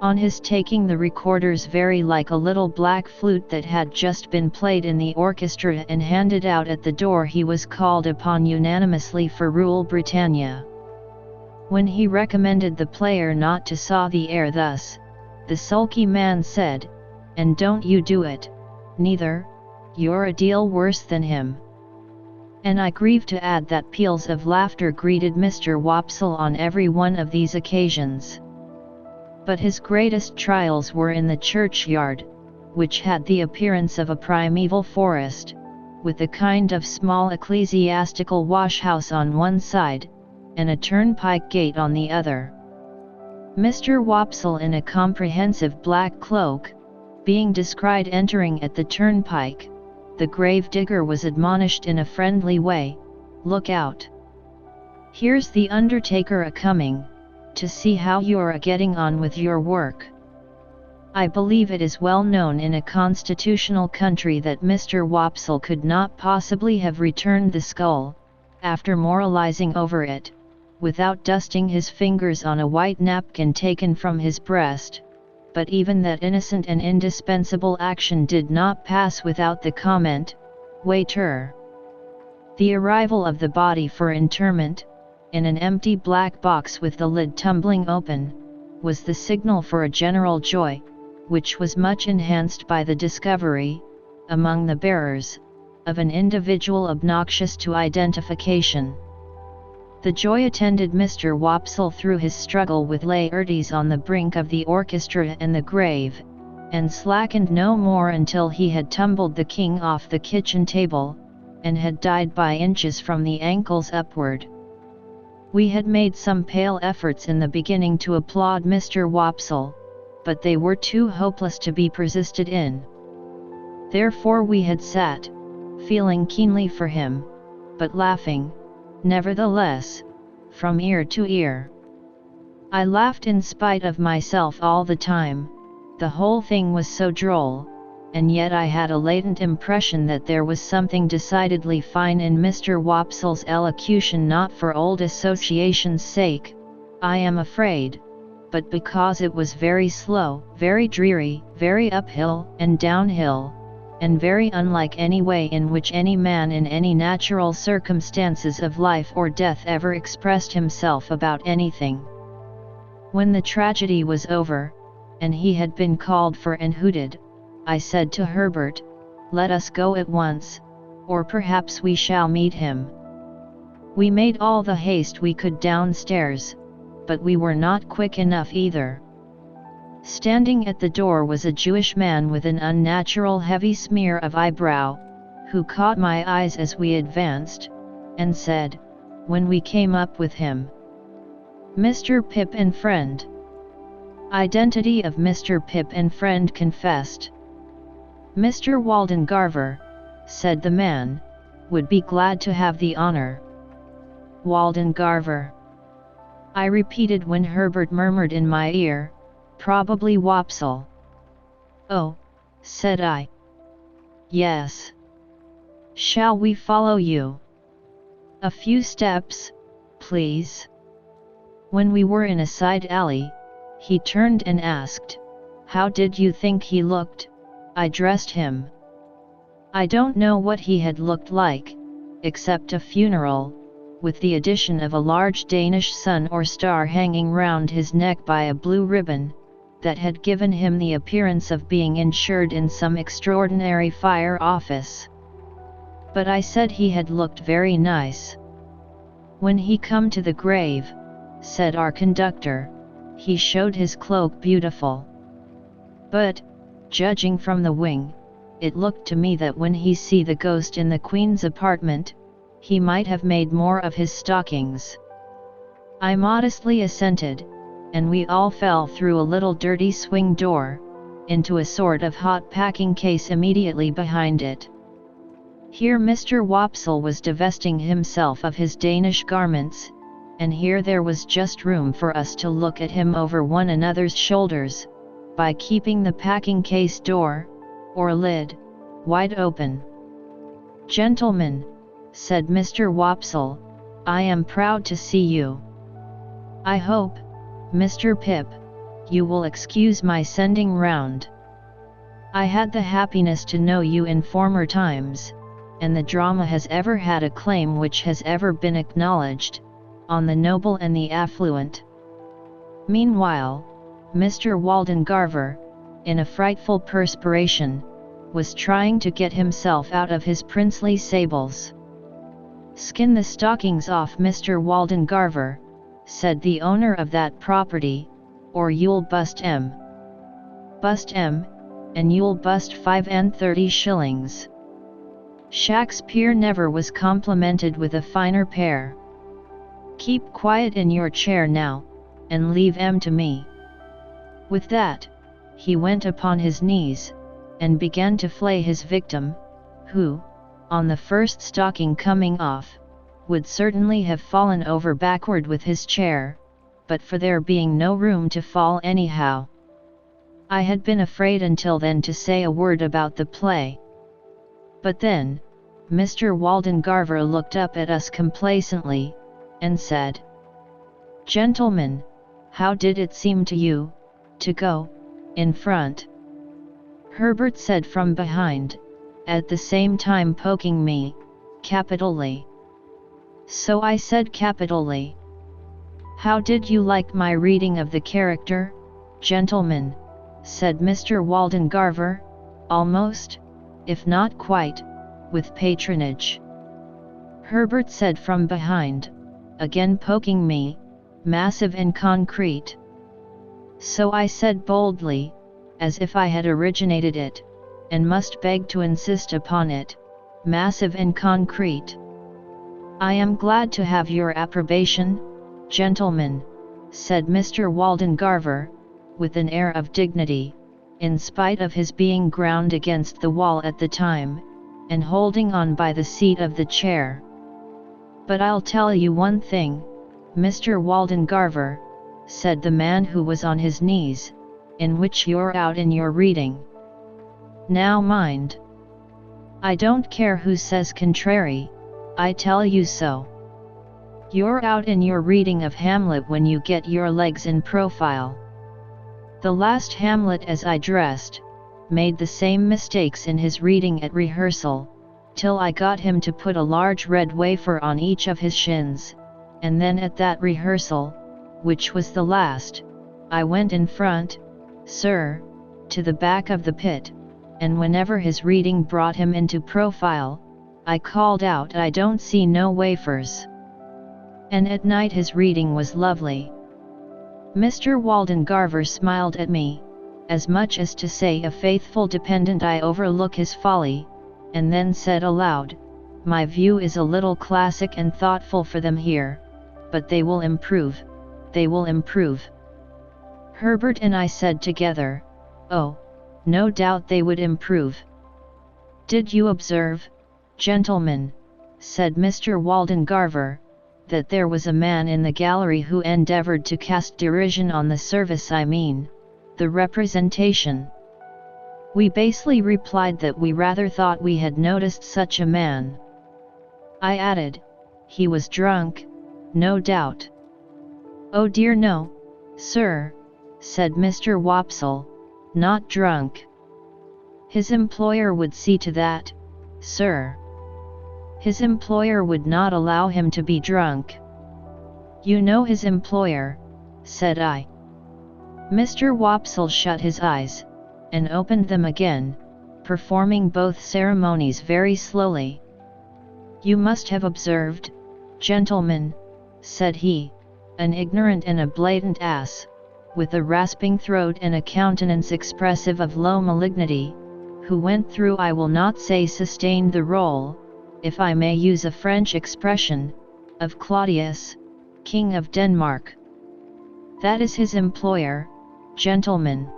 On his taking the recorder's very like a little black flute that had just been played in the orchestra and handed out at the door, he was called upon unanimously for Rule Britannia. When he recommended the player not to saw the air thus, the sulky man said, "And don't you do it, neither, you're a deal worse than him." And I grieve to add that peals of laughter greeted Mr. Wopsle on every one of these occasions. But his greatest trials were in the churchyard, which had the appearance of a primeval forest, with a kind of small ecclesiastical wash-house on one side, and a turnpike gate on the other. Mr. Wopsle in a comprehensive black cloak, being descried entering at the turnpike, the grave digger was admonished in a friendly way, "Look out! Here's the undertaker a-coming, to see how you're a-getting on with your work." I believe it is well known in a constitutional country that Mr. Wopsle could not possibly have returned the skull, after moralizing over it, without dusting his fingers on a white napkin taken from his breast, but even that innocent and indispensable action did not pass without the comment, "Waiter." The arrival of the body for interment, in an empty black box with the lid tumbling open, was the signal for a general joy, which was much enhanced by the discovery, among the bearers, of an individual obnoxious to identification. The joy attended Mr. Wopsle through his struggle with Laertes on the brink of the orchestra and the grave, and slackened no more until he had tumbled the king off the kitchen table, and had died by inches from the ankles upward. We had made some pale efforts in the beginning to applaud Mr. Wopsle, but they were too hopeless to be persisted in. Therefore we had sat, feeling keenly for him, but laughing, nevertheless, from ear to ear. I laughed in spite of myself all the time, the whole thing was so droll, and yet I had a latent impression that there was something decidedly fine in Mr. Wopsle's elocution, not for old association's sake, I am afraid, but because it was very slow, very dreary, very uphill and downhill, and very unlike any way in which any man in any natural circumstances of life or death ever expressed himself about anything. When the tragedy was over, and he had been called for and hooted, I said to Herbert, "Let us go at once, or perhaps we shall meet him." We made all the haste we could downstairs, but we were not quick enough either. Standing at the door was a Jewish man with an unnatural heavy smear of eyebrow, who caught my eyes as we advanced, and said, when we came up with him, "Mr. Pip and friend." Identity of Mr. Pip and friend confessed. "Mr. Walden Garver," said the man, "would be glad to have the honor." Walden Garver, I repeated when Herbert murmured in my ear, "Probably Wopsle." "Oh," said I. "Yes." "Shall we follow you?" "A few steps, please." When we were in a side alley, he turned and asked, "How did you think he looked?" I dressed him. I don't know what he had looked like, except a funeral, with the addition of a large Danish sun or star hanging round his neck by a blue ribbon, that had given him the appearance of being insured in some extraordinary fire office. But I said he had looked very nice. "When he come to the grave," said our conductor, "he showed his cloak beautiful. But, judging from the wing, it looked to me that when he see the ghost in the Queen's apartment, he might have made more of his stockings." I modestly assented, and we all fell through a little dirty swing door, into a sort of hot packing case immediately behind it. Here Mr. Wopsle was divesting himself of his Danish garments, and here there was just room for us to look at him over one another's shoulders, by keeping the packing case door, or lid, wide open. "Gentlemen," said Mr. Wopsle, "I am proud to see you. I hope, Mr. Pip, you will excuse my sending round. I had the happiness to know you in former times, and the drama has ever had a claim which has ever been acknowledged, on the noble and the affluent." Meanwhile, Mr. Walden Garver, in a frightful perspiration, was trying to get himself out of his princely sables. "Skin the stockings off Mr. Walden Garver," said the owner of that property, "or you'll bust 'em. Bust 'em, and you'll bust 35 shillings. Shakespeare never was complimented with a finer pair. Keep quiet in your chair now, and leave 'em to me." With that, he went upon his knees, and began to flay his victim, who, on the first stocking coming off, would certainly have fallen over backward with his chair, but for there being no room to fall anyhow. I had been afraid until then to say a word about the play. But then, Mr. Walden Garver looked up at us complacently, and said, "Gentlemen, how did it seem to you, to go, in front?" Herbert said from behind, at the same time poking me, "Capitally." So I said capitally. "How did you like my reading of the character, gentlemen?" said Mr. Walden Garver, almost, if not quite, with patronage. Herbert said from behind, again poking me, "Massive and concrete." So I said boldly, as if I had originated it, and must beg to insist upon it, "Massive and concrete." "I am glad to have your approbation, gentlemen," said Mr. Walden Garver, with an air of dignity, in spite of his being ground against the wall at the time, and holding on by the seat of the chair. "But I'll tell you one thing, Mr. Waldengarver," said the man who was on his knees, "in which you're out in your reading. Now mind. I don't care who says contrary, I tell you so. You're out in your reading of Hamlet when you get your legs in profile. The last Hamlet as I dressed, made the same mistakes in his reading at rehearsal, till I got him to put a large red wafer on each of his shins, and then at that rehearsal, which was the last, I went in front, sir, to the back of the pit, and whenever his reading brought him into profile, I called out, 'I don't see no wafers.' And at night his reading was lovely." Mr. Waldengarver smiled at me, as much as to say, "A faithful dependent, I overlook his folly," and then said aloud, "My view is a little classic and thoughtful for them here, but they will improve, they will improve." Herbert and I said together, "Oh, no doubt they would improve." "Did you observe, gentlemen," said Mr. Waldengarver, "that there was a man in the gallery who endeavoured to cast derision on the service, I mean, the representation?" We basely replied that we rather thought we had noticed such a man. I added, "He was drunk, no doubt." "Oh dear no, sir," said Mr. Wopsle, "not drunk. His employer would see to that, sir. His employer would not allow him to be drunk." "You know his employer," said I. Mr. Wopsle shut his eyes, and opened them again, performing both ceremonies very slowly. "You must have observed, gentlemen," said he, "an ignorant and a blatant ass, with a rasping throat and a countenance expressive of low malignity, who went through, I will not say sustained the role, if I may use a French expression, of Claudius, King of Denmark. That is his employer, gentlemen.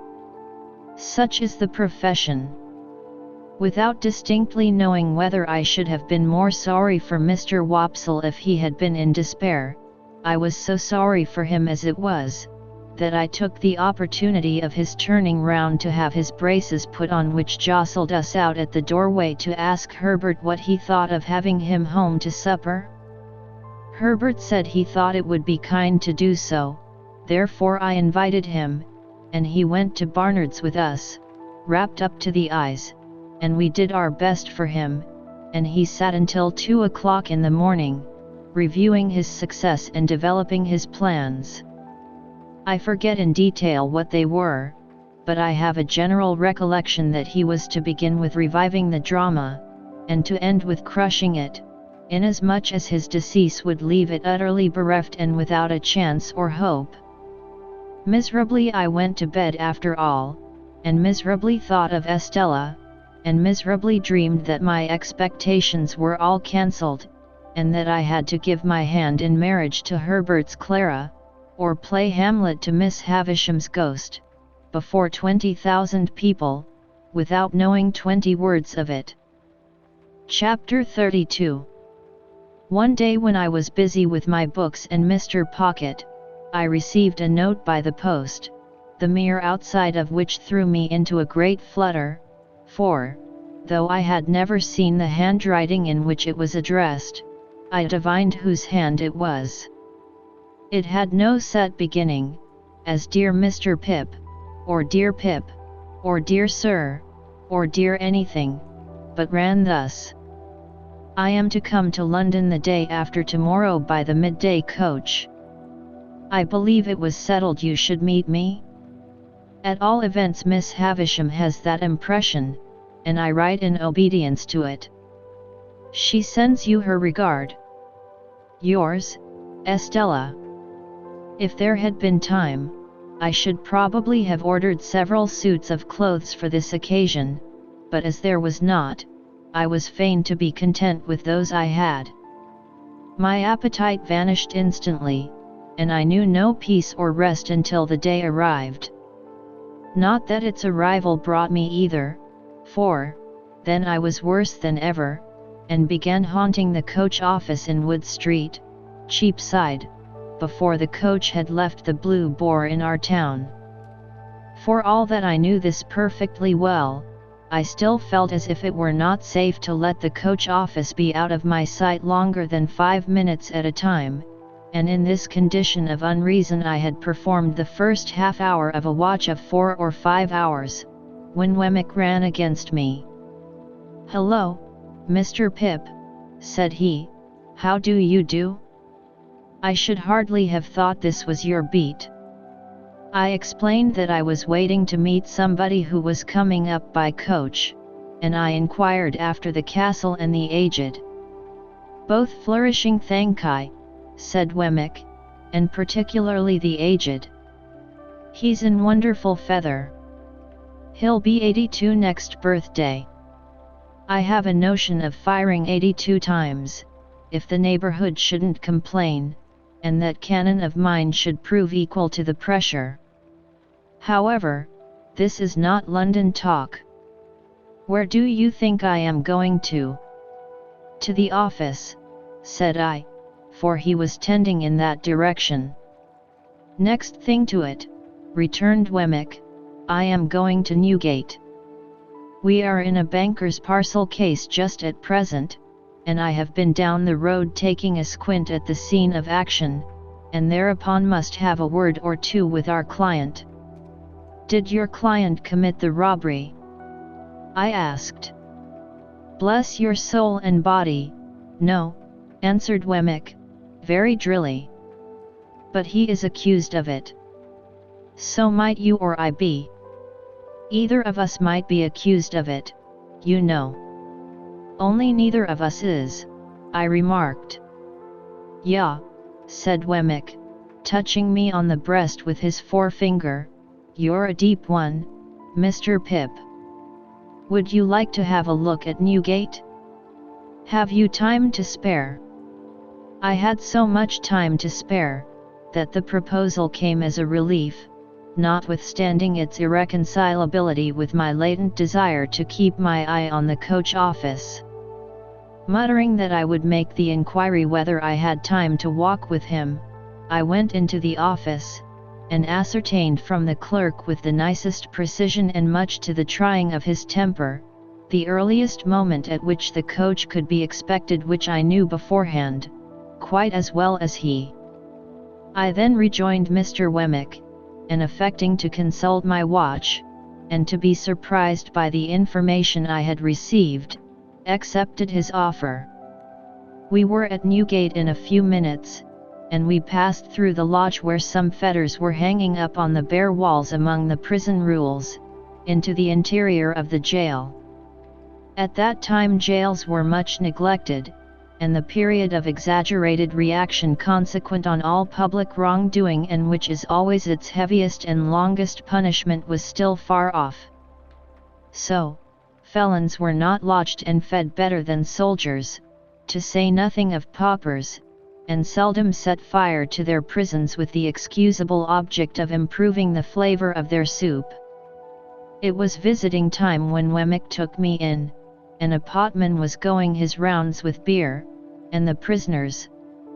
Such is the profession." Without distinctly knowing whether I should have been more sorry for Mr. Wopsle if he had been in despair, I was so sorry for him as it was, that I took the opportunity of his turning round to have his braces put on, which jostled us out at the doorway, to ask Herbert what he thought of having him home to supper. Herbert said he thought it would be kind to do so, therefore I invited him, and he went to Barnard's with us, wrapped up to the eyes, and we did our best for him, and he sat until 2 o'clock in the morning, reviewing his success and developing his plans. I forget in detail what they were, but I have a general recollection that he was to begin with reviving the drama, and to end with crushing it, inasmuch as his decease would leave it utterly bereft and without a chance or hope. Miserably I went to bed after all, and miserably thought of Estella, and miserably dreamed that my expectations were all cancelled, and that I had to give my hand in marriage to Herbert's Clara, or play Hamlet to Miss Havisham's ghost, before 20,000 people, without knowing 20 words of it. Chapter 32. One day when I was busy with my books and Mr. Pocket, I received a note by the post, the mere outside of which threw me into a great flutter, for, though I had never seen the handwriting in which it was addressed, I divined whose hand it was. It had no set beginning, as "Dear Mr. Pip," or "Dear Pip," or "Dear Sir," or "Dear anything," but ran thus: "I am to come to London the day after tomorrow by the midday coach. I believe it was settled you should meet me. At all events Miss Havisham has that impression, and I write in obedience to it. She sends you her regard. Yours, Estella." If there had been time, I should probably have ordered several suits of clothes for this occasion, but as there was not, I was fain to be content with those I had. My appetite vanished instantly, and I knew no peace or rest until the day arrived. Not that its arrival brought me either, for then I was worse than ever, and began haunting the coach office in Wood Street, Cheapside, before the coach had left the Blue Boar in our town. For all that I knew this perfectly well, I still felt as if it were not safe to let the coach office be out of my sight longer than 5 minutes at a time, and in this condition of unreason I had performed the first half hour of a watch of 4 or 5 hours, when Wemmick ran against me. "Hello, Mr. Pip," said he, "how do you do? I should hardly have thought this was your beat." I explained that I was waiting to meet somebody who was coming up by coach, and I inquired after the castle and the aged. "Both flourishing, thank I," said Wemmick, "and particularly the aged. He's in wonderful feather. He'll be 82 next birthday. I have a notion of firing 82 times, if the neighborhood shouldn't complain, and that cannon of mine should prove equal to the pressure. However, this is not London talk. Where do you think I am going to?" "To the office," said I, for he was tending in that direction. "Next thing to it," returned Wemmick, "I am going to Newgate. We are in a banker's parcel case just at present, and I have been down the road taking a squint at the scene of action, and thereupon must have a word or two with our client." "Did your client commit the robbery?" I asked. "Bless your soul and body, no," answered Wemmick, very drilly. "But he is accused of it." "So might you or I be. Either of us might be accused of it, you know." "Only neither of us is," I remarked. "Yah," said Wemmick, touching me on the breast with his forefinger, "you're a deep one, Mr. Pip. Would you like to have a look at Newgate? Have you time to spare?" I had so much time to spare, that the proposal came as a relief, notwithstanding its irreconcilability with my latent desire to keep my eye on the coach office. Muttering that I would make the inquiry whether I had time to walk with him, I went into the office, and ascertained from the clerk with the nicest precision and much to the trying of his temper, the earliest moment at which the coach could be expected, which I knew beforehand, quite as well as he. I then rejoined Mr. Wemmick, and affecting to consult my watch, and to be surprised by the information I had received, accepted his offer. We were at Newgate in a few minutes, and we passed through the lodge where some fetters were hanging up on the bare walls among the prison rules, into the interior of the jail. At that time jails were much neglected, and the period of exaggerated reaction consequent on all public wrongdoing, and which is always its heaviest and longest punishment, was still far off. So, felons were not lodged and fed better than soldiers, to say nothing of paupers, and seldom set fire to their prisons with the excusable object of improving the flavor of their soup. It was visiting time when Wemmick took me in, and a potman was going his rounds with beer, and the prisoners,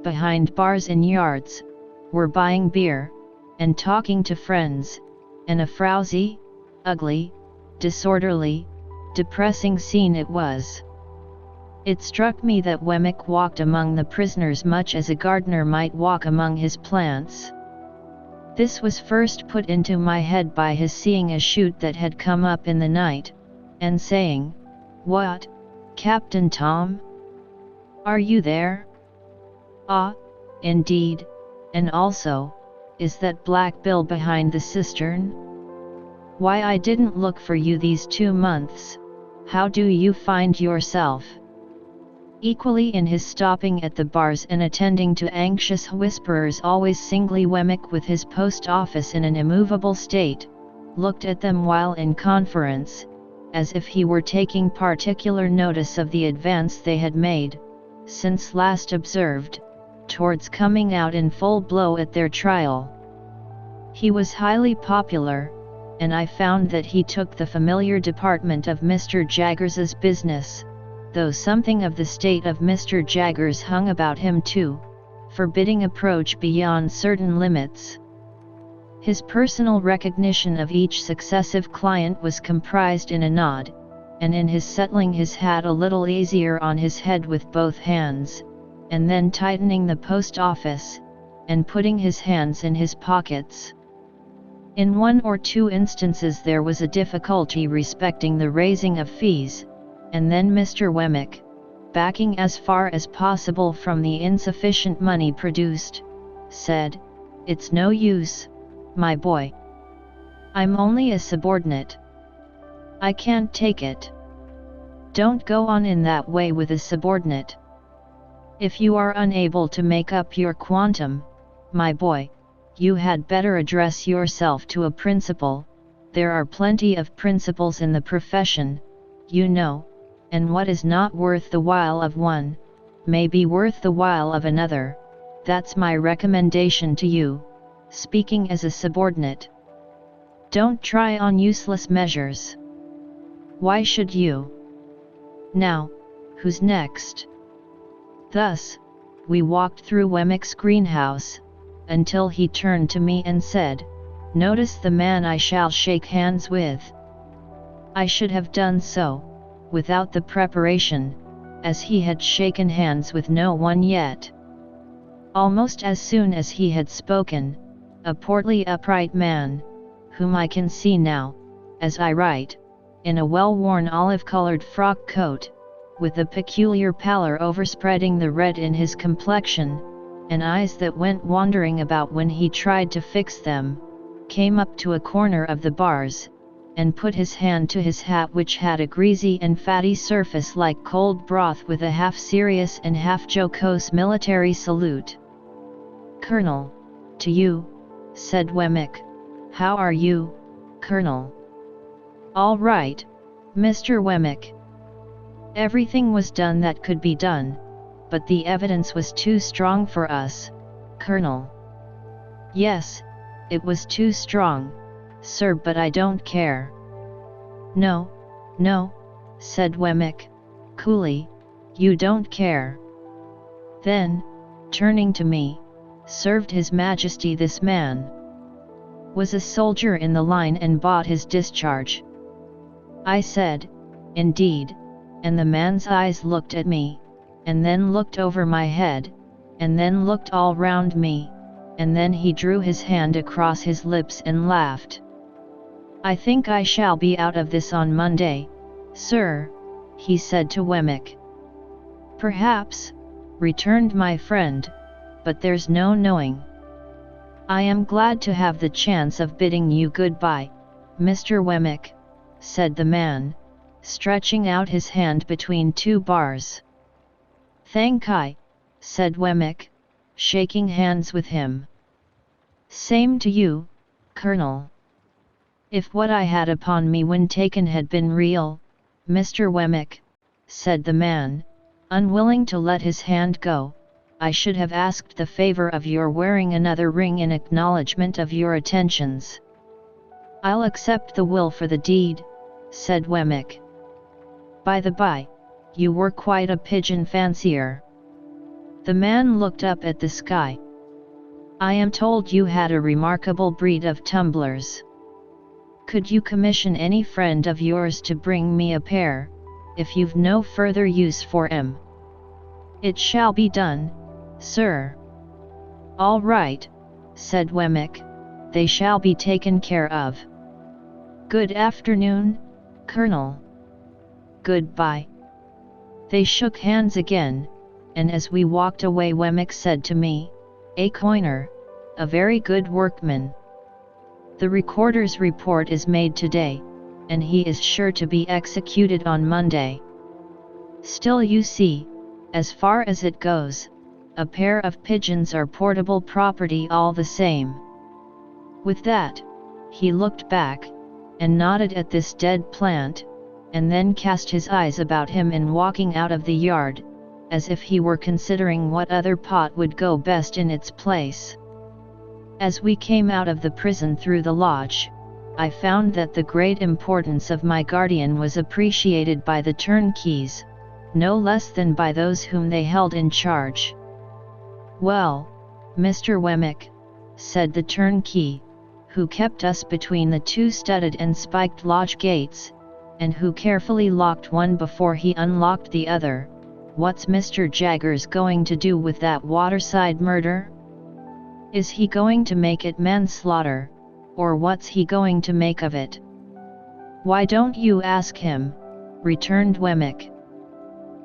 behind bars in yards, were buying beer, and talking to friends, and a frowsy, ugly, disorderly, depressing scene it was. It struck me that Wemmick walked among the prisoners much as a gardener might walk among his plants. This was first put into my head by his seeing a shoot that had come up in the night, and saying, "What, Captain Tom? Are you there? Ah, indeed, and also, is that Black Bill behind the cistern? Why, I didn't look for you these 2 months. How do you find yourself?" Equally in his stopping at the bars and attending to anxious whisperers, always singly Wemmick, with his post office in an immovable state, looked at them while in conference, as if he were taking particular notice of the advance they had made, since last observed, towards coming out in full blow at their trial. He was highly popular, and I found that he took the familiar department of Mr. Jaggers's business, though something of the state of Mr. Jaggers hung about him too, forbidding approach beyond certain limits. His personal recognition of each successive client was comprised in a nod, and in his settling his hat a little easier on his head with both hands, and then tightening the post office, and putting his hands in his pockets. In one or two instances there was a difficulty respecting the raising of fees, and then Mr. Wemmick, backing as far as possible from the insufficient money produced, said, "It's no use, my boy. I'm only a subordinate. I can't take it. Don't go on in that way with a subordinate. If you are unable to make up your quantum, my boy, you had better address yourself to a principal. There are plenty of principals in the profession, you know, and what is not worth the while of one, may be worth the while of another. That's my recommendation to you, speaking as a subordinate. Don't try on useless measures. Why should you? Now, who's next?" Thus, we walked through Wemmick's greenhouse, until he turned to me and said, "Notice the man I shall shake hands with." I should have done so, without the preparation, as he had shaken hands with no one yet. Almost as soon as he had spoken, a portly upright man, whom I can see now, as I write, in a well-worn olive-colored frock coat, with a peculiar pallor overspreading the red in his complexion, and eyes that went wandering about when he tried to fix them, came up to a corner of the bars, and put his hand to his hat, which had a greasy and fatty surface like cold broth, with a half-serious and half-jocose military salute. "Colonel, to you," said Wemmick. "How are you, Colonel?" "All right, Mr. Wemmick." Everything was done that could be done, but the evidence was too strong for us, Colonel. "Yes, it was too strong, sir, but I don't care." "No, no," said Wemmick, coolly, "you don't care." Then, turning to me, "Served His Majesty this man. Was a soldier in the line and bought his discharge." I said, "Indeed," and the man's eyes looked at me, and then looked over my head, and then looked all round me, and then he drew his hand across his lips and laughed. "I think I shall be out of this on Monday, sir," he said to Wemmick. "Perhaps," returned my friend, "but there's no knowing." "I am glad to have the chance of bidding you good-bye, Mr. Wemmick," said the man, stretching out his hand between two bars. "Thank I," said Wemmick, shaking hands with him. "Same to you, Colonel." "If what I had upon me when taken had been real, Mr. Wemmick," said the man, unwilling to let his hand go, "I should have asked the favour of your wearing another ring in acknowledgement of your attentions." "I'll accept the will for the deed," said Wemmick. "By the by, you were quite a pigeon fancier." The man looked up at the sky. "I am told you had a remarkable breed of tumblers. Could you commission any friend of yours to bring me a pair, if you've no further use for 'em?" "It shall be done, sir." "All right," said Wemmick, "they shall be taken care of. Good afternoon, Colonel." "Goodbye." They shook hands again, and as we walked away Wemmick said to me, "A coiner, a very good workman. The recorder's report is made today, and he is sure to be executed on Monday. Still, you see, as far as it goes, a pair of pigeons are portable property all the same." With that, he looked back, and nodded at this dead plant, and then cast his eyes about him in walking out of the yard, as if he were considering what other pot would go best in its place. As we came out of the prison through the lodge, I found that the great importance of my guardian was appreciated by the turnkeys, no less than by those whom they held in charge. "Well, Mr. Wemmick," said the turnkey, who kept us between the two studded and spiked lodge gates, and who carefully locked one before he unlocked the other, "what's Mr. Jaggers going to do with that waterside murder? Is he going to make it manslaughter, or what's he going to make of it?" "Why don't you ask him?" returned Wemmick.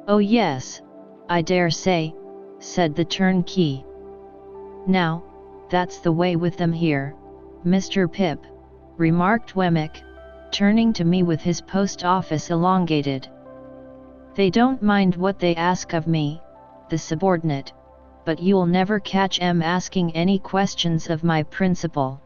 "Oh yes, I dare say," said the turnkey. "Now, that's the way with them here, Mr. Pip," remarked Wemmick, turning to me with his post office elongated. "They don't mind what they ask of me, the subordinate, but you'll never catch 'em asking any questions of my principal."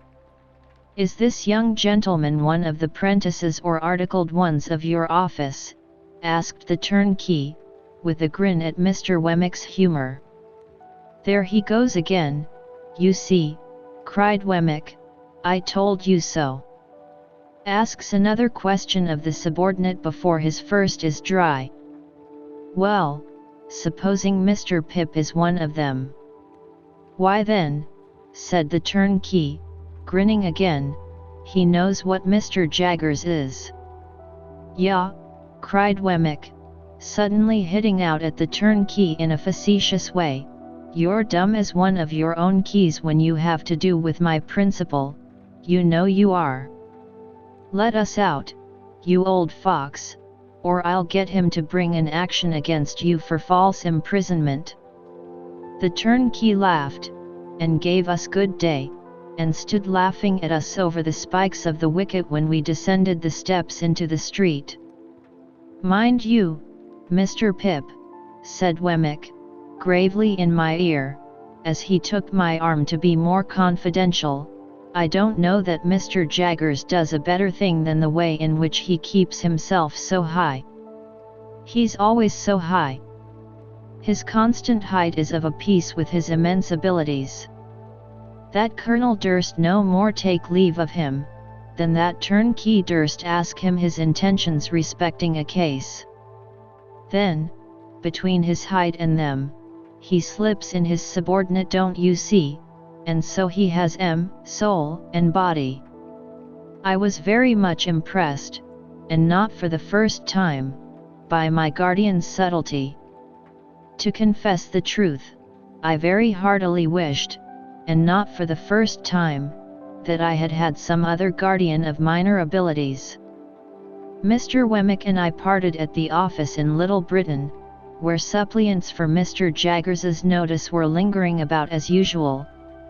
"Is this young gentleman one of the prentices or articled ones of your office?" asked the turnkey, with a grin at Mr. Wemmick's humour. "There he goes again, you see," cried Wemmick, "I told you so. Asks another question of the subordinate before his first is dry. Well, supposing Mr. Pip is one of them?" "Why then," said the turnkey, grinning again, "he knows what Mr. Jaggers is." "Yah," cried Wemmick, suddenly hitting out at the turnkey in a facetious way, "you're dumb as one of your own keys when you have to do with my principal, you know you are. Let us out, you old fox, or I'll get him to bring an action against you for false imprisonment." The turnkey laughed, and gave us good day, and stood laughing at us over the spikes of the wicket when we descended the steps into the street. "Mind you, Mr. Pip," said Wemmick, gravely in my ear, as he took my arm to be more confidential, "I don't know that Mr. Jaggers does a better thing than the way in which he keeps himself so high. He's always so high. His constant height is of a piece with his immense abilities. That colonel durst no more take leave of him, than that turnkey durst ask him his intentions respecting a case. Then, between his height and them, he slips in his subordinate, don't you see, and so he has soul and body." I was very much impressed, and not for the first time, by my guardian's subtlety. To confess the truth, I very heartily wished, and not for the first time, that I had had some other guardian of minor abilities. Mr. Wemmick and I parted at the office in Little Britain, where suppliants for Mr. Jaggers's notice were lingering about as usual,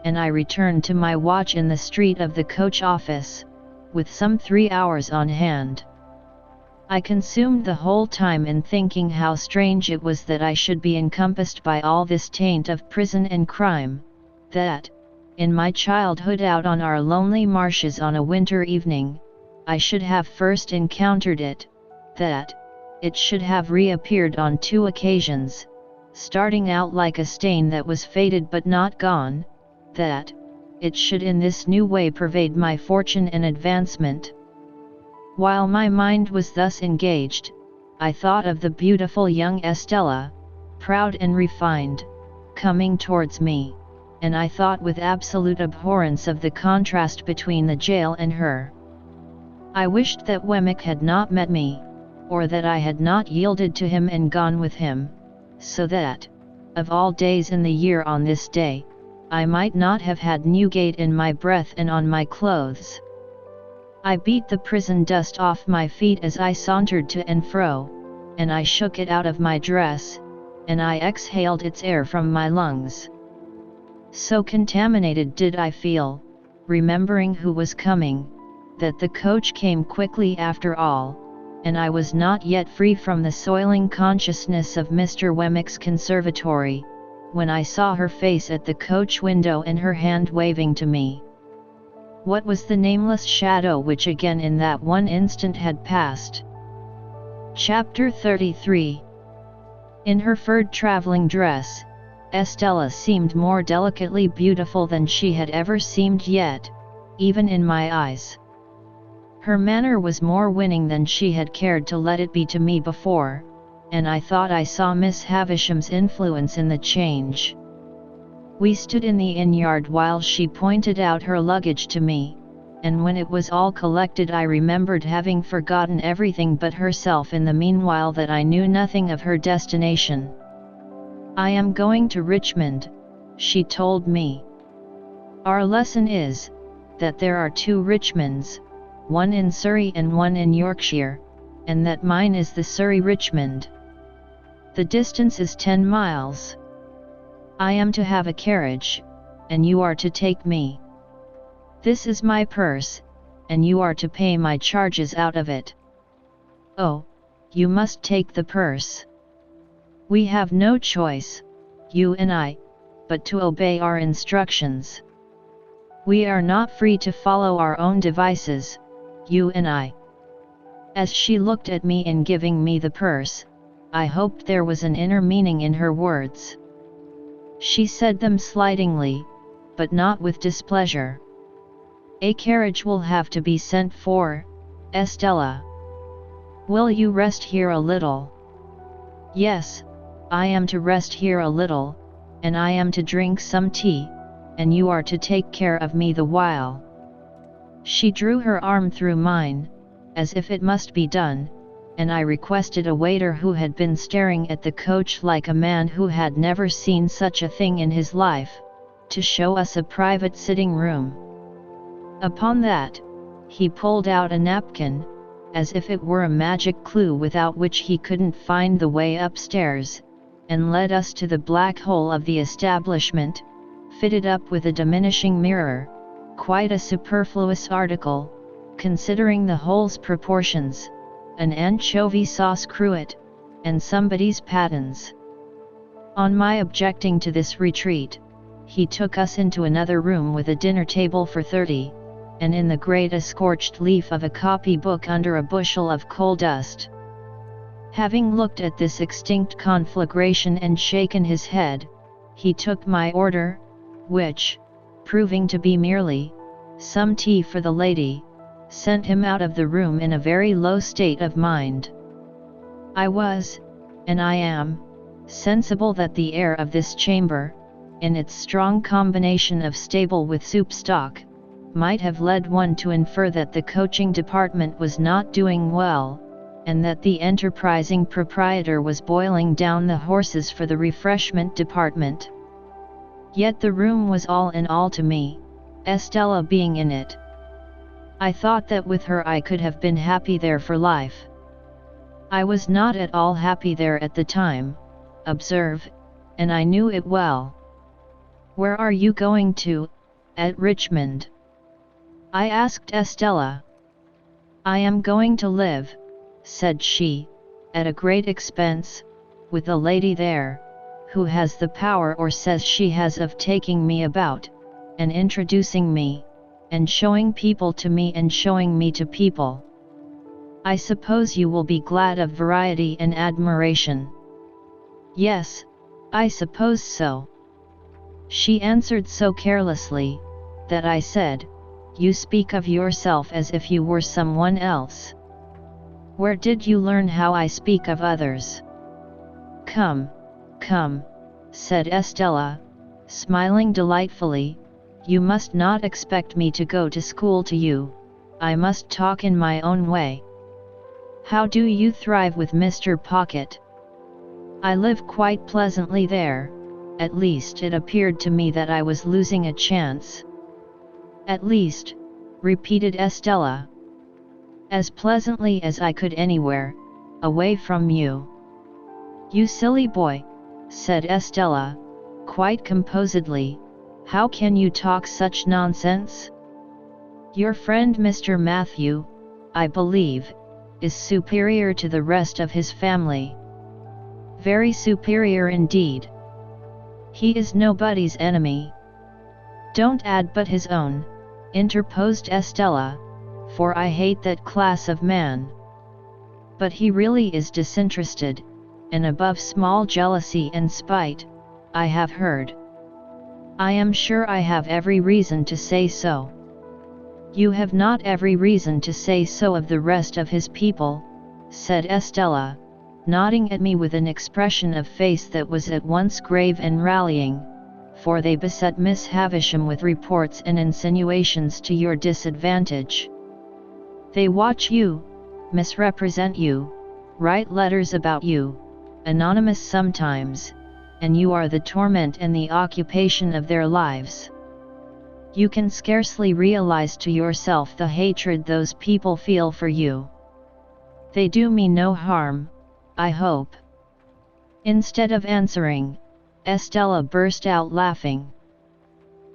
and I returned to my watch in the street of the coach office, with some 3 hours on hand. I consumed the whole time in thinking how strange it was that I should be encompassed by all this taint of prison and crime, that, in my childhood out on our lonely marshes on a winter evening, I should have first encountered it, that it should have reappeared on 2 occasions, starting out like a stain that was faded but not gone, that it should in this new way pervade my fortune and advancement. While my mind was thus engaged, I thought of the beautiful young Estella, proud and refined, coming towards me, and I thought with absolute abhorrence of the contrast between the jail and her. I wished that Wemmick had not met me, or that I had not yielded to him and gone with him, so that, of all days in the year on this day, I might not have had Newgate in my breath and on my clothes. I beat the prison dust off my feet as I sauntered to and fro, and I shook it out of my dress, and I exhaled its air from my lungs. So contaminated did I feel, remembering who was coming, that the coach came quickly after all, and I was not yet free from the soiling consciousness of Mr. Wemmick's conservatory, when I saw her face at the coach window and her hand waving to me. What was the nameless shadow which again in that one instant had passed? Chapter 33. In her furred traveling dress, Estella seemed more delicately beautiful than she had ever seemed yet, even in my eyes. Her manner was more winning than she had cared to let it be to me before, and I thought I saw Miss Havisham's influence in the change. We stood in the inn yard while she pointed out her luggage to me, and when it was all collected I remembered having forgotten everything but herself in the meanwhile, that I knew nothing of her destination. "I am going to Richmond," she told me. "Our lesson is, that there are two Richmonds, one in Surrey and one in Yorkshire, and that mine is the Surrey Richmond. The distance is 10 miles. I am to have a carriage, and you are to take me. This is my purse, and you are to pay my charges out of it." "Oh, you must take the purse. We have no choice, you and I, but to obey our instructions. We are not free to follow our own devices, you and I." As she looked at me in giving me the purse, I hoped there was an inner meaning in her words. She said them slightingly, but not with displeasure. "A carriage will have to be sent for, Estella. Will you rest here a little?" "Yes, I am to rest here a little, and I am to drink some tea, and you are to take care of me the while." She drew her arm through mine, as if it must be done, and I requested a waiter who had been staring at the coach like a man who had never seen such a thing in his life, to show us a private sitting room. Upon that, he pulled out a napkin, as if it were a magic clue without which he couldn't find the way upstairs, and led us to the black hole of the establishment, fitted up with a diminishing mirror, quite a superfluous article, considering the hole's proportions, an anchovy sauce cruet, and somebody's pattens. On my objecting to this retreat, he took us into another room with a dinner table for 30, and in the grate a scorched leaf of a copy book under a bushel of coal dust. Having looked at this extinct conflagration and shaken his head, he took my order, which, proving to be merely some tea for the lady, sent him out of the room in a very low state of mind. I was, and I am, sensible that the air of this chamber, in its strong combination of stable with soup stock, might have led one to infer that the coaching department was not doing well, and that the enterprising proprietor was boiling down the horses for the refreshment department. Yet the room was all in all to me, Estella being in it. I thought that with her I could have been happy there for life. I was not at all happy there at the time, observe, and I knew it well. "Where are you going to, at Richmond?" I asked Estella. "I am going to live," said she, "at a great expense, with a lady there, who has the power, or says she has, of taking me about, and introducing me, and showing people to me and showing me to people. I suppose you will be glad of variety and admiration." "Yes, I suppose so," she answered so carelessly, that I said, "You speak of yourself as if you were someone else. Where did you learn how I speak of others?" "Come, come," said Estella, smiling delightfully, "you must not expect me to go to school to you, I must talk in my own way. How do you thrive with Mr. Pocket?" "I live quite pleasantly there, at least it appeared to me that I was losing a chance." "At least," repeated Estella. "As pleasantly as I could anywhere, away from you." "You silly boy," said Estella, quite composedly, "how can you talk such nonsense? Your friend Mr. Matthew, I believe, is superior to the rest of his family. Very superior indeed. He is nobody's enemy." "Don't add but his own," interposed Estella, "for I hate that class of man. But he really is disinterested, and above small jealousy and spite, I have heard. I am sure I have every reason to say so." "You have not every reason to say so of the rest of his people," said Estella, nodding at me with an expression of face that was at once grave and rallying, "for they beset Miss Havisham with reports and insinuations to your disadvantage. They watch you, misrepresent you, write letters about you, anonymous sometimes, and you are the torment and the occupation of their lives. You can scarcely realize to yourself the hatred those people feel for you. They do me no harm, I hope." Instead of answering, Estella burst out laughing.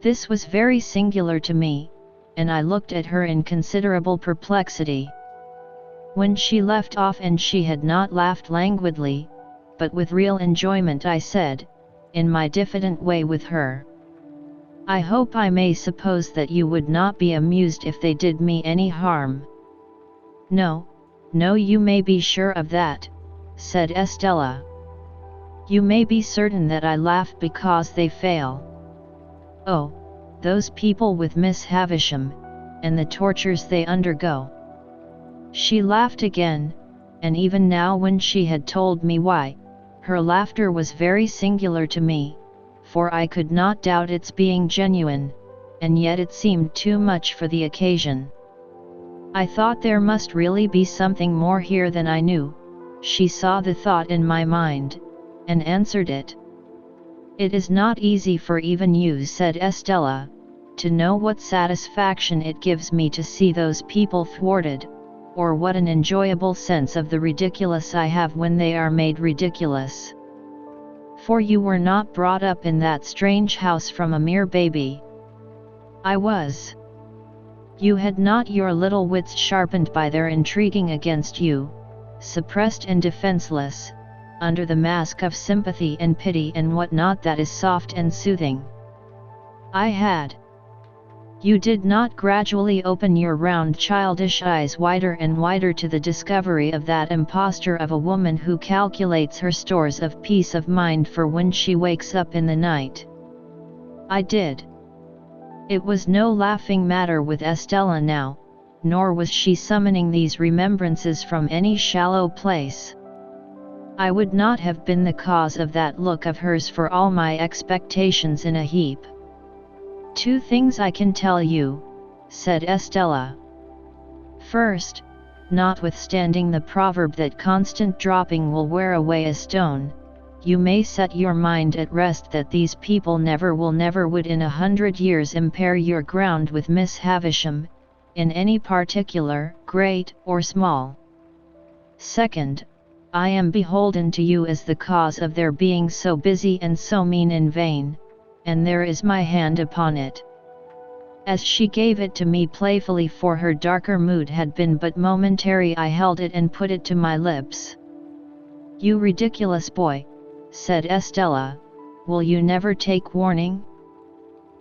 This was very singular to me, and I looked at her in considerable perplexity. When she left off and she had not laughed languidly, but with real enjoyment, I said, in my diffident way with her, "I hope I may suppose that you would not be amused if they did me any harm." "No, no, you may be sure of that," said Estella. "You may be certain that I laugh because they fail. Oh, those people with Miss Havisham, and the tortures they undergo." She laughed again, and even now when she had told me why, her laughter was very singular to me, for I could not doubt its being genuine, and yet it seemed too much for the occasion. I thought there must really be something more here than I knew. She saw the thought in my mind, and answered it. "It is not easy for even you," said Estella, "to know what satisfaction it gives me to see those people thwarted, or what an enjoyable sense of the ridiculous I have when they are made ridiculous. For you were not brought up in that strange house from a mere baby." "I was." "You had not your little wits sharpened by their intriguing against you, suppressed and defenseless, under the mask of sympathy and pity and what not that is soft and soothing." "I had." "You did not gradually open your round childish eyes wider and wider to the discovery of that impostor of a woman who calculates her stores of peace of mind for when she wakes up in the night." "I did." It was no laughing matter with Estella now, nor was she summoning these remembrances from any shallow place. I would not have been the cause of that look of hers for all my expectations in a heap. "Two things I can tell you," said Estella. "First, notwithstanding the proverb that constant dropping will wear away a stone, you may set your mind at rest that these people never would in 100 years impair your ground with Miss Havisham, in any particular, great or small. Second, I am beholden to you as the cause of their being so busy and so mean in vain, and there is my hand upon it." As she gave it to me playfully, for her darker mood had been but momentary, I held it and put it to my lips. "You ridiculous boy," said Estella, "will you never take warning?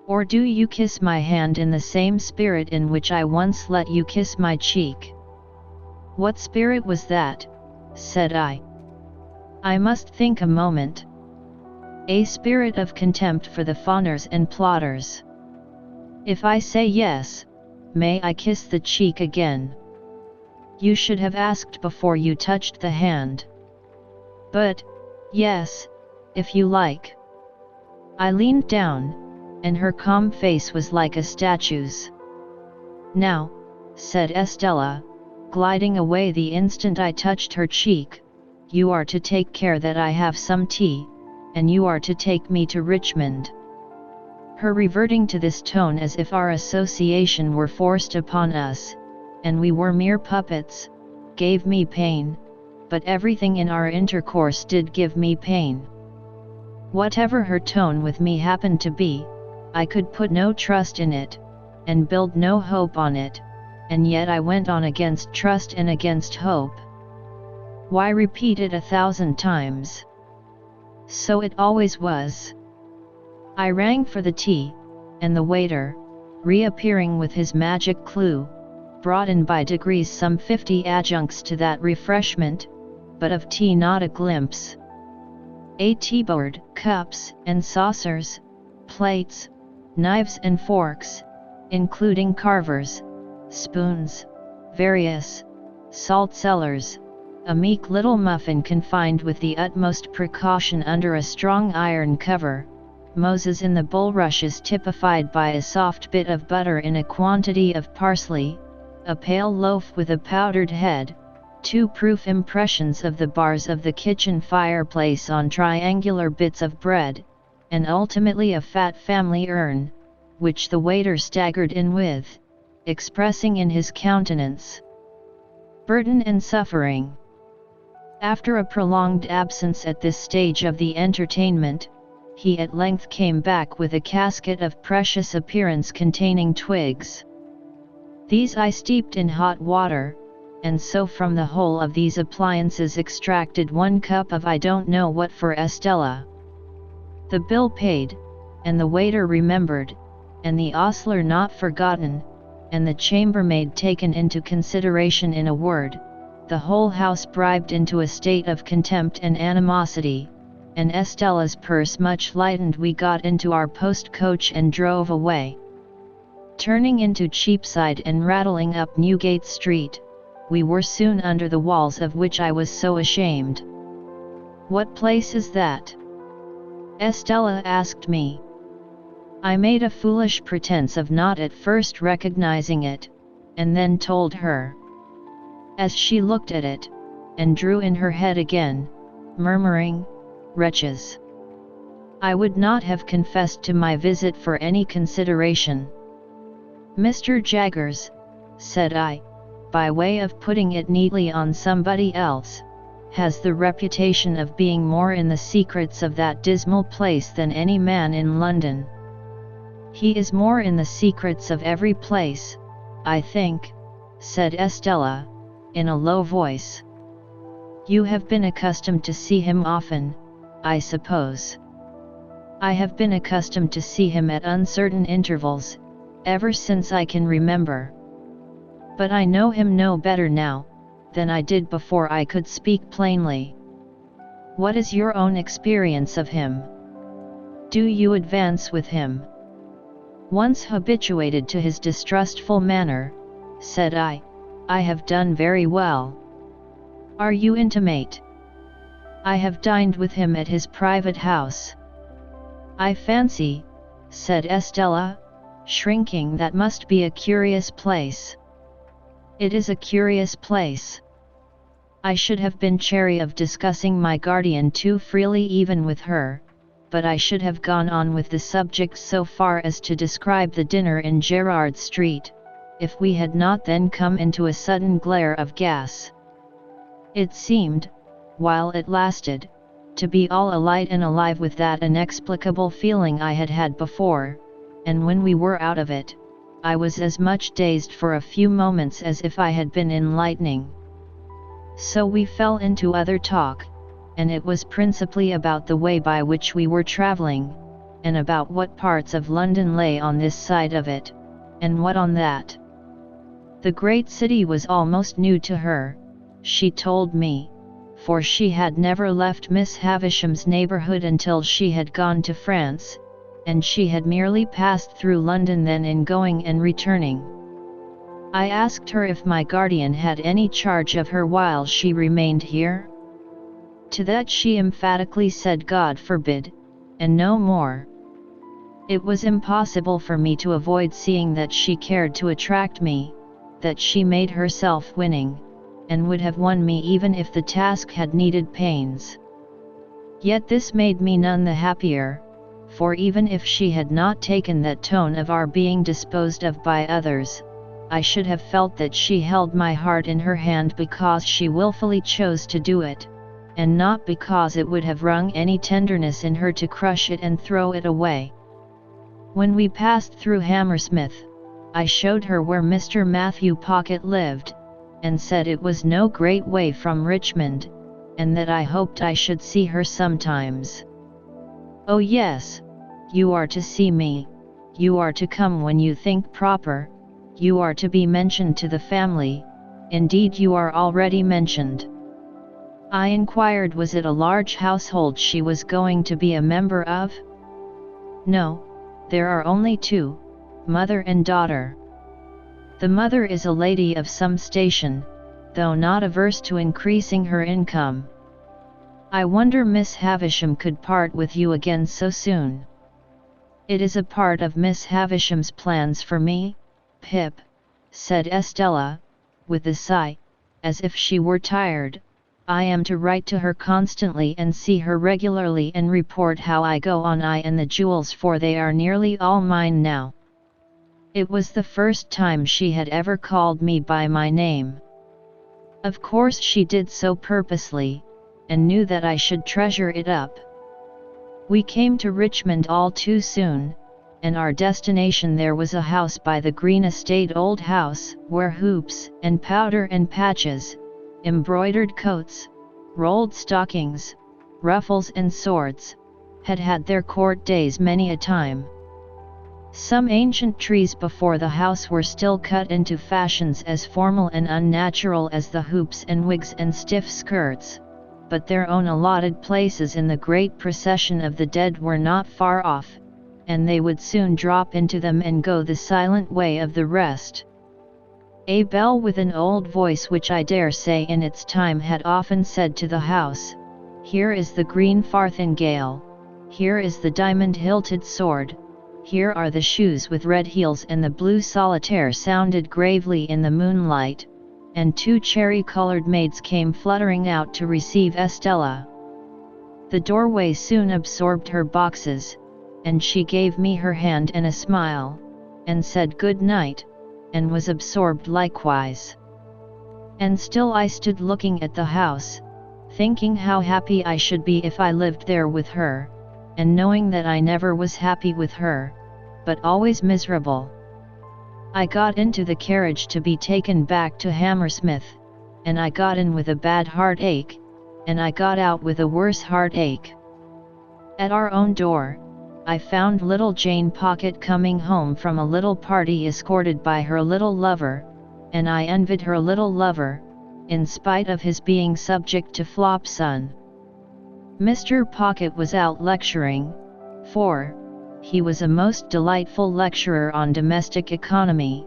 Or do you kiss my hand in the same spirit in which I once let you kiss my cheek?" "What spirit was that?" said I. "I must think a moment." "A spirit of contempt for the fawners and plotters." "If I say yes, may I kiss the cheek again?" "You should have asked before you touched the hand." "But, yes, if you like." I leaned down, and her calm face was like a statue's. "Now," said Estella, gliding away the instant I touched her cheek, "you are to take care that I have some tea, and you are to take me to Richmond." Her reverting to this tone as if our association were forced upon us, and we were mere puppets, gave me pain, but everything in our intercourse did give me pain. Whatever her tone with me happened to be, I could put no trust in it, and build no hope on it, and yet I went on against trust and against hope. Why repeat it 1,000 times? So it always was. I rang for the tea, and the waiter, reappearing with his magic clue, brought in by degrees some 50 adjuncts to that refreshment, but of tea not a glimpse. A teaboard, cups and saucers, plates, knives and forks, including carvers, spoons, various salt cellars, a meek little muffin confined with the utmost precaution under a strong iron cover, Moses in the bulrushes typified by a soft bit of butter in a quantity of parsley, a pale loaf with a powdered head, 2 proof impressions of the bars of the kitchen fireplace on triangular bits of bread, and ultimately a fat family urn, which the waiter staggered in with, expressing in his countenance burden and suffering. After a prolonged absence at this stage of the entertainment, he at length came back with a casket of precious appearance containing twigs. These I steeped in hot water, and so from the whole of these appliances extracted 1 cup of I don't know what for Estella. The bill paid, and the waiter remembered, and the ostler not forgotten, and the chambermaid taken into consideration, in a word, the whole house bribed into a state of contempt and animosity, and Estella's purse much lightened, we got into our post-coach and drove away. Turning into Cheapside and rattling up Newgate Street, we were soon under the walls of which I was so ashamed. "What place is that?" Estella asked me. I made a foolish pretense of not at first recognizing it, and then told her. As she looked at it, and drew in her head again, murmuring, "Wretches!" I would not have confessed to my visit for any consideration. "Mr. Jaggers," said I, by way of putting it neatly on somebody else, has the reputation of being more in the secrets of that dismal place than any man in London. "He is more in the secrets of every place, I think," said Estella, in a low voice. "You have been accustomed to see him often, I suppose." "I have been accustomed to see him at uncertain intervals, ever since I can remember. But I know him no better now, than I did before I could speak plainly." "What is your own experience of him? Do you advance with him?" "Once habituated to his distrustful manner," said I have done very well." "Are you intimate?" "I have dined with him at his private house." "I fancy," said Estella, shrinking, "that must be a curious place." "It is a curious place." I should have been chary of discussing my guardian too freely even with her, but I should have gone on with the subject so far as to describe the dinner in Gerrard Street, if we had not then come into a sudden glare of gas. It seemed, while it lasted, to be all alight and alive with that inexplicable feeling I had had before, and when we were out of it, I was as much dazed for a few moments as if I had been in lightning. So we fell into other talk, and it was principally about the way by which we were travelling, and about what parts of London lay on this side of it, and what on that. The great city was almost new to her, she told me, for she had never left Miss Havisham's neighbourhood until she had gone to France, and she had merely passed through London then in going and returning. I asked her if my guardian had any charge of her while she remained here. To that she emphatically said God forbid, and no more. It was impossible for me to avoid seeing that she cared to attract me, that she made herself winning, and would have won me even if the task had needed pains. Yet this made me none the happier, for even if she had not taken that tone of our being disposed of by others, I should have felt that she held my heart in her hand because she wilfully chose to do it, and not because it would have wrung any tenderness in her to crush it and throw it away. When we passed through Hammersmith, I showed her where Mr. Matthew Pocket lived, and said it was no great way from Richmond, and that I hoped I should see her sometimes. "Oh yes, you are to see me, you are to come when you think proper, you are to be mentioned to the family, indeed you are already mentioned." I inquired, was it a large household she was going to be a member of? "No, there are only 2, mother and daughter." The mother is a lady of some station, though not averse to increasing her income. I wonder Miss Havisham could part with you again so soon. It is a part of Miss Havisham's plans for me, Pip, said Estella, with a sigh, as if she were tired. I am to write to her constantly and see her regularly and report how I go on, I and the jewels, for they are nearly all mine now. It was the first time she had ever called me by my name. Of course she did so purposely, and knew that I should treasure it up. We came to Richmond all too soon, and our destination there was a house by the Green Estate old house, where hoops and powder and patches, embroidered coats, rolled stockings, ruffles and swords, had had their court days many a time. Some ancient trees before the house were still cut into fashions as formal and unnatural as the hoops and wigs and stiff skirts, but their own allotted places in the great procession of the dead were not far off, and they would soon drop into them and go the silent way of the rest. A bell with an old voice, which I dare say in its time had often said to the house, "Here is the green farthingale, here is the diamond-hilted sword, here are the shoes with red heels and the blue solitaire," sounded gravely in the moonlight, and two cherry-colored maids came fluttering out to receive Estella. The doorway soon absorbed her boxes, and she gave me her hand and a smile, and said good night, and was absorbed likewise. And still I stood looking at the house, thinking how happy I should be if I lived there with her, and knowing that I never was happy with her, but always miserable. I got into the carriage to be taken back to Hammersmith, and I got in with a bad heartache, and I got out with a worse heartache. At our own door, I found little Jane Pocket coming home from a little party escorted by her little lover, and I envied her little lover, in spite of his being subject to flopsun. Mr. Pocket was out lecturing, for he was a most delightful lecturer on domestic economy,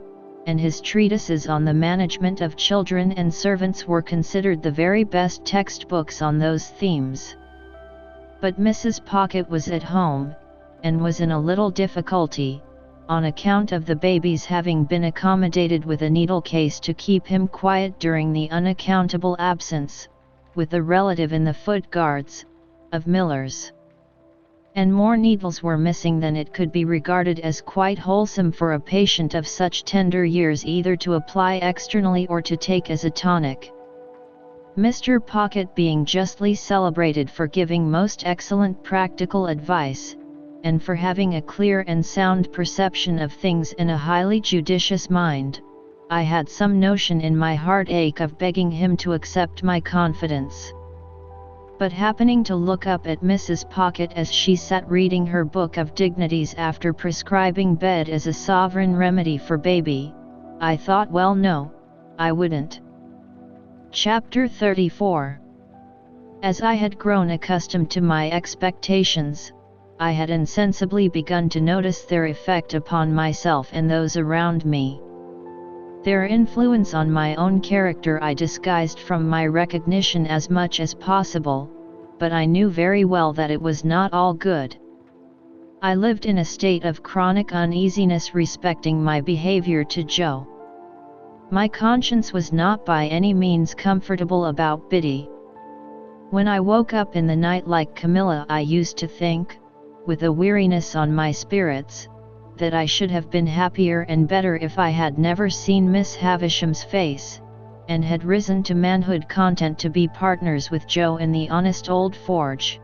and his treatises on the management of children and servants were considered the very best textbooks on those themes. But Mrs. Pocket was at home, and was in a little difficulty, on account of the baby's having been accommodated with a needle case to keep him quiet during the unaccountable absence, with a relative in the Foot Guards, of Millers. And more needles were missing than it could be regarded as quite wholesome for a patient of such tender years either to apply externally or to take as a tonic. Mr. Pocket being justly celebrated for giving most excellent practical advice, and for having a clear and sound perception of things and a highly judicious mind, I had some notion in my heartache of begging him to accept my confidence. But happening to look up at Mrs. Pocket as she sat reading her book of dignities after prescribing bed as a sovereign remedy for baby, I thought, well, no, I wouldn't. Chapter 34. As I had grown accustomed to my expectations, I had insensibly begun to notice their effect upon myself and those around me. Their influence on my own character I disguised from my recognition as much as possible, but I knew very well that it was not all good. I lived in a state of chronic uneasiness respecting my behavior to Joe. My conscience was not by any means comfortable about Biddy. When I woke up in the night like Camilla, I used to think, with a weariness on my spirits, that I should have been happier and better if I had never seen Miss Havisham's face, and had risen to manhood content to be partners with Joe in the honest old forge.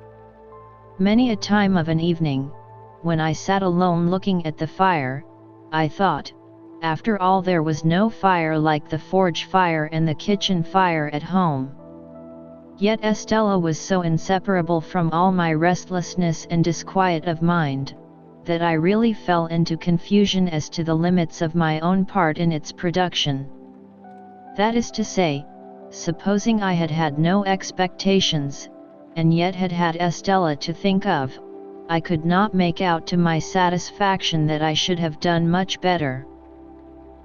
Many a time of an evening, when I sat alone looking at the fire, I thought, after all there was no fire like the forge fire and the kitchen fire at home. Yet Estella was so inseparable from all my restlessness and disquiet of mind, that I really fell into confusion as to the limits of my own part in its production. That is to say, supposing I had had no expectations, and yet had had Estella to think of, I could not make out to my satisfaction that I should have done much better.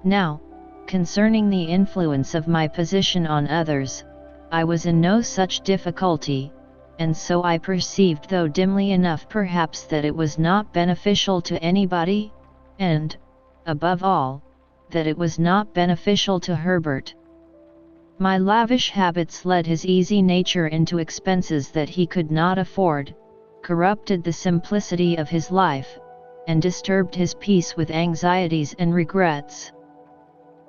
Now, Concerning the influence of my position on others, I was in no such difficulty, and so I perceived, though dimly enough perhaps, that it was not beneficial to anybody, and, above all, that it was not beneficial to Herbert. My lavish habits led his easy nature into expenses that he could not afford, corrupted the simplicity of his life, and disturbed his peace with anxieties and regrets.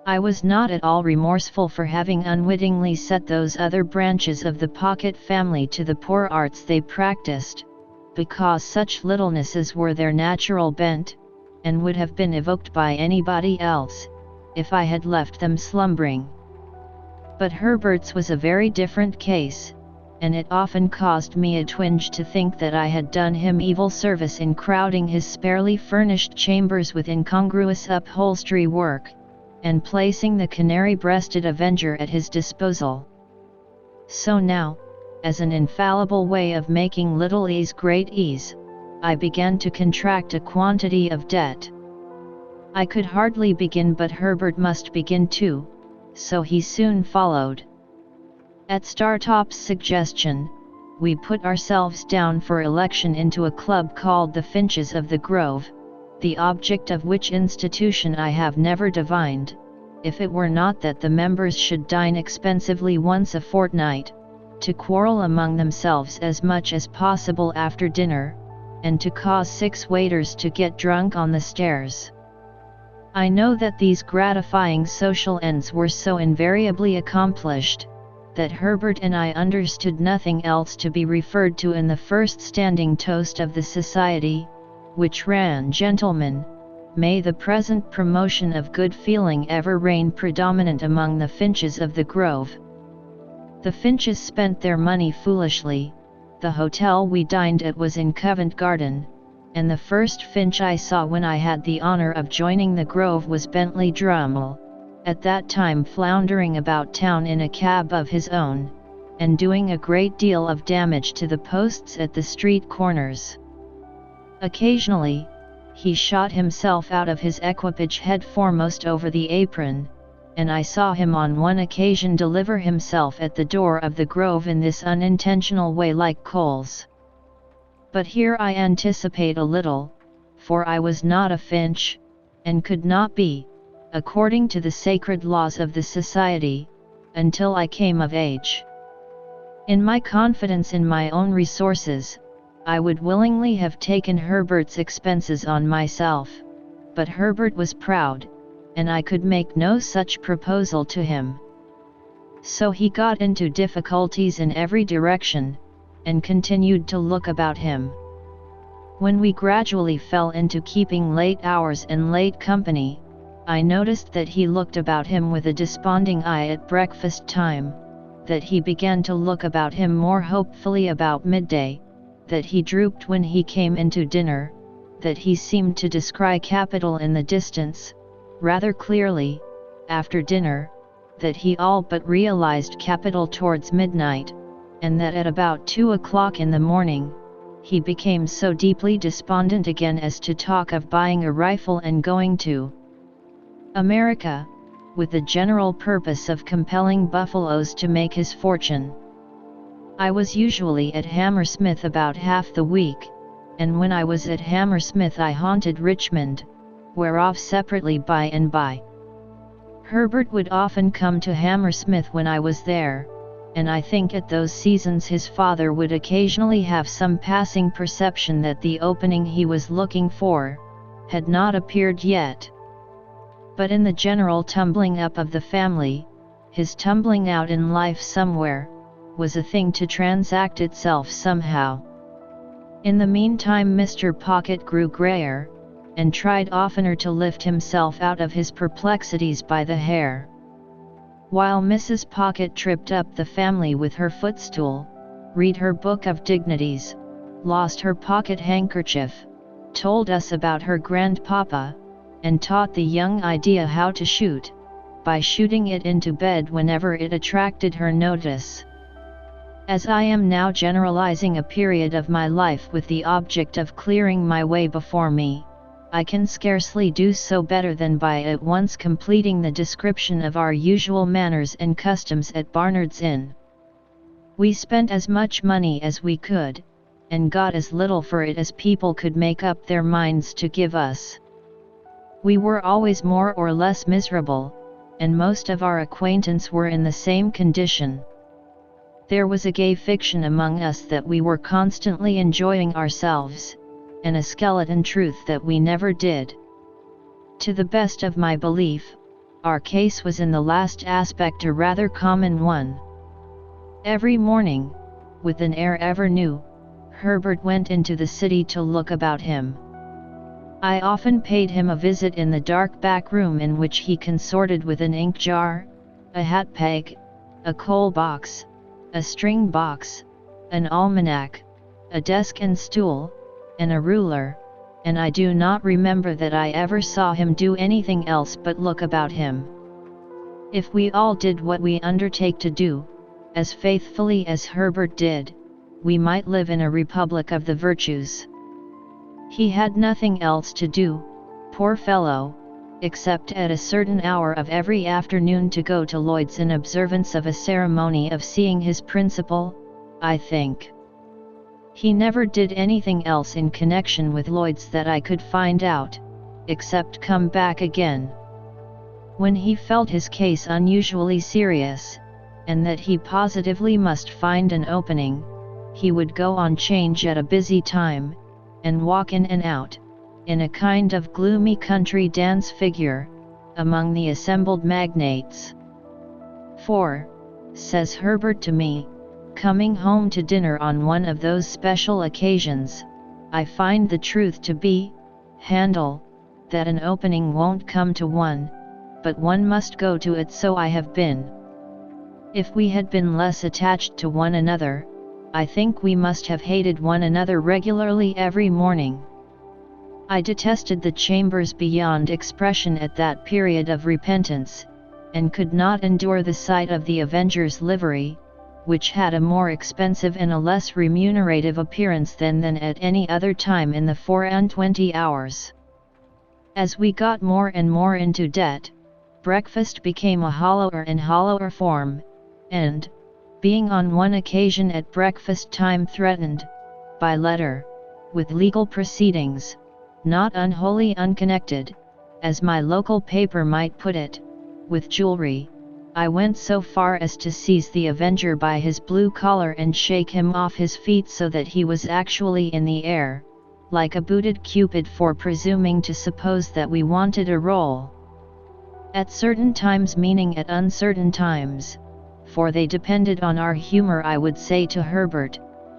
I was not at all remorseful for having unwittingly set those other branches of the Pocket family to the poor arts they practiced, because such littlenesses were their natural bent, and would have been evoked by anybody else, if I had left them slumbering. But Herbert's was a very different case, and it often caused me a twinge to think that I had done him evil service in crowding his sparely furnished chambers with incongruous upholstery work, and placing the canary-breasted avenger at his disposal. So now, as an infallible way of making little ease great ease, I began to contract a quantity of debt. I could hardly begin, but Herbert must begin too, so he soon followed. At Startop's suggestion, we put ourselves down for election into a club called the Finches of the Grove, the object of which institution I have never divined, if it were not that the members should dine expensively once a fortnight, to quarrel among themselves as much as possible after dinner, and to cause 6 waiters to get drunk on the stairs. I know that these gratifying social ends were so invariably accomplished, that Herbert and I understood nothing else to be referred to in the first standing toast of the society, which ran, "Gentlemen, may the present promotion of good feeling ever reign predominant among the Finches of the Grove." The Finches spent their money foolishly. The hotel we dined at was in Covent Garden, and the first Finch I saw when I had the honour of joining the Grove was Bentley Drummle, at that time floundering about town in a cab of his own, and doing a great deal of damage to the posts at the street corners. Occasionally, he shot himself out of his equipage head foremost over the apron, and I saw him on one occasion deliver himself at the door of the Grove in this unintentional way like coals. But here I anticipate a little, for I was not a Finch, and could not be, according to the sacred laws of the society, until I came of age. In my confidence in my own resources, I would willingly have taken Herbert's expenses on myself, but Herbert was proud, and I could make no such proposal to him. So he got into difficulties in every direction, and continued to look about him. When we gradually fell into keeping late hours and late company, I noticed that he looked about him with a desponding eye at breakfast time, that he began to look about him more hopefully about midday, that he drooped when he came into dinner, that he seemed to descry capital in the distance, rather clearly, after dinner, that he all but realized capital towards midnight, and that at about 2 o'clock in the morning, he became so deeply despondent again as to talk of buying a rifle and going to America, with the general purpose of compelling buffaloes to make his fortune. I was usually at Hammersmith about half the week, and when I was at Hammersmith I haunted Richmond, whereof separately by and by. Herbert would often come to Hammersmith when I was there, and I think at those seasons his father would occasionally have some passing perception that the opening he was looking for had not appeared yet. But in the general tumbling up of the family, his tumbling out in life somewhere was a thing to transact itself somehow. In the meantime Mr. Pocket grew grayer, and tried oftener to lift himself out of his perplexities by the hair. While Mrs. Pocket tripped up the family with her footstool, read her book of dignities, lost her pocket handkerchief, told us about her grandpapa, and taught the young idea how to shoot, by shooting it into bed whenever it attracted her notice. As I am now generalizing a period of my life with the object of clearing my way before me, I can scarcely do so better than by at once completing the description of our usual manners and customs at Barnard's Inn. We spent as much money as we could, and got as little for it as people could make up their minds to give us. We were always more or less miserable, and most of our acquaintance were in the same condition. There was a gay fiction among us that we were constantly enjoying ourselves, and a skeleton truth that we never did. To the best of my belief, our case was in the last aspect a rather common one. Every morning, with an air ever new, Herbert went into the city to look about him. I often paid him a visit in the dark back room in which he consorted with an ink jar, a hat peg, a coal box, a string box, an almanac, a desk and stool, and a ruler, and I do not remember that I ever saw him do anything else but look about him. If we all did what we undertake to do, as faithfully as Herbert did, we might live in a republic of the virtues. He had nothing else to do, poor fellow, except at a certain hour of every afternoon to go to Lloyd's in observance of a ceremony of seeing his principal, I think. He never did anything else in connection with Lloyd's that I could find out, except come back again. When he felt his case unusually serious, and that he positively must find an opening, he would go on 'change at a busy time, and walk in and out, in a kind of gloomy country dance figure, among the assembled magnates. "For," says Herbert to me, coming home to dinner on one of those special occasions, "I find the truth to be, Handel, that an opening won't come to one, but one must go to it. So I have been. If we had been less attached to one another, I think we must have hated one another regularly every morning. I detested the Chambers beyond expression at that period of repentance, and could not endure the sight of the Avenger's livery, which had a more expensive and a less remunerative appearance than at any other time in the 24 hours. As we got more and more into debt, breakfast became a hollower and hollower form, and, being on one occasion at breakfast time threatened, by letter, with legal proceedings, not unwholly unconnected, as my local paper might put it, with jewelry, I went so far as to seize the Avenger by his blue collar and shake him off his feet so that he was actually in the air, like a booted Cupid, for presuming to suppose that we wanted a roll. At certain times, meaning at uncertain times, for they depended on our humor, I would say to Herbert,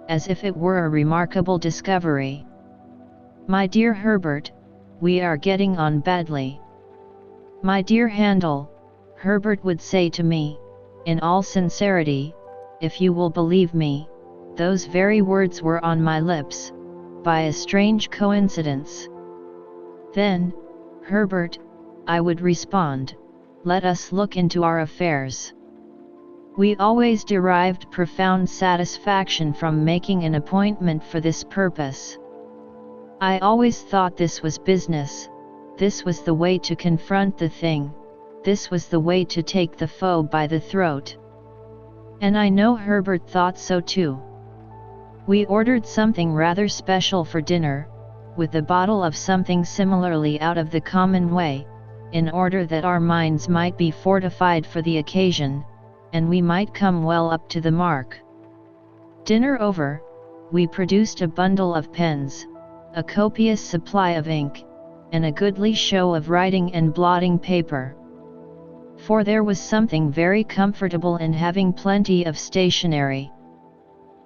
as if it were a remarkable discovery, "My dear Herbert, we are getting on badly." "My dear Handel," Herbert would say to me, in all sincerity, "if you will believe me, those very words were on my lips, by a strange coincidence." "Then, Herbert," I would respond, "let us look into our affairs." We always derived profound satisfaction from making an appointment for this purpose. I always thought this was business, this was the way to confront the thing, this was the way to take the foe by the throat. And I know Herbert thought so too. We ordered something rather special for dinner, with a bottle of something similarly out of the common way, in order that our minds might be fortified for the occasion, and we might come well up to the mark. Dinner over, we produced a bundle of pens, a copious supply of ink, and a goodly show of writing and blotting paper. For there was something very comfortable in having plenty of stationery.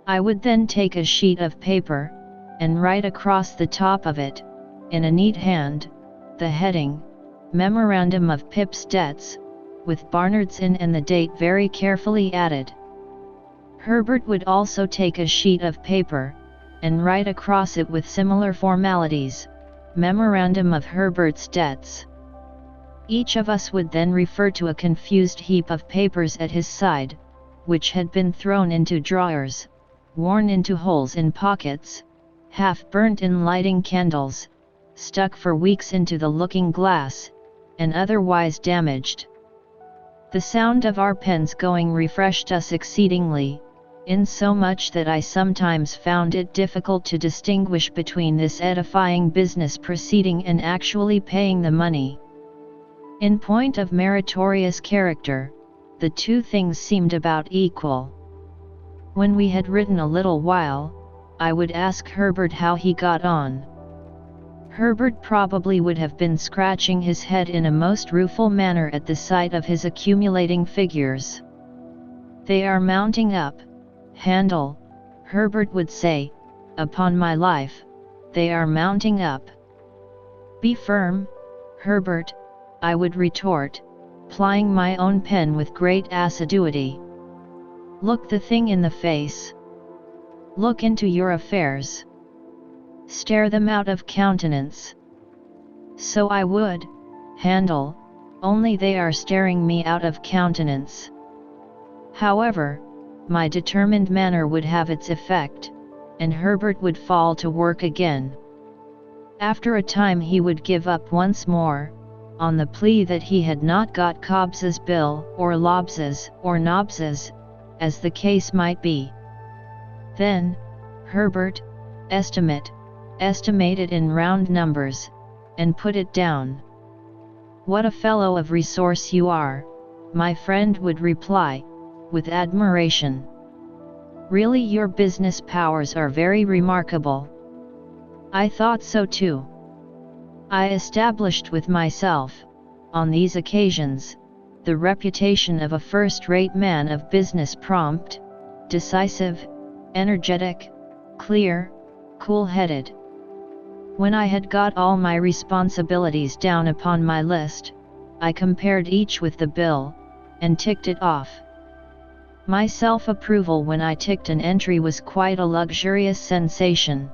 I would then take a sheet of paper, and write across the top of it, in a neat hand, the heading, "Memorandum of Pip's Debts," with Barnard's Inn and the date very carefully added. Herbert would also take a sheet of paper, and write across it with similar formalities, "Memorandum of Herbert's Debts." Each of us would then refer to a confused heap of papers at his side, which had been thrown into drawers, worn into holes in pockets, half burnt in lighting candles, stuck for weeks into the looking glass, and otherwise damaged. The sound of our pens going refreshed us exceedingly, insomuch that I sometimes found it difficult to distinguish between this edifying business proceeding and actually paying the money. In point of meritorious character, the two things seemed about equal. When we had written a little while, I would ask Herbert how he got on. Herbert probably would have been scratching his head in a most rueful manner at the sight of his accumulating figures. "They are mounting up, Handel," Herbert would say, "upon my life, they are mounting up." "Be firm, Herbert," I would retort, plying my own pen with great assiduity. "Look the thing in the face. Look into your affairs. Stare them out of countenance." So I would, Handel, only they are staring me out of countenance. However, my determined manner would have its effect, and Herbert would fall to work again. After a time he would give up once more, on the plea that he had not got Cobbs's bill, or Lobbs's, or Nobbs's, as the case might be. Then, Herbert, estimate it in round numbers, and put it down. "What a fellow of resource you are," my friend would reply, with admiration. "Really your business powers are very remarkable." I thought so too. I established with myself, on these occasions, the reputation of a first-rate man of business, prompt, decisive, energetic, clear, cool-headed. When I had got all my responsibilities down upon my list, I compared each with the bill, and ticked it off. My self-approval when I ticked an entry was quite a luxurious sensation.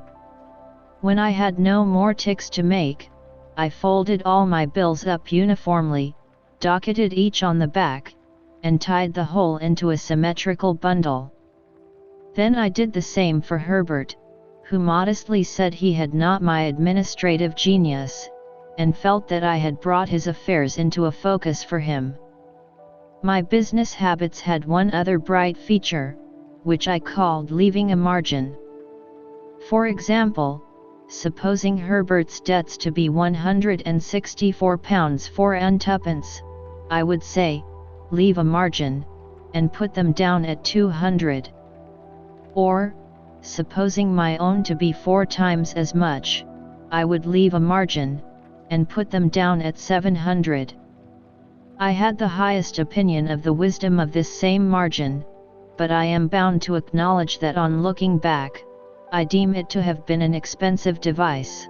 When I had no more ticks to make, I folded all my bills up uniformly, docketed each on the back, and tied the whole into a symmetrical bundle. Then I did the same for Herbert, who modestly said he had not my administrative genius, and felt that I had brought his affairs into a focus for him. My business habits had one other bright feature, which I called leaving a margin. For example, supposing Herbert's debts to be £164 4 and twopence, I would say, "Leave a margin," and put them down at 200. Or, supposing my own to be 4 times as much, I would leave a margin, and put them down at 700. I had the highest opinion of the wisdom of this same margin, but I am bound to acknowledge that on looking back, I deem it to have been an expensive device.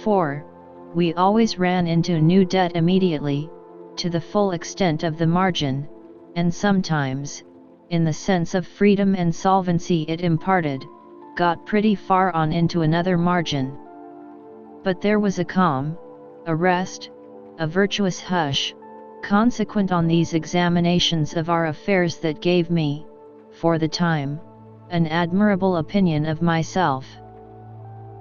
For, we always ran into new debt immediately, to the full extent of the margin, and sometimes, in the sense of freedom and solvency it imparted, got pretty far on into another margin. But there was a calm, a rest, a virtuous hush, consequent on these examinations of our affairs that gave me, for the time, an admirable opinion of myself.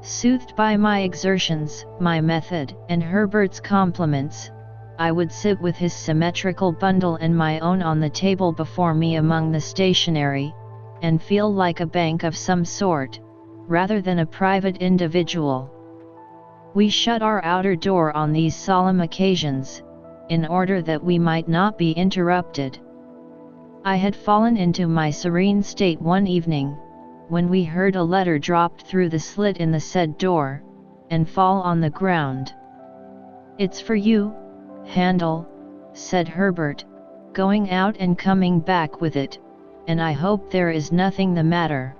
Soothed by my exertions, my method, and Herbert's compliments, I would sit with his symmetrical bundle and my own on the table before me among the stationery, and feel like a bank of some sort, rather than a private individual. We shut our outer door on these solemn occasions, in order that we might not be interrupted. I had fallen into my serene state one evening, when we heard a letter dropped through the slit in the said door, and fall on the ground. "It's for you, Handel," said Herbert, going out and coming back with it, "and I hope there is nothing the matter."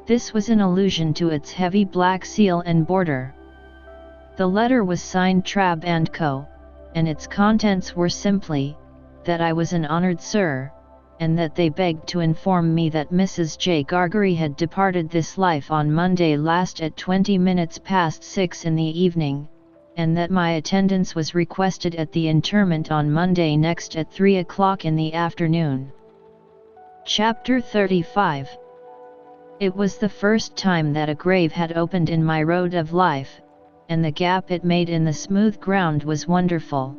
This was in allusion to its heavy black seal and border. The letter was signed Trabb & Co., and its contents were simply, that I was an honoured sir, and that they begged to inform me that Mrs. J. Gargery had departed this life on Monday last at 6:20 in the evening, and that my attendance was requested at the interment on Monday next at 3 o'clock in the afternoon. Chapter 35. It was the first time that a grave had opened in my road of life, and the gap it made in the smooth ground was wonderful.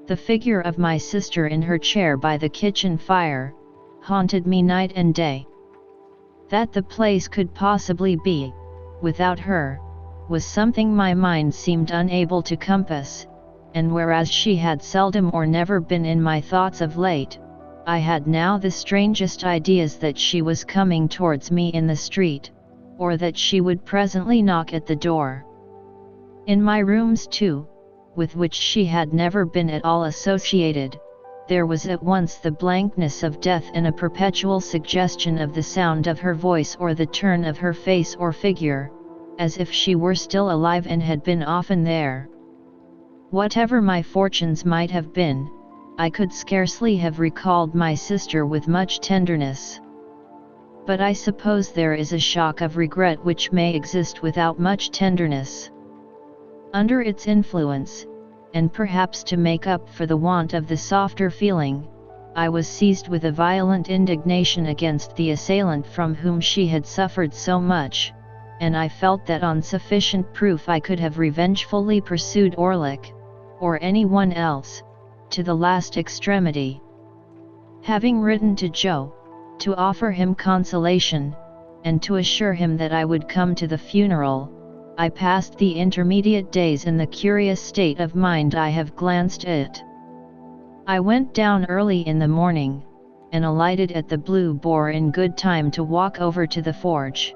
The figure of my sister in her chair by the kitchen fire haunted me night and day. That the place could possibly be without her was something my mind seemed unable to compass, and whereas she had seldom or never been in my thoughts of late, I had now the strangest ideas that she was coming towards me in the street, or that she would presently knock at the door. In my rooms too, with which she had never been at all associated, there was at once the blankness of death and a perpetual suggestion of the sound of her voice or the turn of her face or figure, as if she were still alive and had been often there. Whatever my fortunes might have been, I could scarcely have recalled my sister with much tenderness. But I suppose there is a shock of regret which may exist without much tenderness. Under its influence, and perhaps to make up for the want of the softer feeling, I was seized with a violent indignation against the assailant from whom she had suffered so much, and I felt that on sufficient proof I could have revengefully pursued Orlick, or any one else, to the last extremity. Having written to Joe, to offer him consolation, and to assure him that I would come to the funeral, I passed the intermediate days in the curious state of mind I have glanced at. I went down early in the morning, and alighted at the Blue Boar in good time to walk over to the forge.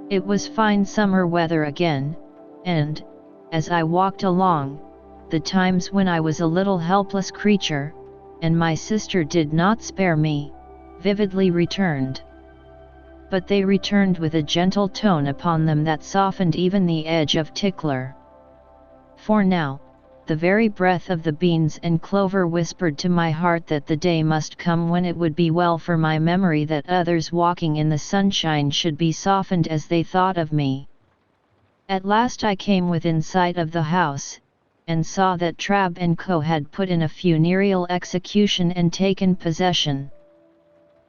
It was fine summer weather again, and, as I walked along, the times when I was a little helpless creature, and my sister did not spare me, vividly returned. But they returned with a gentle tone upon them that softened even the edge of Tickler. For now, the very breath of the beans and clover whispered to my heart that the day must come when it would be well for my memory that others walking in the sunshine should be softened as they thought of me. At last I came within sight of the house, and saw that Trabb and Co. had put in a funereal execution and taken possession.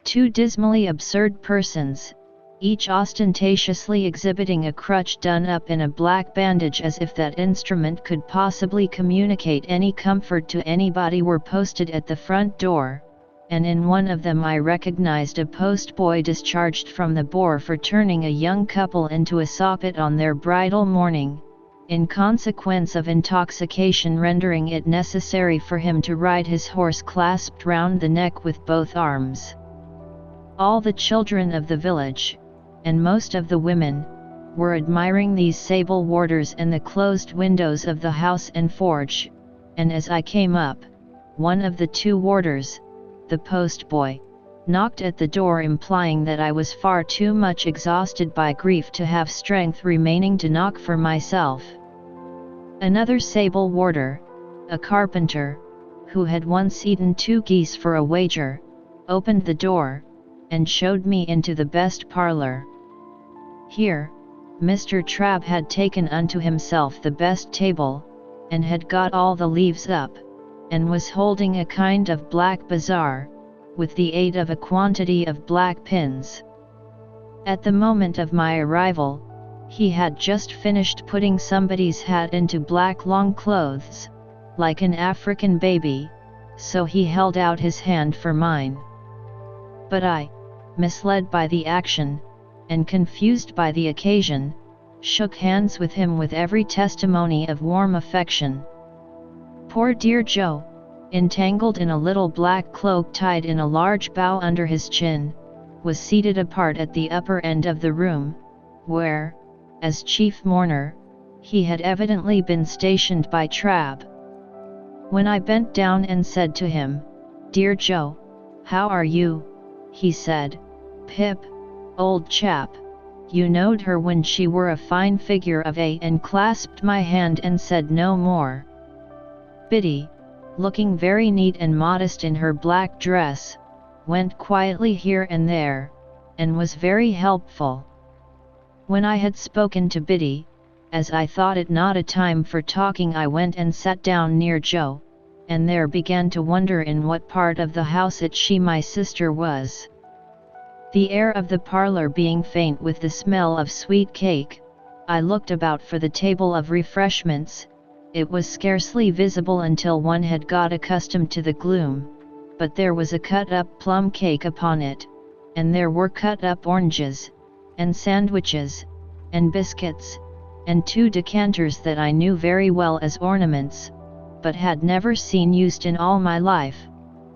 Two dismally absurd persons, each ostentatiously exhibiting a crutch done up in a black bandage as if that instrument could possibly communicate any comfort to anybody, were posted at the front door, and in one of them I recognized a postboy discharged from the Boar for turning a young couple into a soppet on their bridal morning, in consequence of intoxication rendering it necessary for him to ride his horse clasped round the neck with both arms. All the children of the village, and most of the women, were admiring these sable warders and the closed windows of the house and forge, and as I came up, one of the two warders, the postboy, knocked at the door, implying that I was far too much exhausted by grief to have strength remaining to knock for myself. Another sable warder, a carpenter, who had once eaten 2 geese for a wager, opened the door, and showed me into the best parlour. Here, Mr. Trabb had taken unto himself the best table, and had got all the leaves up, and was holding a kind of black bazaar, with the aid of a quantity of black pins. At the moment of my arrival, he had just finished putting somebody's hat into black long clothes, like an African baby, so he held out his hand for mine. But I, misled by the action, and confused by the occasion, shook hands with him with every testimony of warm affection. Poor dear Joe, entangled in a little black cloak tied in a large bow under his chin, was seated apart at the upper end of the room, where, as chief mourner, he had evidently been stationed by Trabb. When I bent down and said to him, "Dear Joe, how are you?" he said, "Pip, old chap, you knowed her when she were a fine figure of a," and clasped my hand and said no more. Biddy, looking very neat and modest in her black dress, went quietly here and there, and was very helpful. When I had spoken to Biddy, as I thought it not a time for talking, I went and sat down near Joe, and there began to wonder in what part of the house she my sister was. The air of the parlour being faint with the smell of sweet cake, I looked about for the table of refreshments. It was scarcely visible until one had got accustomed to the gloom, but there was a cut-up plum cake upon it, and there were cut-up oranges, and sandwiches, and biscuits, and 2 decanters that I knew very well as ornaments, but had never seen used in all my life,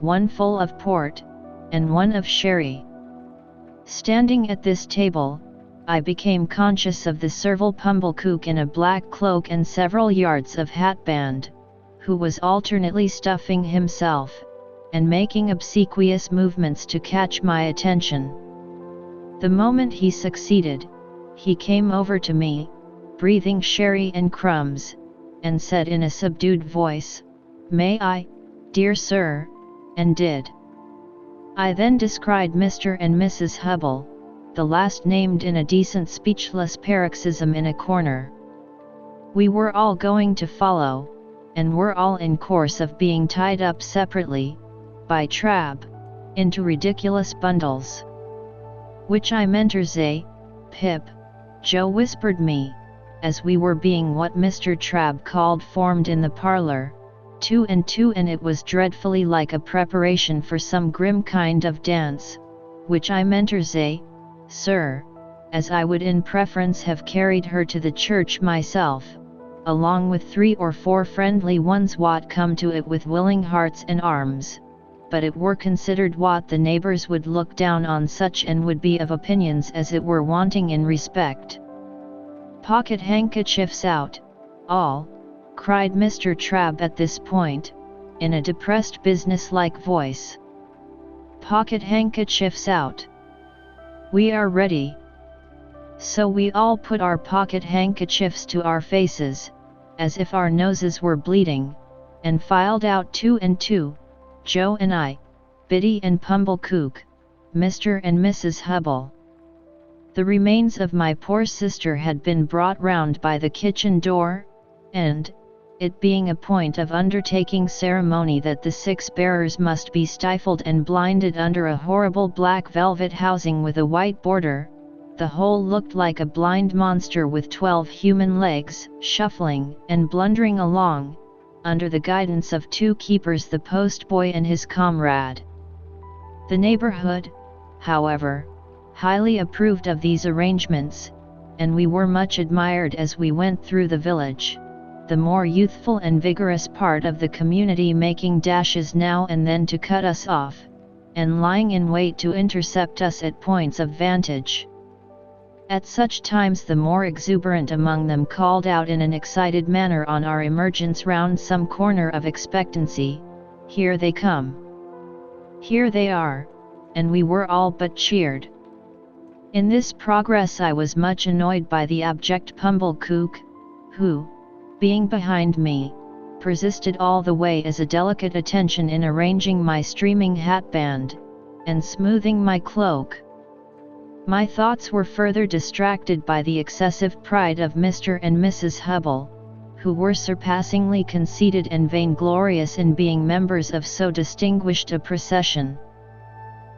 one full of port, and one of sherry. Standing at this table, I became conscious of the servile Pumblecook in a black cloak and several yards of hatband, who was alternately stuffing himself, and making obsequious movements to catch my attention. The moment he succeeded, he came over to me, breathing sherry and crumbs, and said in a subdued voice, "May I, dear sir?" and did. I then descried Mr. and Mrs. Hubble, the last named in a decent speechless paroxysm in a corner. We were all going to follow, and were all in course of being tied up separately, by Trabb, into ridiculous bundles. "Which I menters, Pip," Joe whispered me, as we were being what Mr. Trabb called formed in the parlour, 2 and 2, and it was dreadfully like a preparation for some grim kind of dance, "which I menters, sir, as I would in preference have carried her to the church myself, along with 3 or 4 friendly ones what come to it with willing hearts and arms, but it were considered what the neighbours would look down on such and would be of opinions as it were wanting in respect." "Pocket handkerchiefs out, all," cried Mr. Trabb at this point, in a depressed business-like voice. "Pocket handkerchiefs out. We are ready." So we all put our pocket handkerchiefs to our faces, as if our noses were bleeding, and filed out 2 and 2, Joe and I, Biddy and Pumblecook, Mr. and Mrs. Hubble. The remains of my poor sister had been brought round by the kitchen door, and, it being a point of undertaking ceremony that the 6 bearers must be stifled and blinded under a horrible black velvet housing with a white border, the whole looked like a blind monster with 12 human legs, shuffling and blundering along, under the guidance of 2 keepers, the postboy and his comrade. The neighbourhood, however, highly approved of these arrangements, and we were much admired as we went through the village, the more youthful and vigorous part of the community making dashes now and then to cut us off, and lying in wait to intercept us at points of vantage. At such times the more exuberant among them called out in an excited manner on our emergence round some corner of expectancy, "Here they come! Here they are!" and we were all but cheered. In this progress I was much annoyed by the abject Pumblecook, who, being behind me, persisted all the way as a delicate attention in arranging my streaming hatband, and smoothing my cloak. My thoughts were further distracted by the excessive pride of Mr. and Mrs. Hubble, who were surpassingly conceited and vainglorious in being members of so distinguished a procession.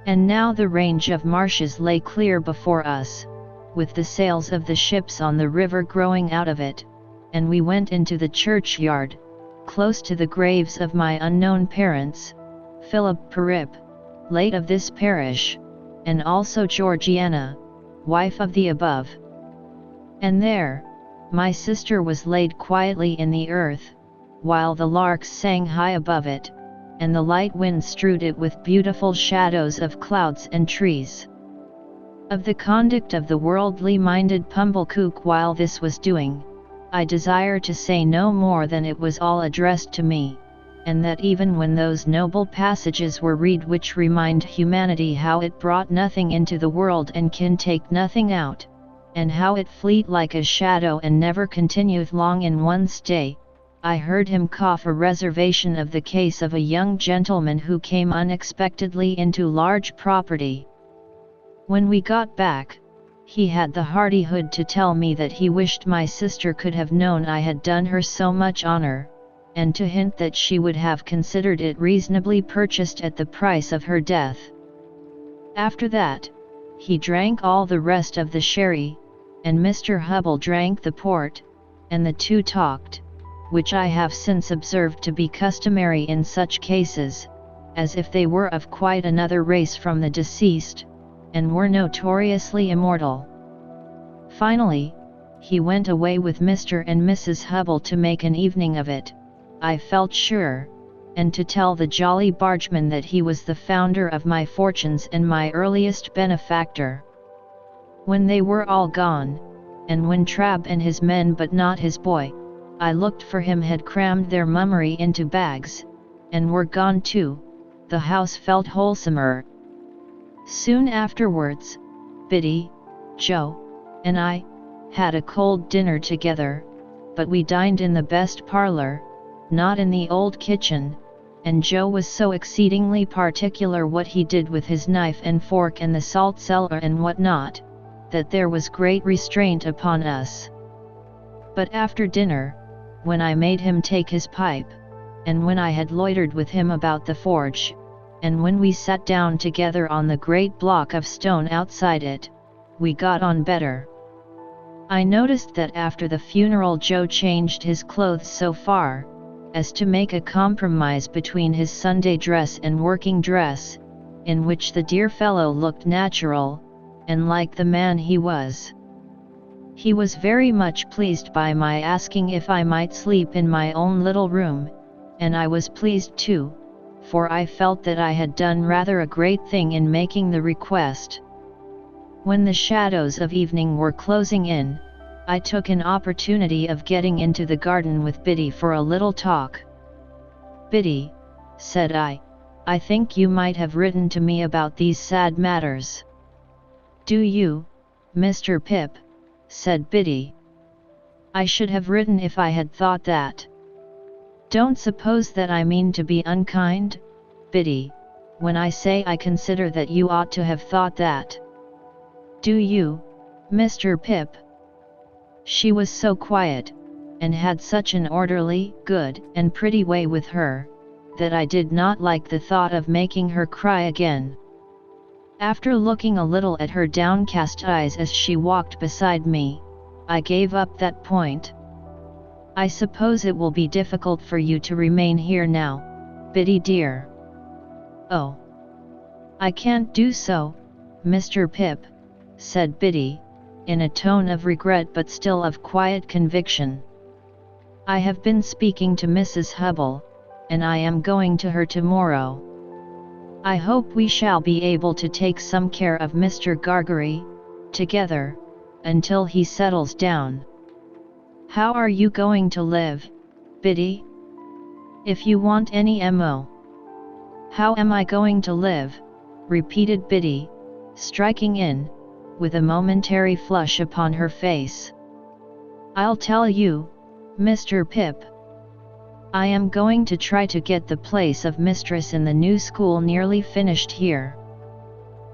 And now the range of marshes lay clear before us, with the sails of the ships on the river growing out of it, and we went into the churchyard, close to the graves of my unknown parents, Philip Pirrip, late of this parish, and also Georgiana, wife of the above. And there, my sister was laid quietly in the earth, while the larks sang high above it, and the light wind strewed it with beautiful shadows of clouds and trees. Of the conduct of the worldly-minded Pumblecook while this was doing, I desire to say no more than it was all addressed to me, and that even when those noble passages were read which remind humanity how it brought nothing into the world and can take nothing out, and how it fleet like a shadow and never continueth long in one stay, I heard him cough a reservation of the case of a young gentleman who came unexpectedly into large property. When we got back, he had the hardihood to tell me that he wished my sister could have known I had done her so much honour, and to hint that she would have considered it reasonably purchased at the price of her death. After that, he drank all the rest of the sherry, and Mr. Hubble drank the port, and the two talked, which I have since observed to be customary in such cases, as if they were of quite another race from the deceased, and were notoriously immortal. Finally, he went away with Mr. and Mrs. Hubble to make an evening of it, I felt sure, and to tell the jolly bargeman that he was the founder of my fortunes and my earliest benefactor. When they were all gone, and when Trabb and his men but not his boy, I looked for him, had crammed their mummery into bags, and were gone too, the house felt wholesomer. Soon afterwards, Biddy, Joe, and I, had a cold dinner together, but we dined in the best parlour, not in the old kitchen, and Joe was so exceedingly particular what he did with his knife and fork and the salt cellar and what not, that there was great restraint upon us. But after dinner, when I made him take his pipe, and when I had loitered with him about the forge, and when we sat down together on the great block of stone outside it, we got on better. I noticed that after the funeral Joe changed his clothes so far, as to make a compromise between his Sunday dress and working dress, in which the dear fellow looked natural, and like the man he was. He was very much pleased by my asking if I might sleep in my own little room, and I was pleased too, for I felt that I had done rather a great thing in making the request. When the shadows of evening were closing in, I took an opportunity of getting into the garden with Biddy for a little talk. "Biddy," said I think you might have written to me about these sad matters." "Do you, Mr. Pip?" said Biddy. "I should have written if I had thought that." "Don't suppose that I mean to be unkind, Biddy, when I say I consider that you ought to have thought that." "Do you, Mr. Pip?" She was so quiet, and had such an orderly, good, and pretty way with her, that I did not like the thought of making her cry again. After looking a little at her downcast eyes as she walked beside me, I gave up that point. "I suppose it will be difficult for you to remain here now, Biddy dear." "Oh, I can't do so, Mr. Pip," said Biddy, in a tone of regret but still of quiet conviction. "I have been speaking to Mrs. Hubble, and I am going to her tomorrow. I hope we shall be able to take some care of Mr. Gargery, together, until he settles down." "How are you going to live, Biddy? If you want any mo." "How am I going to live?" repeated Biddy, striking in, with a momentary flush upon her face. "I'll tell you, Mr. Pip. I am going to try to get the place of mistress in the new school nearly finished here.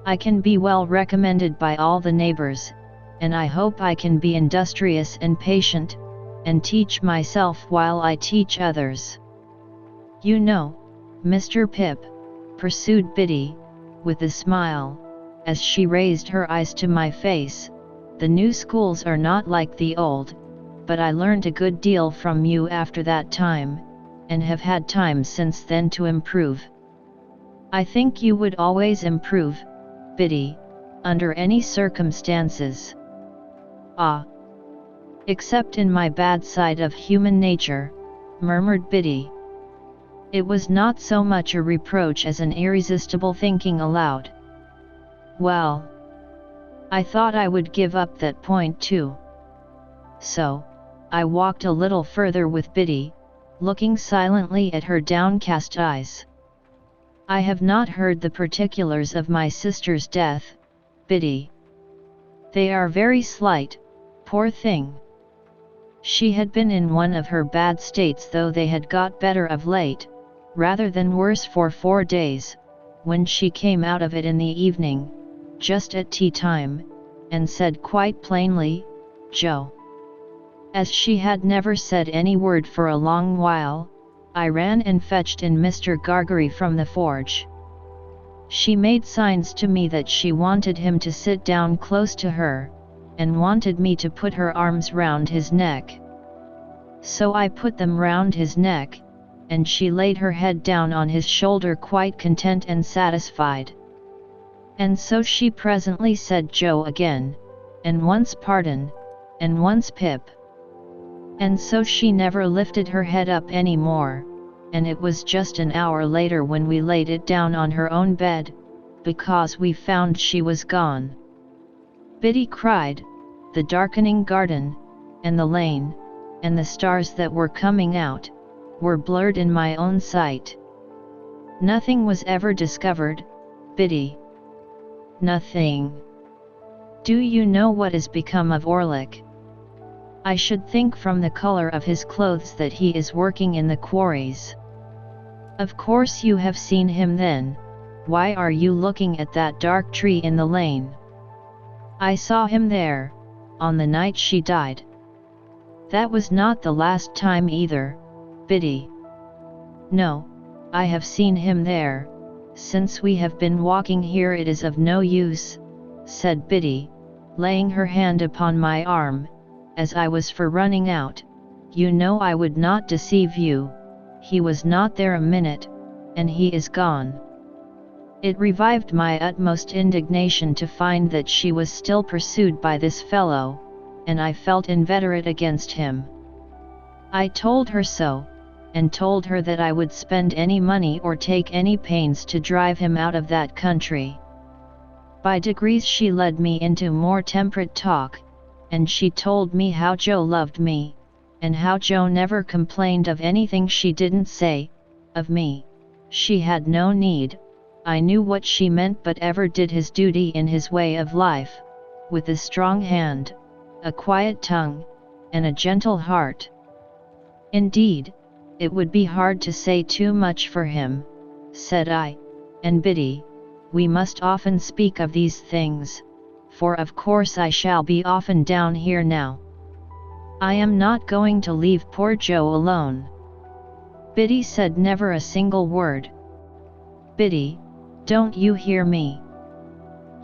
I can be well recommended by all the neighbors, and I hope I can be industrious and patient, and teach myself while I teach others. You know, Mr. Pip," pursued Biddy, with a smile, as she raised her eyes to my face, "the new schools are not like the old, but I learned a good deal from you after that time, and have had time since then to improve. I think you would always improve, Biddy, under any circumstances." "Ah! Except in my bad side of human nature," murmured Biddy. It was not so much a reproach as an irresistible thinking aloud. "Well, I thought I would give up that point too." So, I walked a little further with Biddy, looking silently at her downcast eyes. "I have not heard the particulars of my sister's death, Biddy. They are very slight, poor thing. She had been in one of her bad states, though they had got better of late, rather than worse for 4 days, when she came out of it in the evening, just at tea time, and said quite plainly, 'Joe.' As she had never said any word for a long while, I ran and fetched in Mr. Gargery from the forge. She made signs to me that she wanted him to sit down close to her, and wanted me to put her arms round his neck. So I put them round his neck, and she laid her head down on his shoulder quite content and satisfied. And so she presently said Joe again, and once pardon, and once Pip. And so she never lifted her head up any more, and it was just an hour later when we laid it down on her own bed, because we found she was gone. Biddy cried. The darkening garden, and the lane, and the stars that were coming out, were blurred in my own sight. Nothing was ever discovered, Biddy. Nothing. Do you know what is become of Orlick? I should think from the color of his clothes that he is working in the quarries. Of course you have seen him then. Why are you looking at that dark tree in the lane? I saw him there, on the night she died. That was not the last time either, Biddy. No, I have seen him there. Since we have been walking here it is of no use, said Biddy, laying her hand upon my arm, as I was for running out. You know I would not deceive you. He was not there a minute, and he is gone. It revived my utmost indignation to find that she was still pursued by this fellow, and I felt inveterate against him. I told her so, and told her that I would spend any money or take any pains to drive him out of that country. By degrees she led me into more temperate talk, and she told me how Joe loved me, and how Joe never complained of anything she didn't say, of me. She had no need. I knew what she meant, but ever did his duty in his way of life, with a strong hand, a quiet tongue, and a gentle heart. Indeed, it would be hard to say too much for him, said I, and Biddy, we must often speak of these things, for of course I shall be often down here now. I am not going to leave poor Joe alone. Biddy said never a single word. Biddy, don't you hear me?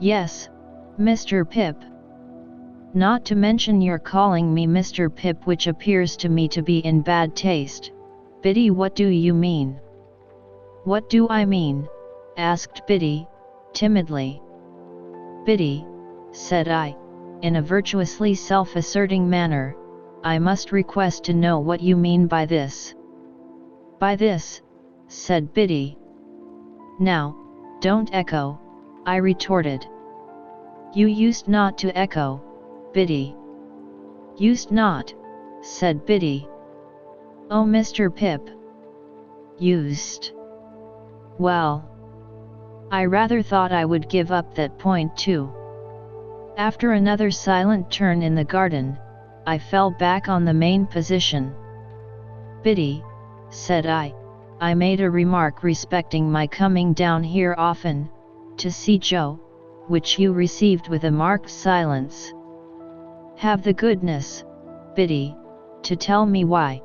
Yes, Mr. Pip. Not to mention your calling me Mr. Pip, which appears to me to be in bad taste. Biddy, what do you mean? What do I mean? Asked Biddy, timidly. Biddy, said I, in a virtuously self-asserting manner, I must request to know what you mean by this. By this, said Biddy. Now, don't echo, I retorted. You used not to echo, Biddy. Used not, said Biddy. Oh, Mr. Pip. Used. Well, I rather thought I would give up that point too. After another silent turn in the garden, I fell back on the main position. Biddy, said I made a remark respecting my coming down here often, to see Joe, which you received with a marked silence. Have the goodness, Biddy, to tell me why.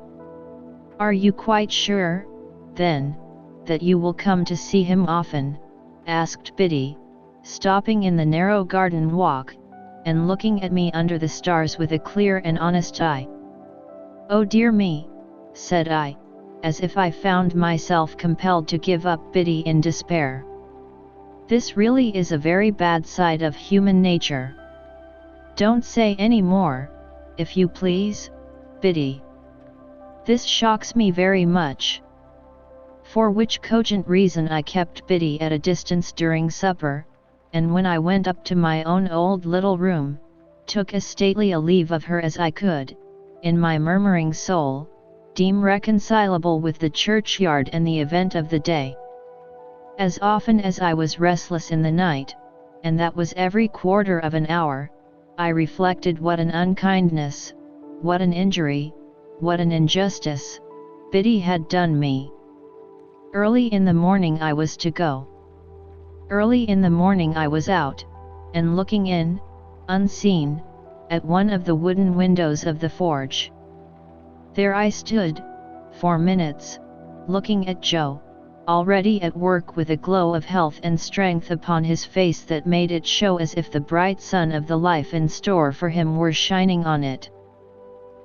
Are you quite sure, then, that you will come to see him often? Asked Biddy, stopping in the narrow garden walk, and looking at me under the stars with a clear and honest eye. Oh dear me, said I, as if I found myself compelled to give up Biddy in despair. This really is a very bad side of human nature. Don't say any more, if you please, Biddy. This shocks me very much. For which cogent reason I kept Biddy at a distance during supper, and when I went up to my own old little room, took as stately a leave of her as I could, in my murmuring soul, deem reconcilable with the churchyard and the event of the day. As often as I was restless in the night, and that was every quarter of an hour, I reflected what an unkindness, what an injury, what an injustice, Biddy had done me. Early in the morning I was to go. Early in the morning I was out, and looking in, unseen, at one of the wooden windows of the forge. There I stood, for minutes, looking at Joe, already at work with a glow of health and strength upon his face that made it show as if the bright sun of the life in store for him were shining on it.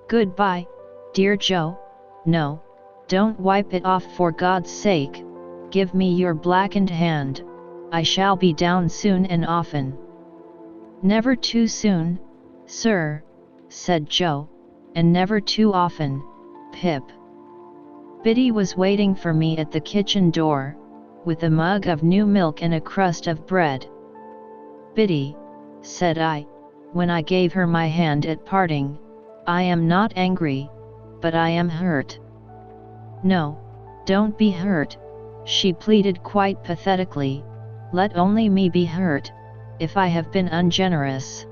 "Goodbye, dear Joe. No, don't wipe it off for God's sake. Give me your blackened hand. I shall be down soon and often." "Never too soon, sir," said Joe, "and never too often, Pip." Biddy was waiting for me at the kitchen door, with a mug of new milk and a crust of bread. "Biddy," said I, when I gave her my hand at parting, "I am not angry, but I am hurt." "No, don't be hurt," she pleaded quite pathetically, "let only me be hurt, if I have been ungenerous."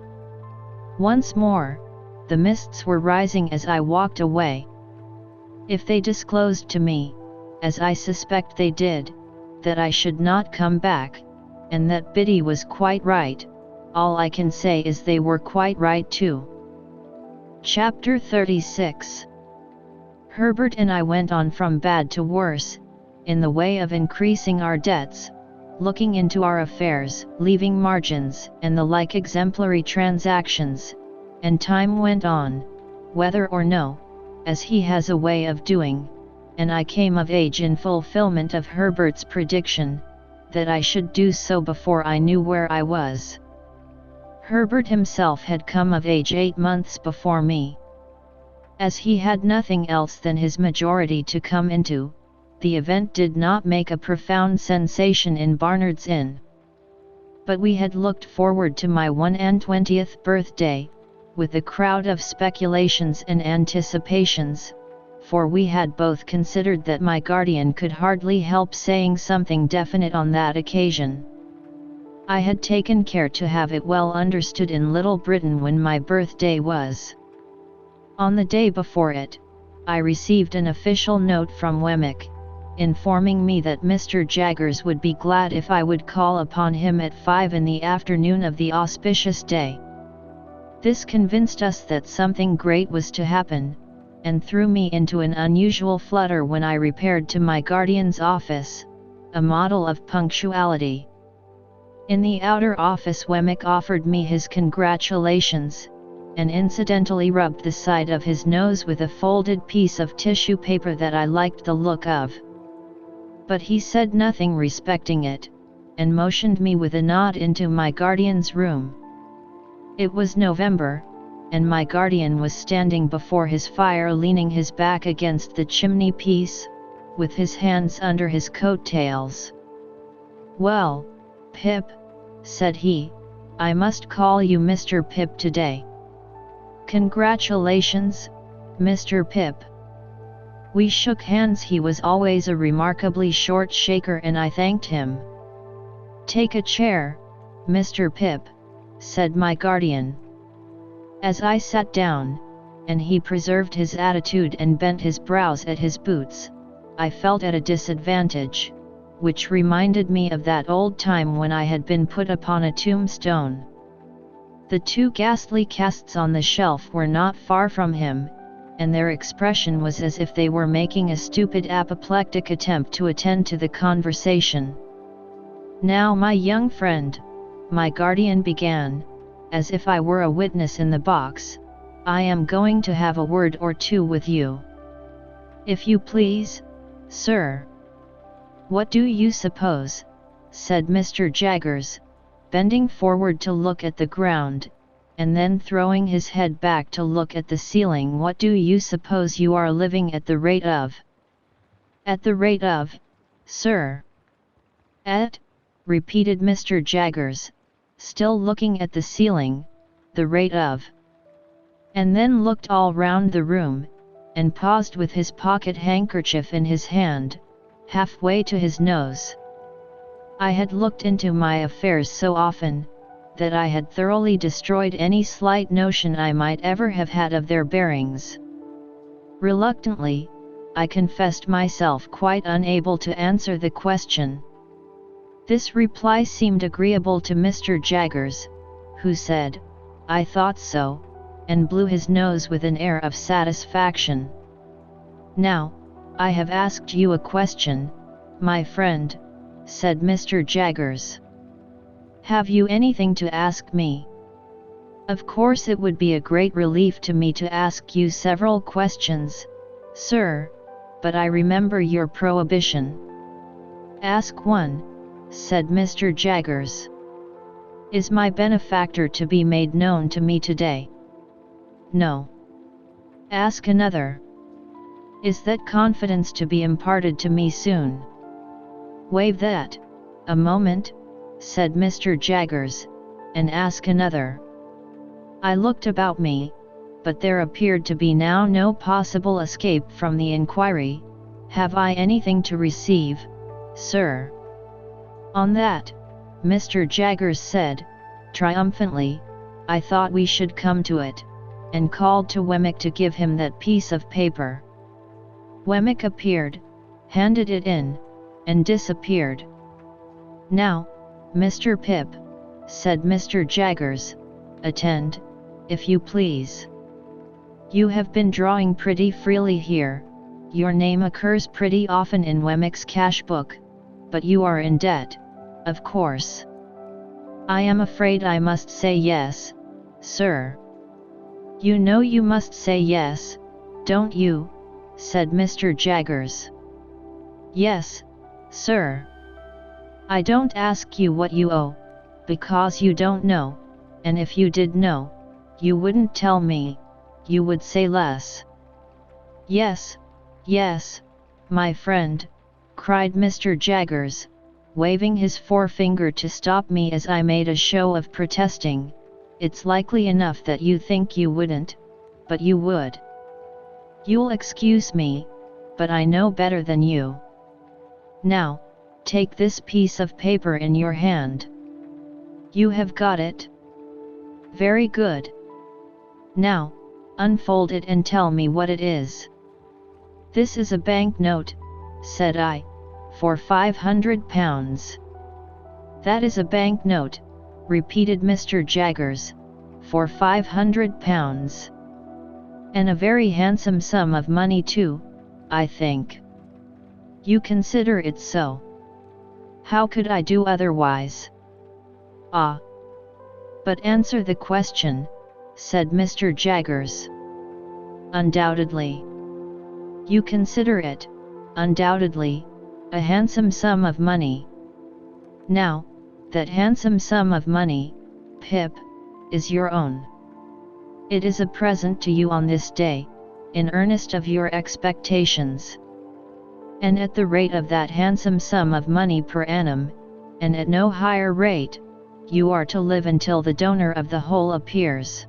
Once more, the mists were rising as I walked away. If they disclosed to me, as I suspect they did, that I should not come back, and that Biddy was quite right, all I can say is they were quite right too. Chapter 36. Herbert and I went on from bad to worse, in the way of increasing our debts, looking into our affairs, leaving margins, and the like exemplary transactions, and time went on, whether or no, as he has a way of doing, and I came of age in fulfillment of Herbert's prediction, that I should do so before I knew where I was. Herbert himself had come of age 8 months before me. As he had nothing else than his majority to come into, the event did not make a profound sensation in Barnard's Inn. But we had looked forward to my 21st birthday, with a crowd of speculations and anticipations, for we had both considered that my guardian could hardly help saying something definite on that occasion. I had taken care to have it well understood in Little Britain when my birthday was. On the day before it, I received an official note from Wemmick, informing me that Mr. Jaggers would be glad if I would call upon him at 5 in the afternoon of the auspicious day. This convinced us that something great was to happen, and threw me into an unusual flutter when I repaired to my guardian's office, a model of punctuality. In the outer office Wemmick offered me his congratulations, and incidentally rubbed the side of his nose with a folded piece of tissue paper that I liked the look of. But he said nothing respecting it, and motioned me with a nod into my guardian's room. It was November, and my guardian was standing before his fire leaning his back against the chimney piece, with his hands under his coat-tails. "Well, Pip," said he, "I must call you Mr. Pip today." "Congratulations, Mr. Pip." We shook hands. He was always a remarkably short shaker and I thanked him. "Take a chair, Mr. Pip," said my guardian. As I sat down, and he preserved his attitude and bent his brows at his boots, I felt at a disadvantage, which reminded me of that old time when I had been put upon a tombstone. The 2 ghastly casts on the shelf were not far from him, and their expression was as if they were making a stupid apoplectic attempt to attend to the conversation. "Now my young friend," my guardian began, as if I were a witness in the box, "I am going to have a word or two with you." "If you please, sir." "What do you suppose?" said Mr. Jaggers, bending forward to look at the ground, and then throwing his head back to look at the ceiling. "What do you suppose you are living at the rate of?" "At the rate of, sir?" "At," repeated Mr. Jaggers, still looking at the ceiling, "the rate of," and then looked all round the room, and paused with his pocket handkerchief in his hand, halfway to his nose. I had looked into my affairs so often, that I had thoroughly destroyed any slight notion I might ever have had of their bearings. Reluctantly, I confessed myself quite unable to answer the question. This reply seemed agreeable to Mr. Jaggers, who said, "I thought so," and blew his nose with an air of satisfaction. "Now, I have asked you a question," my friend," said Mr. Jaggers. "Have you anything to ask me?" "Of course it would be a great relief to me to ask you several questions, sir, but I remember your prohibition." "Ask one," said Mr. Jaggers. "Is my benefactor to be made known to me today?" "No." "Ask another. Is that confidence to be imparted to me soon?" "Waive that, a moment," said Mr. Jaggers, "and ask another." I looked about me, but there appeared to be now no possible escape from the inquiry, "Have I anything to receive, sir?" On that, Mr. Jaggers said, triumphantly, "I thought we should come to it," and called to Wemmick to give him that piece of paper. Wemmick appeared, handed it in, and disappeared. "Now, Mr. Pip," said Mr. Jaggers, "attend, if you please. You have been drawing pretty freely here, your name occurs pretty often in Wemmick's cash book, but you are in debt, of course." "I am afraid I must say yes, sir." "You know you must say yes, don't you?" said Mr. Jaggers. "Yes, sir. I don't ask you what you owe, because you don't know, and if you did know, you wouldn't tell me, you would say less." "Yes, yes, my friend," cried Mr. Jaggers, waving his forefinger to stop me as I made a show of protesting, "it's likely enough that you think you wouldn't, but you would. You'll excuse me, but I know better than you. Now, take this piece of paper in your hand. You have got it? Very good. Now, unfold it and tell me what it is." "This is a banknote," said I, "for £500. "That is a banknote," repeated Mr. Jaggers, "for £500. And a very handsome sum of money too, I think. You consider it so? How could I do otherwise?" "Ah! But answer the question," said Mr. Jaggers. "Undoubtedly. You consider it, undoubtedly, a handsome sum of money. Now, that handsome sum of money, Pip, is your own. It is a present to you on this day, in earnest of your expectations. And at the rate of that handsome sum of money per annum, and at no higher rate, you are to live until the donor of the whole appears.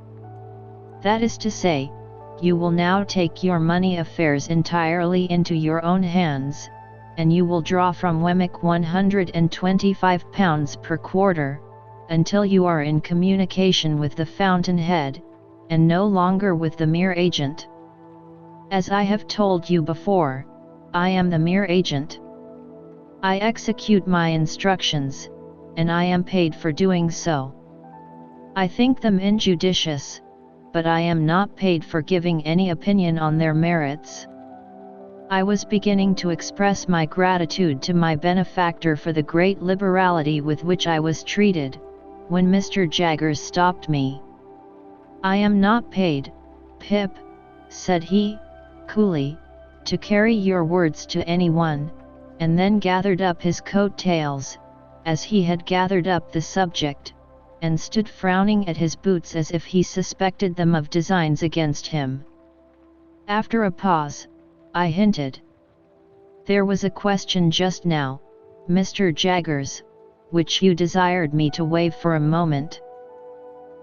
That is to say, you will now take your money affairs entirely into your own hands, and you will draw from Wemmick £125 per quarter, until you are in communication with the fountainhead, and no longer with the mere agent. As I have told you before, I am the mere agent. I execute my instructions, and I am paid for doing so. I think them injudicious, but I am not paid for giving any opinion on their merits." I was beginning to express my gratitude to my benefactor for the great liberality with which I was treated, when Mr. Jaggers stopped me. "I am not paid, Pip," said he, coolly, "to carry your words to anyone," and then gathered up his coat-tails, as he had gathered up the subject, and stood frowning at his boots as if he suspected them of designs against him. After a pause, I hinted, "There was a question just now, Mr. Jaggers, which you desired me to waive for a moment.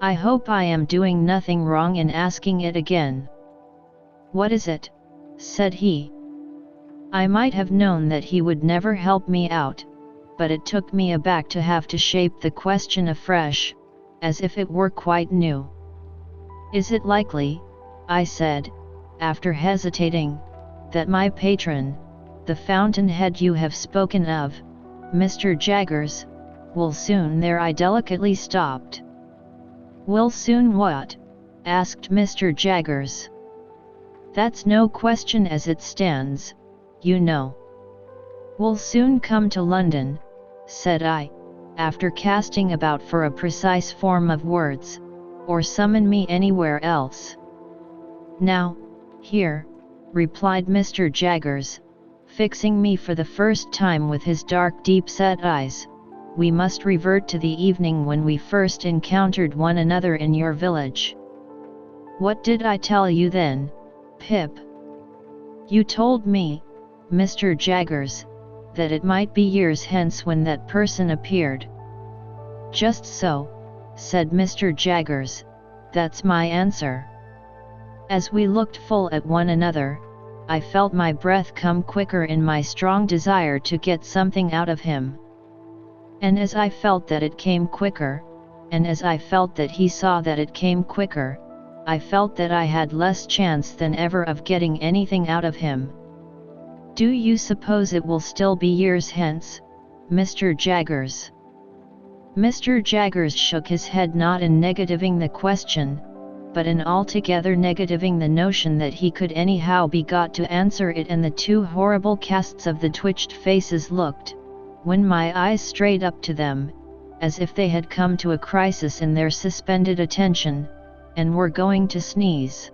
I hope I am doing nothing wrong in asking it again." "What is it?" said he. I might have known that he would never help me out, but it took me aback to have to shape the question afresh, as if it were quite new. "Is it likely," I said, after hesitating, "that my patron, the fountainhead you have spoken of, Mr. Jaggers, will soon?" There I delicately stopped. "Will soon what?" asked Mr. Jaggers. "That's no question as it stands, you know. "We'll soon come to London," said I, after casting about for a precise form of words, "or summon me anywhere else." "Now, here," replied Mr. Jaggers, fixing me for the first time with his dark deep-set eyes, "we must revert to the evening when we first encountered one another in your village." "What did I tell you then, Pip?" "You told me, Mr. Jaggers, that it might be years hence when that person appeared." "Just so," said Mr. Jaggers, "that's my answer." As we looked full at one another, I felt my breath come quicker in my strong desire to get something out of him. And as I felt that it came quicker, and as I felt that he saw that it came quicker, I felt that I had less chance than ever of getting anything out of him. "Do you suppose it will still be years hence, Mr. Jaggers?" Mr. Jaggers shook his head, not in negativing the question, but in altogether negativing the notion that he could anyhow be got to answer it, and the two horrible casts of the twitched faces looked, when my eyes strayed up to them, as if they had come to a crisis in their suspended attention, and were going to sneeze.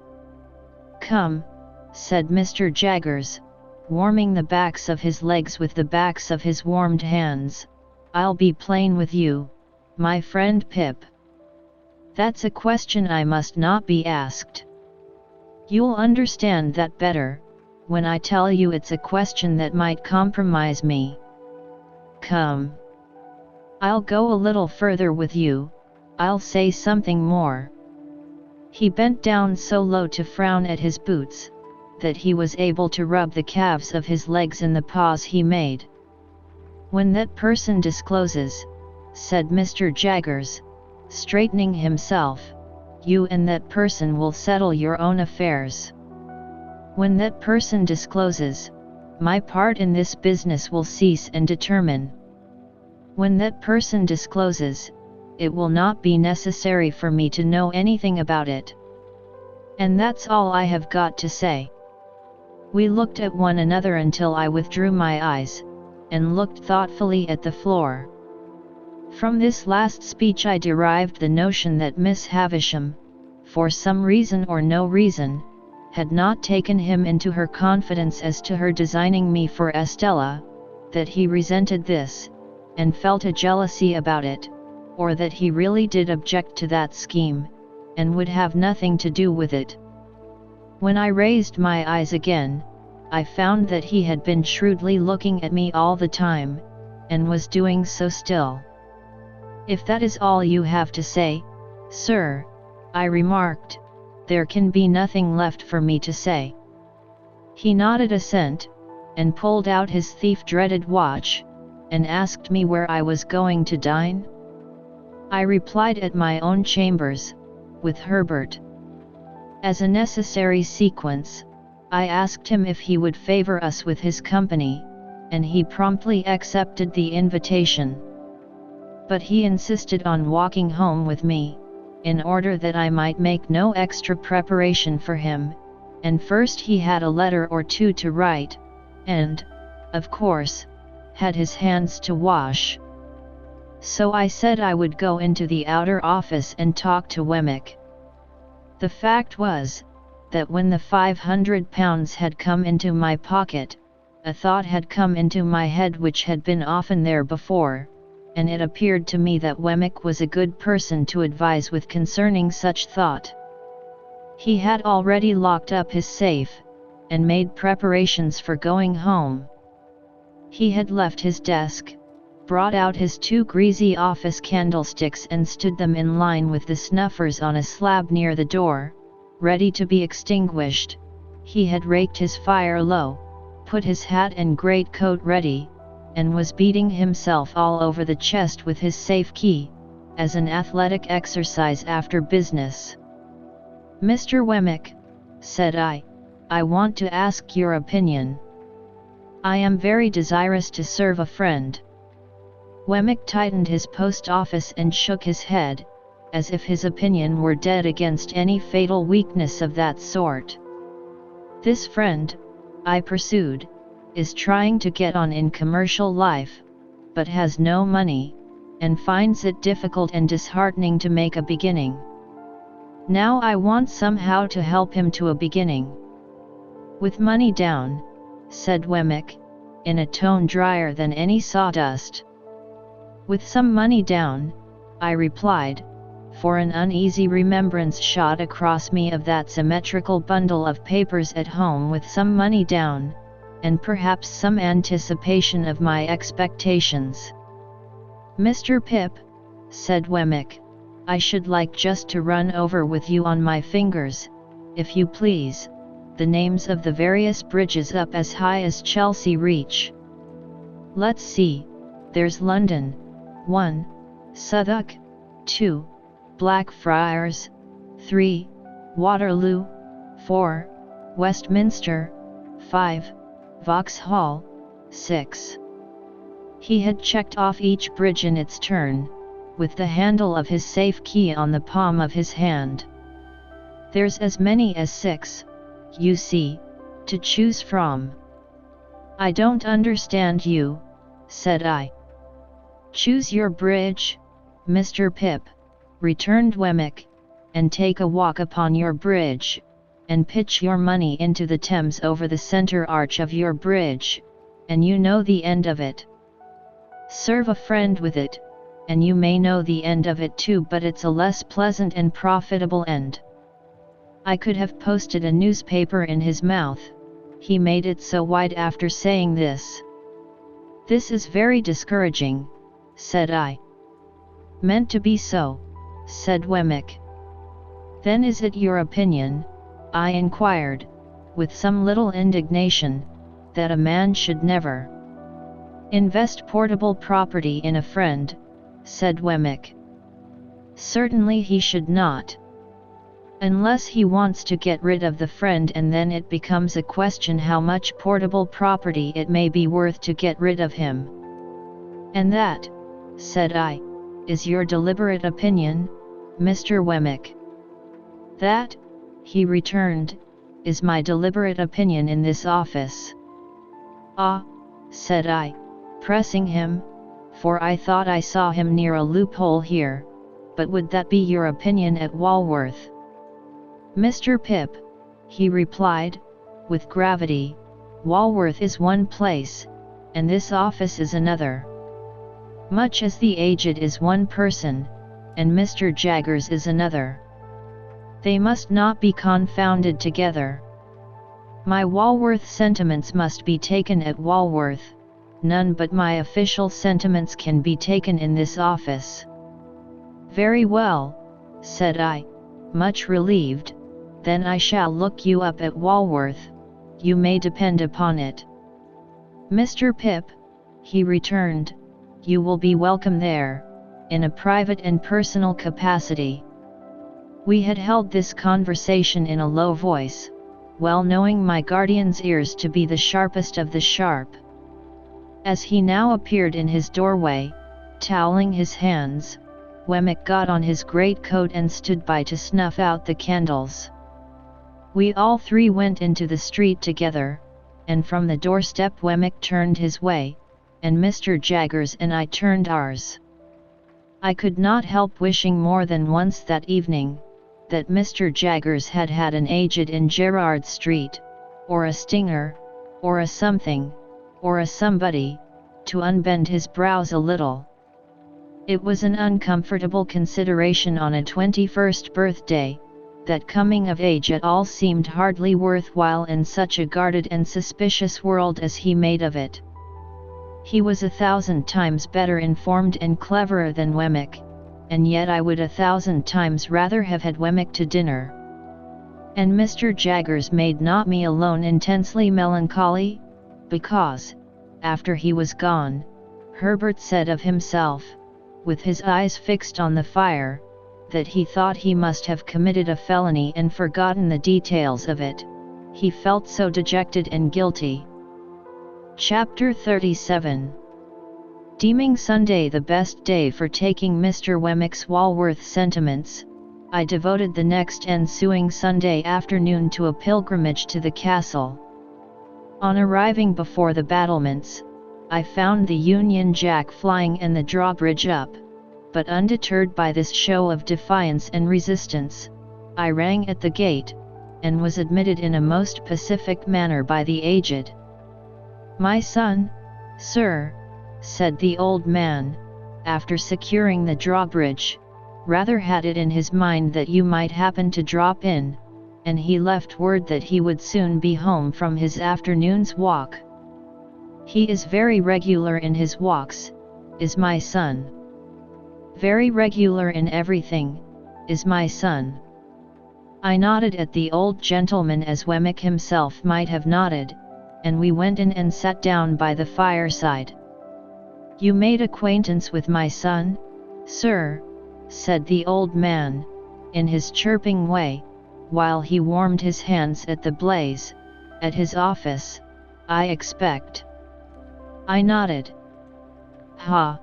"Come," said Mr. Jaggers, warming the backs of his legs with the backs of his warmed hands, "I'll be plain with you, my friend Pip. That's a question I must not be asked. You'll understand that better, when I tell you it's a question that might compromise me. Come. I'll go a little further with you, I'll say something more." He bent down so low to frown at his boots, that he was able to rub the calves of his legs in the pause he made. "When that person discloses," said Mr. Jaggers, straightening himself, "you and that person will settle your own affairs. When that person discloses, my part in this business will cease and determine. When that person discloses, it will not be necessary for me to know anything about it. And that's all I have got to say." We looked at one another until I withdrew my eyes, and looked thoughtfully at the floor. From this last speech I derived the notion that Miss Havisham, for some reason or no reason, had not taken him into her confidence as to her designing me for Estella, that he resented this, and felt a jealousy about it, or that he really did object to that scheme, and would have nothing to do with it. When I raised my eyes again, I found that he had been shrewdly looking at me all the time, and was doing so still. "If that is all you have to say, sir," I remarked, "there can be nothing left for me to say." He nodded assent, and pulled out his thief-dreaded watch, and asked me where I was going to dine. I replied at my own chambers, with Herbert. As a necessary sequence, I asked him if he would favor us with his company, and he promptly accepted the invitation. But he insisted on walking home with me, in order that I might make no extra preparation for him, and first he had a letter or two to write, and, of course, had his hands to wash. So I said I would go into the outer office and talk to Wemmick. The fact was, that when the £500 had come into my pocket, a thought had come into my head which had been often there before, and it appeared to me that Wemmick was a good person to advise with concerning such thought. He had already locked up his safe, and made preparations for going home. He had left his desk, brought out his 2 greasy office candlesticks and stood them in line with the snuffers on a slab near the door, ready to be extinguished. He had raked his fire low, put his hat and greatcoat ready, and was beating himself all over the chest with his safe key, as an athletic exercise after business. "Mr. Wemmick," said I want to ask your opinion. I am very desirous to serve a friend." Wemmick tightened his post office and shook his head, as if his opinion were dead against any fatal weakness of that sort. "This friend," I pursued, is trying to get on in commercial life, but has no money, and finds it difficult and disheartening to make a beginning. Now I want somehow to help him to a beginning. With money down, said Wemmick, in a tone drier than any sawdust. With some money down, I replied, for an uneasy remembrance shot across me of that symmetrical bundle of papers at home. With some money down, and perhaps some anticipation of my expectations. Mr. Pip, said Wemmick, I should like just to run over with you on my fingers, if you please, the names of the various bridges up as high as Chelsea Reach. Let's see, there's London, 1, Southwark, 2, Blackfriars, 3, Waterloo, 4, Westminster, 5, Vauxhall, 6. He had checked off each bridge in its turn, with the handle of his safe key on the palm of his hand. There's as many as 6, you see, to choose from. I don't understand you, said I. Choose your bridge, Mr. Pip, returned Wemmick, and take a walk upon your bridge, and pitch your money into the Thames over the centre arch of your bridge, and you know the end of it. Serve a friend with it, and you may know the end of it too, but it's a less pleasant and profitable end. I could have posted a newspaper in his mouth, he made it so wide after saying this. This is very discouraging, said I. Meant to be so, said Wemmick. Then is it your opinion, I inquired, with some little indignation, that a man should never invest portable property in a friend, said Wemmick. Certainly he should not. Unless he wants to get rid of the friend, and then it becomes a question how much portable property it may be worth to get rid of him. And that, said I, is your deliberate opinion, Mr. Wemmick? That, he returned, is my deliberate opinion in this office. Ah, said I, pressing him, for I thought I saw him near a loophole here, but would that be your opinion at Walworth? Mr. Pip, he replied, with gravity, Walworth is one place, and this office is another. Much as the aged is one person, and Mr. Jaggers is another. They must not be confounded together. My Walworth sentiments must be taken at Walworth, none but my official sentiments can be taken in this office. Very well, said I, much relieved, then I shall look you up at Walworth, you may depend upon it. Mr. Pip, he returned, you will be welcome there, in a private and personal capacity. We had held this conversation in a low voice, well knowing my guardian's ears to be the sharpest of the sharp. As he now appeared in his doorway, toweling his hands, Wemmick got on his greatcoat and stood by to snuff out the candles. We all three went into the street together, and from the doorstep Wemmick turned his way, and Mr. Jaggers and I turned ours. I could not help wishing more than once that evening, that Mr. Jaggers had had an aged in Gerrard Street, or a stinger, or a something, or a somebody, to unbend his brows a little. It was an uncomfortable consideration on a 21st birthday, that coming of age at all seemed hardly worthwhile in such a guarded and suspicious world as he made of it. He was 1,000 times better informed and cleverer than Wemmick, and yet I would 1,000 times rather have had Wemmick to dinner. And Mr. Jaggers made not me alone intensely melancholy, because, after he was gone, Herbert said of himself, with his eyes fixed on the fire, that he thought he must have committed a felony and forgotten the details of it, he felt so dejected and guilty. Chapter 37. Deeming Sunday the best day for taking Mr. Wemmick's Walworth sentiments, I devoted the next ensuing Sunday afternoon to a pilgrimage to the castle. On arriving before the battlements, I found the Union Jack flying and the drawbridge up, but undeterred by this show of defiance and resistance, I rang at the gate, and was admitted in a most pacific manner by the aged. "My son, sir," said the old man, after securing the drawbridge, "rather had it in his mind that you might happen to drop in, and he left word that he would soon be home from his afternoon's walk. He is very regular in his walks, is my son. Very regular in everything, is my son." I nodded at the old gentleman as Wemmick himself might have nodded, and we went in and sat down by the fireside. "You made acquaintance with my son, sir," said the old man, in his chirping way, while he warmed his hands at the blaze, "at his office, I expect." I nodded. "Ha!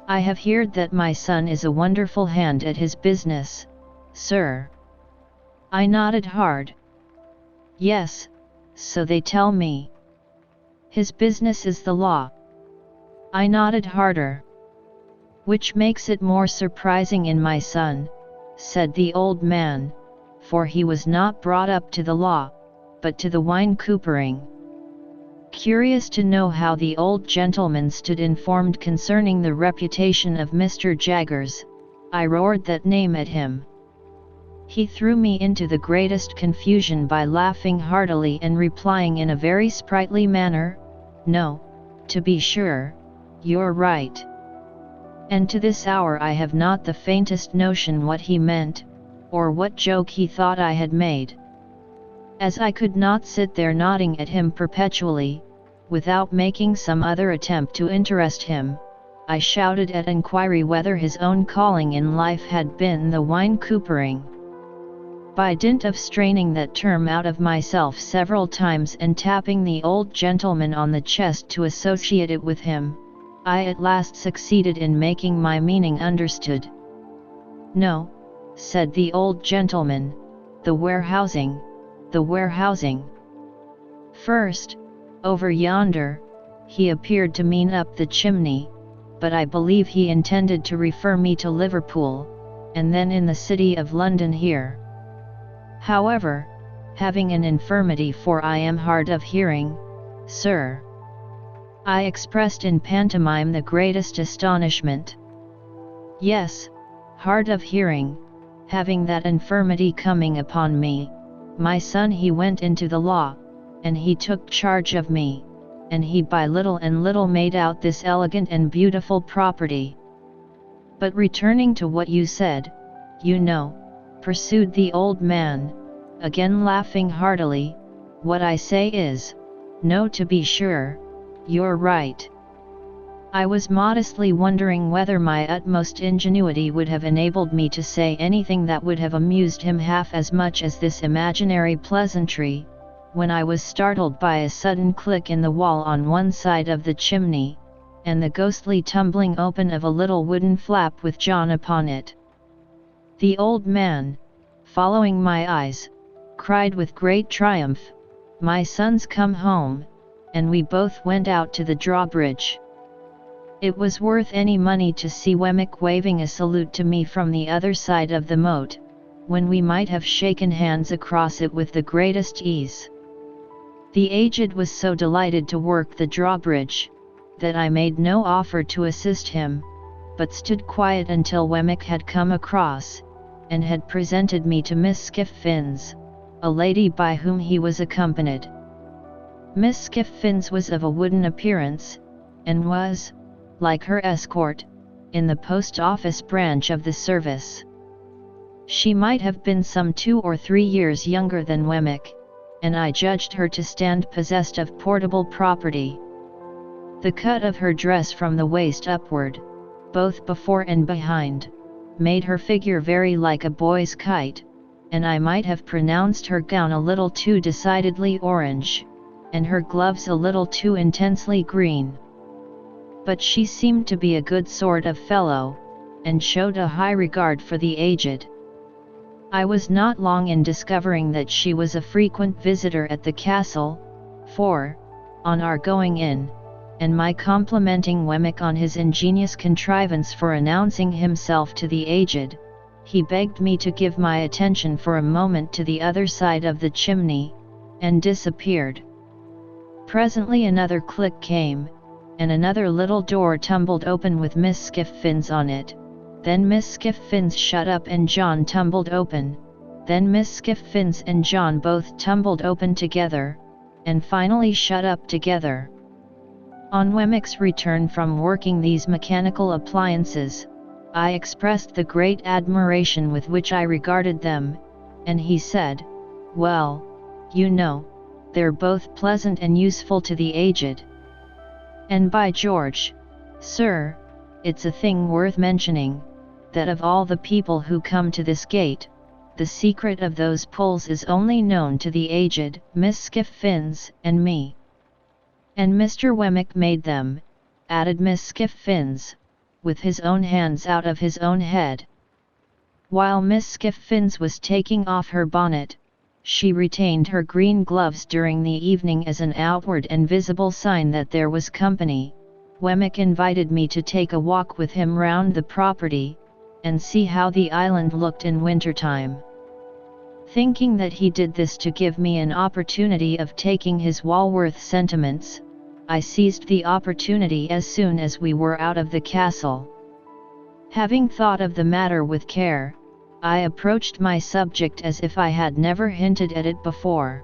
I have heard that my son is a wonderful hand at his business, sir." I nodded hard. "Yes, so they tell me. His business is the law." I nodded harder. "Which makes it more surprising in my son," said the old man, "for he was not brought up to the law, but to the wine coopering." Curious to know how the old gentleman stood informed concerning the reputation of Mr. Jaggers, I roared that name at him. He threw me into the greatest confusion by laughing heartily and replying in a very sprightly manner, "No, to be sure, you're right." And to this hour I have not the faintest notion what he meant, or what joke he thought I had made. As I could not sit there nodding at him perpetually, without making some other attempt to interest him, I shouted at inquiry whether his own calling in life had been the wine coopering. By dint of straining that term out of myself several times and tapping the old gentleman on the chest to associate it with him, I at last succeeded in making my meaning understood. "No," said the old gentleman, the warehousing. "First, over yonder," he appeared to mean up the chimney, but I believe he intended to refer me to Liverpool, and then in the city of London here. However, having an infirmity for I am hard of hearing, sir. I expressed in pantomime the greatest astonishment. "Yes, hard of hearing, having that infirmity coming upon me, my son he went into the law, and he took charge of me, and he by little and little made out this elegant and beautiful property. But returning to what you said, you know," pursued the old man, again laughing heartily, "what I say is, no, to be sure, you're right." I was modestly wondering whether my utmost ingenuity would have enabled me to say anything that would have amused him half as much as this imaginary pleasantry, when I was startled by a sudden click in the wall on one side of the chimney, and the ghostly tumbling open of a little wooden flap with John upon it. The old man, following my eyes, cried with great triumph, "My son's come home," and we both went out to the drawbridge. It was worth any money to see Wemmick waving a salute to me from the other side of the moat, when we might have shaken hands across it with the greatest ease. The aged was so delighted to work the drawbridge, that I made no offer to assist him, but stood quiet until Wemmick had come across, and had presented me to Miss Xxxix, a lady by whom he was accompanied. Miss Xxxix was of a wooden appearance, and was, like her escort, in the post office branch of the service. She might have been some 2 or 3 years younger than Wemmick, and I judged her to stand possessed of portable property. The cut of her dress from the waist upward, both before and behind, made her figure very like a boy's kite, and I might have pronounced her gown a little too decidedly orange, and her gloves a little too intensely green. But she seemed to be a good sort of fellow, and showed a high regard for the aged. I was not long in discovering that she was a frequent visitor at the castle, For, on our going in, and my complimenting Wemmick on his ingenious contrivance for announcing himself to the aged, he begged me to give my attention for a moment to the other side of the chimney, and disappeared. Presently another click came, and another little door tumbled open with Miss Skiffins on it. Then Miss Skiffins shut up and John tumbled open, then Miss Skiffins and John both tumbled open together, and finally shut up together. On Wemmick's return from working these mechanical appliances, I expressed the great admiration with which I regarded them, and he said, "Well, you know, they're both pleasant and useful to the aged. And by George, sir, it's a thing worth mentioning, that of all the people who come to this gate, the secret of those pulls is only known to the aged, Miss Skiffins, and me." "And Mr. Wemmick made them," added Miss Skiffins, "with his own hands out of his own head." While Miss Skiffins was taking off her bonnet, she retained her green gloves during the evening as an outward and visible sign that there was company. Wemmick invited me to take a walk with him round the property, and see how the island looked in winter-time. Thinking that he did this to give me an opportunity of taking his Walworth sentiments, I seized the opportunity as soon as we were out of the castle. Having thought of the matter with care, I approached my subject as if I had never hinted at it before.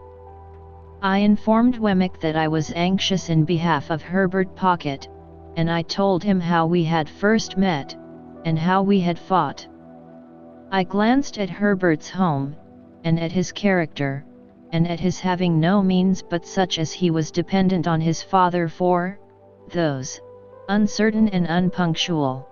I informed Wemmick that I was anxious in behalf of Herbert Pocket, and I told him how we had first met, and how we had fought. I glanced at Herbert's home, and at his character, and at his having no means but such as he was dependent on his father for, those, uncertain and unpunctual.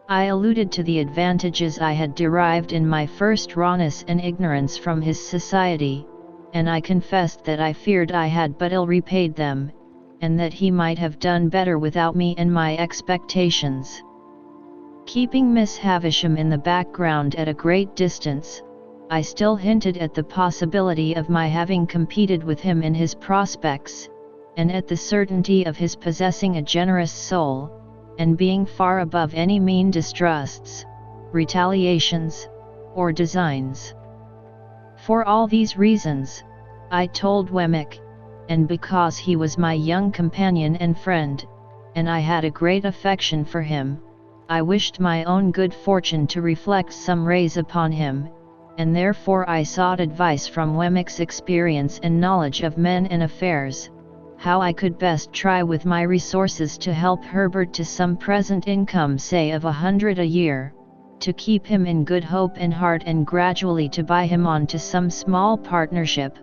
I alluded to the advantages I had derived in my first rawness and ignorance from his society, and I confessed that I feared I had but ill repaid them, and that he might have done better without me and my expectations. Keeping Miss Havisham in the background at a great distance, I still hinted at the possibility of my having competed with him in his prospects, and at the certainty of his possessing a generous soul, and being far above any mean distrusts, retaliations, or designs. For all these reasons, I told Wemmick, and because he was my young companion and friend, and I had a great affection for him, I wished my own good fortune to reflect some rays upon him, and therefore I sought advice from Wemmick's experience and knowledge of men and affairs, how I could best try with my resources to help Herbert to some present income, say of 100 a year, to keep him in good hope and heart, and gradually to buy him on to some small partnership.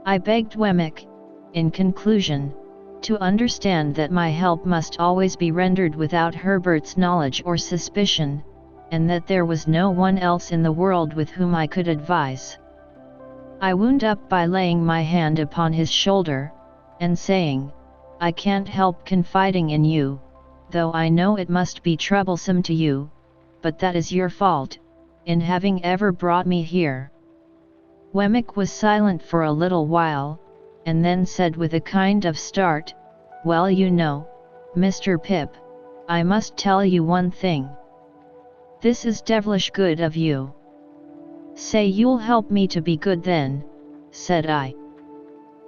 I begged Wemmick, in conclusion, to understand that my help must always be rendered without Herbert's knowledge or suspicion, and that there was no one else in the world with whom I could advise. I wound up by laying my hand upon his shoulder, and saying, "I can't help confiding in you, though I know it must be troublesome to you, but that is your fault, in having ever brought me here." Wemmick was silent for a little while, and then said with a kind of start, "Well, you know, Mr. Pip, I must tell you one thing. This is devilish good of you." "Say you'll help me to be good then," said I.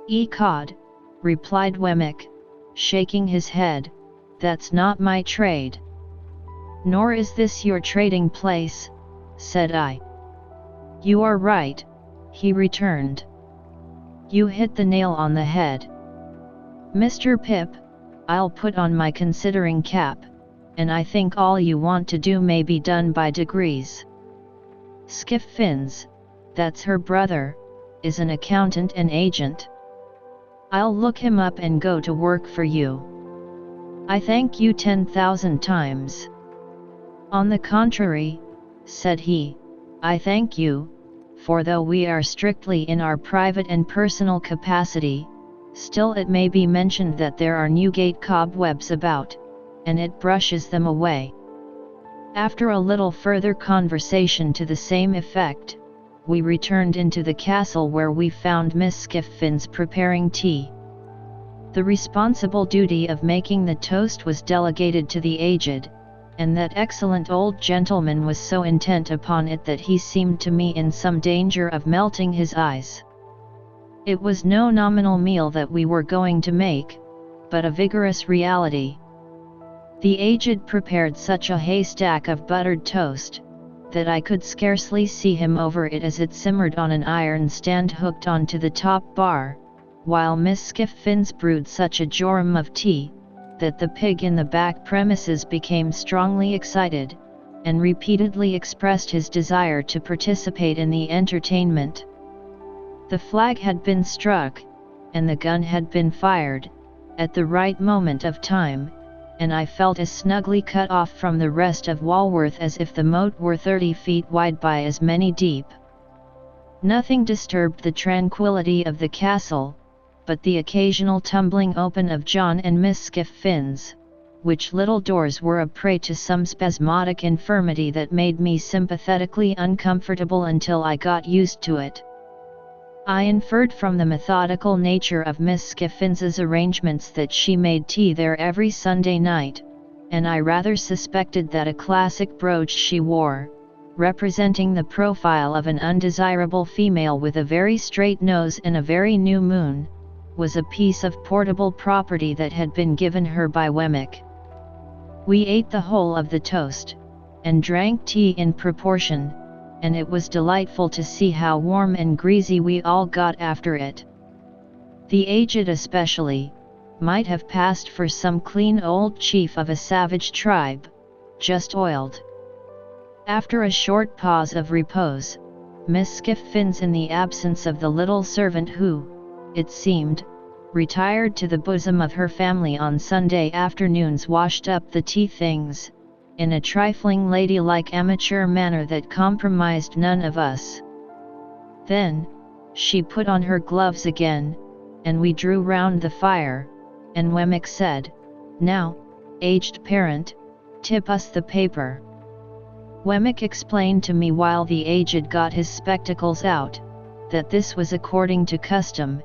"Ecod," replied Wemmick, shaking his head, "that's not my trade." "Nor is this your trading place," said I. "You are right," he returned. "You hit the nail on the head. Mr. Pip, I'll put on my considering cap, and I think all you want to do may be done by degrees. Skiffins, that's her brother, is an accountant and agent. I'll look him up and go to work for you. I thank you 10,000 times." "On the contrary," said he, "I thank you, for though we are strictly in our private and personal capacity, still it may be mentioned that there are Newgate cobwebs about, and it brushes them away." After a little further conversation to the same effect, we returned into the castle where we found Miss Skiffins preparing tea. The responsible duty of making the toast was delegated to the aged, and that excellent old gentleman was so intent upon it that he seemed to me in some danger of melting his eyes. It was no nominal meal that we were going to make, but a vigorous reality. The aged prepared such a haystack of buttered toast, that I could scarcely see him over it as it simmered on an iron stand hooked onto the top bar, while Miss Skiffins brewed such a jorum of tea, that the pig in the back premises became strongly excited, and repeatedly expressed his desire to participate in the entertainment. The flag had been struck, and the gun had been fired, at the right moment of time, and I felt as snugly cut off from the rest of Walworth as if the moat were 30 feet wide by as many deep. Nothing disturbed the tranquillity of the castle, but the occasional tumbling open of John and Miss Skiffins, which little doors were a prey to some spasmodic infirmity that made me sympathetically uncomfortable until I got used to it. I inferred from the methodical nature of Miss Skiffins's arrangements that she made tea there every Sunday night, and I rather suspected that a classic brooch she wore, representing the profile of an undesirable female with a very straight nose and a very new moon, was a piece of portable property that had been given her by Wemmick. We ate the whole of the toast, and drank tea in proportion, and it was delightful to see how warm and greasy we all got after it. The aged especially, might have passed for some clean old chief of a savage tribe, just oiled. After a short pause of repose, Miss Skiffins, in the absence of the little servant who, it seemed, retired to the bosom of her family on Sunday afternoons, washed up the tea things, in a trifling ladylike amateur manner that compromised none of us. Then, she put on her gloves again, and we drew round the fire, and Wemmick said, "Now, aged parent, tip us the paper." Wemmick explained to me while the aged got his spectacles out, that this was according to custom,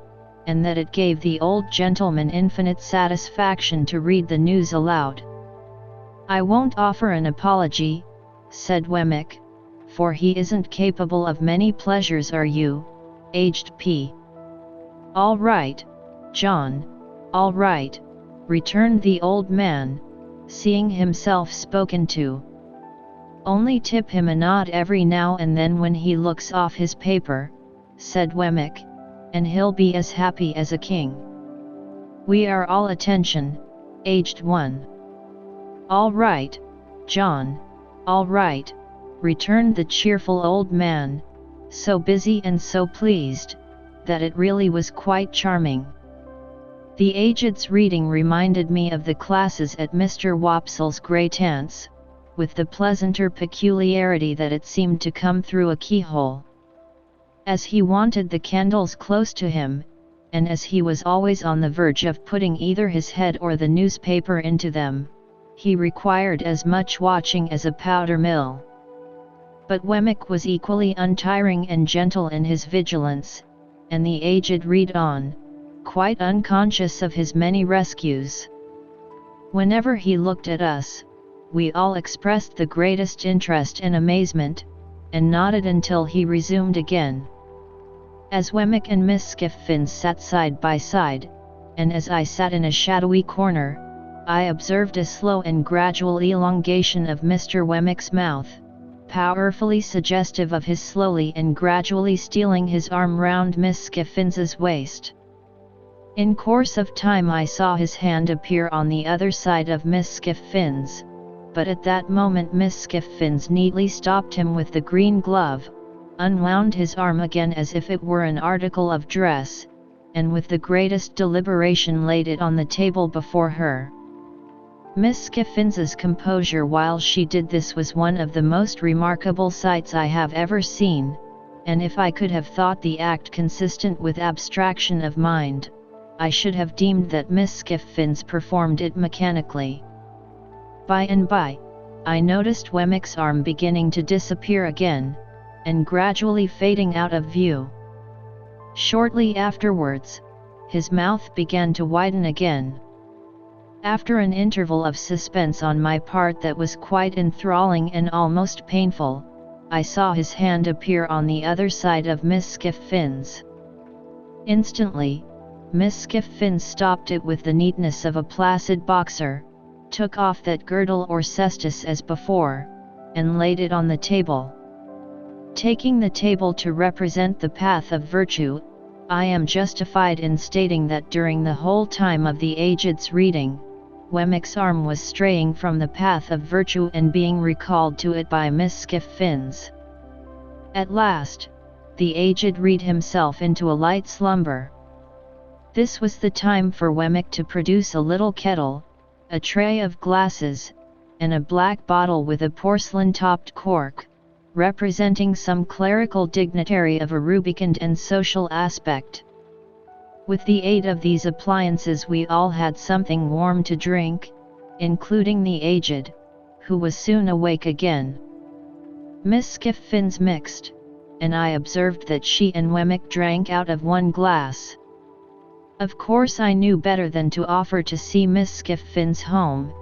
and that it gave the old gentleman infinite satisfaction to read the news aloud. "I won't offer an apology," said Wemmick, "for he isn't capable of many pleasures, are you, aged P?" "All right, John, all right," returned the old man, seeing himself spoken to. "Only tip him a nod every now and then when he looks off his paper," said Wemmick, "and he'll be as happy as a king. We are all attention, aged one." "All right, John, all right," returned the cheerful old man, so busy and so pleased, that it really was quite charming. The aged's reading reminded me of the classes at Mr. Wopsle's great aunt's, with the pleasanter peculiarity that it seemed to come through a keyhole. As he wanted the candles close to him, and as he was always on the verge of putting either his head or the newspaper into them, he required as much watching as a powder mill. But Wemmick was equally untiring and gentle in his vigilance, and the aged read on, quite unconscious of his many rescues. Whenever he looked at us, we all expressed the greatest interest and amazement, and nodded until he resumed again. As Wemmick and Miss Skiffins sat side by side, and as I sat in a shadowy corner, I observed a slow and gradual elongation of Mr. Wemmick's mouth, powerfully suggestive of his slowly and gradually stealing his arm round Miss Skiffins's waist. In course of time I saw his hand appear on the other side of Miss Skiffins, but at that moment Miss Skiffins neatly stopped him with the green glove, unwound his arm again as if it were an article of dress, and with the greatest deliberation laid it on the table before her. Miss Skiffins's composure while she did this was one of the most remarkable sights I have ever seen, and if I could have thought the act consistent with abstraction of mind, I should have deemed that Miss Skiffins performed it mechanically. By and by, I noticed Wemmick's arm beginning to disappear again, and gradually fading out of view. Shortly afterwards, his mouth began to widen again. After an interval of suspense on my part that was quite enthralling and almost painful, I saw his hand appear on the other side of Miss Skifffin's. Instantly, Miss Skiffin stopped it with the neatness of a placid boxer, took off that girdle or cestus as before, and laid it on the table. Taking the table to represent the path of virtue, I am justified in stating that during the whole time of the aged's reading, Wemmick's arm was straying from the path of virtue and being recalled to it by Miss Skiffins. At last, the aged read himself into a light slumber. This was the time for Wemmick to produce a little kettle, a tray of glasses, and a black bottle with a porcelain-topped cork, representing some clerical dignitary of a rubicund and social aspect. With the aid of these appliances we all had something warm to drink, including the aged, who was soon awake again. Miss Skiffins mixed, and I observed that she and Wemmick drank out of one glass. Of course I knew better than to offer to see Miss Skiffins home,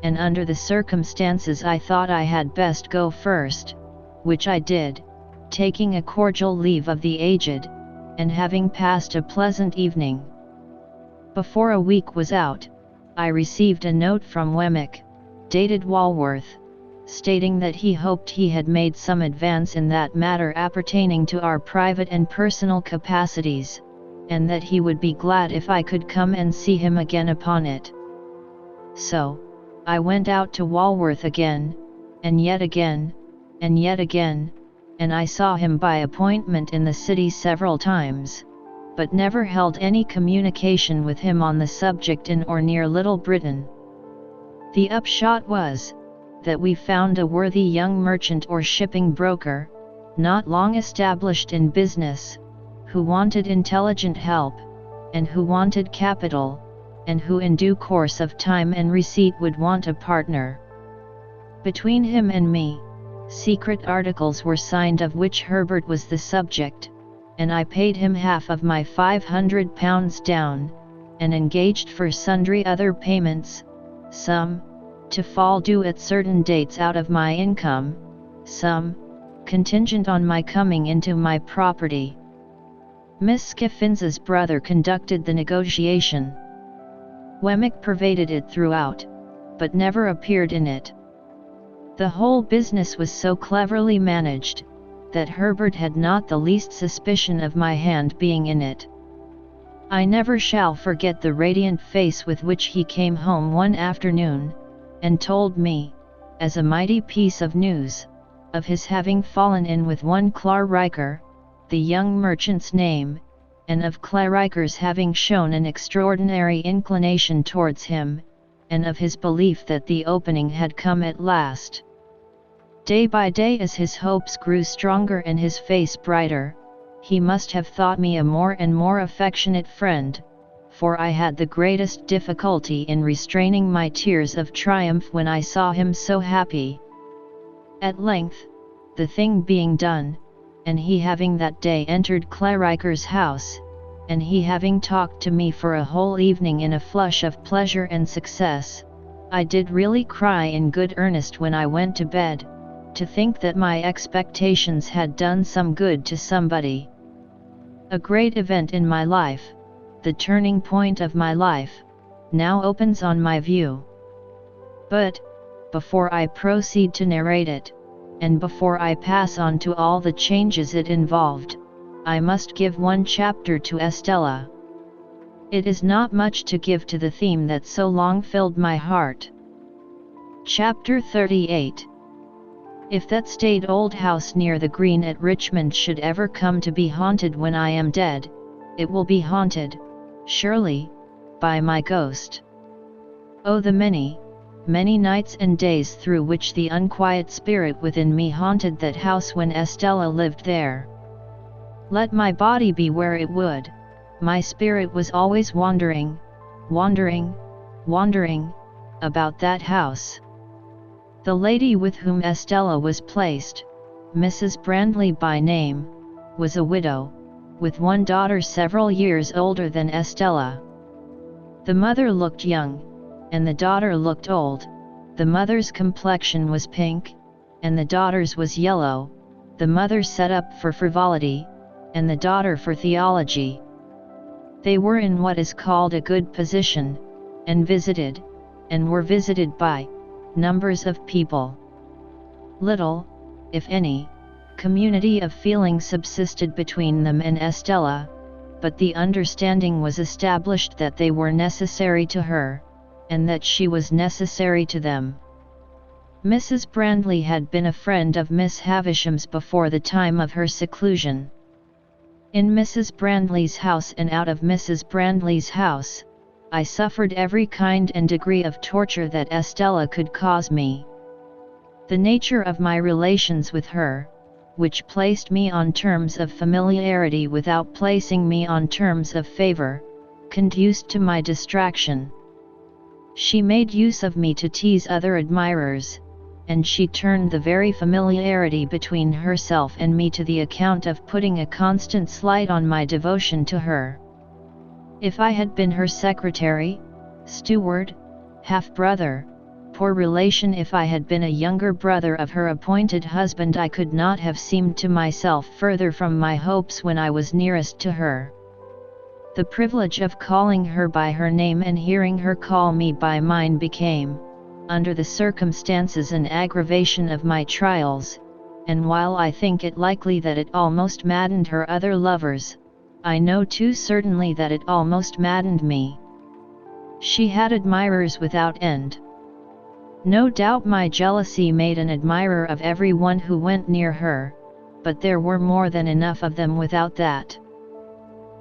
and under the circumstances I thought I had best go first, which I did, taking a cordial leave of the aged, and having passed a pleasant evening. Before a week was out, I received a note from Wemmick, dated Walworth, stating that he hoped he had made some advance in that matter appertaining to our private and personal capacities, and that he would be glad if I could come and see him again upon it. So, I went out to Walworth again, and yet again, and yet again, and I saw him by appointment in the city several times, but never held any communication with him on the subject in or near Little Britain. The upshot was, that we found a worthy young merchant or shipping broker, not long established in business, who wanted intelligent help, and who wanted capital, and who in due course of time and receipt would want a partner. Between him and me, secret articles were signed of which Herbert was the subject, and I paid him half of my £500 down, and engaged for sundry other payments, some, to fall due at certain dates out of my income, some, contingent on my coming into my property. Miss Skiffins's brother conducted the negotiation. Wemmick pervaded it throughout, but never appeared in it. The whole business was so cleverly managed, that Herbert had not the least suspicion of my hand being in it. I never shall forget the radiant face with which he came home one afternoon, and told me, as a mighty piece of news, of his having fallen in with one Clarriker, the young merchant's name, and of Clarriker's having shown an extraordinary inclination towards him, and of his belief that the opening had come at last. Day by day as his hopes grew stronger and his face brighter, he must have thought me a more and more affectionate friend, for I had the greatest difficulty in restraining my tears of triumph when I saw him so happy. At length, the thing being done, and he having that day entered Clarriker's house, and he having talked to me for a whole evening in a flush of pleasure and success, I did really cry in good earnest when I went to bed, to think that my expectations had done some good to somebody. A great event in my life, the turning point of my life, now opens on my view. But, before I proceed to narrate it, and before I pass on to all the changes it involved, I must give one chapter to Estella. It is not much to give to the theme that so long filled my heart. Chapter 38. If that staid old house near the green at Richmond should ever come to be haunted when I am dead, it will be haunted, surely, by my ghost. Oh, the many, many nights and days through which the unquiet spirit within me haunted that house when Estella lived there. Let my body be where it would, my spirit was always wandering, wandering, wandering, about that house. The lady with whom Estella was placed, Mrs. Brandley by name, was a widow, with one daughter several years older than Estella. The mother looked young, and the daughter looked old. The mother's complexion was pink, and the daughter's was yellow. The mother set up for frivolity, and the daughter for theology. They were in what is called a good position, and were visited by, numbers of people. Little, if any, community of feeling subsisted between them and Estella, but the understanding was established that they were necessary to her, and that she was necessary to them. Mrs. Brandley had been a friend of Miss Havisham's before the time of her seclusion. In Mrs. Brandley's house and out of Mrs. Brandley's house, I suffered every kind and degree of torture that Estella could cause me. The nature of my relations with her, which placed me on terms of familiarity without placing me on terms of favor, conduced to my distraction. She made use of me to tease other admirers, and she turned the very familiarity between herself and me to the account of putting a constant slight on my devotion to her. If I had been her secretary, steward, half-brother, poor relation, if I had been a younger brother of her appointed husband, I could not have seemed to myself further from my hopes when I was nearest to her. The privilege of calling her by her name and hearing her call me by mine became, under the circumstances, an aggravation of my trials, and while I think it likely that it almost maddened her other lovers, I know too certainly that it almost maddened me. She had admirers without end. No doubt my jealousy made an admirer of every one who went near her, but there were more than enough of them without that.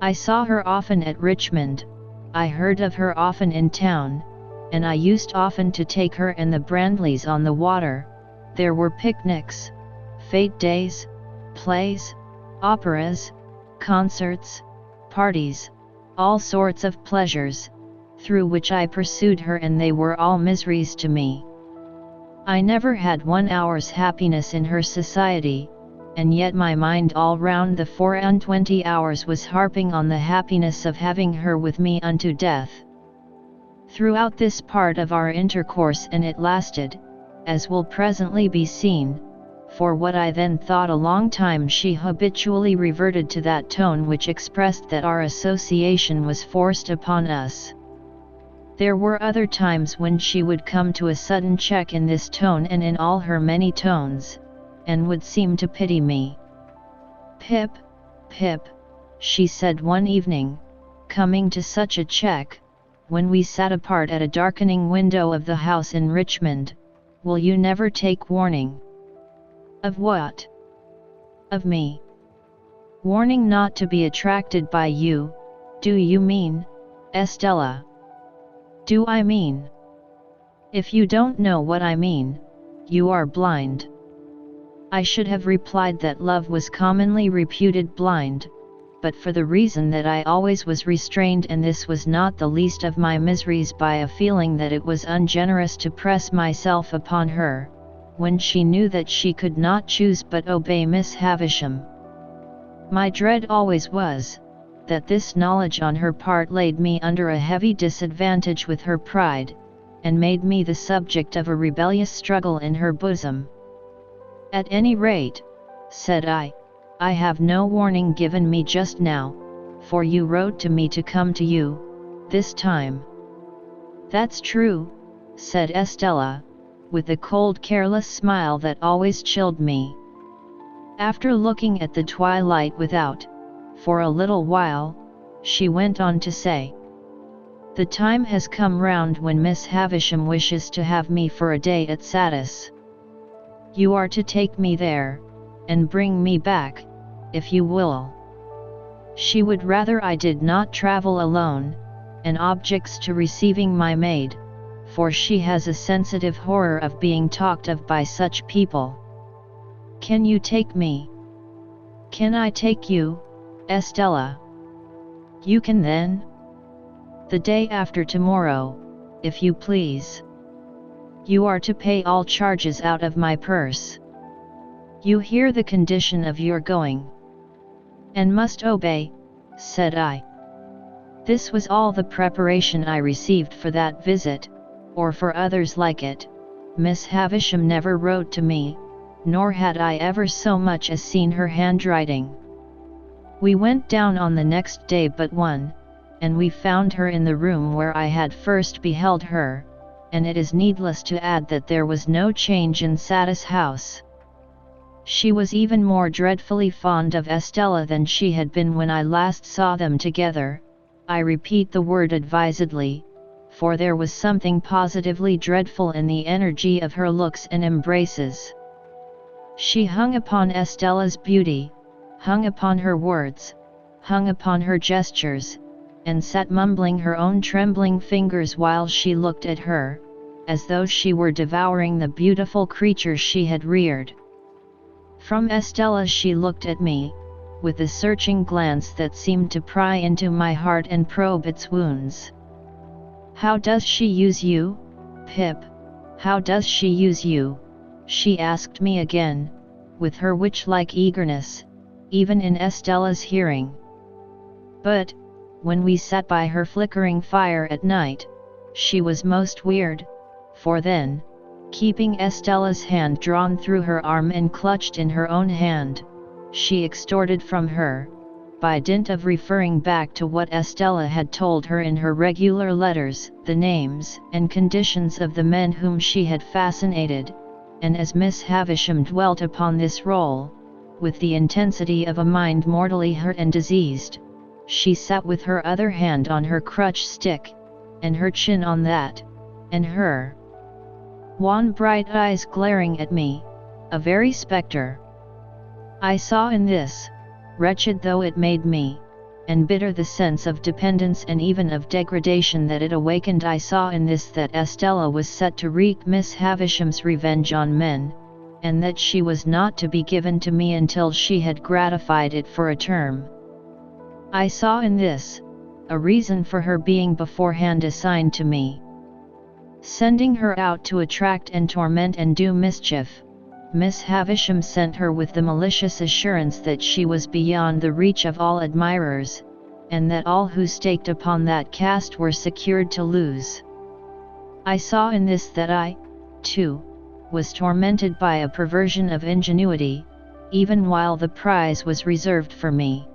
I saw her often at Richmond, I heard of her often in town, and I used often to take her and the Brandleys on the water. There were picnics, fête days, plays, operas, concerts, parties, all sorts of pleasures, through which I pursued her, and they were all miseries to me. I never had 1 hour's happiness in her society, and yet my mind all round the 24 hours was harping on the happiness of having her with me unto death. Throughout this part of our intercourse, and it lasted, as will presently be seen, for what I then thought a long time, she habitually reverted to that tone which expressed that our association was forced upon us. There were other times when she would come to a sudden check in this tone and in all her many tones, and would seem to pity me. "Pip, Pip," she said one evening, coming to such a check, when we sat apart at a darkening window of the house in Richmond, "will you never take warning?" "Of what?" "Of me." "Warning not to be attracted by you, do you mean, Estella?" "Do I mean?" "If you don't know what I mean, you are blind." I should have replied that love was commonly reputed blind, but for the reason that I always was restrained, and this was not the least of my miseries, by a feeling that it was ungenerous to press myself upon her, when she knew that she could not choose but obey Miss Havisham. My dread always was, that this knowledge on her part laid me under a heavy disadvantage with her pride, and made me the subject of a rebellious struggle in her bosom. "At any rate," said I have no warning given me just now, for you wrote to me to come to you, this time." "That's true," said Estella, with the cold careless smile that always chilled me. After looking at the twilight without, for a little while, she went on to say, "The time has come round when Miss Havisham wishes to have me for a day at Satis. You are to take me there, and bring me back, if you will. She would rather I did not travel alone, and objects to receiving my maid, for she has a sensitive horror of being talked of by such people. Can you take me?" "Can I take you, Estella?" "You can then. The day after tomorrow, if you please. You are to pay all charges out of my purse." You hear the condition of your going, and must obey, said I. This was all the preparation I received for that visit, or for others like it. Miss Havisham never wrote to me, nor had I ever so much as seen her handwriting. We went down on the next day but one, and we found her in the room where I had first beheld her, and it is needless to add that there was no change in Satis house. She was even more dreadfully fond of Estella than she had been when I last saw them together. I repeat the word advisedly, for there was something positively dreadful in the energy of her looks and embraces. She hung upon Estella's beauty, hung upon her words, hung upon her gestures, and sat mumbling her own trembling fingers while she looked at her, as though she were devouring the beautiful creature she had reared. From Estella she looked at me, with a searching glance that seemed to pry into my heart and probe its wounds. "How does she use you, Pip? How does she use you?" she asked me again, with her witch-like eagerness, even in Estella's hearing. But, when we sat by her flickering fire at night, she was most weird, for then, keeping Estella's hand drawn through her arm and clutched in her own hand, she extorted from her, by dint of referring back to what Estella had told her in her regular letters, the names and conditions of the men whom she had fascinated, and as Miss Havisham dwelt upon this role, with the intensity of a mind mortally hurt and diseased, she sat with her other hand on her crutch stick, and her chin on that, and her wan bright eyes glaring at me, a very spectre. I saw in this, wretched though it made me, and bitter the sense of dependence and even of degradation that it awakened, I saw in this that Estella was set to wreak Miss Havisham's revenge on men, and that she was not to be given to me until she had gratified it for a term. I saw in this, a reason for her being beforehand assigned to me. Sending her out to attract and torment and do mischief, Miss Havisham sent her with the malicious assurance that she was beyond the reach of all admirers, and that all who staked upon that cast were secured to lose. I saw in this that I, too, was tormented by a perversion of ingenuity, even while the prize was reserved for me.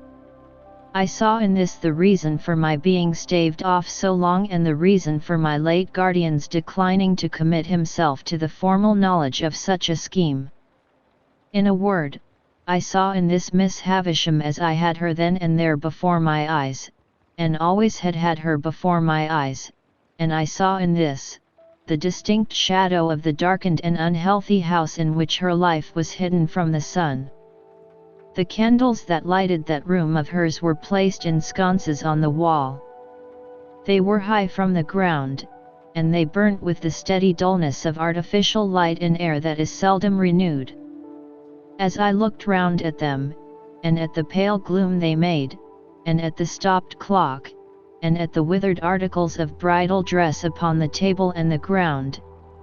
I saw in this the reason for my being staved off so long and the reason for my late guardian's declining to commit himself to the formal knowledge of such a scheme. In a word, I saw in this Miss Havisham as I had her then and there before my eyes, and always had had her before my eyes, and I saw in this, the distinct shadow of the darkened and unhealthy house in which her life was hidden from the sun. The candles that lighted that room of hers were placed in sconces on the wall. They were high from the ground, and they burnt with the steady dullness of artificial light in air that is seldom renewed. As I looked round at them, and at the pale gloom they made, and at the stopped clock, and at the withered articles of bridal dress upon the table and the ground,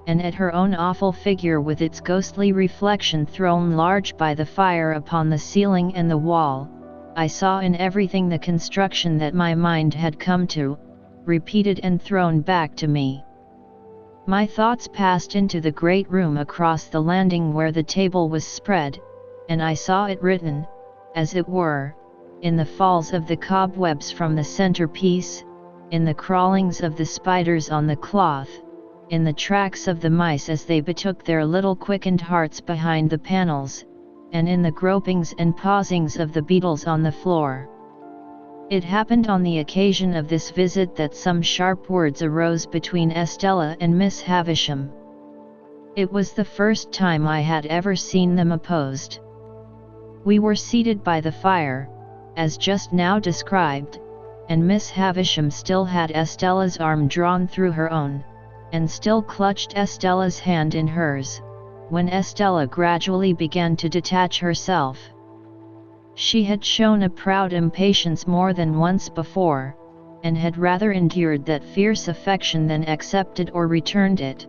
and at her own awful figure with its ghostly reflection thrown large by the fire upon the ceiling and the wall, I saw in everything the construction that my mind had come to, repeated and thrown back to me. My thoughts passed into the great room across the landing where the table was spread, and I saw it written, as it were, in the falls of the cobwebs from the centerpiece, in the crawlings of the spiders on the cloth, in the tracks of the mice as they betook their little quickened hearts behind the panels, and in the gropings and pausings of the beetles on the floor. It happened on the occasion of this visit that some sharp words arose between Estella and Miss Havisham. It was the first time I had ever seen them opposed. We were seated by the fire, as just now described, and Miss Havisham still had Estella's arm drawn through her own, and still clutched Estella's hand in hers, when Estella gradually began to detach herself. She had shown a proud impatience more than once before, and had rather endured that fierce affection than accepted or returned it.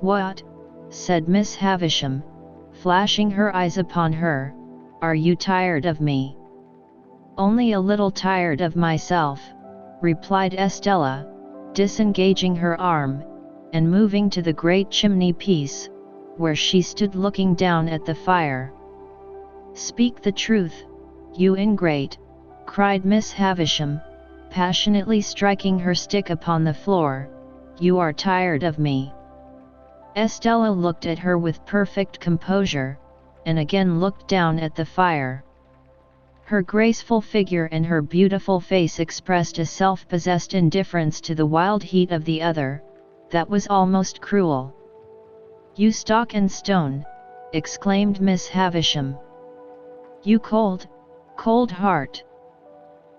"What?" said Miss Havisham, flashing her eyes upon her. "Are you tired of me?" "Only a little tired of myself," replied Estella, disengaging her arm, and moving to the great chimney piece, where she stood looking down at the fire. "Speak the truth, you ingrate," cried Miss Havisham, passionately striking her stick upon the floor. "You are tired of me." Estella looked at her with perfect composure, and again looked down at the fire. Her graceful figure and her beautiful face expressed a self-possessed indifference to the wild heat of the other, that was almost cruel. "You stock and stone," exclaimed Miss Havisham. "You cold, cold heart."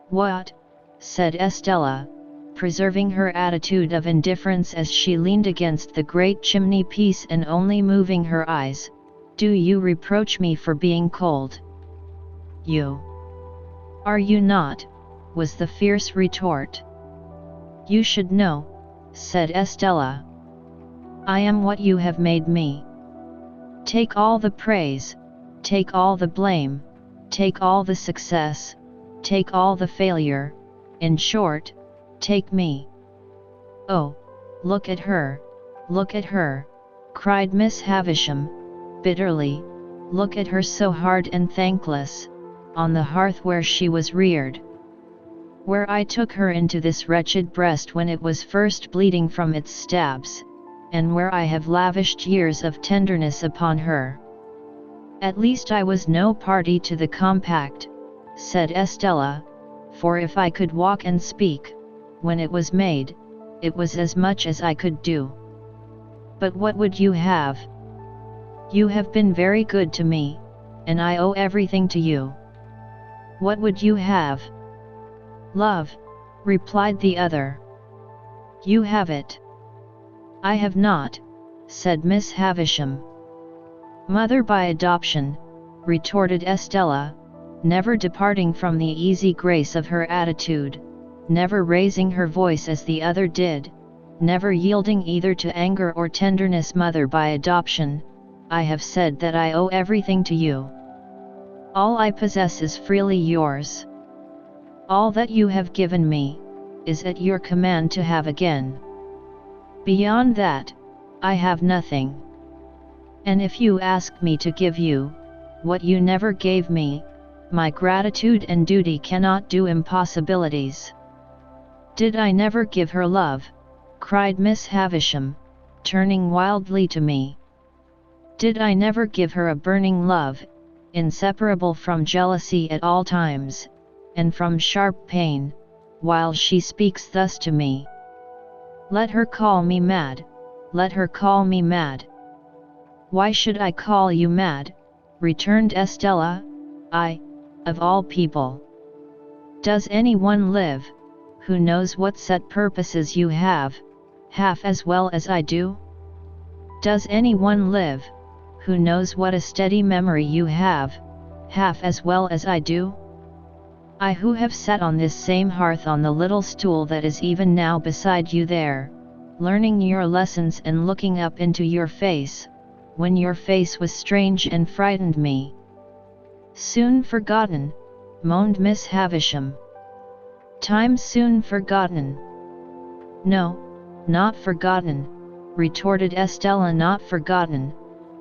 "What?" said Estella, preserving her attitude of indifference as she leaned against the great chimney piece and only moving her eyes. "Do you reproach me for being cold?" "You are you not?" was the fierce retort. "You should know," said Estella. "I am what you have made me. Take all the praise, take all the blame, take all the success, take all the failure, in short, take me." "Oh, look at her, cried Miss Havisham, bitterly. "Look at her so hard and thankless, on the hearth where she was reared. Where I took her into this wretched breast when it was first bleeding from its stabs, and where I have lavished years of tenderness upon her. At least I was no party to the compact," said Estella, "for if I could walk and speak, when it was made, it was as much as I could do. But what would you have? You have been very good to me, and I owe everything to you. What would you have?" "Love," replied the other. "You have it." "I have not," said Miss Havisham. "Mother by adoption," retorted Estella, never departing from the easy grace of her attitude, never raising her voice as the other did, never yielding either to anger or tenderness. "Mother by adoption, I have said that I owe everything to you. All I possess is freely yours. All that you have given me, is at your command to have again. Beyond that, I have nothing. And if you ask me to give you, what you never gave me, my gratitude and duty cannot do impossibilities." "Did I never give her love?" cried Miss Havisham, turning wildly to me. "Did I never give her a burning love, inseparable from jealousy at all times, and from sharp pain, while she speaks thus to me? Let her call me mad, let her call me mad." "Why should I call you mad?" returned Estella. "I, of all people. Does anyone live, who knows what set purposes you have, half as well as I do? Does anyone live, who knows what a steady memory you have, half as well as I do? I who have sat on this same hearth on the little stool that is even now beside you there, learning your lessons and looking up into your face, when your face was strange and frightened me." "Soon forgotten," moaned Miss Havisham. "Time soon forgotten." "No, not forgotten," retorted Estella. "Not forgotten,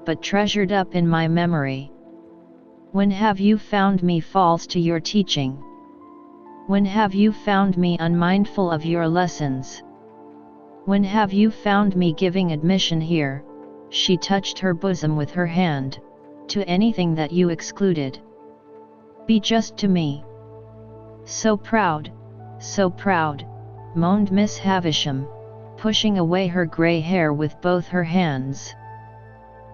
but treasured up in my memory. When have you found me false to your teaching? When have you found me unmindful of your lessons? When have you found me giving admission here," she touched her bosom with her hand, "to anything that you excluded? Be just to me." So proud," moaned Miss Havisham, pushing away her grey hair with both her hands.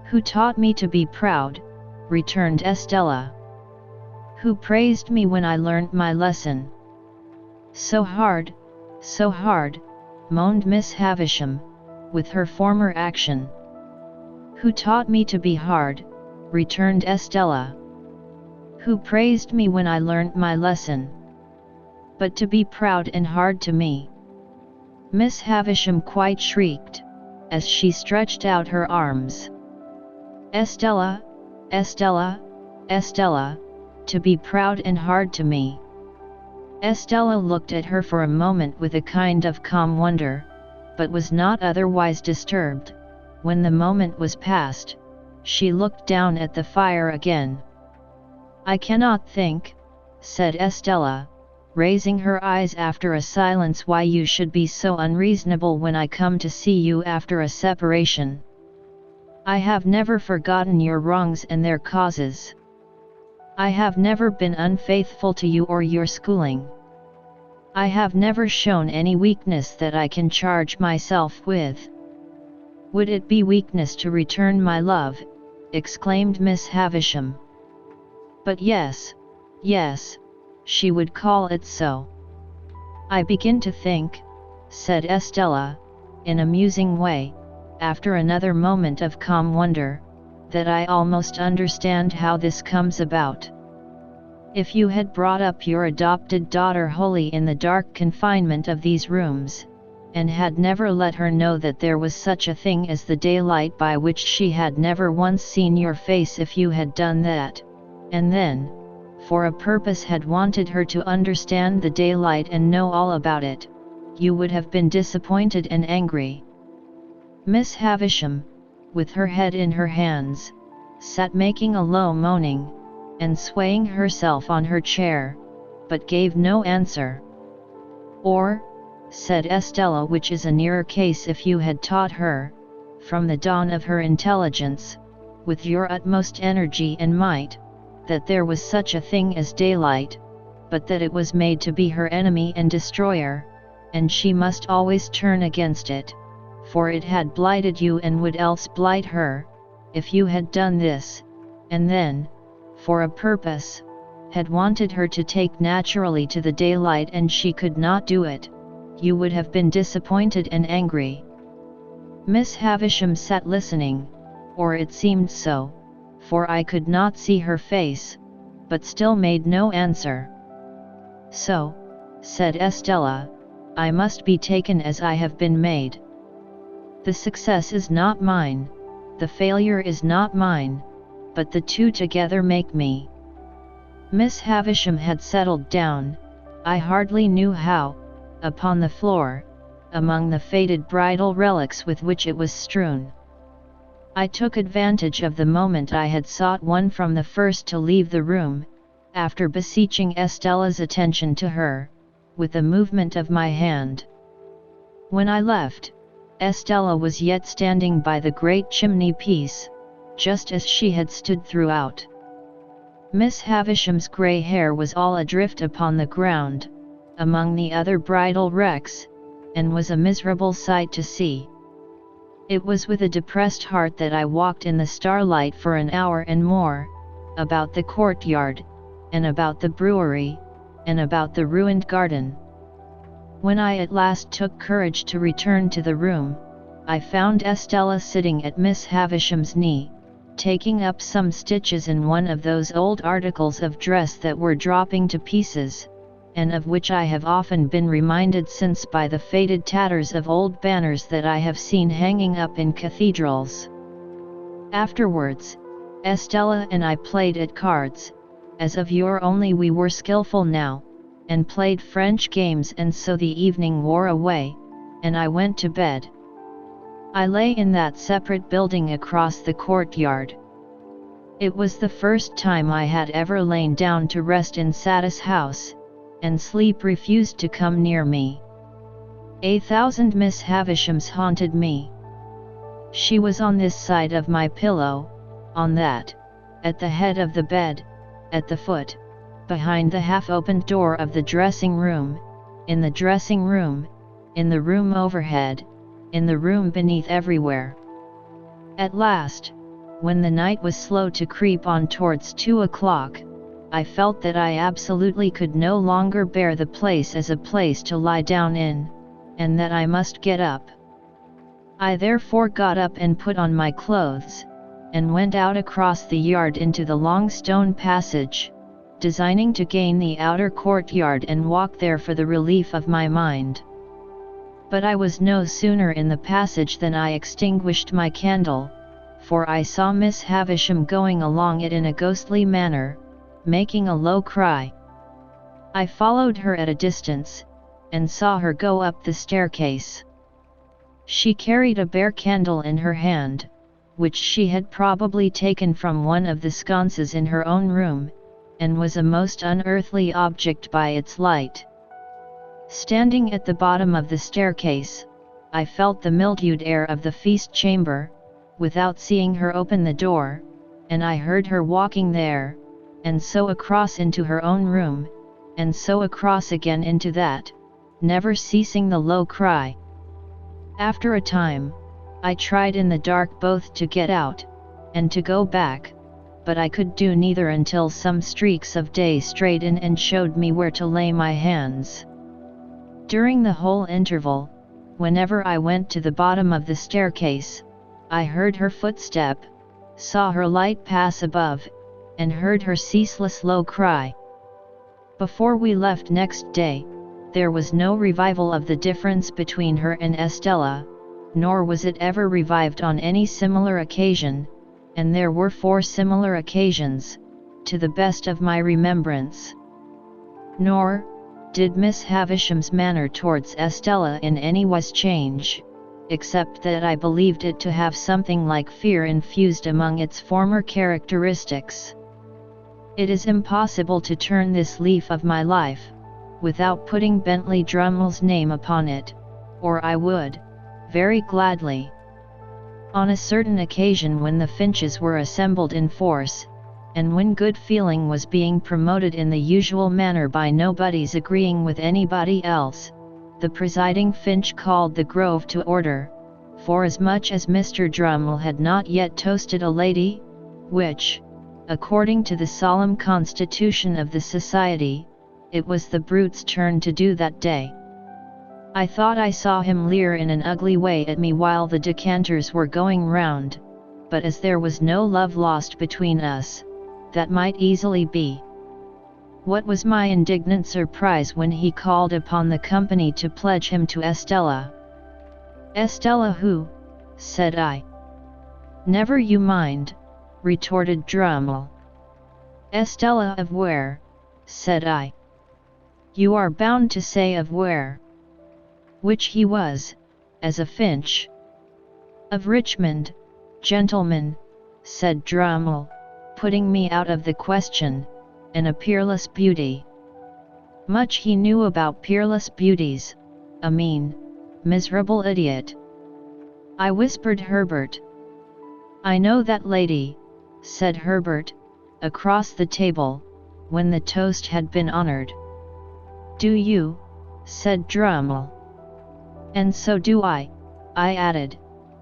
"Who taught me to be proud?" returned Estella. "Who praised me when I learnt my lesson?" So hard," moaned Miss Havisham, with her former action. "Who taught me to be hard?" returned Estella. "Who praised me when I learnt my lesson? But to be proud and hard to me!" Miss Havisham quite shrieked, as she stretched out her arms. "Estella, Estella, Estella, to be proud and hard to me." Estella looked at her for a moment with a kind of calm wonder, but was not otherwise disturbed. When the moment was past, she looked down at the fire again. "I cannot think," said Estella, raising her eyes after a silence, "why you should be so unreasonable when I come to see you after a separation. I have never forgotten your wrongs and their causes. I have never been unfaithful to you or your schooling. I have never shown any weakness that I can charge myself with." "Would it be weakness to return my love?" exclaimed Miss Havisham. "But yes, yes, she would call it so." "I begin to think," said Estella, in a musing way, after another moment of calm wonder, "that I almost understand how this comes about. If you had brought up your adopted daughter wholly in the dark confinement of these rooms, and had never let her know that there was such a thing as the daylight, by which she had never once seen your face, if you had done that, and then, for a purpose, had wanted her to understand the daylight and know all about it, you would have been disappointed and angry." Miss Havisham, with her head in her hands, sat making a low moaning, and swaying herself on her chair, but gave no answer. "Or," said Estella, "which is a nearer case, if you had taught her, from the dawn of her intelligence, with your utmost energy and might, that there was such a thing as daylight, but that it was made to be her enemy and destroyer, and she must always turn against it, for it had blighted you and would else blight her, if you had done this, and then, for a purpose, had wanted her to take naturally to the daylight and she could not do it, you would have been disappointed and angry." Miss Havisham sat listening, or it seemed so, for I could not see her face, but still made no answer. "So," said Estella, "I must be taken as I have been made. The success is not mine, the failure is not mine, but the two together make me." Miss Havisham had settled down, I hardly knew how, upon the floor, among the faded bridal relics with which it was strewn. I took advantage of the moment I had sought one from the first to leave the room, after beseeching Estella's attention to her, with a movement of my hand. When I left, Estella was yet standing by the great chimney piece, just as she had stood throughout. Miss Havisham's grey hair was all adrift upon the ground, among the other bridal wrecks, and was a miserable sight to see. It was with a depressed heart that I walked in the starlight for an hour and more, about the courtyard, and about the brewery, and about the ruined garden. When I at last took courage to return to the room, I found Estella sitting at Miss Havisham's knee, taking up some stitches in one of those old articles of dress that were dropping to pieces, and of which I have often been reminded since by the faded tatters of old banners that I have seen hanging up in cathedrals. Afterwards, Estella and I played at cards, as of yore, only we were skillful now, and played French games, and so the evening wore away, and I went to bed. I lay in that separate building across the courtyard. It was the first time I had ever lain down to rest in Satis house, and sleep refused to come near me. 1,000 Miss Havishams haunted me. She was on this side of my pillow, on that, at the head of the bed, at the foot, behind the half-opened door of the dressing room, in the dressing room, in the room overhead, in the room beneath, everywhere. At last, when the night was slow to creep on towards 2 o'clock, I felt that I absolutely could no longer bear the place as a place to lie down in, and that I must get up. I therefore got up and put on my clothes, and went out across the yard into the long stone passage, designing to gain the outer courtyard and walk there for the relief of my mind. But I was no sooner in the passage than I extinguished my candle, for I saw Miss Havisham going along it in a ghostly manner, making a low cry. I followed her at a distance, and saw her go up the staircase. She carried a bare candle in her hand, which she had probably taken from one of the sconces in her own room, and was a most unearthly object by its light. Standing at the bottom of the staircase, I felt the mildewed air of the feast chamber, without seeing her open the door, and I heard her walking there, and so across into her own room, and so across again into that, never ceasing the low cry. After a time, I tried in the dark both to get out, and to go back, but I could do neither until some streaks of day strayed in and showed me where to lay my hands. During the whole interval, whenever I went to the bottom of the staircase, I heard her footstep, saw her light pass above, and heard her ceaseless low cry. Before we left next day, there was no revival of the difference between her and Estella, nor was it ever revived on any similar occasion, and there were 4 similar occasions, to the best of my remembrance. Nor did Miss Havisham's manner towards Estella in any wise change, except that I believed it to have something like fear infused among its former characteristics. It is impossible to turn this leaf of my life, without putting Bentley Drummle's name upon it, or I would, very gladly. On a certain occasion when the Finches were assembled in force, and when good feeling was being promoted in the usual manner by nobody's agreeing with anybody else, the presiding Finch called the Grove to order, forasmuch as Mr. Drummle had not yet toasted a lady, which, according to the solemn constitution of the society, it was the brute's turn to do that day. I thought I saw him leer in an ugly way at me while the decanters were going round, but as there was no love lost between us, that might easily be. What was my indignant surprise when he called upon the company to pledge him to Estella. "Estella who?" said I. "Never you mind," retorted Drummle. "Estella of where?" said I. "You are bound to say of where." Which he was, as a Finch. "Of Richmond, gentlemen," said Drummle, putting me out of the question, and a peerless beauty. Much he knew about peerless beauties, a mean, miserable idiot. I whispered Herbert. "I know that lady," said Herbert, across the table, when the toast had been honored. "Do you?" said Drummle. "And so do I added,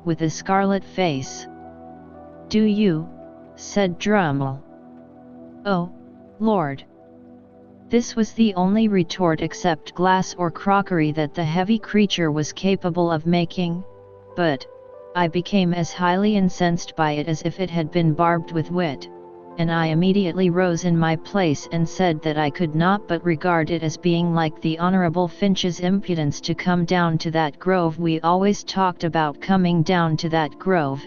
with a scarlet face. "Do you?" said Drummle. "Oh, Lord!" This was the only retort except glass or crockery that the heavy creature was capable of making, but I became as highly incensed by it as if it had been barbed with wit, and I immediately rose in my place and said that I could not but regard it as being like the Honourable Finch's impudence to come down to that grove. We always talked about coming down to that grove,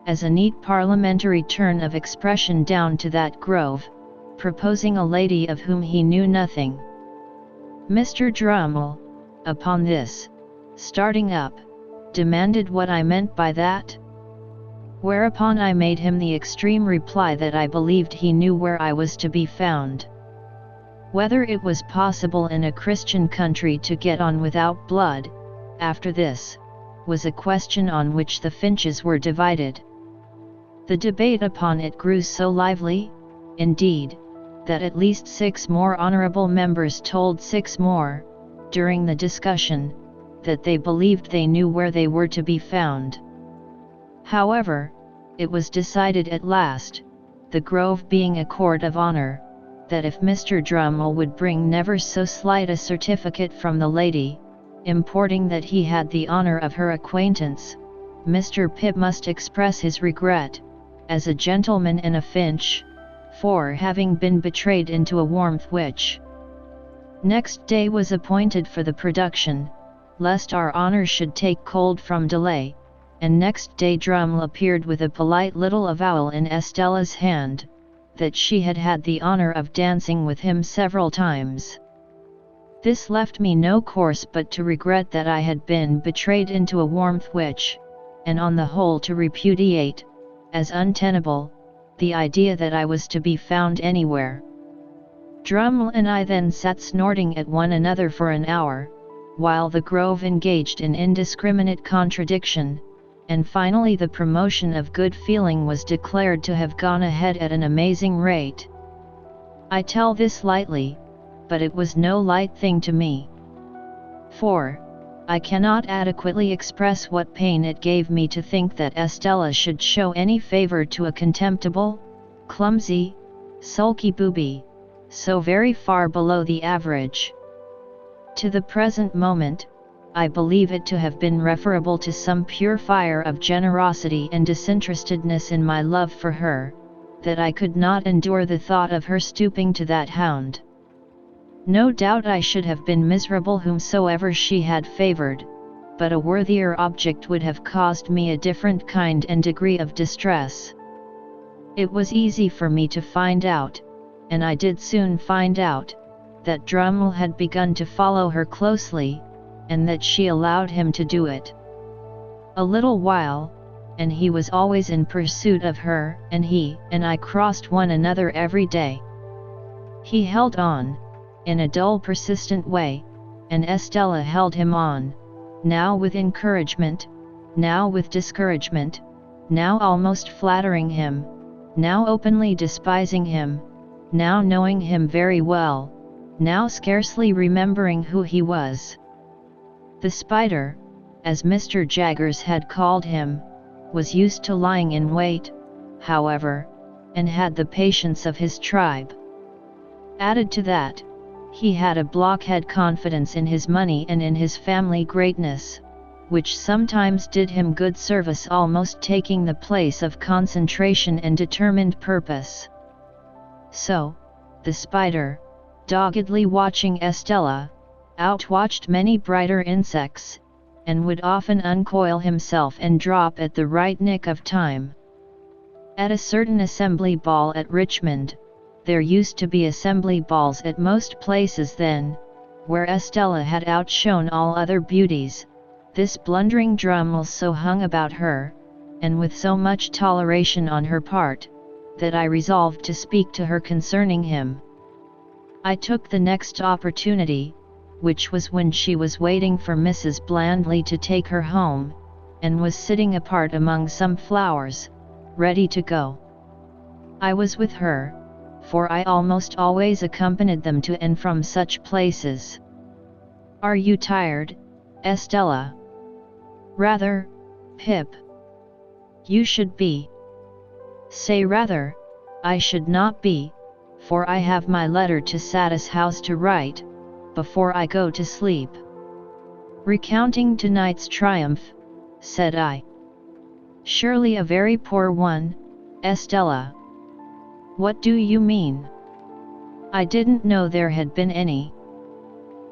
as a neat parliamentary turn of expression, down to that grove, proposing a lady of whom he knew nothing. Mr. Drummle, upon this, starting up, demanded what I meant by that? Whereupon I made him the extreme reply that I believed he knew where I was to be found. Whether it was possible in a Christian country to get on without blood, after this, was a question on which the Finches were divided. The debate upon it grew so lively, indeed, that at least 6 more honourable members told 6 more, during the discussion, that they believed they knew where they were to be found. However, it was decided at last, the Grove being a court of honour, that if Mr. Drummle would bring never so slight a certificate from the lady, importing that he had the honour of her acquaintance, Mr. Pitt must express his regret, as a gentleman and a Finch, for having been betrayed into a warmth which. Next day was appointed for the production, lest our honour should take cold from delay, and next day Drummle appeared with a polite little avowal in Estella's hand, that she had had the honor of dancing with him several times. This left me no course but to regret that I had been betrayed into a warmth which, and on the whole to repudiate, as untenable, the idea that I was to be found anywhere. Drummle and I then sat snorting at one another for an hour, while the grove engaged in indiscriminate contradiction, and finally the promotion of good feeling was declared to have gone ahead at an amazing rate. I tell this lightly, but it was no light thing to me. For, I cannot adequately express what pain it gave me to think that Estella should show any favor to a contemptible, clumsy, sulky booby, so very far below the average. To the present moment, I believe it to have been referable to some pure fire of generosity and disinterestedness in my love for her, that I could not endure the thought of her stooping to that hound. No doubt I should have been miserable whomsoever she had favored, but a worthier object would have caused me a different kind and degree of distress. It was easy for me to find out, and I did soon find out, that Drummle had begun to follow her closely, and that she allowed him to do it. A little while, and he was always in pursuit of her, and he and I crossed one another every day. He held on, in a dull persistent way, and Estella held him on, now with encouragement, now with discouragement, now almost flattering him, now openly despising him, now knowing him very well, now scarcely remembering who he was. The spider, as Mr. Jaggers had called him, was used to lying in wait, however, and had the patience of his tribe. Added to that, he had a blockhead confidence in his money and in his family greatness, which sometimes did him good service, almost taking the place of concentration and determined purpose. So, the spider, doggedly watching Estella, outwatched many brighter insects, and would often uncoil himself and drop at the right nick of time. At a certain assembly ball at Richmond, there used to be assembly balls at most places then, where Estella had outshone all other beauties, this blundering Drummle so hung about her, and with so much toleration on her part, that I resolved to speak to her concerning him. I took the next opportunity, which was when she was waiting for Mrs. Blandley to take her home, and was sitting apart among some flowers, ready to go. I was with her, for I almost always accompanied them to and from such places. "Are you tired, Estella?" "Rather, Pip." "You should be." "Say rather, I should not be, for I have my letter to Satis House to write, before I go to sleep." "Recounting tonight's triumph," said I. "Surely a very poor one, Estella." "What do you mean? I didn't know there had been any."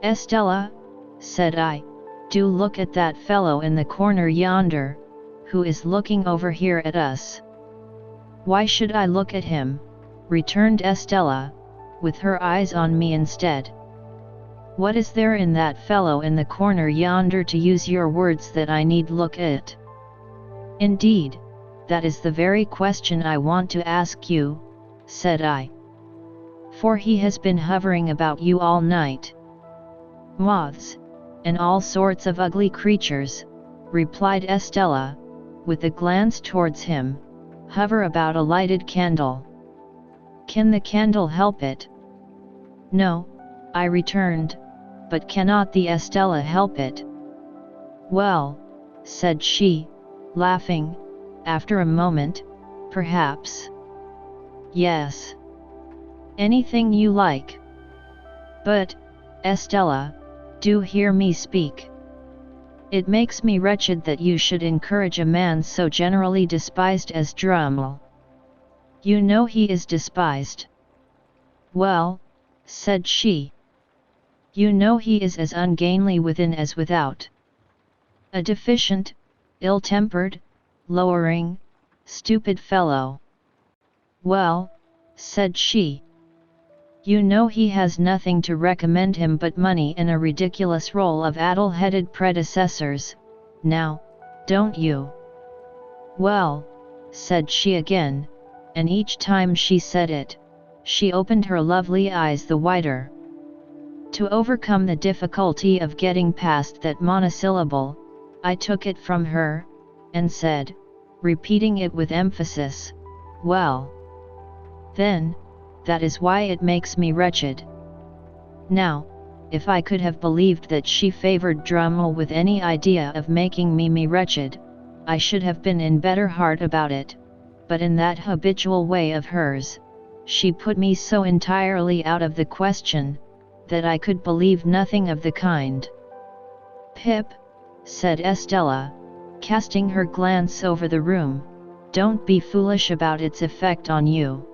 "Estella," said I, "do look at that fellow in the corner yonder, who is looking over here at us." "Why should I look at him?" returned Estella, with her eyes on me instead. "What is there in that fellow in the corner yonder, to use your words, that I need look at?" "Indeed, that is the very question I want to ask you," said I. "For he has been hovering about you all night." "Moths, and all sorts of ugly creatures," replied Estella, with a glance towards him, "hover about a lighted candle." "Can the candle help it?" "No," I returned, "but cannot the Estella help it?" "Well," said she, laughing, after a moment, "perhaps. Yes. Anything you like. But, Estella, do hear me speak. It makes me wretched that you should encourage a man so generally despised as Drummle. You know he is despised." "Well," said she, "you know he is as ungainly within as without. A deficient, ill-tempered, lowering, stupid fellow. Well, said she. You know he has nothing to recommend him but money and a ridiculous roll of addle-headed predecessors, now, don't you? Well, said she again, and each time she said it, she opened her lovely eyes the wider. To overcome the difficulty of getting past that monosyllable, I took it from her, and said, repeating it with emphasis, well. Then, that is why it makes me wretched. Now, if I could have believed that she favored Drummle with any idea of making me wretched, I should have been in better heart about it, but in that habitual way of hers, she put me so entirely out of the question, that I could believe nothing of the kind. Pip, said Estella, casting her glance over the room, don't be foolish about its effect on you.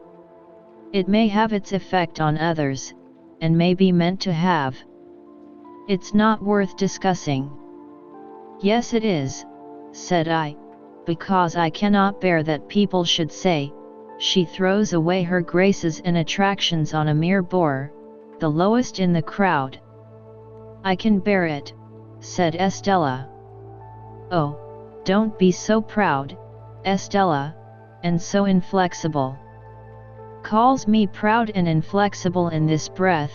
It may have its effect on others, and may be meant to have. It's not worth discussing. Yes it is, said I, because I cannot bear that people should say, she throws away her graces and attractions on a mere bore, the lowest in the crowd. I can bear it, said Estella. Oh, don't be so proud, Estella, and so inflexible. Calls me proud and inflexible in this breath,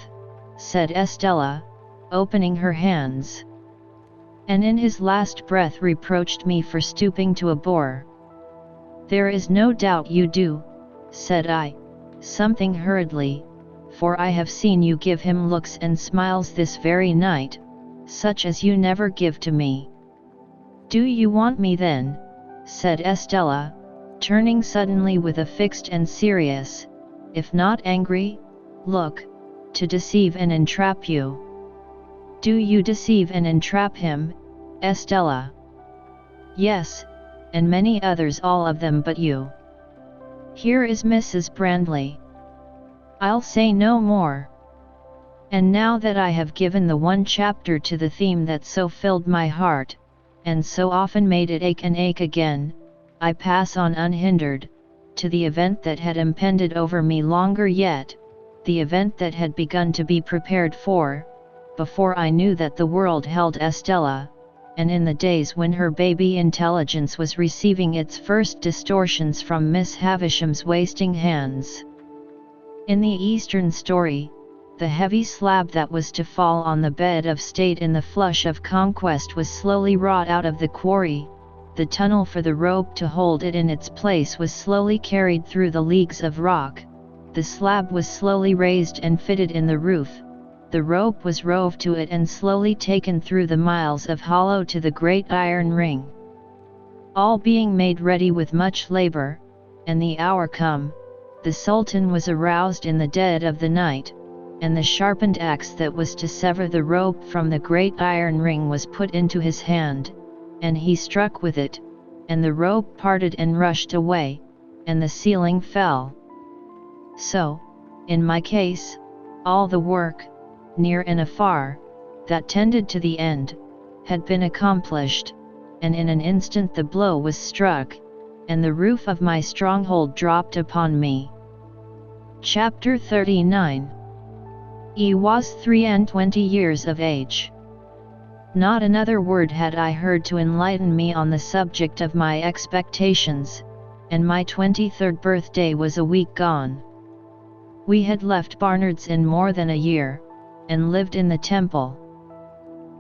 said Estella, opening her hands. And in his last breath reproached me for stooping to a bore. There is no doubt you do, said I, something hurriedly, for I have seen you give him looks and smiles this very night, such as you never give to me. Do you want me then, said Estella, turning suddenly with a fixed and serious, if not angry, look, to deceive and entrap you? Do you deceive and entrap him, Estella? Yes, and many others, all of them but you. Here is Mrs. Brandley. I'll say no more. And now that I have given the one chapter to the theme that so filled my heart, and so often made it ache and ache again, I pass on unhindered, to the event that had impended over me longer yet, the event that had begun to be prepared for, before I knew that the world held Estella, and in the days when her baby intelligence was receiving its first distortions from Miss Havisham's wasting hands. In the Eastern story, the heavy slab that was to fall on the bed of state in the flush of conquest was slowly wrought out of the quarry, the tunnel for the rope to hold it in its place was slowly carried through the leagues of rock, the slab was slowly raised and fitted in the roof, the rope was rove to it and slowly taken through the miles of hollow to the great iron ring. All being made ready with much labor, and the hour come, the Sultan was aroused in the dead of the night, and the sharpened axe that was to sever the rope from the great iron ring was put into his hand, and he struck with it, and the rope parted and rushed away, and the ceiling fell. So, in my case, all the work, near and afar, that tended to the end, had been accomplished, and in an instant the blow was struck, and the roof of my stronghold dropped upon me. Chapter 39. He was 23 years of age. Not another word had I heard to enlighten me on the subject of my expectations, and my 23rd birthday was a week gone. We had left Barnard's in more than a year, and lived in the Temple.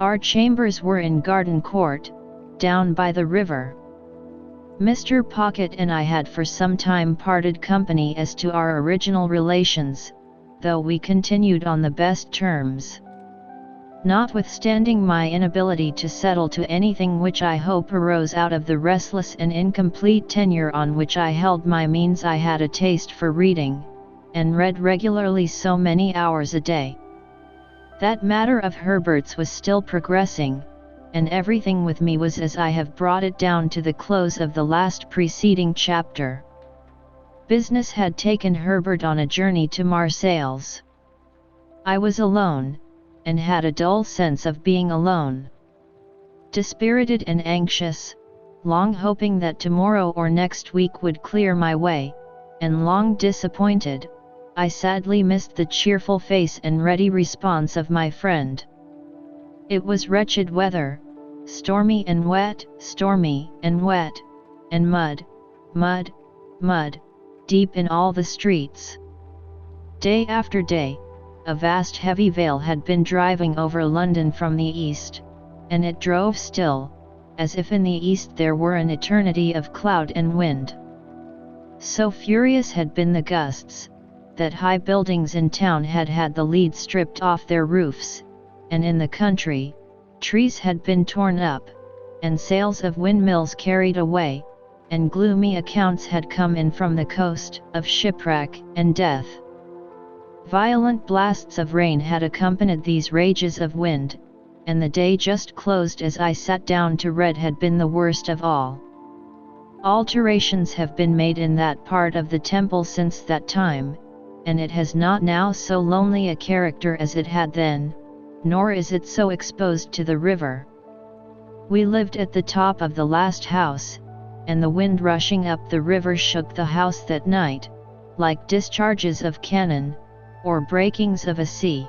Our chambers were in Garden Court, down by the river. Mr. Pocket and I had for some time parted company as to our original relations, though we continued on the best terms. Notwithstanding my inability to settle to anything which I hope arose out of the restless and incomplete tenure on which I held my means, I had a taste for reading, and read regularly so many hours a day. That matter of Herbert's was still progressing, and everything with me was as I have brought it down to the close of the last preceding chapter. Business had taken Herbert on a journey to Marseilles. I was alone, and had a dull sense of being alone. Dispirited and anxious, long hoping that tomorrow or next week would clear my way, and long disappointed. I sadly missed the cheerful face and ready response of my friend. It was wretched weather, stormy and wet, and mud, mud, mud, deep in all the streets. Day after day, a vast heavy veil had been driving over London from the east, and it drove still, as if in the east there were an eternity of cloud and wind. So furious had been the gusts, that high buildings in town had had the leads stripped off their roofs, and in the country, trees had been torn up, and sails of windmills carried away, and gloomy accounts had come in from the coast, of shipwreck and death. Violent blasts of rain had accompanied these rages of wind, and the day just closed as I sat down to read had been the worst of all. Alterations have been made in that part of the temple since that time, and it has not now so lonely a character as it had then, nor is it so exposed to the river. We lived at the top of the last house, and the wind rushing up the river shook the house that night, like discharges of cannon, or breakings of a sea.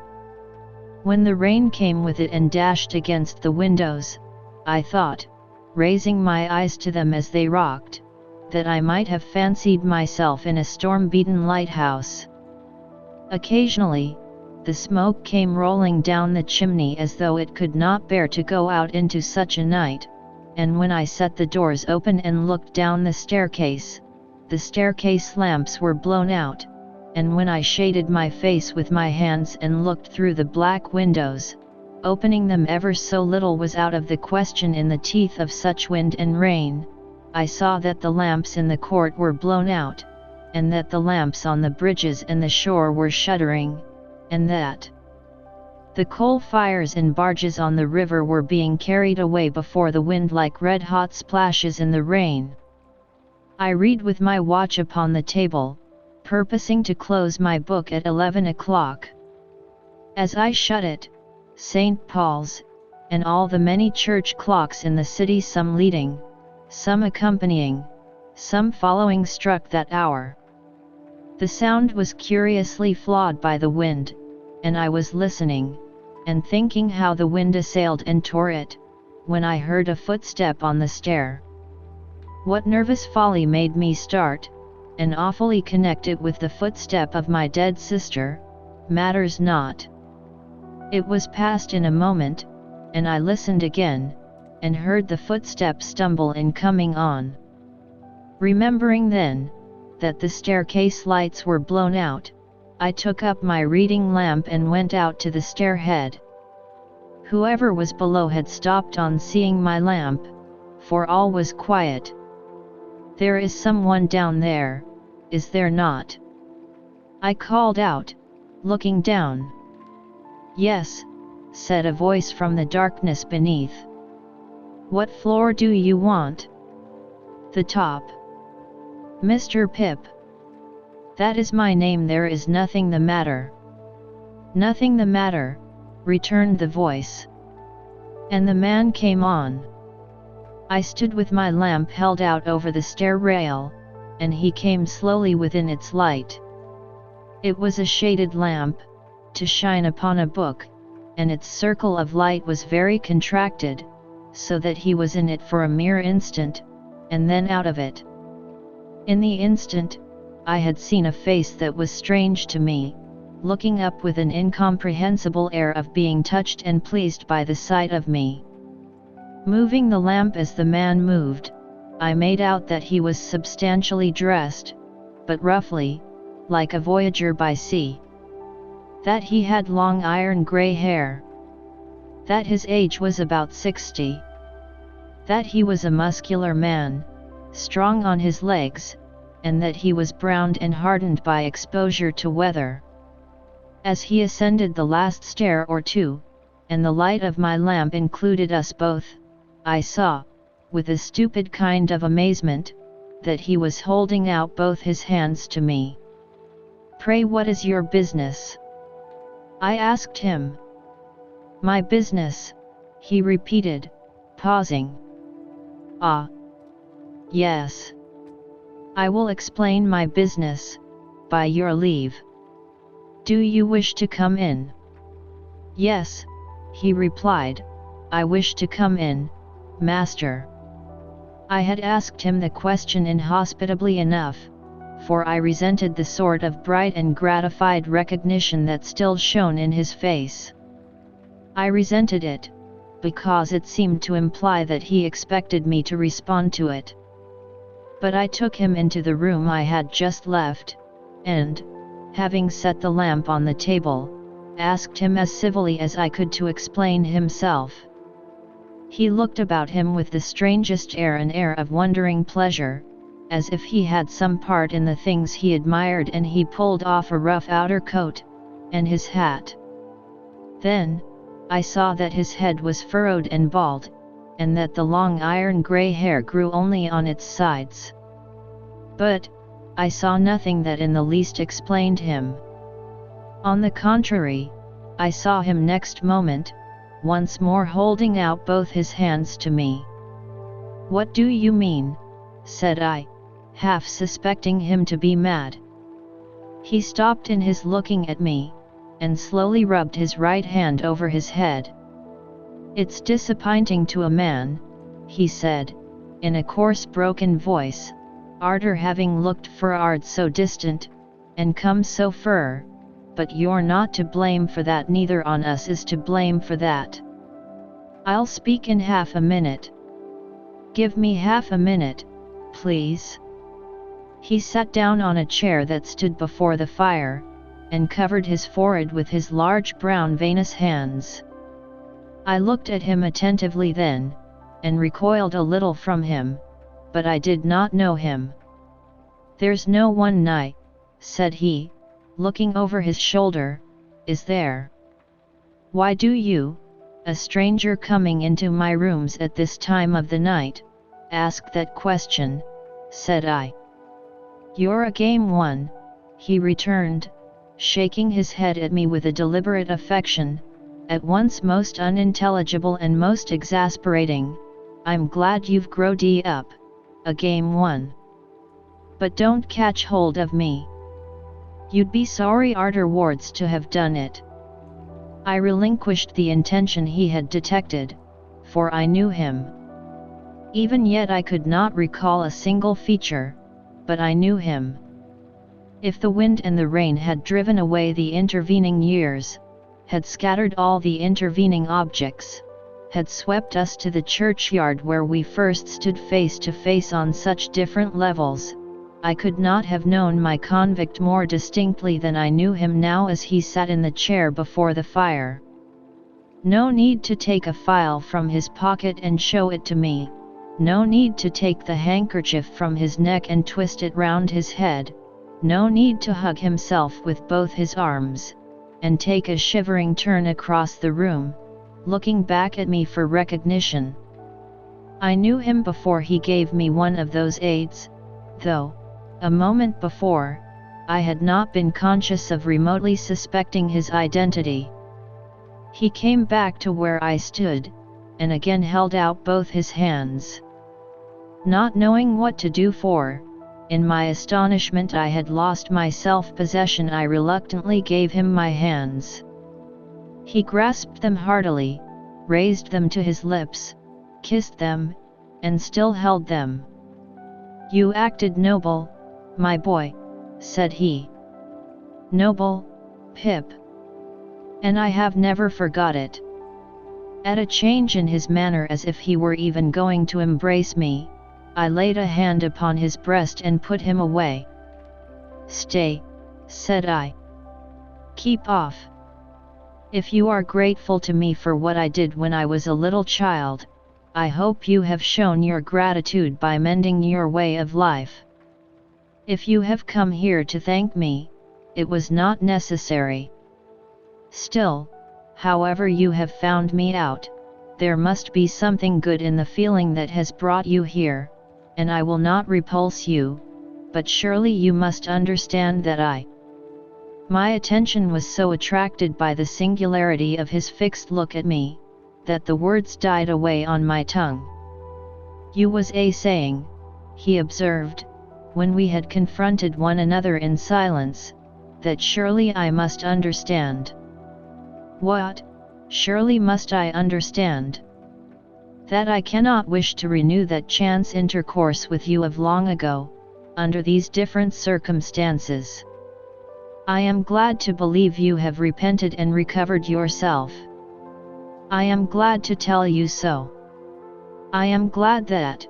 When the rain came with it and dashed against the windows, I thought, raising my eyes to them as they rocked, that I might have fancied myself in a storm-beaten lighthouse. Occasionally, the smoke came rolling down the chimney as though it could not bear to go out into such a night, and when I set the doors open and looked down the staircase lamps were blown out, and when I shaded my face with my hands and looked through the black windows, opening them ever so little was out of the question in the teeth of such wind and rain, I saw that the lamps in the court were blown out, and that the lamps on the bridges and the shore were shuddering, and that the coal fires in barges on the river were being carried away before the wind like red-hot splashes in the rain. I read with my watch upon the table, purposing to close my book at 11 o'clock. As I shut it, St. Paul's, and all the many church clocks in the city, some leading, some accompanying, some following, struck that hour. The sound was curiously flawed by the wind, and I was listening, and thinking how the wind assailed and tore it, when I heard a footstep on the stair. What nervous folly made me start, and awfully connect it with the footstep of my dead sister, matters not. It was past in a moment, and I listened again, and heard the footstep stumble in coming on. Remembering then, that the staircase lights were blown out, I took up my reading lamp and went out to the stairhead. Whoever was below had stopped on seeing my lamp, for all was quiet. "There is someone down there, is there not?" I called out, looking down. "Yes," said a voice from the darkness beneath. "What floor do you want?" "The top." "Mr. Pip." "That is my name. There is nothing the matter." "Nothing the matter," returned the voice. And the man came on. I stood with my lamp held out over the stair rail, and he came slowly within its light. It was a shaded lamp, to shine upon a book, and its circle of light was very contracted, so that he was in it for a mere instant, and then out of it. In the instant, I had seen a face that was strange to me, looking up with an incomprehensible air of being touched and pleased by the sight of me. Moving the lamp as the man moved, I made out that he was substantially dressed, but roughly, like a voyager by sea. That he had long iron grey hair. That his age was about 60. That he was a muscular man, strong on his legs, and that he was browned and hardened by exposure to weather. As he ascended the last stair or two, and the light of my lamp included us both, I saw, with a stupid kind of amazement, that he was holding out both his hands to me. "Pray, what is your business?" I asked him. "My business," he repeated, pausing. "Ah, Yes. I will explain my business, by your leave. Do you wish to come in? Yes, he replied, I wish to come in, master. I had asked him the question inhospitably enough, for I resented the sort of bright and gratified recognition that still shone in his face. I resented it, because it seemed to imply that he expected me to respond to it. But I took him into the room I had just left, and, having set the lamp on the table, asked him as civilly as I could to explain himself. He looked about him with the strangest air, an air of wondering pleasure, as if he had some part in the things he admired, and he pulled off a rough outer coat, and his hat. Then, I saw that his head was furrowed and bald, and that the long iron grey hair grew only on its sides. But, I saw nothing that in the least explained him. On the contrary, I saw him next moment, once more holding out both his hands to me. What do you mean? Said I, half suspecting him to be mad. He stopped in his looking at me, and slowly rubbed his right hand over his head. It's disappointing to a man, he said, in a coarse broken voice, arter having looked for ard so distant, and come so fur, but you're not to blame for that, neither on us is to blame for that. I'll speak in half a minute. Give me half a minute, please. He sat down on a chair that stood before the fire, and covered his forehead with his large brown veinous hands. I looked at him attentively then, and recoiled a little from him, but I did not know him. There's no one nigh, said he, looking over his shoulder, is there? Why do you, a stranger coming into my rooms at this time of the night, ask that question? Said I. You're a game one, he returned, shaking his head at me with a deliberate affection, at once most unintelligible and most exasperating. I'm glad you've growed up, a game one. But don't catch hold of me. You'd be sorry arterwards to have done it. I relinquished the intention he had detected, for I knew him. Even yet I could not recall a single feature, but I knew him. If the wind and the rain had driven away the intervening years, had scattered all the intervening objects, had swept us to the churchyard where we first stood face to face on such different levels, I could not have known my convict more distinctly than I knew him now as he sat in the chair before the fire. No need to take a file from his pocket and show it to me, no need to take the handkerchief from his neck and twist it round his head, no need to hug himself with both his arms, and take a shivering turn across the room, looking back at me for recognition. I knew him before he gave me one of those aids, though, a moment before, I had not been conscious of remotely suspecting his identity. He came back to where I stood, and again held out both his hands. Not knowing what to do, for, in my astonishment I had lost my self-possession, I reluctantly gave him my hands. He grasped them heartily, raised them to his lips, kissed them, and still held them. You acted noble, my boy, said he. Noble, Pip. And I have never forgot it. At a change in his manner, as if he were even going to embrace me, I laid a hand upon his breast and put him away. Stay, said I. Keep off. If you are grateful to me for what I did when I was a little child, I hope you have shown your gratitude by mending your way of life. If you have come here to thank me, it was not necessary. Still, however you have found me out, there must be something good in the feeling that has brought you here, and I will not repulse you, but surely you must understand that My attention was so attracted by the singularity of his fixed look at me, that the words died away on my tongue. You was saying, he observed, when we had confronted one another in silence, that surely I must understand. What, surely must I understand? That I cannot wish to renew that chance intercourse with you of long ago, under these different circumstances. I am glad to believe you have repented and recovered yourself. I am glad to tell you so. I am glad that,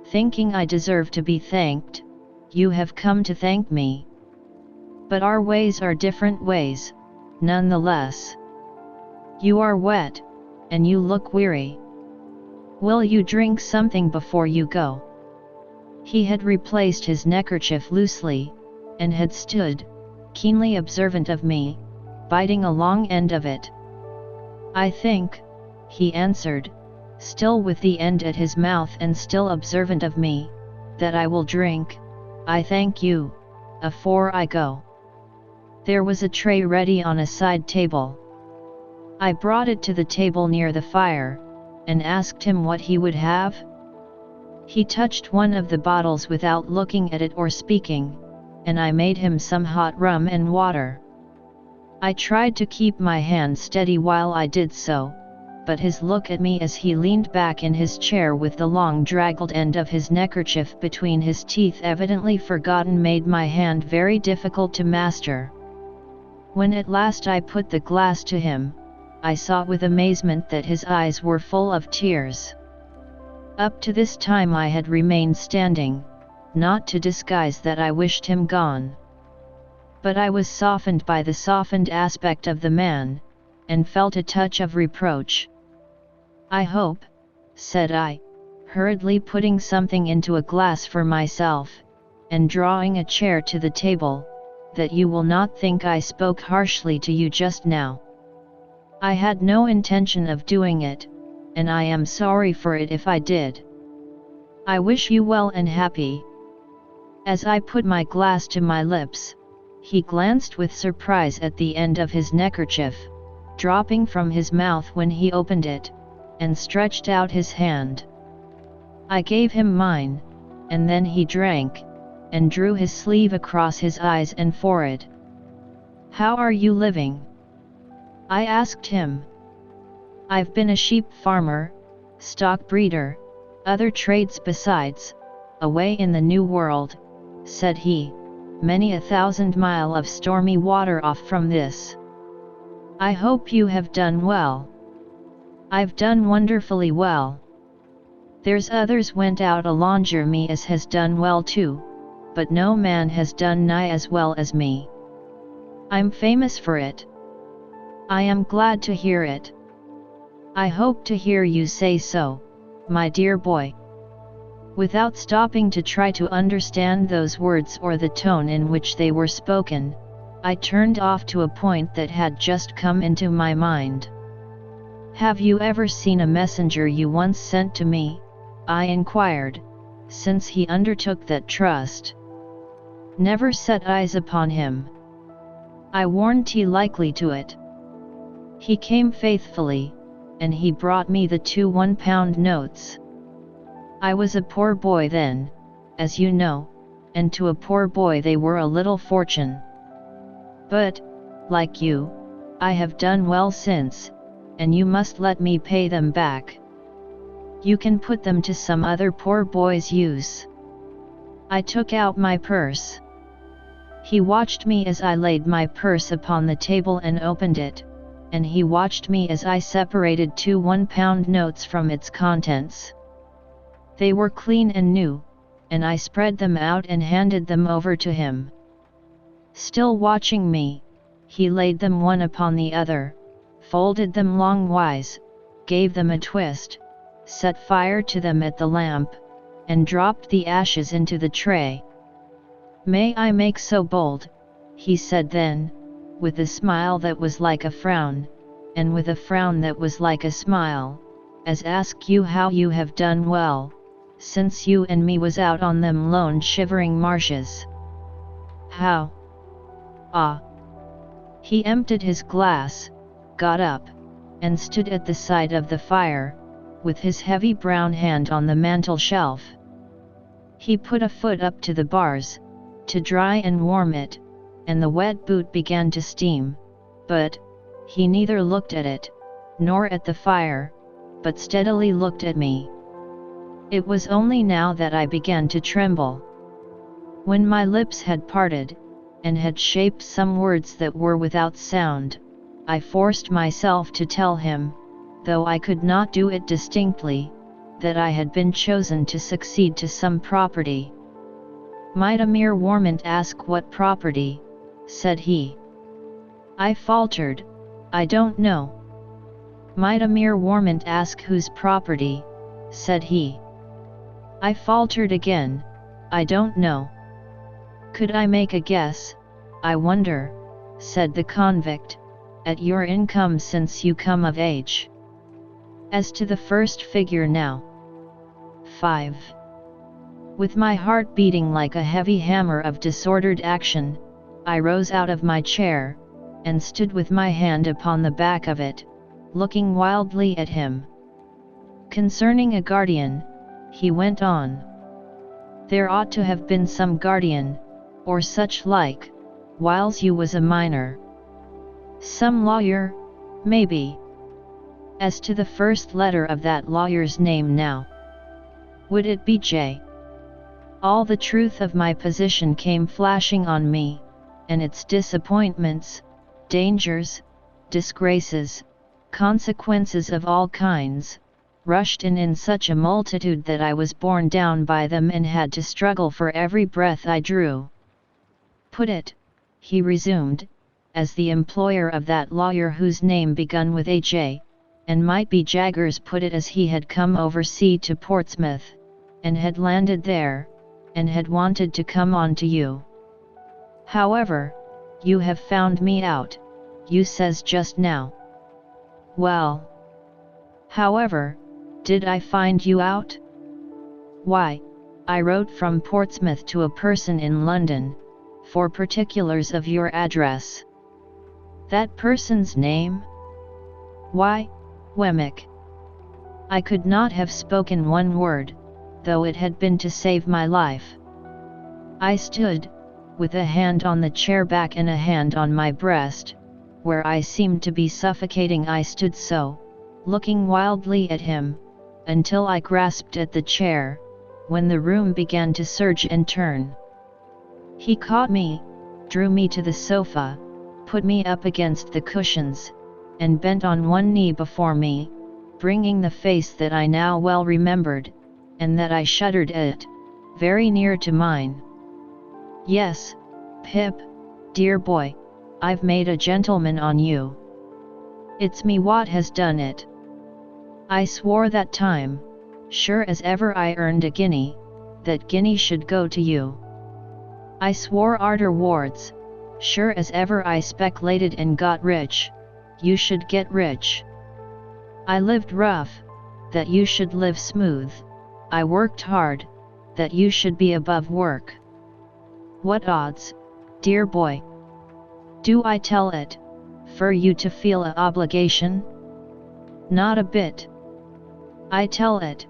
thinking I deserve to be thanked, you have come to thank me. But our ways are different ways, nonetheless. You are wet, and you look weary. Will you drink something before you go? He had replaced his neckerchief loosely, and had stood, keenly observant of me, biting a long end of it. I think, he answered, still with the end at his mouth and still observant of me, that I will drink, I thank you, afore I go. There was a tray ready on a side table. I brought it to the table near the fire, and asked him what he would have. He touched one of the bottles without looking at it or speaking, and I made him some hot rum and water. I tried to keep my hand steady while I did so, but his look at me as he leaned back in his chair with the long draggled end of his neckerchief between his teeth evidently forgotten made my hand very difficult to master. When at last I put the glass to him, I saw with amazement that his eyes were full of tears. Up to this time I had remained standing, not to disguise that I wished him gone. But I was softened by the softened aspect of the man, and felt a touch of reproach. I hope, said I, hurriedly putting something into a glass for myself, and drawing a chair to the table, that you will not think I spoke harshly to you just now. I had no intention of doing it, and I am sorry for it if I did. I wish you well and happy. As I put my glass to my lips, he glanced with surprise at the end of his neckerchief, dropping from his mouth when he opened it, and stretched out his hand. I gave him mine, and then he drank, and drew his sleeve across his eyes and forehead. How are you living? I asked him. I've been a sheep farmer, stock breeder, other trades besides, away in the New World, said he, many 1,000 miles of stormy water off from this. I hope you have done well. I've done wonderfully well. There's others went out alonger me as has done well too, but no man has done nigh as well as me. I'm famous for it. I am glad to hear it. I hope to hear you say so, my dear boy. Without stopping to try to understand those words or the tone in which they were spoken, I turned off to a point that had just come into my mind. Have you ever seen a messenger you once sent to me? I inquired, since he undertook that trust. Never set eyes upon him. I warranty likely to it. He came faithfully, and he brought me the 2 1-pound notes. I was a poor boy then, as you know, and to a poor boy they were a little fortune. But, like you, I have done well since, and you must let me pay them back. You can put them to some other poor boy's use. I took out my purse. He watched me as I laid my purse upon the table and opened it, and he watched me as I separated 2 1-pound notes from its contents. They were clean and new, and I spread them out and handed them over to him. Still watching me, he laid them one upon the other, folded them longwise, gave them a twist, set fire to them at the lamp, and dropped the ashes into the tray. May I make so bold, he said then, with a smile that was like a frown, and with a frown that was like a smile, as ask you how you have done well, since you and me was out on them lone shivering marshes. How? Ah! He emptied his glass, got up, and stood at the side of the fire, with his heavy brown hand on the mantel shelf. He put a foot up to the bars, to dry and warm it, and the wet boot began to steam, but he neither looked at it, nor at the fire, but steadily looked at me. It was only now that I began to tremble. When my lips had parted, and had shaped some words that were without sound, I forced myself to tell him, though I could not do it distinctly, that I had been chosen to succeed to some property. "Might a mere warmint ask what property?" said he. I faltered, "I don't know." "Might a mere warmint ask whose property?" said he. I faltered again, "I don't know." "Could I make a guess, I wonder," said the convict, "at your income since you come of age? As to the first figure now." 5. With my heart beating like a heavy hammer of disordered action, I rose out of my chair, and stood with my hand upon the back of it, looking wildly at him. "Concerning a guardian," he went on. "There ought to have been some guardian, or such like, whiles you was a minor. Some lawyer, maybe. As to the first letter of that lawyer's name now, would it be J?" All the truth of my position came flashing on me, and its disappointments, dangers, disgraces, consequences of all kinds, rushed in such a multitude that I was borne down by them and had to struggle for every breath I drew. "Put it," he resumed, "as the employer of that lawyer whose name begun with a J, and might be Jaggers put it as he had come oversea to Portsmouth, and had landed there, and had wanted to come on to you. However, you have found me out, you says just now. Well, however, did I find you out? Why, I wrote from Portsmouth to a person in London, for particulars of your address." "That person's name?" "Why, Wemmick." I could not have spoken one word, though it had been to save my life. I stood, with a hand on the chair back and a hand on my breast, where I seemed to be suffocating. I stood so, looking wildly at him, until I grasped at the chair, when the room began to surge and turn. He caught me, drew me to the sofa, put me up against the cushions, and bent on one knee before me, bringing the face that I now well remembered, and that I shuddered at, very near to mine. "Yes, Pip, dear boy, I've made a gentleman on you. It's me what has done it. I swore that time, sure as ever I earned a guinea, that guinea should go to you. I swore arterwards, sure as ever I speculated and got rich, you should get rich. I lived rough, that you should live smooth. I worked hard, that you should be above work. What odds, dear boy? Do I tell it, for you to feel a obligation? Not a bit. I tell it,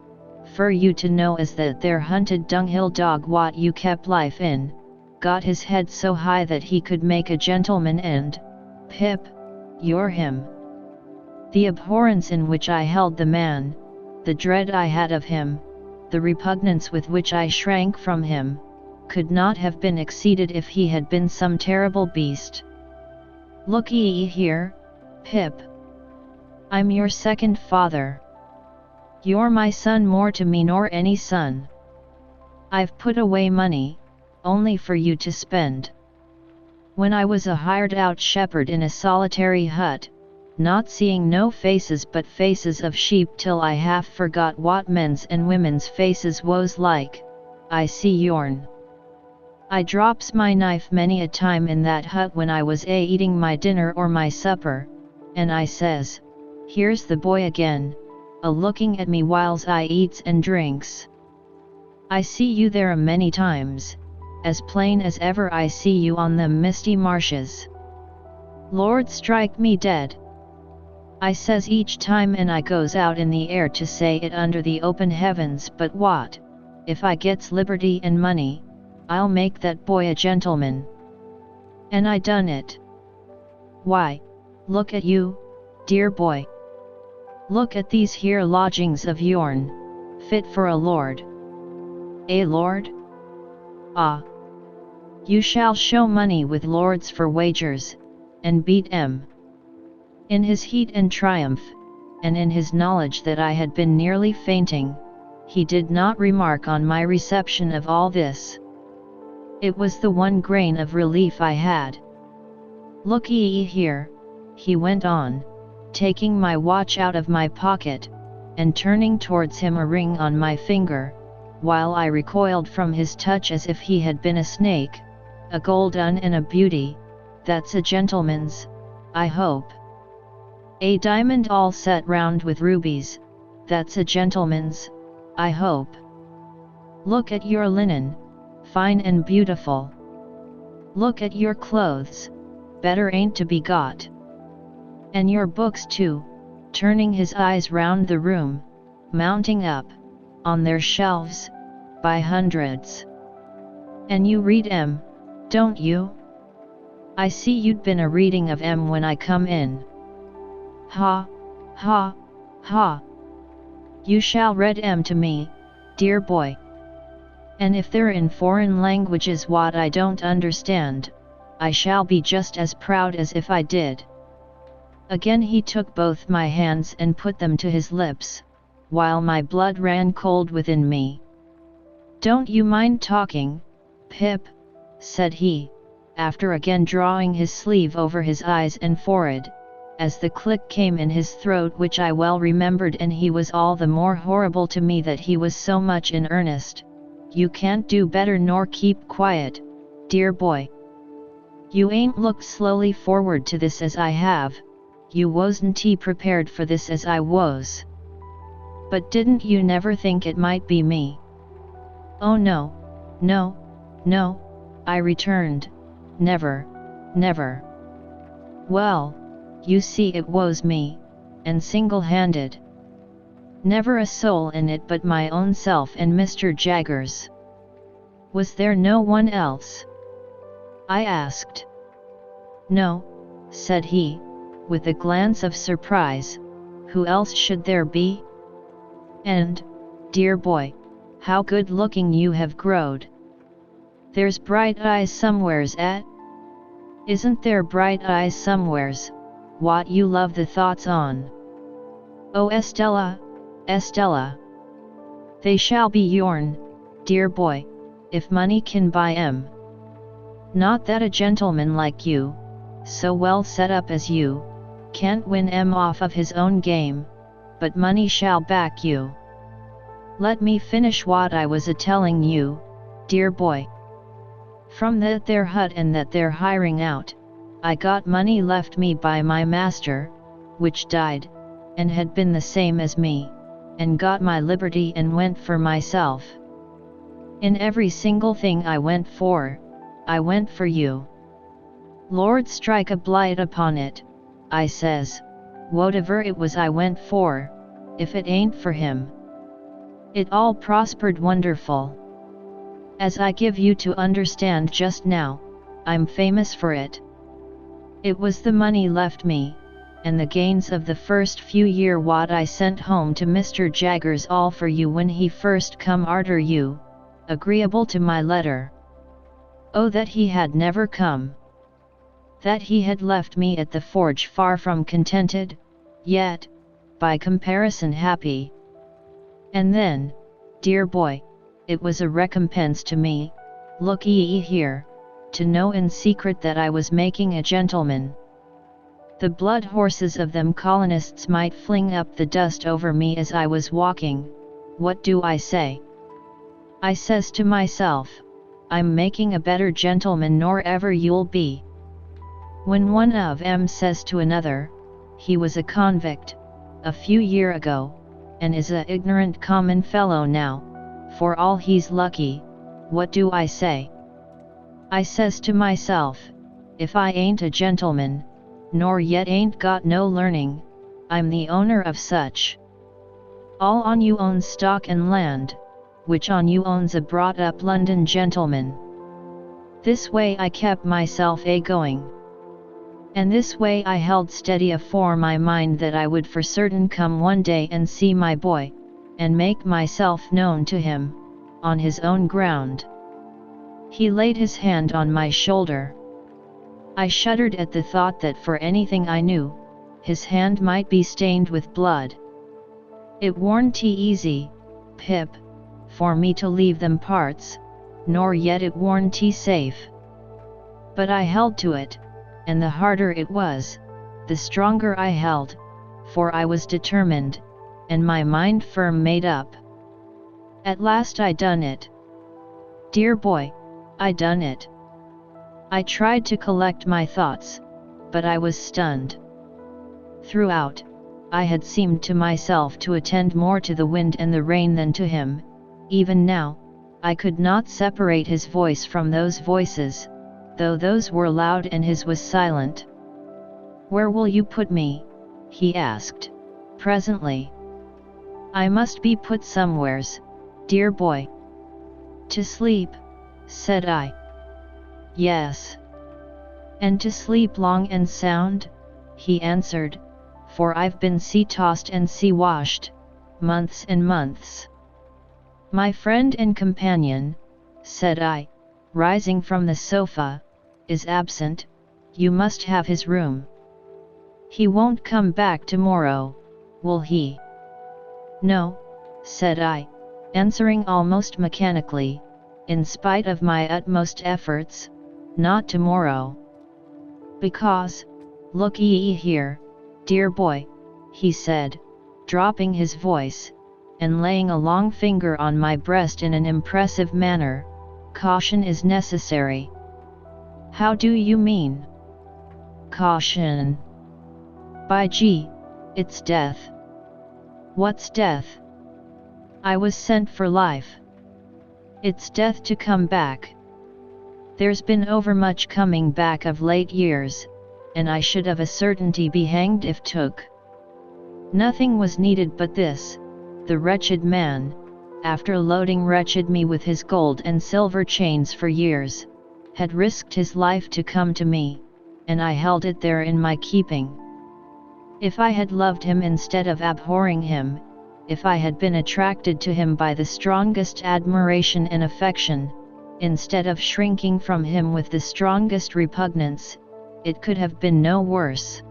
for you to know as that there hunted dunghill dog what you kept life in, got his head so high that he could make a gentleman and, Pip, you're him. The abhorrence in which I held the man, the dread I had of him, the repugnance with which I shrank from him, could not have been exceeded if he had been some terrible beast. Look ye here, Pip. I'm your second father. You're my son more to me nor any son. I've put away money, only for you to spend. When I was a hired-out shepherd in a solitary hut, not seeing no faces but faces of sheep till I half forgot what men's and women's faces was like, I see yourn. I drops my knife many a time in that hut when I was eating my dinner or my supper, and I says, here's the boy again, a-looking at me whiles I eats and drinks. I see you there a many times, as plain as ever I see you on them misty marshes. Lord strike me dead. I says each time, and I goes out in the air to say it under the open heavens, but what, if I gets liberty and money, I'll make that boy a gentleman. And I done it. Why, look at you, dear boy. Look at these here lodgings of yourn, fit for a lord. A lord? Ah! You shall show money with lords for wagers, and beat 'em. In his heat and triumph, and in his knowledge that I had been nearly fainting, he did not remark on my reception of all this. It was the one grain of relief I had. Look ye here, he went on, taking my watch out of my pocket, and turning towards him a ring on my finger, while I recoiled from his touch as if he had been a snake. A gold un and a beauty, that's a gentleman's, I hope. A diamond all set round with rubies, that's a gentleman's, I hope. Look at your linen, fine and beautiful. Look at your clothes, better ain't to be got. And your books too, turning his eyes round the room, mounting up, on their shelves, by hundreds. And you read 'em, don't you? I see you'd been a reading of 'em when I come in. Ha, ha, ha. You shall read 'em to me, dear boy. And if they're in foreign languages what I don't understand, I shall be just as proud as if I did. Again he took both my hands and put them to his lips, while my blood ran cold within me. Don't you mind talking, Pip, said he, after again drawing his sleeve over his eyes and forehead, as the click came in his throat which I well remembered, and he was all the more horrible to me that he was so much in earnest. You can't do better nor keep quiet, dear boy. You ain't looked slowly forward to this as I have, you wasn't prepared for this as I was. But didn't you never think it might be me? Oh no, no, no, I returned, never, never. Well, you see it was me, and single-handed. Never a soul in it but my own self and Mr. Jaggers. Was there no one else? I asked. No, said he, with a glance of surprise, who else should there be? And, dear boy, how good-looking you have growed. There's bright eyes somewheres, eh? Isn't there bright eyes somewheres, what you love the thoughts on? Oh Estella, Estella. They shall be yourn, dear boy, if money can buy 'em. Not that a gentleman like you, so well set up as you, can't win 'em off of his own game, but money shall back you. Let me finish what I was a-telling you, dear boy. From that there hut and that there hiring out, I got money left me by my master, which died, and had been the same as me, and got my liberty and went for myself. In every single thing I went for you. Lord strike a blight upon it, I says, whatever it was I went for, if it ain't for him. It all prospered wonderful. As I give you to understand just now, I'm famous for it. It was the money left me, and the gains of the first few year what I sent home to Mr. Jaggers all for you when he first come arter you, agreeable to my letter. Oh that he had never come! That he had left me at the forge far from contented, yet, by comparison happy. And then, dear boy, it was a recompense to me, look ye here, to know in secret that I was making a gentleman. The blood horses of them colonists might fling up the dust over me as I was walking. What do I say? I says to myself, I'm making a better gentleman nor ever you'll be. When one of 'em says to another, he was a convict, a few year ago, and is a ignorant common fellow now, for all he's lucky, what do I say? I says to myself, if I ain't a gentleman, nor yet ain't got no learning, I'm the owner of such. All on you own stock and land, which on you owns a brought-up London gentleman. This way I kept myself a-going. And this way I held steady afore my mind that I would for certain come one day and see my boy, and make myself known to him, on his own ground. He laid his hand on my shoulder. I shuddered at the thought that for anything I knew, his hand might be stained with blood. It warn't easy, Pip, for me to leave them parts, nor yet it warn't safe. But I held to it, and the harder it was, the stronger I held, for I was determined, and my mind firm made up. At last I done it. Dear boy, I done it. I tried to collect my thoughts, but I was stunned. Throughout, I had seemed to myself to attend more to the wind and the rain than to him. Even now, I could not separate his voice from those voices, though those were loud and his was silent. "Where will you put me?" he asked, presently. "I must be put somewheres, dear boy." "To sleep," said I. "Yes." "And to sleep long and sound?" he answered, "for I've been sea-tossed and sea-washed, months and months." "My friend and companion," said I, rising from the sofa, "is absent. You must have his room." "He won't come back tomorrow, will he?" "No," said I, answering almost mechanically, in spite of my utmost efforts, "not tomorrow." "Because, look ye here, dear boy," he said, dropping his voice, and laying a long finger on my breast in an impressive manner, "caution is necessary." "How do you mean?" "Caution? By gee, it's death." "What's death?" "I was sent for life." "It's death to come back. There's been overmuch coming back of late years, and I should of a certainty be hanged if took. Nothing was needed but this: the wretched man, after loading wretched me with his gold and silver chains for years, had risked his life to come to me, and I held it there in my keeping. If I had loved him instead of abhorring him, if I had been attracted to him by the strongest admiration and affection, instead of shrinking from him with the strongest repugnance, it could have been no worse.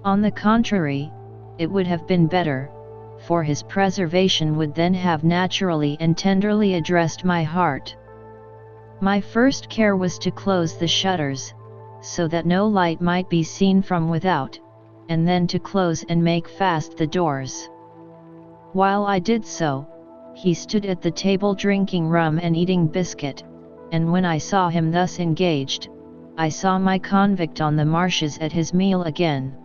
On the contrary, it would have been better, for his preservation would then have naturally and tenderly addressed my heart. My first care was to close the shutters, so that no light might be seen from without, and then to close and make fast the doors. While I did so, he stood at the table drinking rum and eating biscuit, and when I saw him thus engaged, I saw my convict on the marshes at his meal again.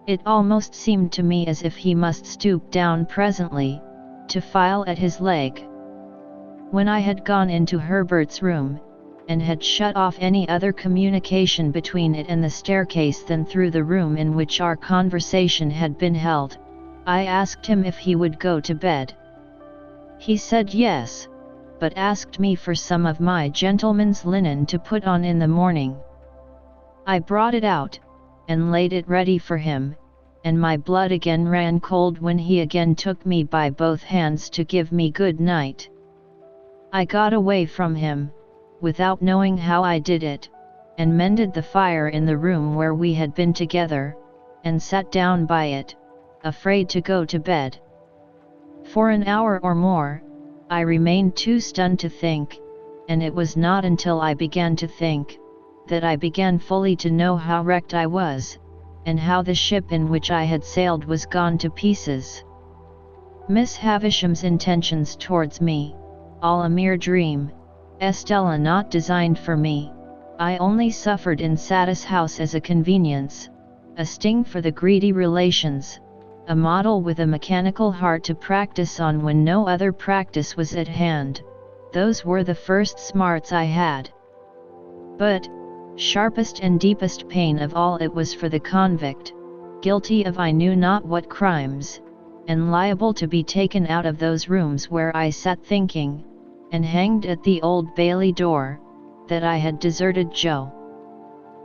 It almost seemed to me as if he must stoop down presently, to file at his leg. When I had gone into Herbert's room, and had shut off any other communication between it and the staircase than through the room in which our conversation had been held, I asked him if he would go to bed. He said yes, but asked me for some of my gentleman's linen to put on in the morning. I brought it out, and laid it ready for him, and my blood again ran cold when he again took me by both hands to give me good night. I got away from him, without knowing how I did it, and mended the fire in the room where we had been together, and sat down by it, afraid to go to bed. For an hour or more, I remained too stunned to think, and it was not until I began to think, that I began fully to know how wrecked I was, and how the ship in which I had sailed was gone to pieces. Miss Havisham's intentions towards me, all a mere dream, Estella not designed for me, I only suffered in Satis house as a convenience, a sting for the greedy relations, a model with a mechanical heart to practice on when no other practice was at hand. Those were the first smarts I had. But, sharpest and deepest pain of all it was for the convict, guilty of I knew not what crimes, and liable to be taken out of those rooms where I sat thinking, and hanged at the Old Bailey door, that I had deserted Joe.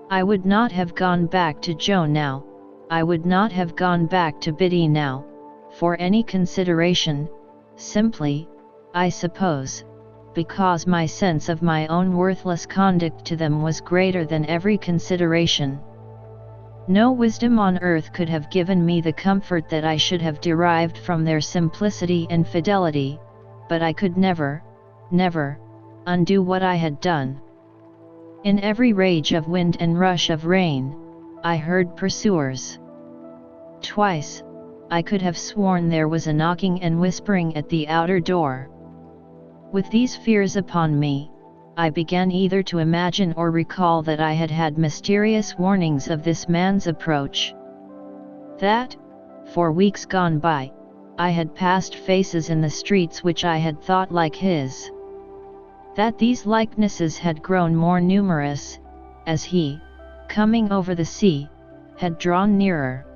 I would not have gone back to Joe now, I would not have gone back to Biddy now, for any consideration, simply, I suppose, because my sense of my own worthless conduct to them was greater than every consideration. No wisdom on earth could have given me the comfort that I should have derived from their simplicity and fidelity, but I could never, never, undo what I had done. In every rage of wind and rush of rain, I heard pursuers. Twice, I could have sworn there was a knocking and whispering at the outer door. With these fears upon me, I began either to imagine or recall that I had had mysterious warnings of this man's approach. That, for weeks gone by, I had passed faces in the streets which I had thought like his. That these likenesses had grown more numerous, as he, coming over the sea, had drawn nearer.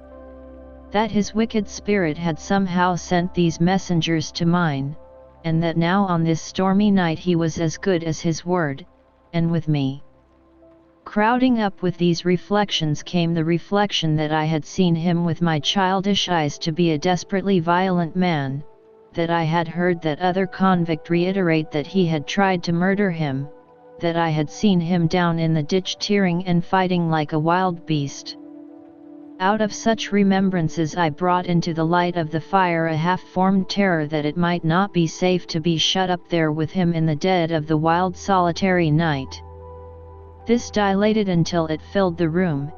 That his wicked spirit had somehow sent these messengers to mine, and that now on this stormy night he was as good as his word, and with me. Crowding up with these reflections came the reflection that I had seen him with my childish eyes to be a desperately violent man, that I had heard that other convict reiterate that he had tried to murder him, that I had seen him down in the ditch tearing and fighting like a wild beast. Out of such remembrances I brought into the light of the fire a half-formed terror that it might not be safe to be shut up there with him in the dead of the wild solitary night. This dilated until it filled the room,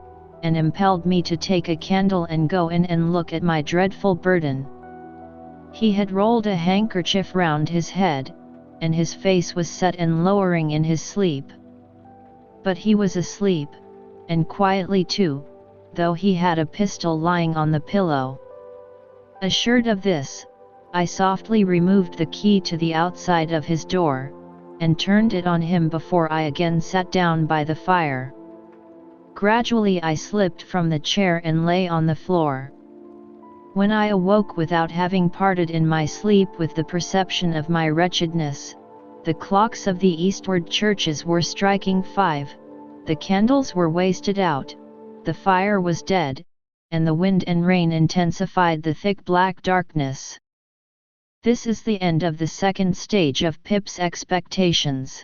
and impelled me to take a candle and go in and look at my dreadful burden. He had rolled a handkerchief round his head, and his face was set and lowering in his sleep. But he was asleep, and quietly too, though he had a pistol lying on the pillow. Assured of this, I softly removed the key to the outside of his door, and turned it on him before I again sat down by the fire. Gradually I slipped from the chair and lay on the floor. When I awoke without having parted in my sleep with the perception of my wretchedness, the clocks of the eastward churches were striking 5, the candles were wasted out, the fire was dead, and the wind and rain intensified the thick black darkness. This is the end of the second stage of Pip's expectations.